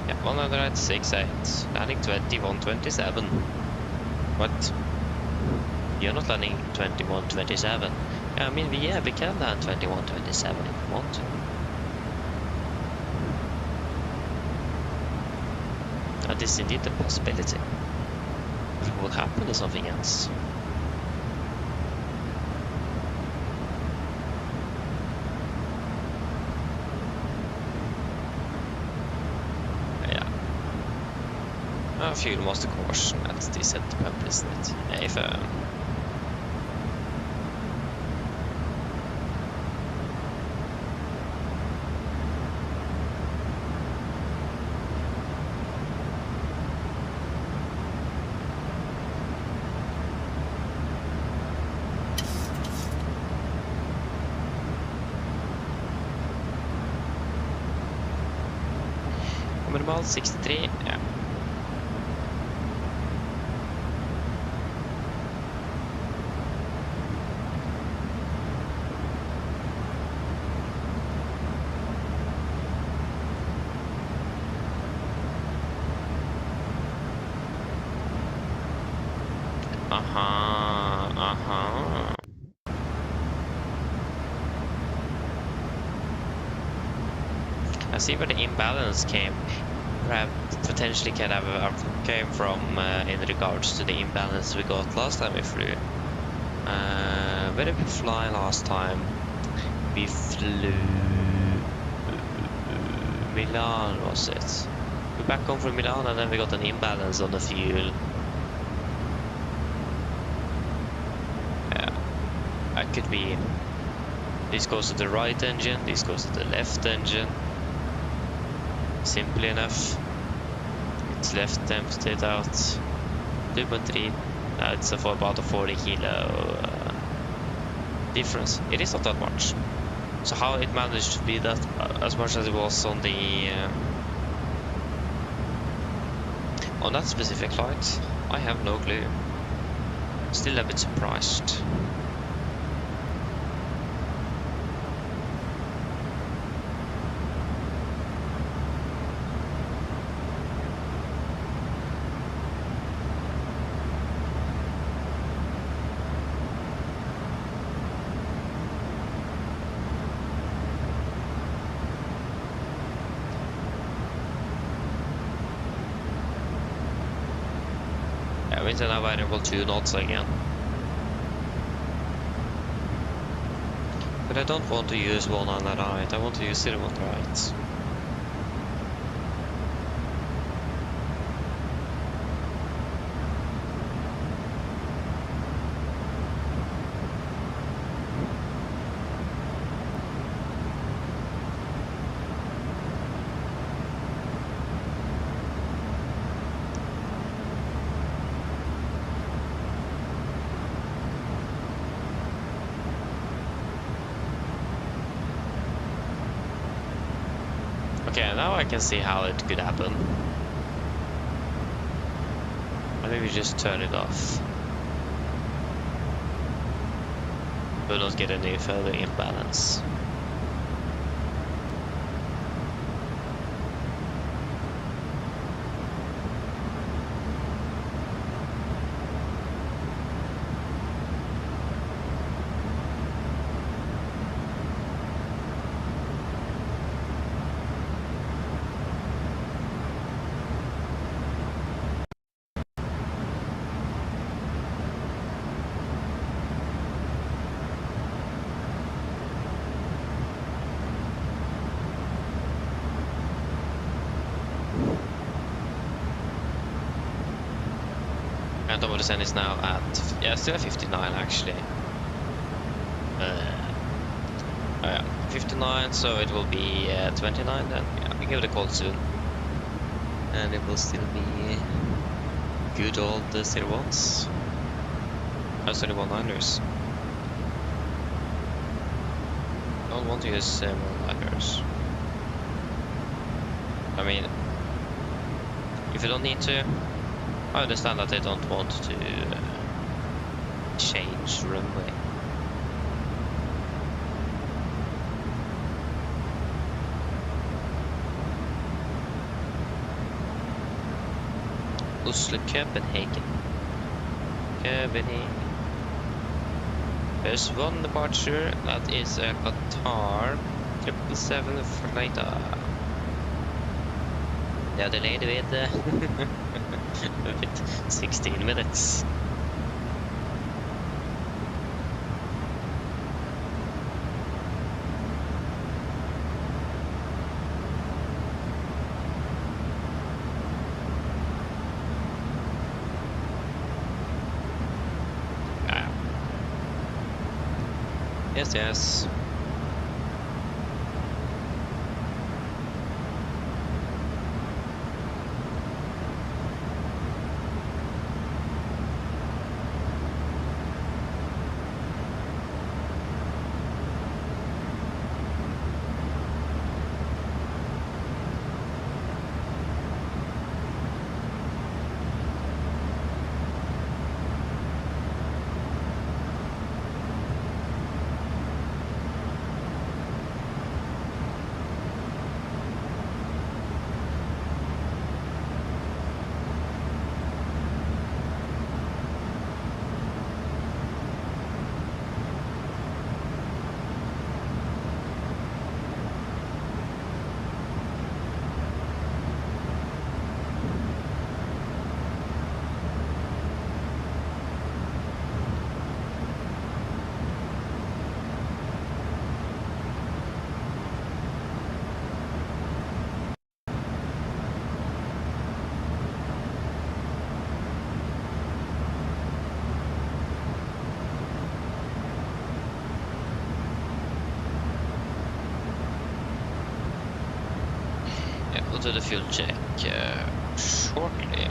Yeah, 168. Landing 2127. What? You're not landing 2127. Yeah, I mean, yeah, we can land 2127 if we want to. That is indeed a possibility. What will happen is something else. Yeah. Fuel master caution at the center pump, isn't it? Yeah, if normal 63, yeah. I see where the imbalance came. Perhaps potentially came from in regards to the imbalance we got last time we flew. Where did we fly last time? We flew Milan, was it? We're back home from Milan and then we got an imbalance on the fuel. Yeah, that could be. This goes to the right engine, this goes to the left engine. Simply enough. It's left emptied out 2.3. It's for about a 40 kilo difference. It is not that much. So how it managed to be that as much as it was on the on that specific flight, I have no clue. Still a bit surprised. Wind and variable 2 knots again. But I don't want to use one on the right, I want to use 0 on the right. Okay, now I can see how it could happen. And maybe just turn it off. But not get any further imbalance. And over the sun is now at, yeah, still at 59 actually. Yeah, 59, so it will be 29 then. Yeah, we give it a call soon. And it will still be good old 01s. 31-liners. Don't want to use 1-liners. I mean, if you don't need to, I understand that they don't want to change runway. Oslo Copenhagen. Copenhagen. There's one departure, that is a Qatar 777 freighter. They are delayed with 16 minutes. Yes, yes. We'll do the fuel check shortly.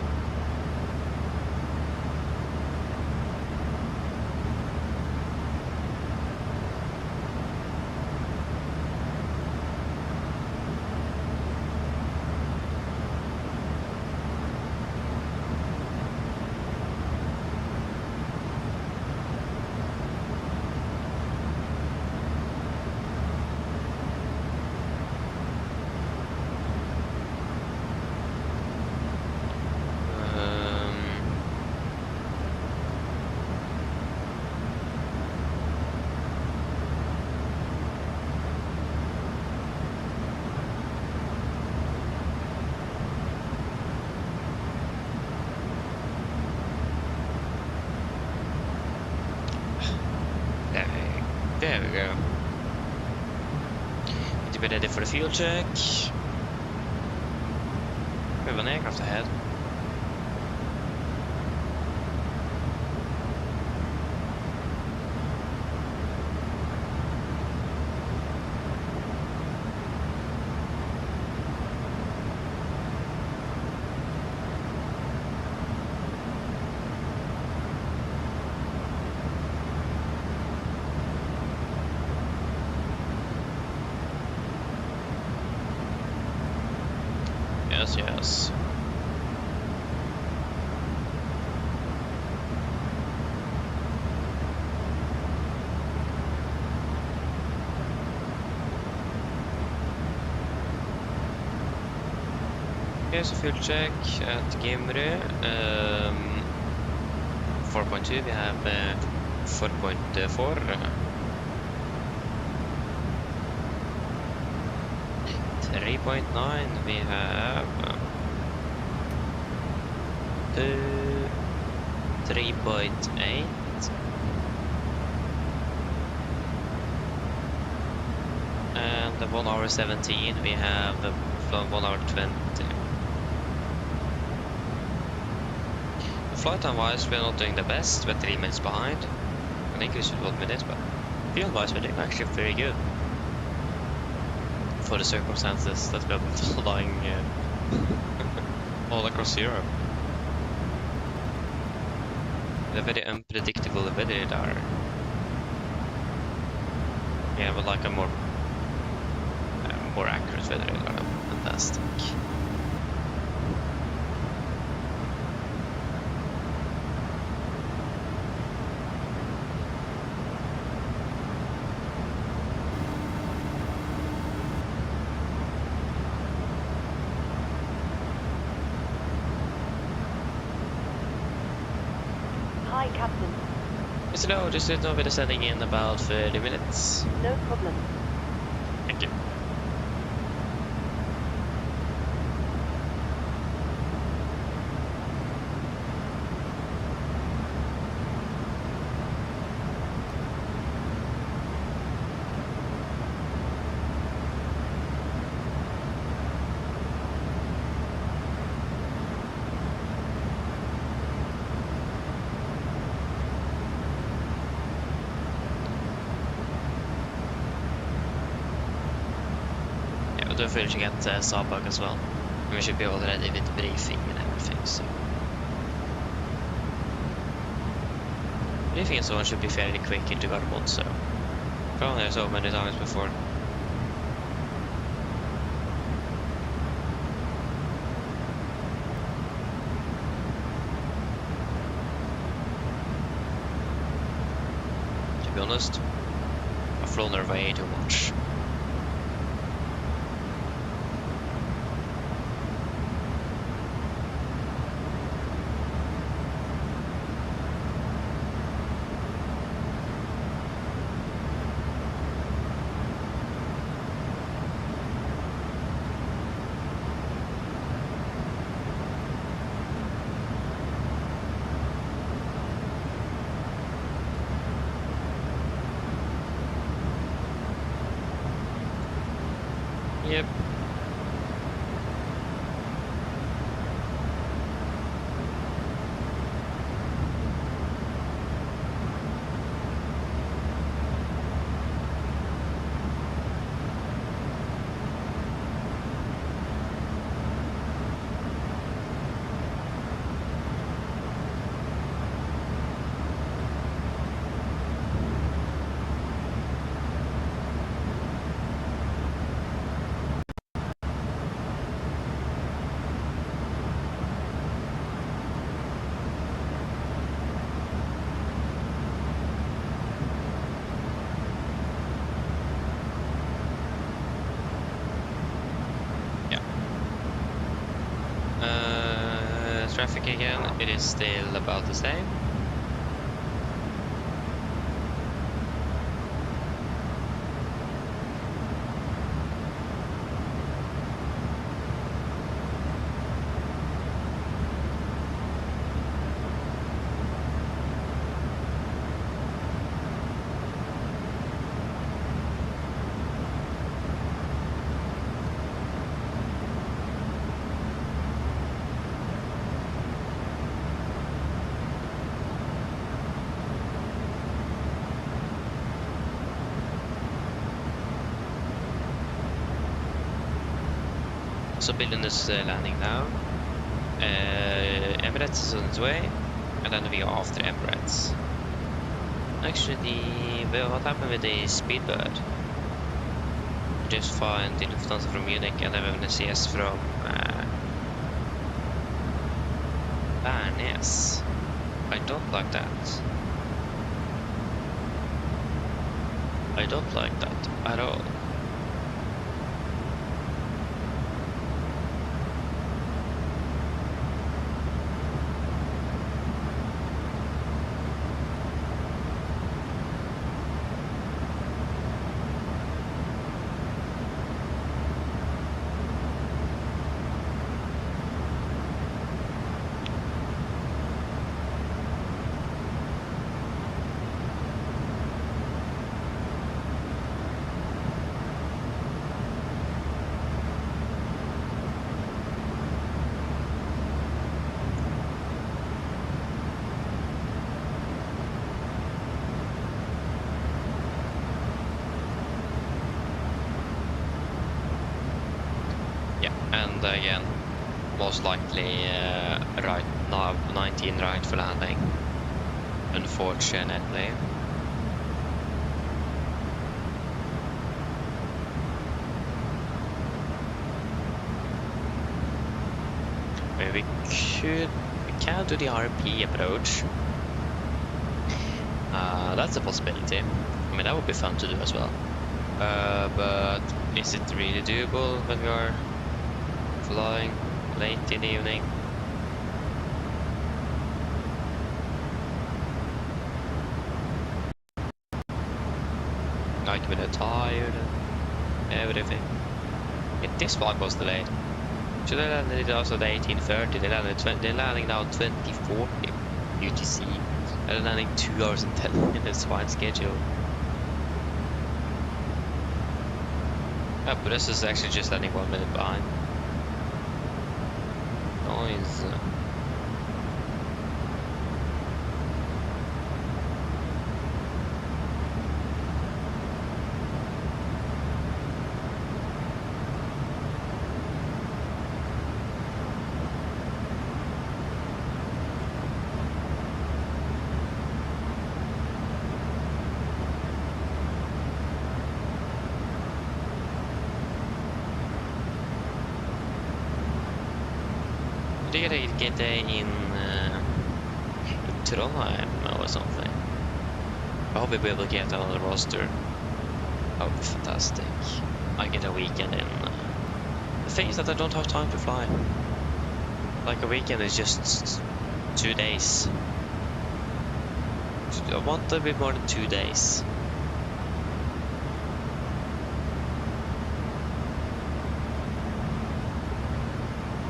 There we go. Need to be ready for the fuel check. We have an aircraft ahead. Yes. Here's a fuel check at Gimri. 4.2, we have 4.4. 3.9, we have 3.8. And 1 hour 17, we have 1 hour 20. Flight time wise, we're not doing the best, we're 3 minutes behind. I think we should 1 minute, but field wise, we're doing actually very good. For the circumstances that we have been flying all across Europe. The very unpredictable weather there. Yeah, but like a more accurate weather radar. Fantastic. Hi, Captain. Mr. No, just let know we're sending in about 30 minutes. No problem. Thank you. We're finishing at Sabag as well. We should be all ready with the briefing and everything, so... Briefing and so on should be fairly quick into Garbon, so... I've gone there so many times before. To be honest, I've flown there way too much. Yep. Traffic again, it is still about the same. also building this landing now. Emirates is on its way, and then we are after Emirates. Actually, what happened with the Speedbird? Just find the Lufthansa from Munich and then MSFS from Venice. I don't like that. I don't like that at all. And again, most likely right now 19 right for landing, unfortunately. Maybe we can do the RP approach. That's a possibility. I mean, that would be fun to do as well. But is it really doable when we are flying late in the evening? Like when they're tired and everything. This flight was delayed. So they landed also at 18:30. They're landing now 20:40 UTC. They're landing 2 hours and 10 minutes flight schedule. Yeah, but this is actually just landing 1 minute behind. Noise. Did I get in Trondheim or something? I hope we'll be able to get on the roster. That would be fantastic. I get a weekend in. The thing is that I don't have time to fly. Like a weekend is just 2 days. I want a bit more than 2 days.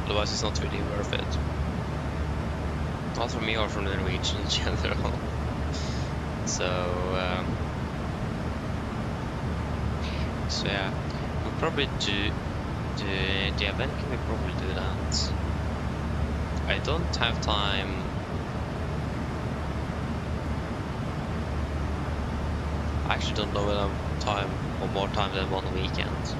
Otherwise it's not really worth it. Not for me or for the Norwegian in general. So yeah, we'll probably do the event. Can we probably do that? I don't have time. I actually don't know whether I have time or more time than 1 weekend.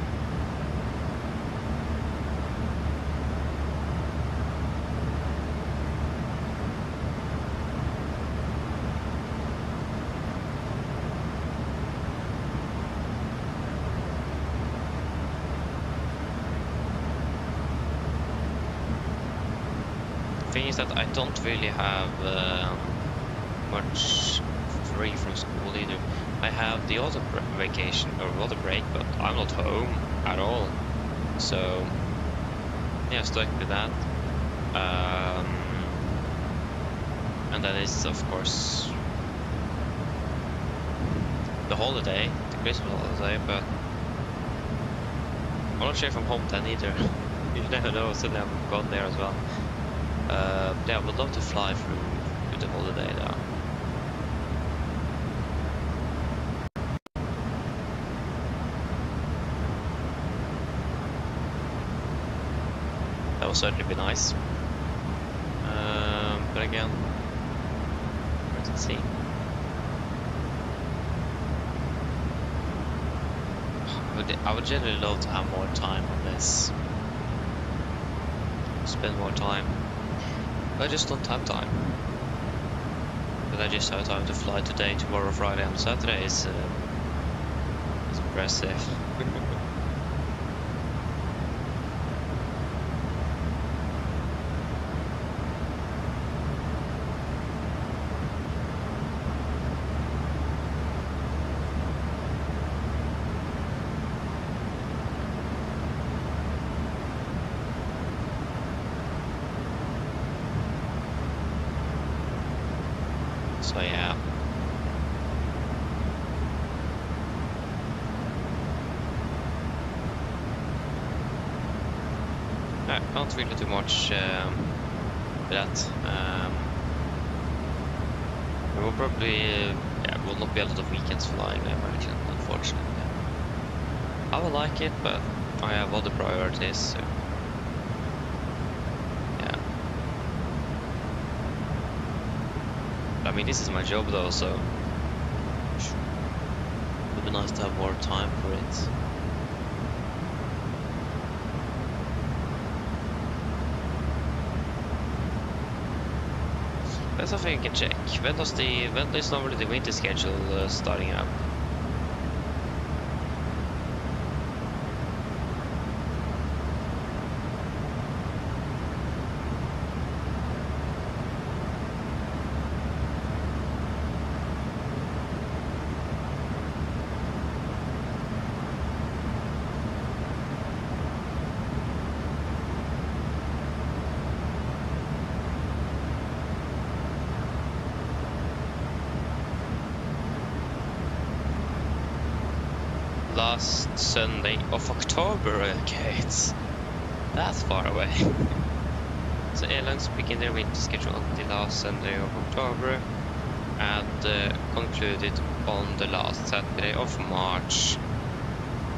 Thing is that I don't really have much free from school either. I have the autumn vacation or autumn break, but I'm not home at all. So yeah, stuck with that. And then it's of course the holiday, the Christmas holiday, but I'm not sure if I'm home then either. You never know, suddenly I'm gone there as well. Yeah, I would love to fly through the holiday though. That would certainly be nice. But again, let's see. I would generally love to have more time on this. spend more time. I just don't have time. But I just have time to fly today, tomorrow, Friday, and Saturday is impressive. So yeah. I can't really do much with that. There will probably will not be a lot of weekends flying, I imagine, unfortunately. I will like it, but I have other priorities, so yeah. I mean, this is my job though, so it would be nice to have more time for it. That's something you can check. When is normally the winter schedule starting up? Last Sunday of October. Okay, it's that far away. So airlines begin their winter schedule on the last Sunday of October and concluded on the last Saturday of March.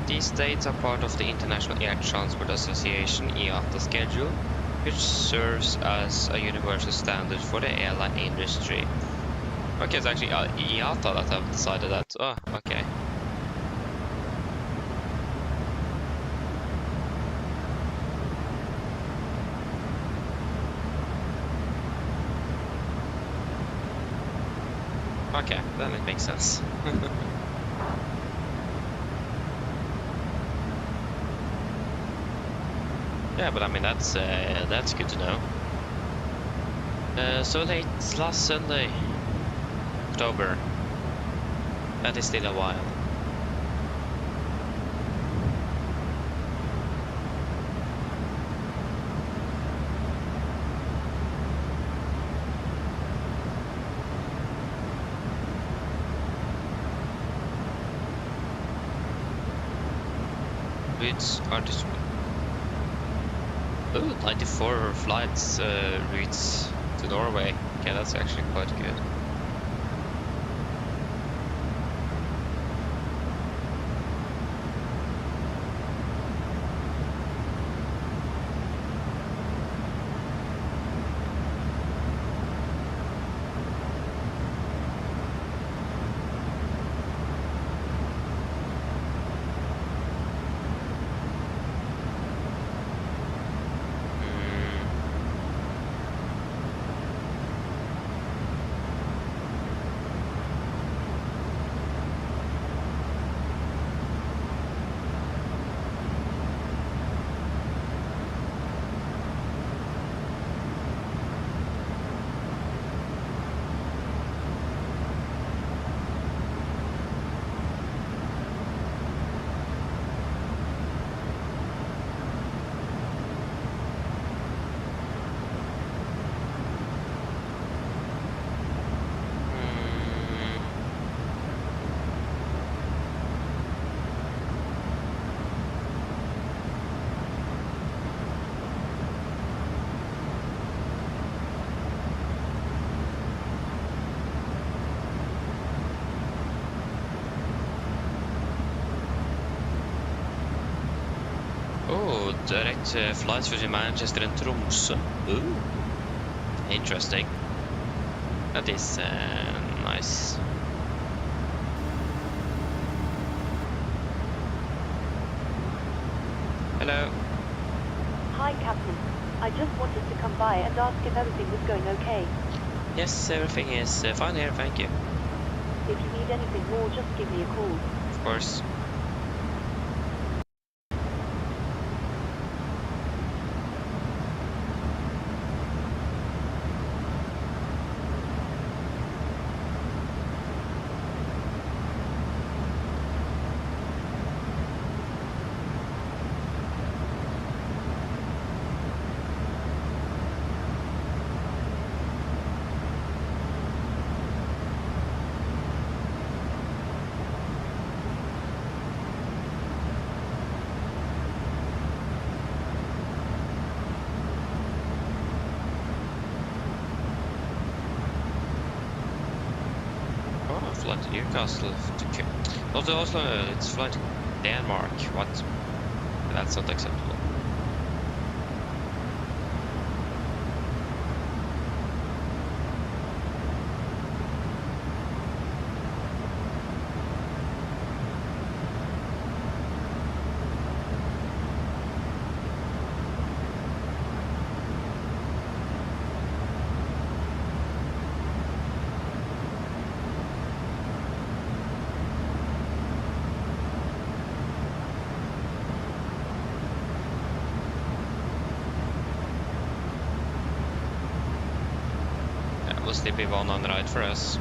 These dates are part of the International Air Transport Association IATA schedule, which serves as a universal standard for the airline industry. Okay, it's actually IATA that have decided that. Oh, okay. Okay, then it makes sense. Yeah, but I mean that's good to know. So late last Sunday, October. That is still a while. Routes are distributed. Oh, 94 flights routes to Norway. Okay, that's actually quite good. Oh, direct flights between Manchester and Tromsø. Ooh, interesting. That is nice. Hello. Hi, Captain. I just wanted to come by and ask if everything was going okay. Yes, everything is fine here, thank you. If you need anything more, just give me a call. Of course. Flight to Newcastle to not to Oslo, it's flight to Denmark. What? That's not acceptable. Will still be one on the right for us.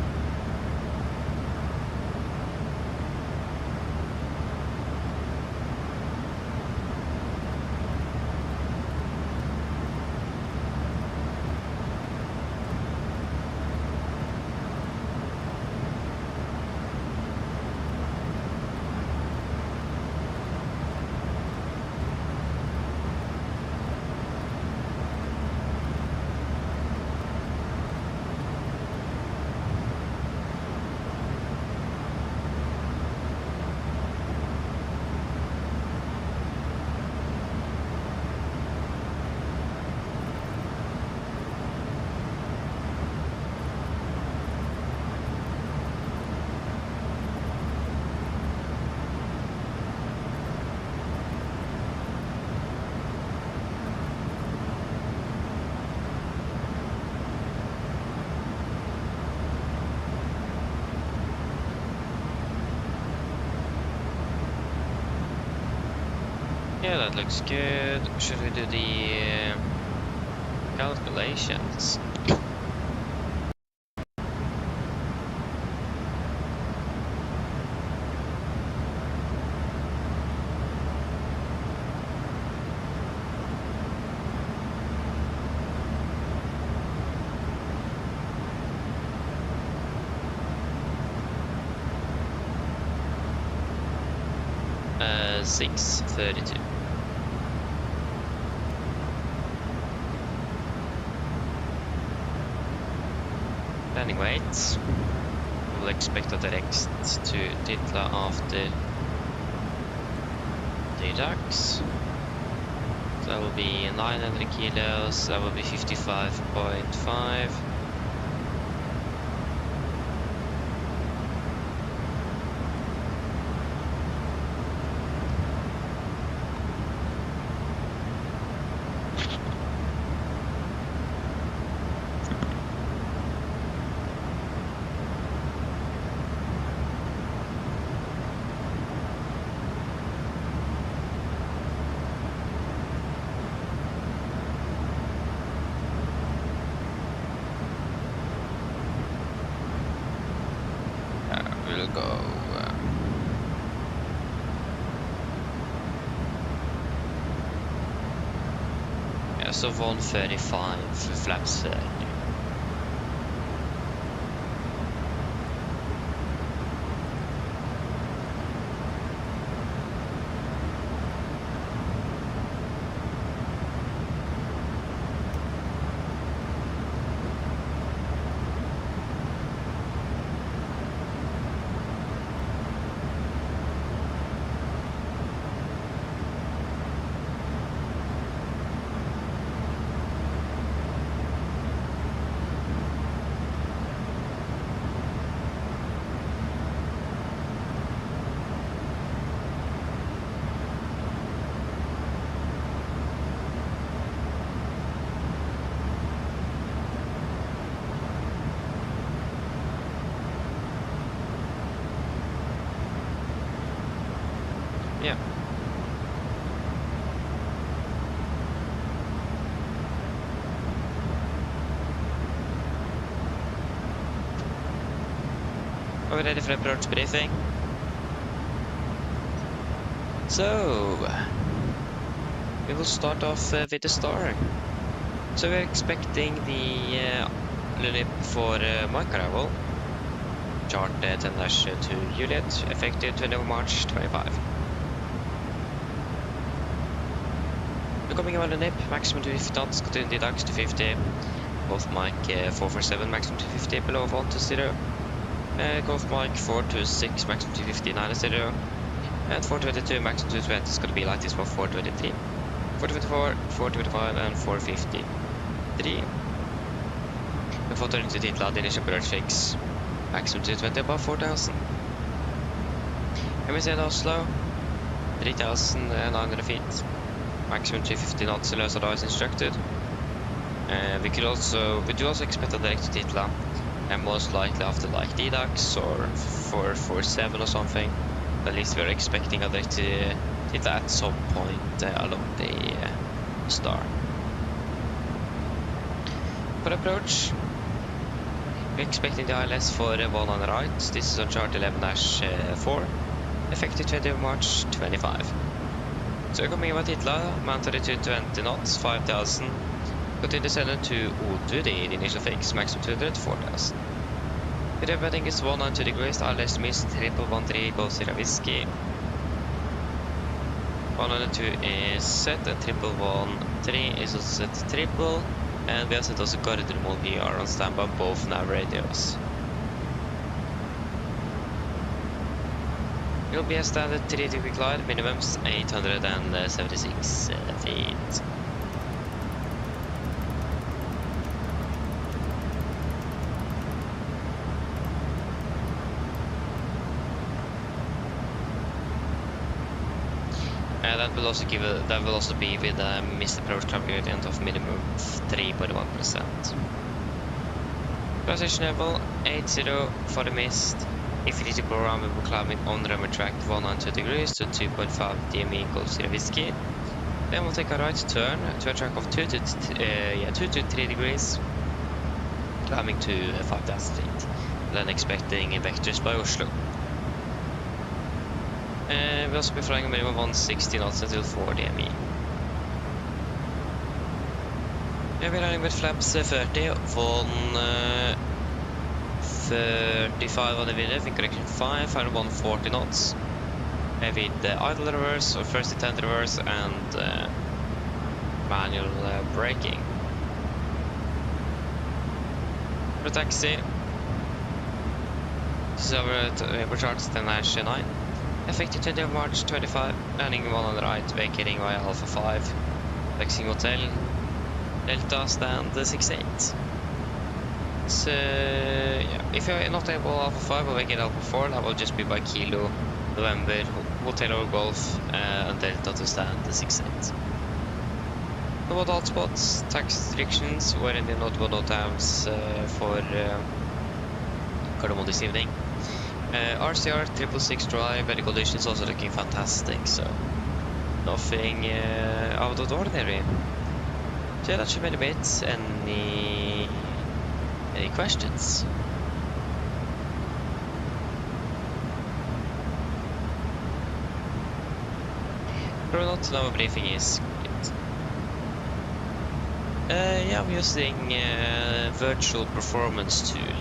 Yeah, that looks good. Should we do the calculations? Uh, 6:32. Landing weight. We'll expect the next to Titla after deducts. So that will be 900 kilos, that will be 55.5. We'll go yeah, so 135 flaps 30. Are we ready for approach briefing? So, we will start off with the star. So we're expecting the LIP for Mike arrival. Chart 10-2 Juliet, effective 20 March 25. We're coming on the NIP, maximum 250 knots, continue DAX to 50. Golf Mike 447, maximum 250, below Volanta 0. Golf Mike 426, maximum 250, 90. And 422, maximum 220 is going to be like this for 423. 424, 425 and 453. We får ta into titlar, initial approach fix. Maximum 220 above 4000. MSFS Oslo 3900 feet. Maximum 250 knots in Oslo as instructed. We do also expect a direct to titlar, and most likely after like DDAX or 447 or something. At least we're expecting a direct to titlar at some point along the star. For approach, we're expecting the ILS for 1 on the right. This is on chart 11-4, effective 20 March 25. So we're coming over titlar, mounted to 220 knots, 5000. Continue descending to O2, the initial fix, maximum 200, 4000. The revetting is 192 degrees, ILS miss 3113, Golf Sierra Whiskey. 192 is set, and 1113 is also set triple. And we have set also Gardermoen VR on standby, both nav radios. It will be a standard 3-degree glide, minimums 876 feet. That will also be with a missed approach climb gradient of minimum 3.1%. Transition level 80 for the mist. Infinity programmable climbing on the runway track 192 degrees to 2.5 DME Golf Sierra Whiskey. Then we'll take a right turn to a track of 2 to 3 degrees, climbing to 5000 feet. Then expecting vectors by Oslo. We'll also be flying a minimum of 160 knots until 4 DME. We're running with flaps 30, 135 on the winner, in correction 5, and 140 knots. With idle reverse, or first intent reverse, and manual braking. For taxi, this is our chart 10-9. Effective 20 March 25, landing 1 on the right, vacating via Alpha 5, Vexing Hotel, Delta stand 68. So, yeah, if you're not able Alpha 5 or vacate Alpha 4, that will just be by Kilo, November, Hotel or Golf, and Delta to stand 68. No alt spots, tax restrictions, we're in the notable no times for Gardermoen this evening. RCR 666 drive, weather conditions also looking fantastic, so nothing out of the ordinary. So that should be a bit. Any questions? Not now briefing is complete. Yeah, I'm using Virtual Performance Tool,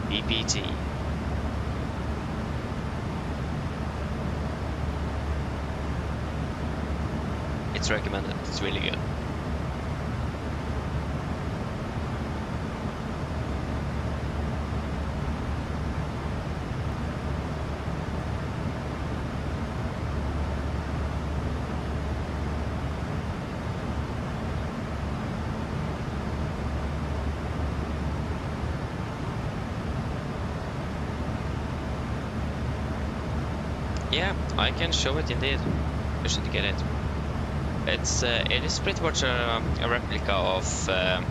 VPT. It's recommended, it's really good. Yeah, I can show it indeed. I should get it. It is pretty much a replica of the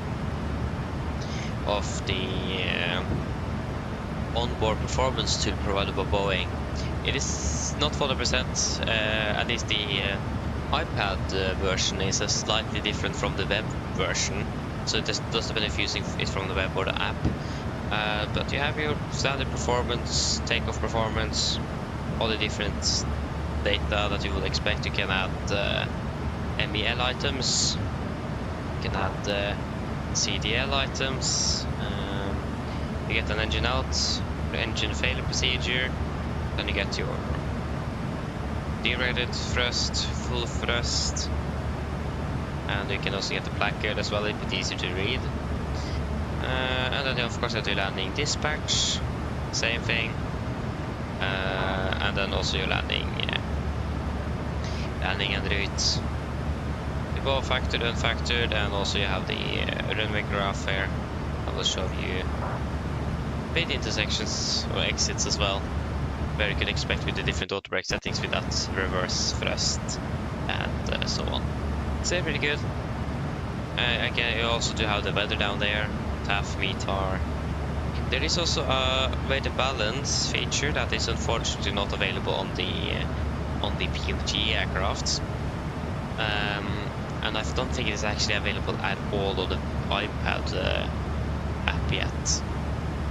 onboard performance tool provided by Boeing. It is not 100%. At least the iPad version is slightly different from the web version, so it does depend if using it from the web or the app. But you have your standard performance, takeoff performance, all the different data that you would expect. You can add MEL items, you can add CDL items, you get an engine out, engine failure procedure, then you get your derated thrust, full thrust, and you can also get the placard as well, a bit easier to read. And then of course you have the landing dispatch, same thing, and then also your landing en route, the both factored, unfactored, and also you have the runway graph here. I will show you bit intersections or exits as well, where you can expect with the different auto brake settings with that reverse thrust and so on. So pretty good. Again, you also do have the weather down there, TAF, METAR. There is also a weight and balance feature that is unfortunately not available on the PMDG aircraft, and I don't think it is actually available at all on the iPad app yet.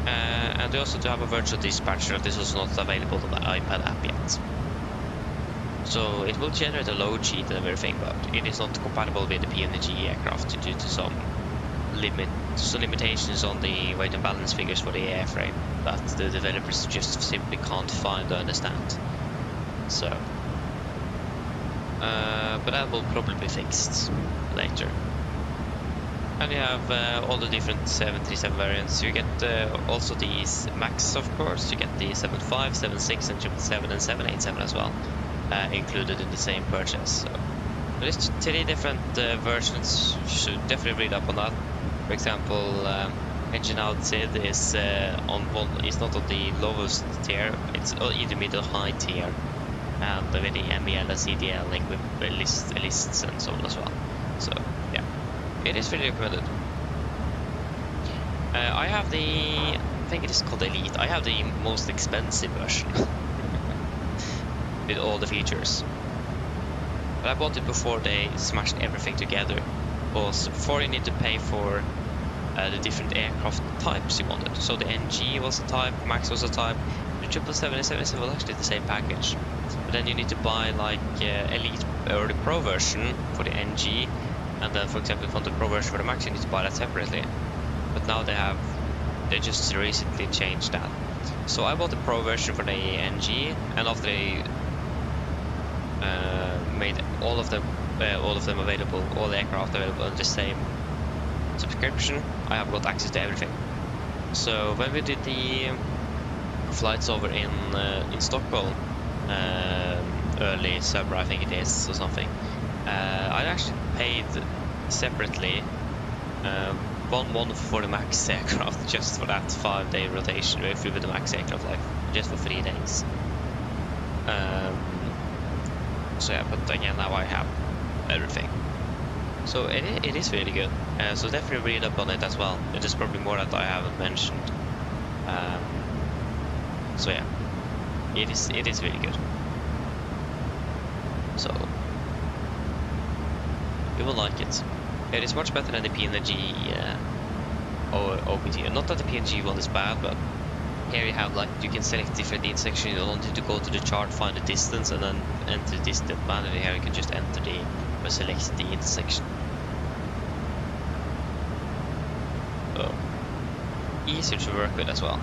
And we also do have a virtual dispatcher that is also not available on the iPad app yet. So it will generate a load sheet and everything, but it is not compatible with the PMDG aircraft due to some limitations on the weight and balance figures for the airframe that the developers just simply can't find or understand. So, but that will probably be fixed later. And you have all the different 737 variants. You get also these MAX, of course. You get the 75, 76, and 777 and 787 as well, included in the same purchase. So there's 3 different versions. You should definitely read up on that. For example, engine out SID is is not on the lowest tier. It's either middle high tier, and with the MEL and CDL like with lists and so on as well. So yeah. It is really recommended. I have I think it is called Elite. I have the most expensive version with all the features. But I bought it before they smashed everything together. Also, before you need to pay for the different aircraft types you wanted. So the NG was a type, Max was a type, the 777 and 777 was actually the same package. But then you need to buy like Elite or the Pro version for the NG. And then, for example, if you want the Pro version for the Max, you need to buy that separately. But now they just recently changed that. So I bought the Pro version for the NG, and after they made all of them available, all the aircraft available on the same subscription, I have got access to everything. So when we did the flights over in Stockholm, early summer, I think it is, or something. I actually paid separately one month for the Max aircraft just for that 5-day rotation. We flew with the Max aircraft like just for 3 days. So yeah, but again now I have everything. So it is really good. So definitely read up on it as well. There's probably more that I haven't mentioned. So yeah, it is really good. So you will like it. It is much better than the PMDG or OPT. Not that the PMDG one is bad, but here you have like you can select different intersections. You don't need to go to the chart, find the distance, and then enter the distance manually. Here you can just enter or select the intersection. So easier to work with as well.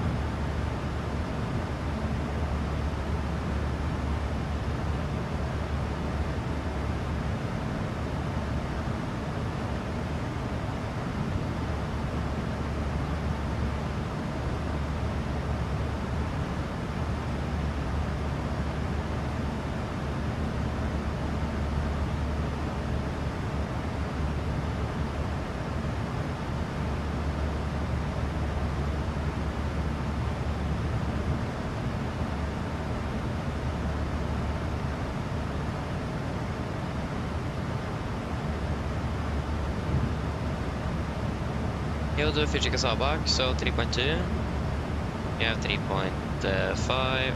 Here do Fuji Kasabak, so 3.2. You have 3.5,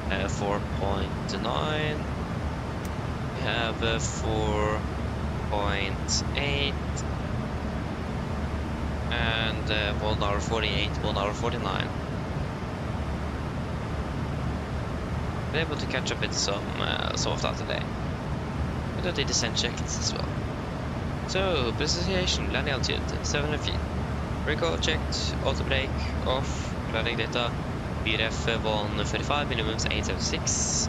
4.9. You have 4.8, and around 1 hour 48, 1 hour 49. Been able to catch up with some of that today. And I did the descent checklist as well. So, precipitation, landing altitude 700 feet. Recoil checked, auto brake off, landing data, BRF 145, minimums 876,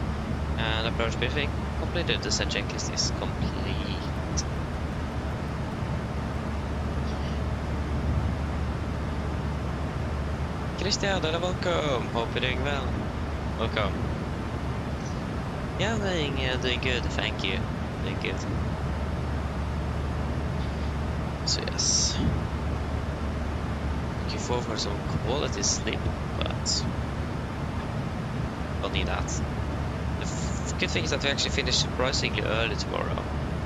and approach briefing completed. The descent checklist is complete. Christian, welcome. Hope you're doing well. Welcome. Yeah, I'm doing good. Thank you. Doing good. So yes, looking forward for some quality sleep, but don't need that. The good thing is that we actually finish surprisingly early tomorrow.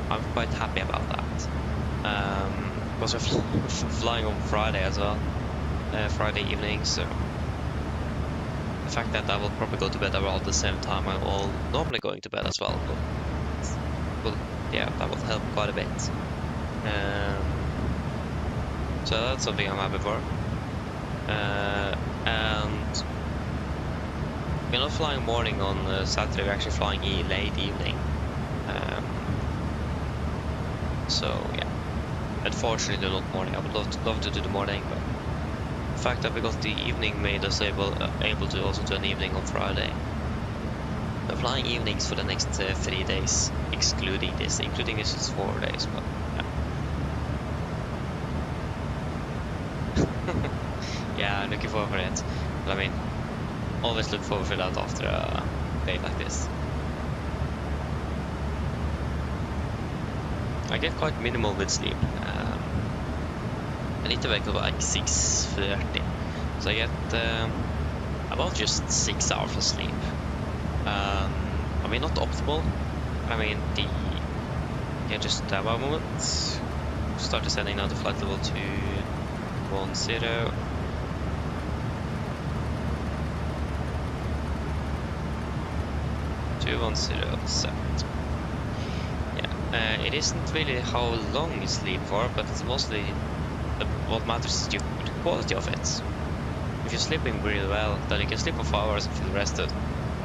I'm quite happy about that. Because we're flying on Friday as well. Friday evening, so the fact that I will probably go to bed around the same time I'm all normally going to bed as well, but yeah, that will help quite a bit. So that's something I'm happy for. And we're not flying morning on Saturday, we're actually flying late evening. So yeah, unfortunately not morning. I would love to do the morning, but the fact that we got the evening made us able to also do an evening on Friday. We're flying evenings for the next 3 days, excluding this. Including this is 4 days, but yeah. Yeah, I'm looking forward for it. But I mean, always look forward for that after a day like this. I get quite minimal with sleep. I need to wake up at like 6:30, so I get about just 6 hours of sleep. I mean, not optimal. I mean, yeah, just have a moment. Start descending now to flight level 210. Yeah, it isn't really how long you sleep for, but it's mostly what matters is the quality of it. If you're sleeping really well, then you can sleep for 5 hours and feel rested,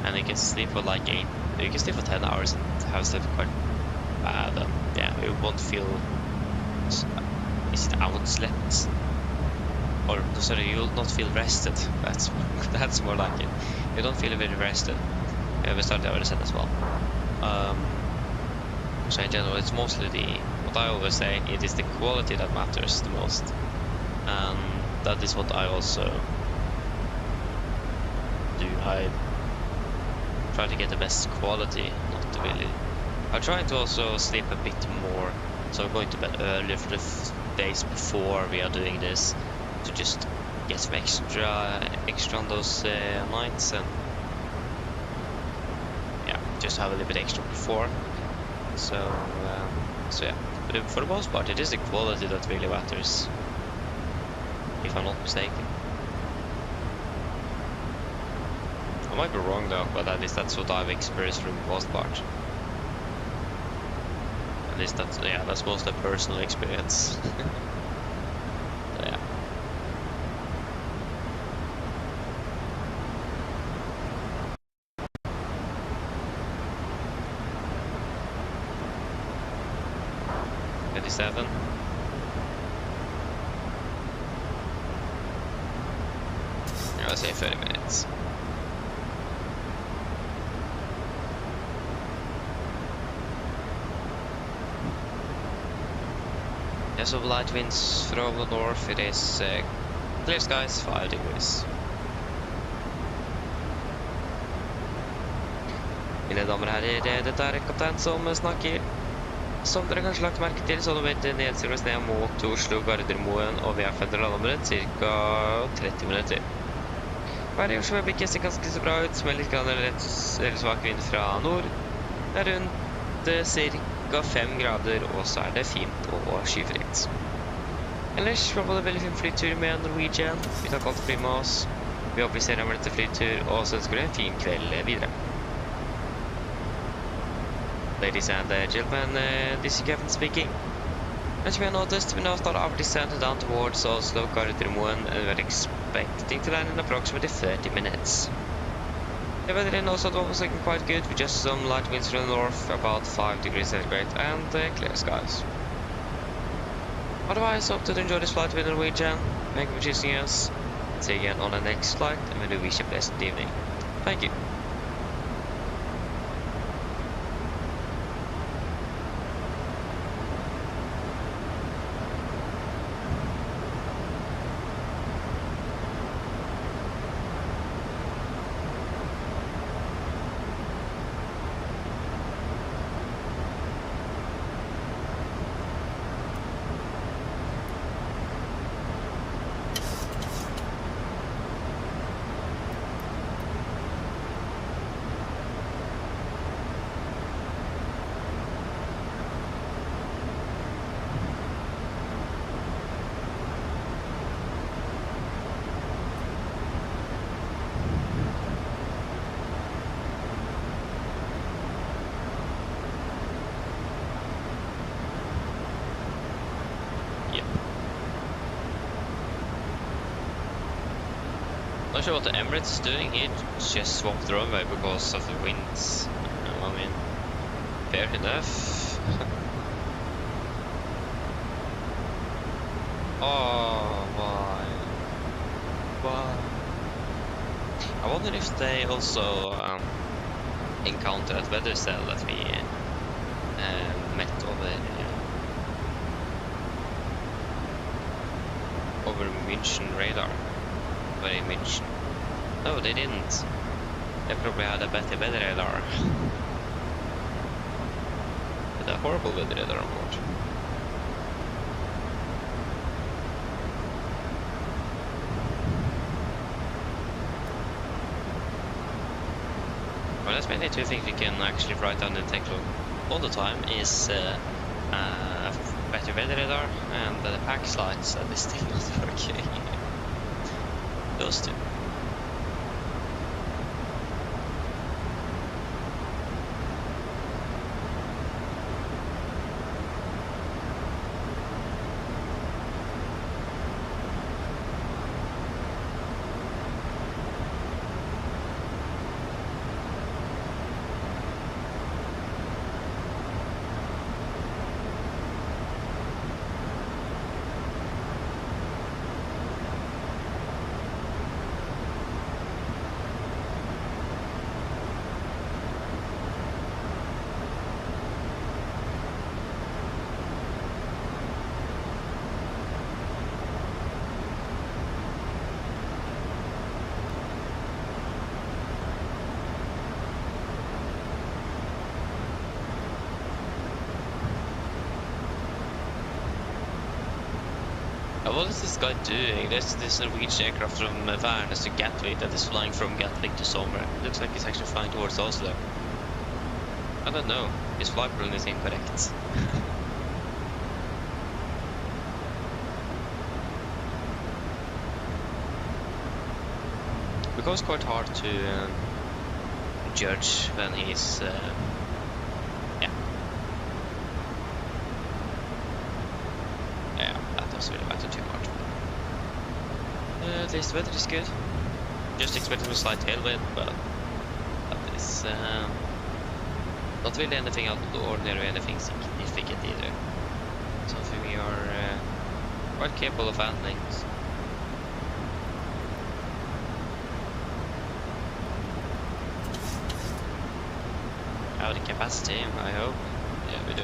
and you can sleep for like 8. You can sleep for 10 hours and have slept quite bad. And yeah, you won't feel. Is it outslept? Or sorry, you will not feel rested. That's more like it. You don't feel very rested. Yeah, we started already said as well. So in general, it's mostly what I always say, it is the quality that matters the most. And that is what I also do. I try to get the best quality, not to really. I'm trying to also sleep a bit more, so I'm going to bed earlier for the days before we are doing this, to just get some extra on those nights, and yeah, just have a little bit extra before. So yeah, but for the most part, it is the quality that really matters, if I'm not mistaken. I might be wrong though, but at least that's what I've experienced for the most part. At least that's mostly personal experience. So yeah. Seven. Yeah, let's say 30 minutes. Yes, of light winds from the north. It is clear skies, 5 degrees. Mine damer og herrer, dette er kaptein som snakker. Som dere kanskje lagt merke til, så har det vært nedstigende ned mot Oslo Gardermoen, og vi har funnet landområdet ca. 30 minutter. Været i Oslo øyeblikket ser ganske så bra ut, med litt eller svak vind fra nord. Det er rundt ca. 5 grader, og så er det fint og skyfritt. Ellers var det veldig fin flytur med Norwegian. Vi tar alt fly med oss. Vi håper vi ser deg med dette flytur, og så ønsker vi en fin kveld videre. Ladies and gentlemen, this is Kevin speaking. As we have noticed, we now start our descent down towards Oslo Norwegian and we're expecting to land in approximately 30 minutes. The weather in Oslo was looking quite good, with just some light winds from the north, about 5 degrees centigrade, and clear skies. Otherwise, hope to enjoy this flight with Norwegian. Thank you for choosing us. See you again on the next flight, and we do wish you a pleasant evening. Thank you. Not sure what the Emirates is doing here, just swapped the runway because of the winds. I mean, fair enough. Oh, why? I wonder if they also encountered that weather cell that we met over München radar. Very München. No, they didn't. They probably had a better weather radar. With a horrible weather radar on board. Well, that's mainly two things we can actually write down in the tech log all the time is better weather radar and the pack slides that is still not working. Those two. What is this guy doing? There's this Norwegian aircraft from Venice to Gatwick that is flying from Gatwick to somewhere. It looks like he's actually flying towards Oslo. I don't know. His flight plan is incorrect. Because it's quite hard to judge when he's really matter too much. At least the weather is good. Just expected a slight tailwind, but that is not really anything out of the ordinary, anything significant either. Something we are quite capable of handling. Have the capacity, I hope. Yeah, we do.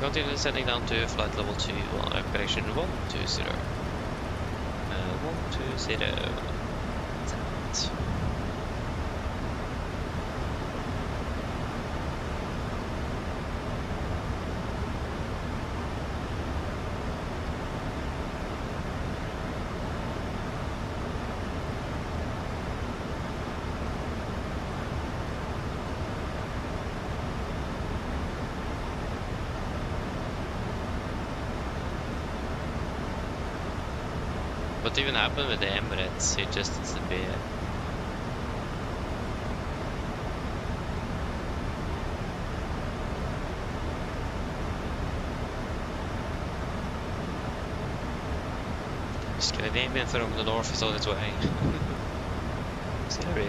Continue descending down to flight level 2 on correction 120. 120. What even happened with the Emirates? It just disappeared. Scandinavian from the north is on its way. Scary.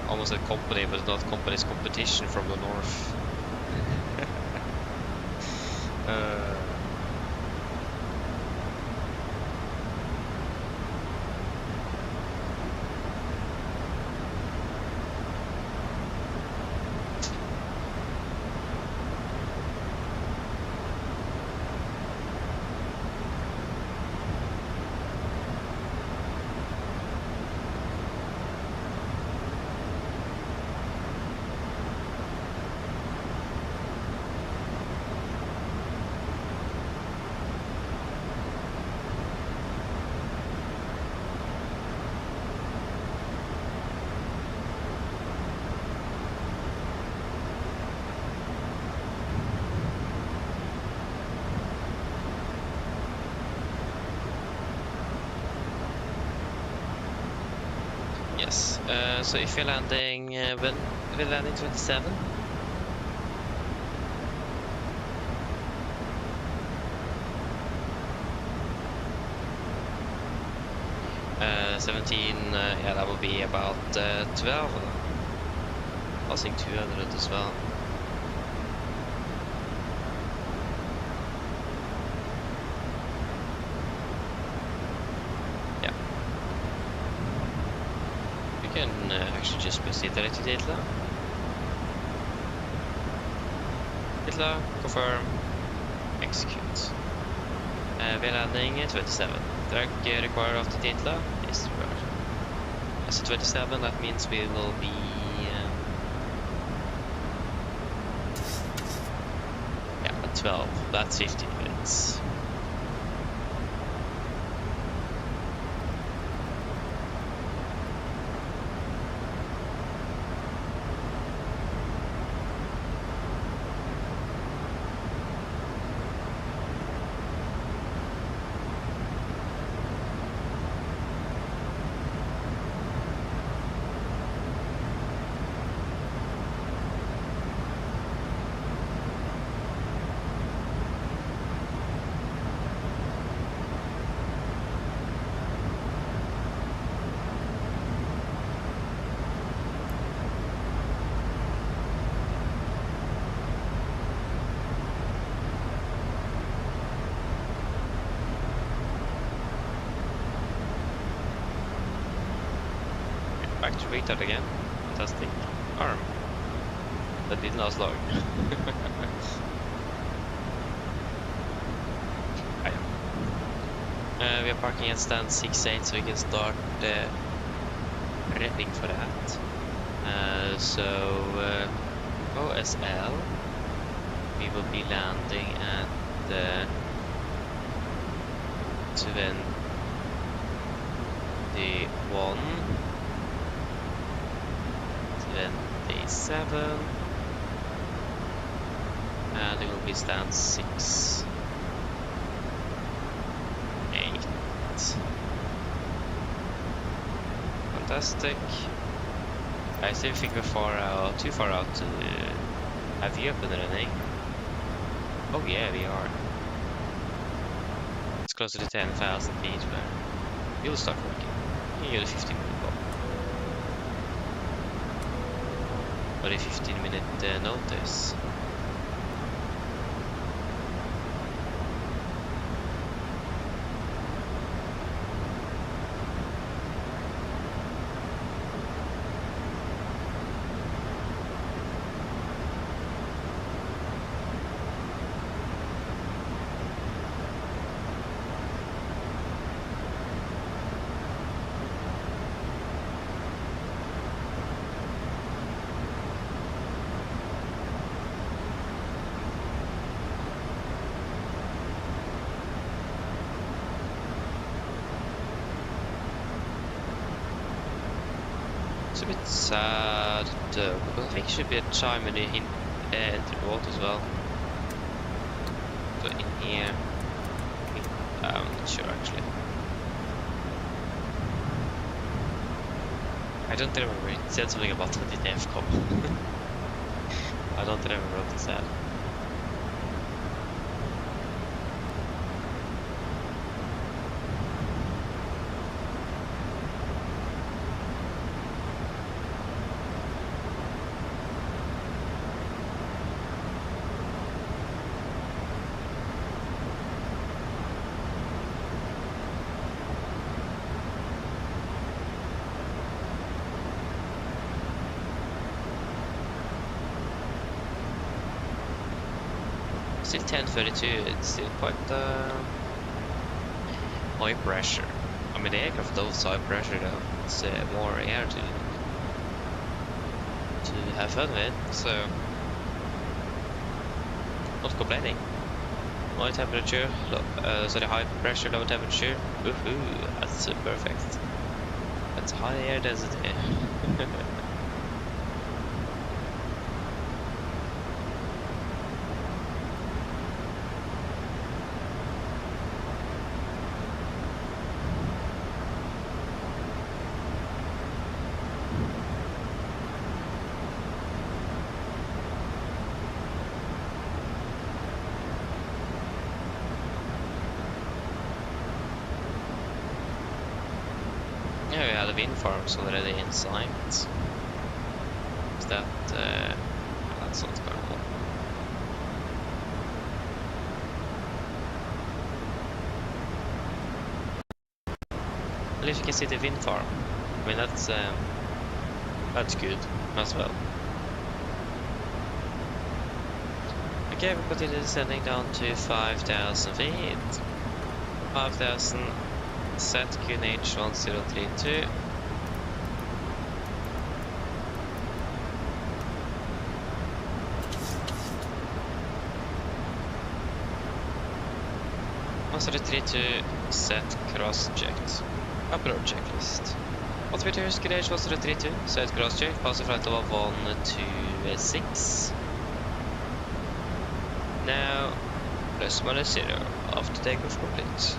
Almost a company, but not company's competition from the north. Yes, so if you're landing, when we're landing 27? Yeah, that will be about 12, passing 200 as well. Actually just proceed direct to Ditla. Ditla, confirm, execute. We're landing 27. Drag required after Ditla is required. As a 27, that means we will be at 12. That's 15 minutes. Back to retard again. Fantastic. Arm. That didn't last long. We are parking at stand 68, so we can start prepping for that. OSL, we will be landing at 21. 27, and it will be stand 6, 8. Fantastic. I still think we're too far out to have you up and running. Oh yeah, we are. It's closer to 10,000 feet where you'll start working. You get a 15-minute bump. But a 15-minute notice. a bit sad though, because I think it should be a chime when you enter the vault as well. So in here, I'm not sure actually. I don't remember, it said something about the DTF-com. I don't remember what it said. Still 1032, it's still quite high pressure. I mean, the aircraft does high pressure though, it's more air to have fun with, so not complaining. High temperature, sorry, high pressure, low temperature. Woohoo, that's perfect. That's high air density. Yeah, we had the wind farms already in sight. Is that that's not quite cool. At least you can see the wind farm. I mean that's good as well. Okay, we continue descending down to 5,000 feet. 5,000. Set QNH 1032. Set cross checked. Approach checklist. 132 QNH 1032. Set cross checked. Pass the flight level 126. Now plus minus 0 after takeoff complete.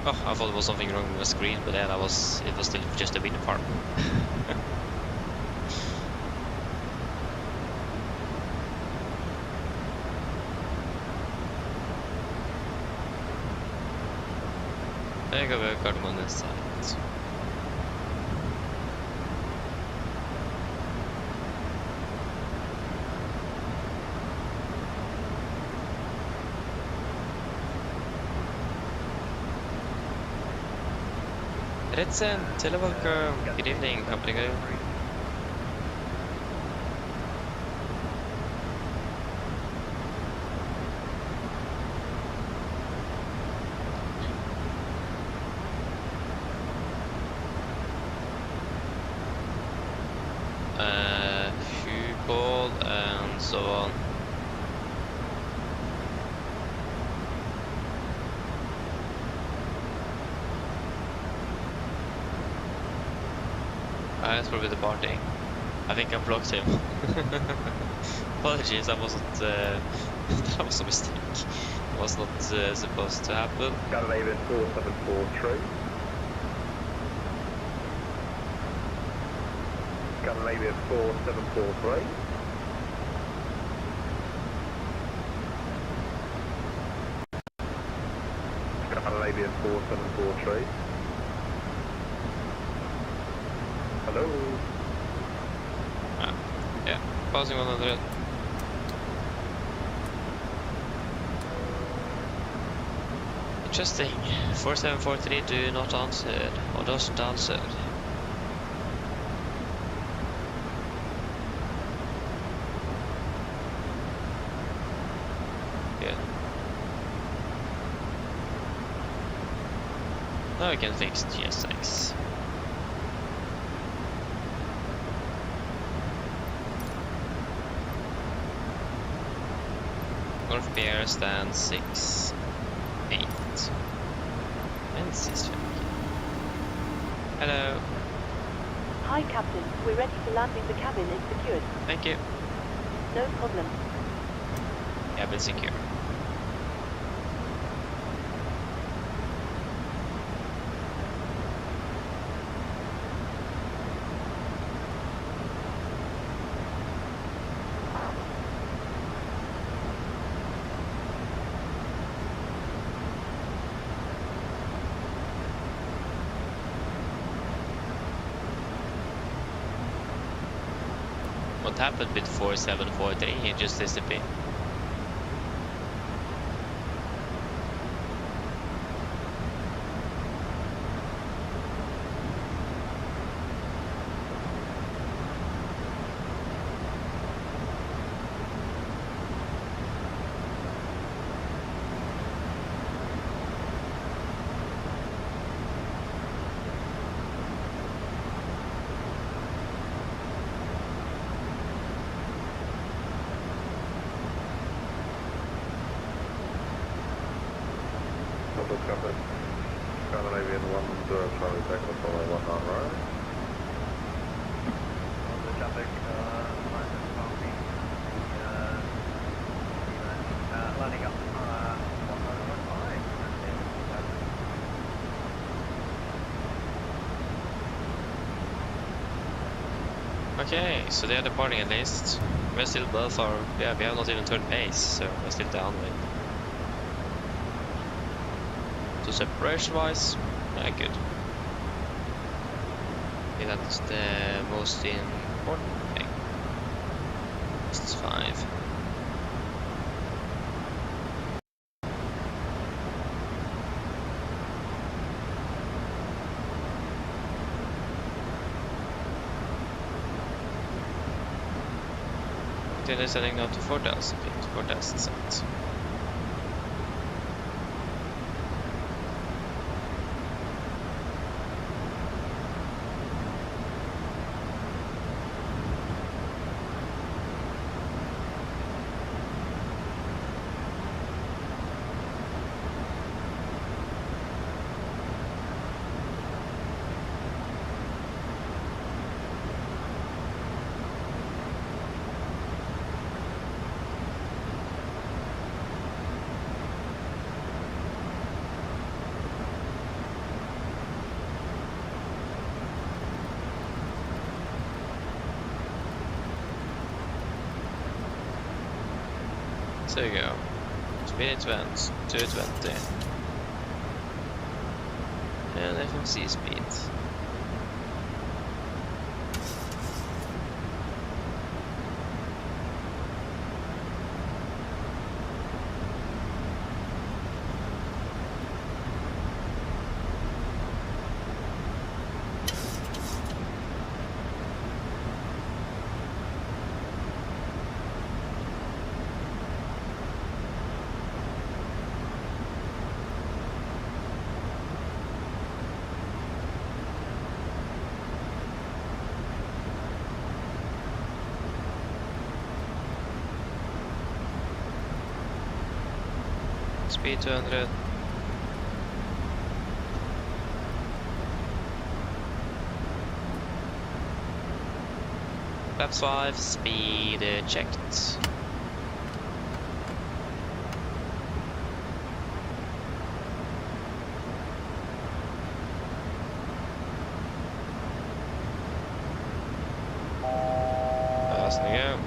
Oh, I thought there was something wrong with the screen, but then it was still just a wind farm. There you go, we got him on this side. Redsen, welcome. Good evening, company go. Few call and so on. That's probably departing. I think I blocked him. Apologies, I wasn't. That was a mistake. It was not supposed to happen. Scandinavian 4743. Scandinavian 4743. Scandinavian 4743. Hello. Yeah, passing 100. Interesting. 4743 do not answer or doesn't answer. Now we can fix GSX. North Pier stand 6, 8. And 6. Hello. Hi, Captain. We're ready for landing. The cabin is secured. Thank you. No problem. Cabin secure. What happened with 4743? He just disappeared. Scandinavian 1 Charlie Tango for 1 on right. The traffic, minus parking, landing up, 105. Okay, so they are departing at least. We're still both our... Yeah, we have not even turned base, so we're still downwind. So separation-wise, yeah, good. Okay, that's the most important thing. This is 5. They're sending now to 4,000 feet, 4,000 cents. So there you go. Speed advance 220. And FMC speed. Speed 200. Flaps 5, speed checked. Passing go.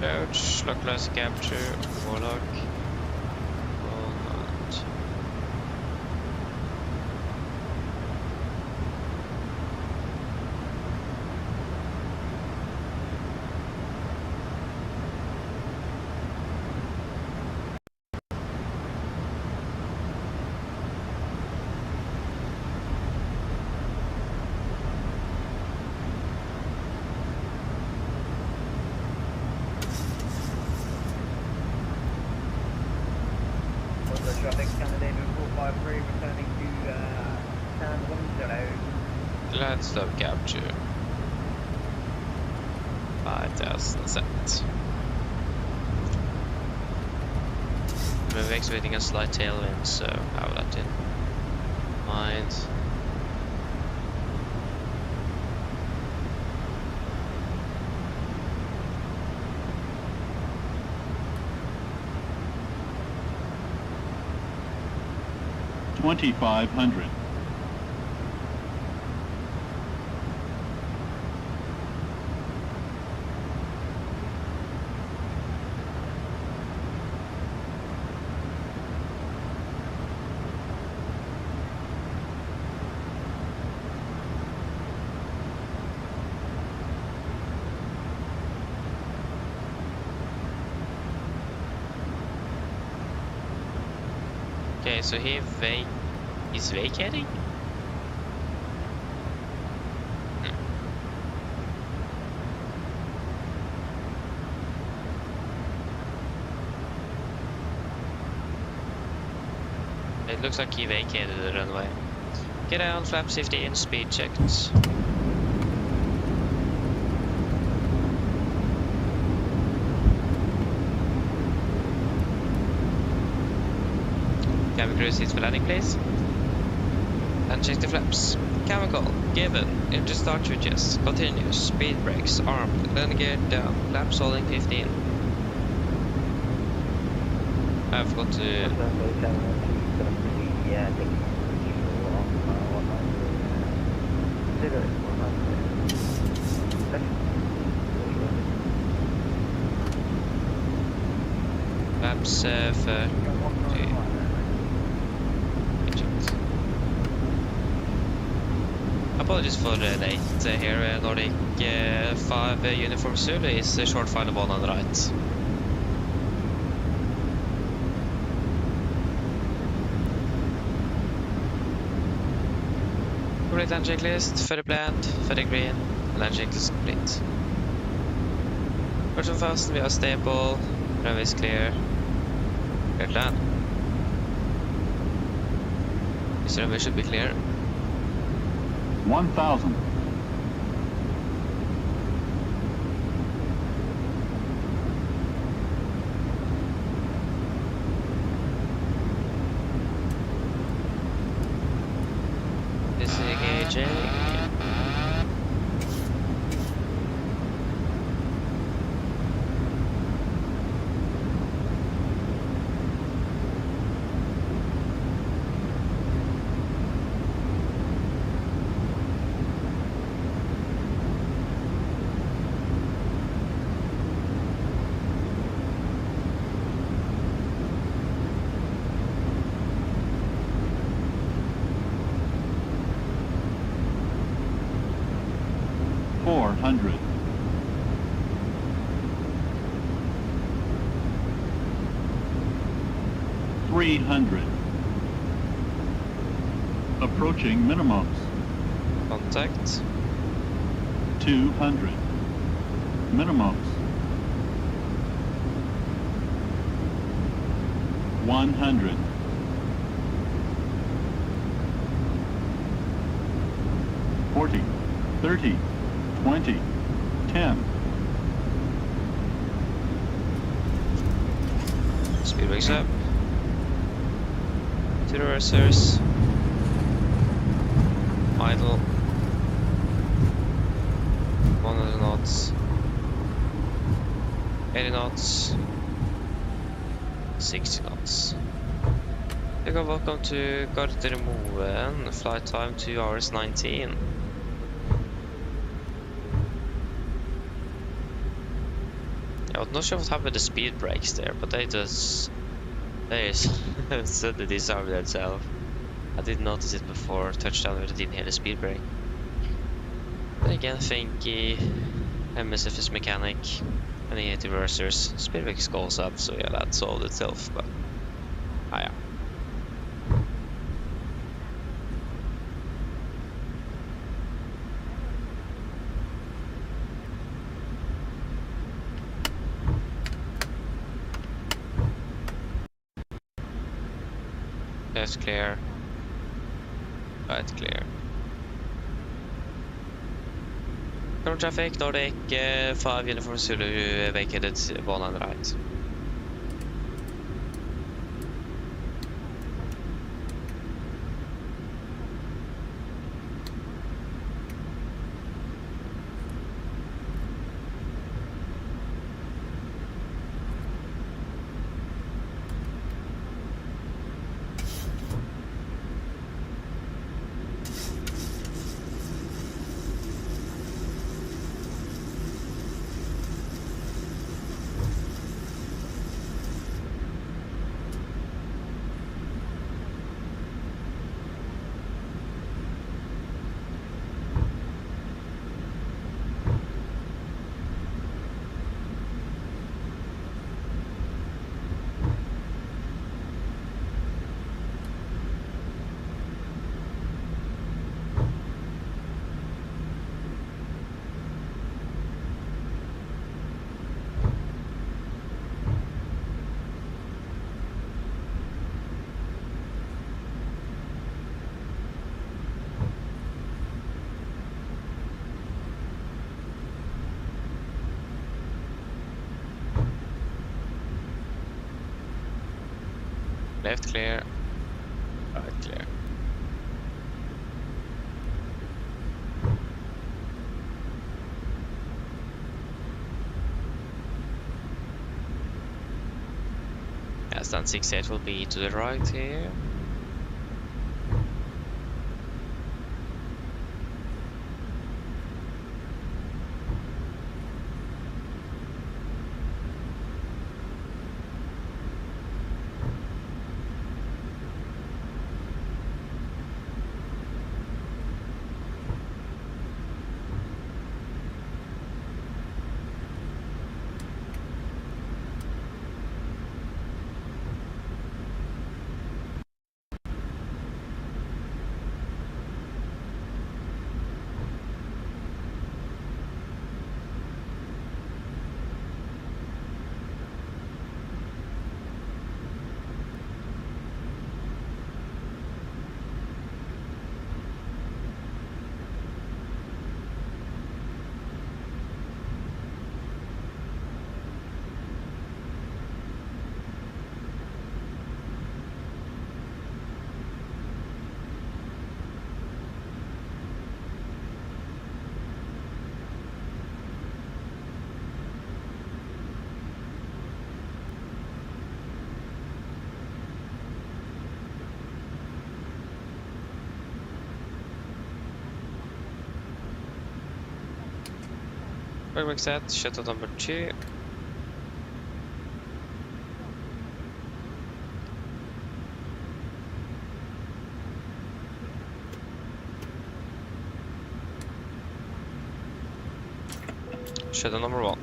Approach, localize capture, warlock, Volanta. traffic, candidate 453 returning to San Winslow. Let's stop capture. 5000 set. We're expecting a slight tailwind, so have that in mind. $2,500. Okay, so he's vacating? It looks like he vacated the runway. Get out, flaps 15, speed checked. Cabin crew seats for landing, please. And check the flaps. Chemical, given, into start switches, continuous, speed brakes, armed, landing gear down, flaps holding 15. I've got to... Flaps for... Apologies for the late here, Nordic 5 Uniform Zulu is short final 1 on the right. Complete land checklist, ferry planned, ferry green, land checklist complete. Person fast, we are stable, runway is clear, clear to land. This runway should be clear. 1,000. Disengaging. $400. $300. Approaching minimums. Contact. 200. Minimums. 100. 40. 30. 20, 10. Speed brakes up. To the reversers. Idle. 100 knots. 80 knots. 60 knots. Welcome to Gardermoen. Flight time 2 hours 19. I'm not sure what happened with the speed brakes there, but they said that they disarmed themselves. I didn't notice it before touchdown where they didn't hear the speed brake. But again, thinky, MSFS mechanic, and he hit the reversers. Speed brakes goes up, so yeah, that solved itself, but yeah. Left clear. Right clear. Current traffic, Nordic 5 Uniform Zulu vacated 1 right. Left clear. Right clear. Yes, then 68 will be to the right here. Perfect set, shuttle number 2. Shuttle number 1.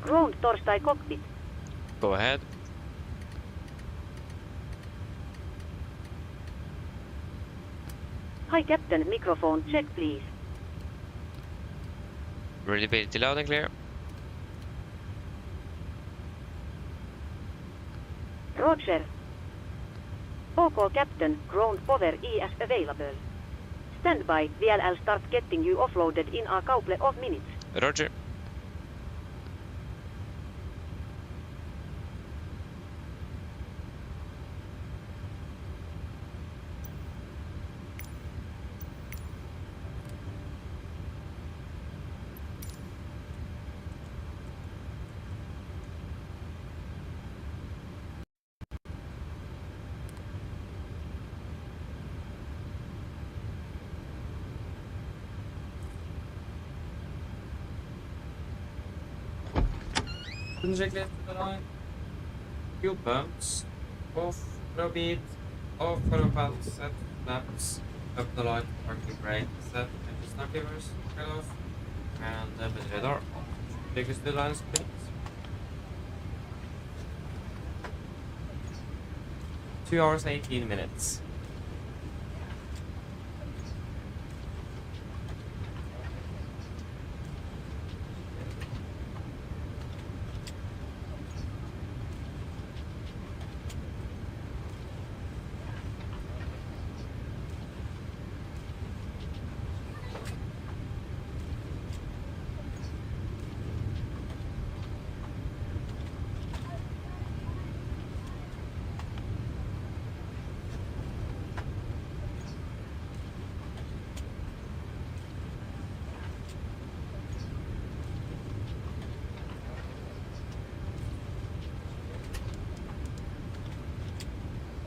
Ground Torstai cockpit. Go ahead. Hi Captain, microphone check please. Readability loud and clear. Roger. OK Captain, ground power is available. Stand by, VLL start getting you offloaded in a couple of minutes. Roger. Check left to the right. Fuel pumps. Off, no beat. Off for about set flaps. the light, parking brake set, and the snap levers cut off, and with radar off. Biggest two lines, please. 2 hours 18 minutes.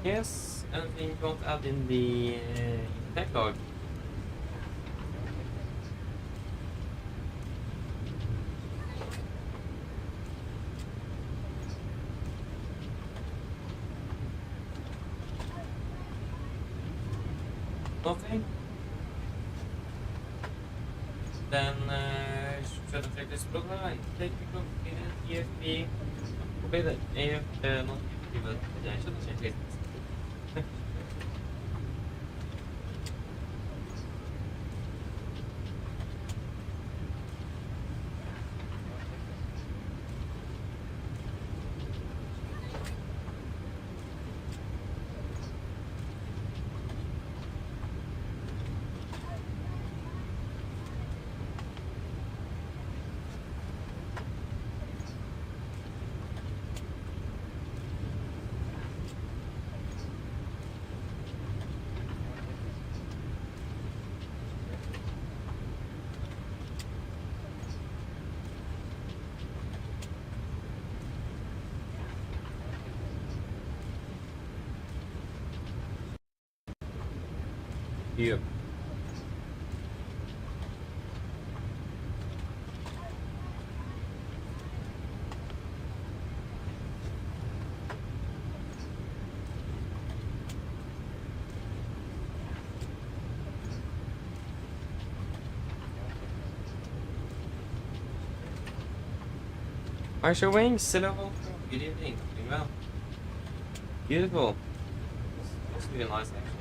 Yes, anything you want to add in the backlog? Nothing? Then should I take this program? Take the EFB. Okay, the AF, not EFB, but I should check it. Yep. Aisha Wings, hello. Good evening. Doing well. Beautiful. It's really nice actually.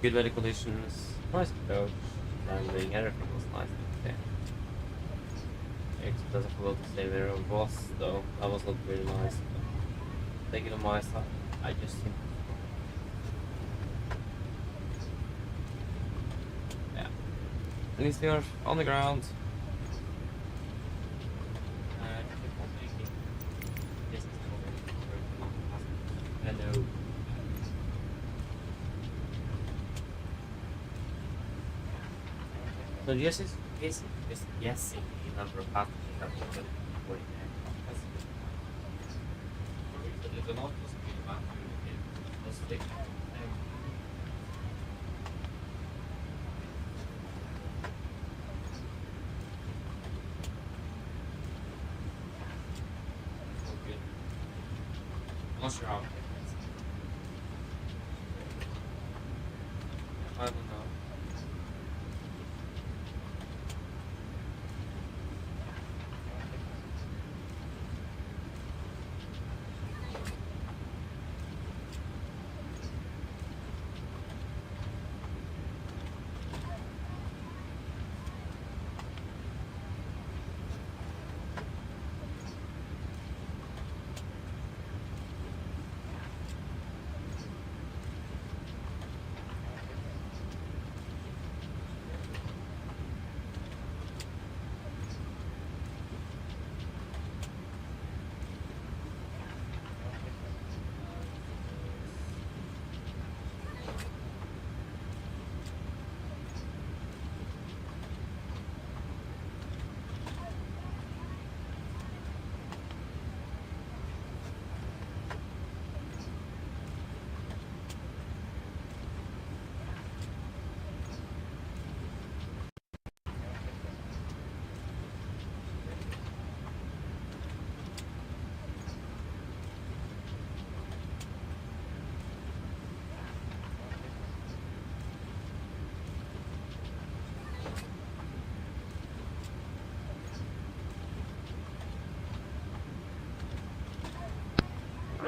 Good weather conditions, nice approach, landing, everything was nice today. It doesn't forget to say where it was though, that was not very nice. But take it on my side, I just think. Yeah. At least we are on the ground. Hello. So yes, it's basically just guessing the number of passengers that will be boarding the aircraft. It's not just be about just take unless you're out. I don't know.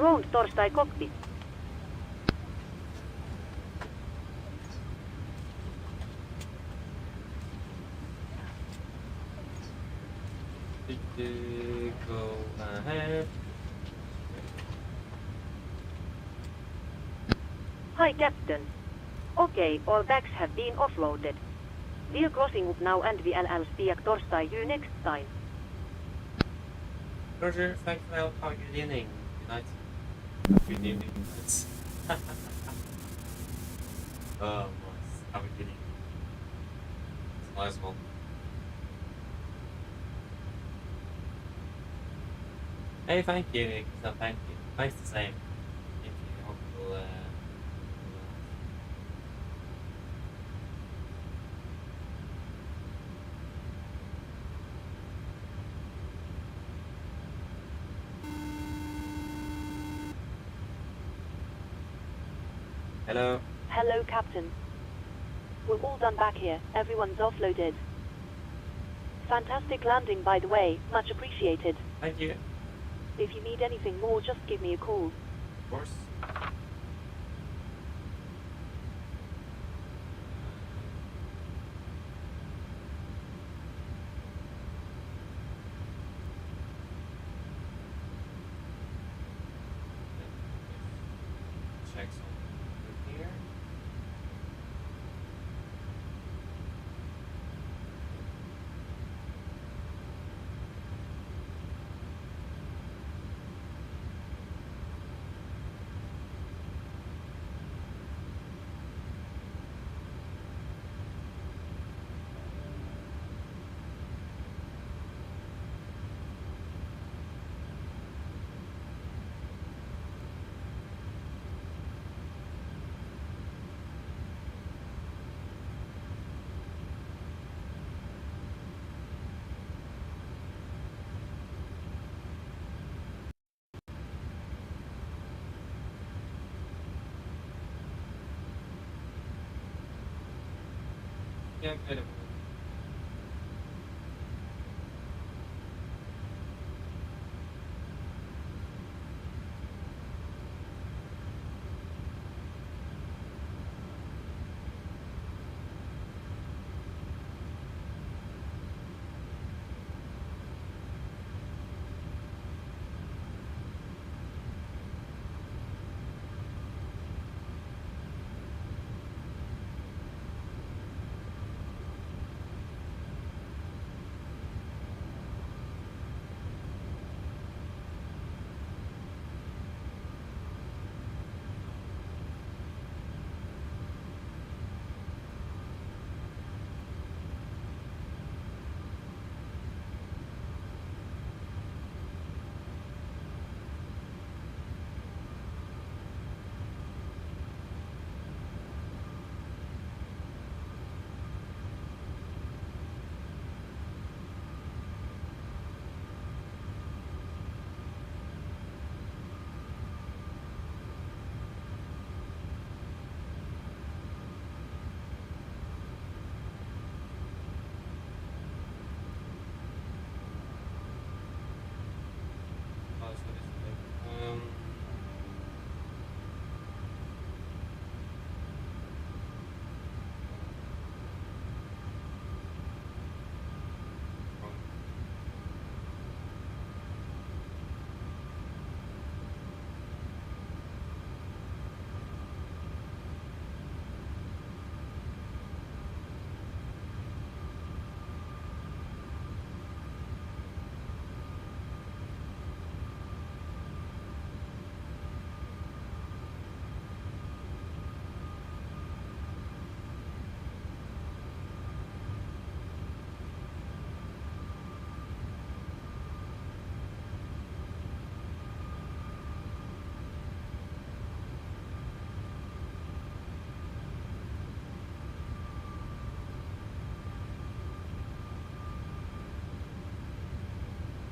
ground torstai cockpit. Go ahead. Hi, Captain. Okay, all bags have been offloaded. We're crossing up now and we'll speak torstai you next time. Roger, farewell, have a good evening. Good night. Good evening, good night. Oh, nice. Have a good evening. It's a nice one. Hey, thank you, Christoph, thank you. Thanks the same. Thank you. Hope you'll, Hello. Hello, Captain. We're all done back here. Everyone's offloaded. Fantastic landing, by the way. Much appreciated. Thank you. If you need anything more, just give me a call. Of course. Check something here. Yeah, wait a minute.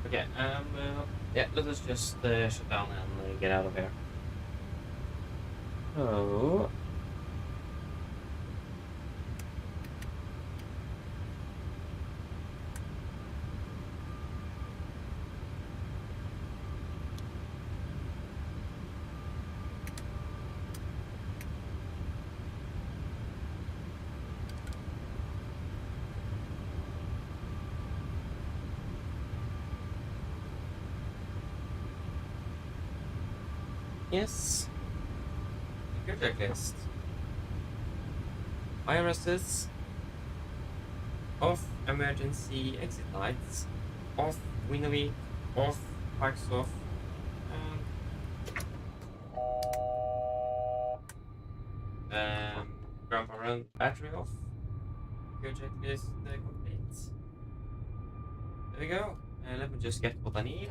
Okay, yeah, let us just shut down and get out of here. Oh. Yes. Your checklist. Viruses. Off emergency exit lights. Off window week. Off parks off. Grandpa run battery off. Your checklist complete. There we go. Let me just get what I need.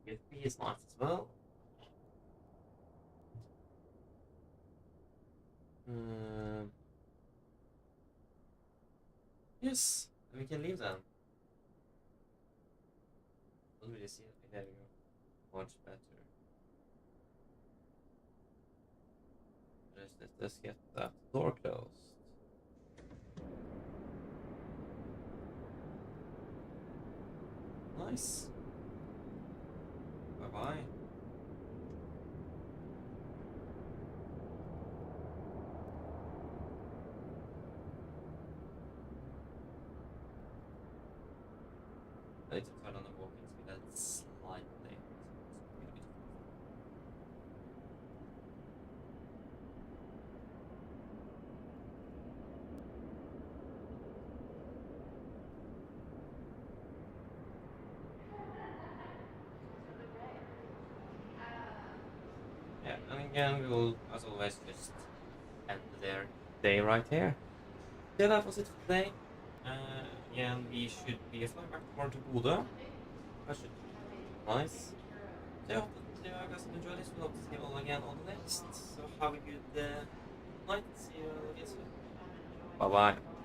Get these lights as well. Yes, we can leave them. Don't really see it. There we go. Much better. Let's get that door closed. Nice. Bye bye. I need to turn on the walking speed that's slightly. Yeah, and again we will, as always, just end their day right here. So that was it for today. Yeah, we should be flying back tomorrow to Bodø. That should be nice. So I hope that you guys enjoyed this. We hope to see you all again on the next. So have a good night. See you again soon. Bye bye.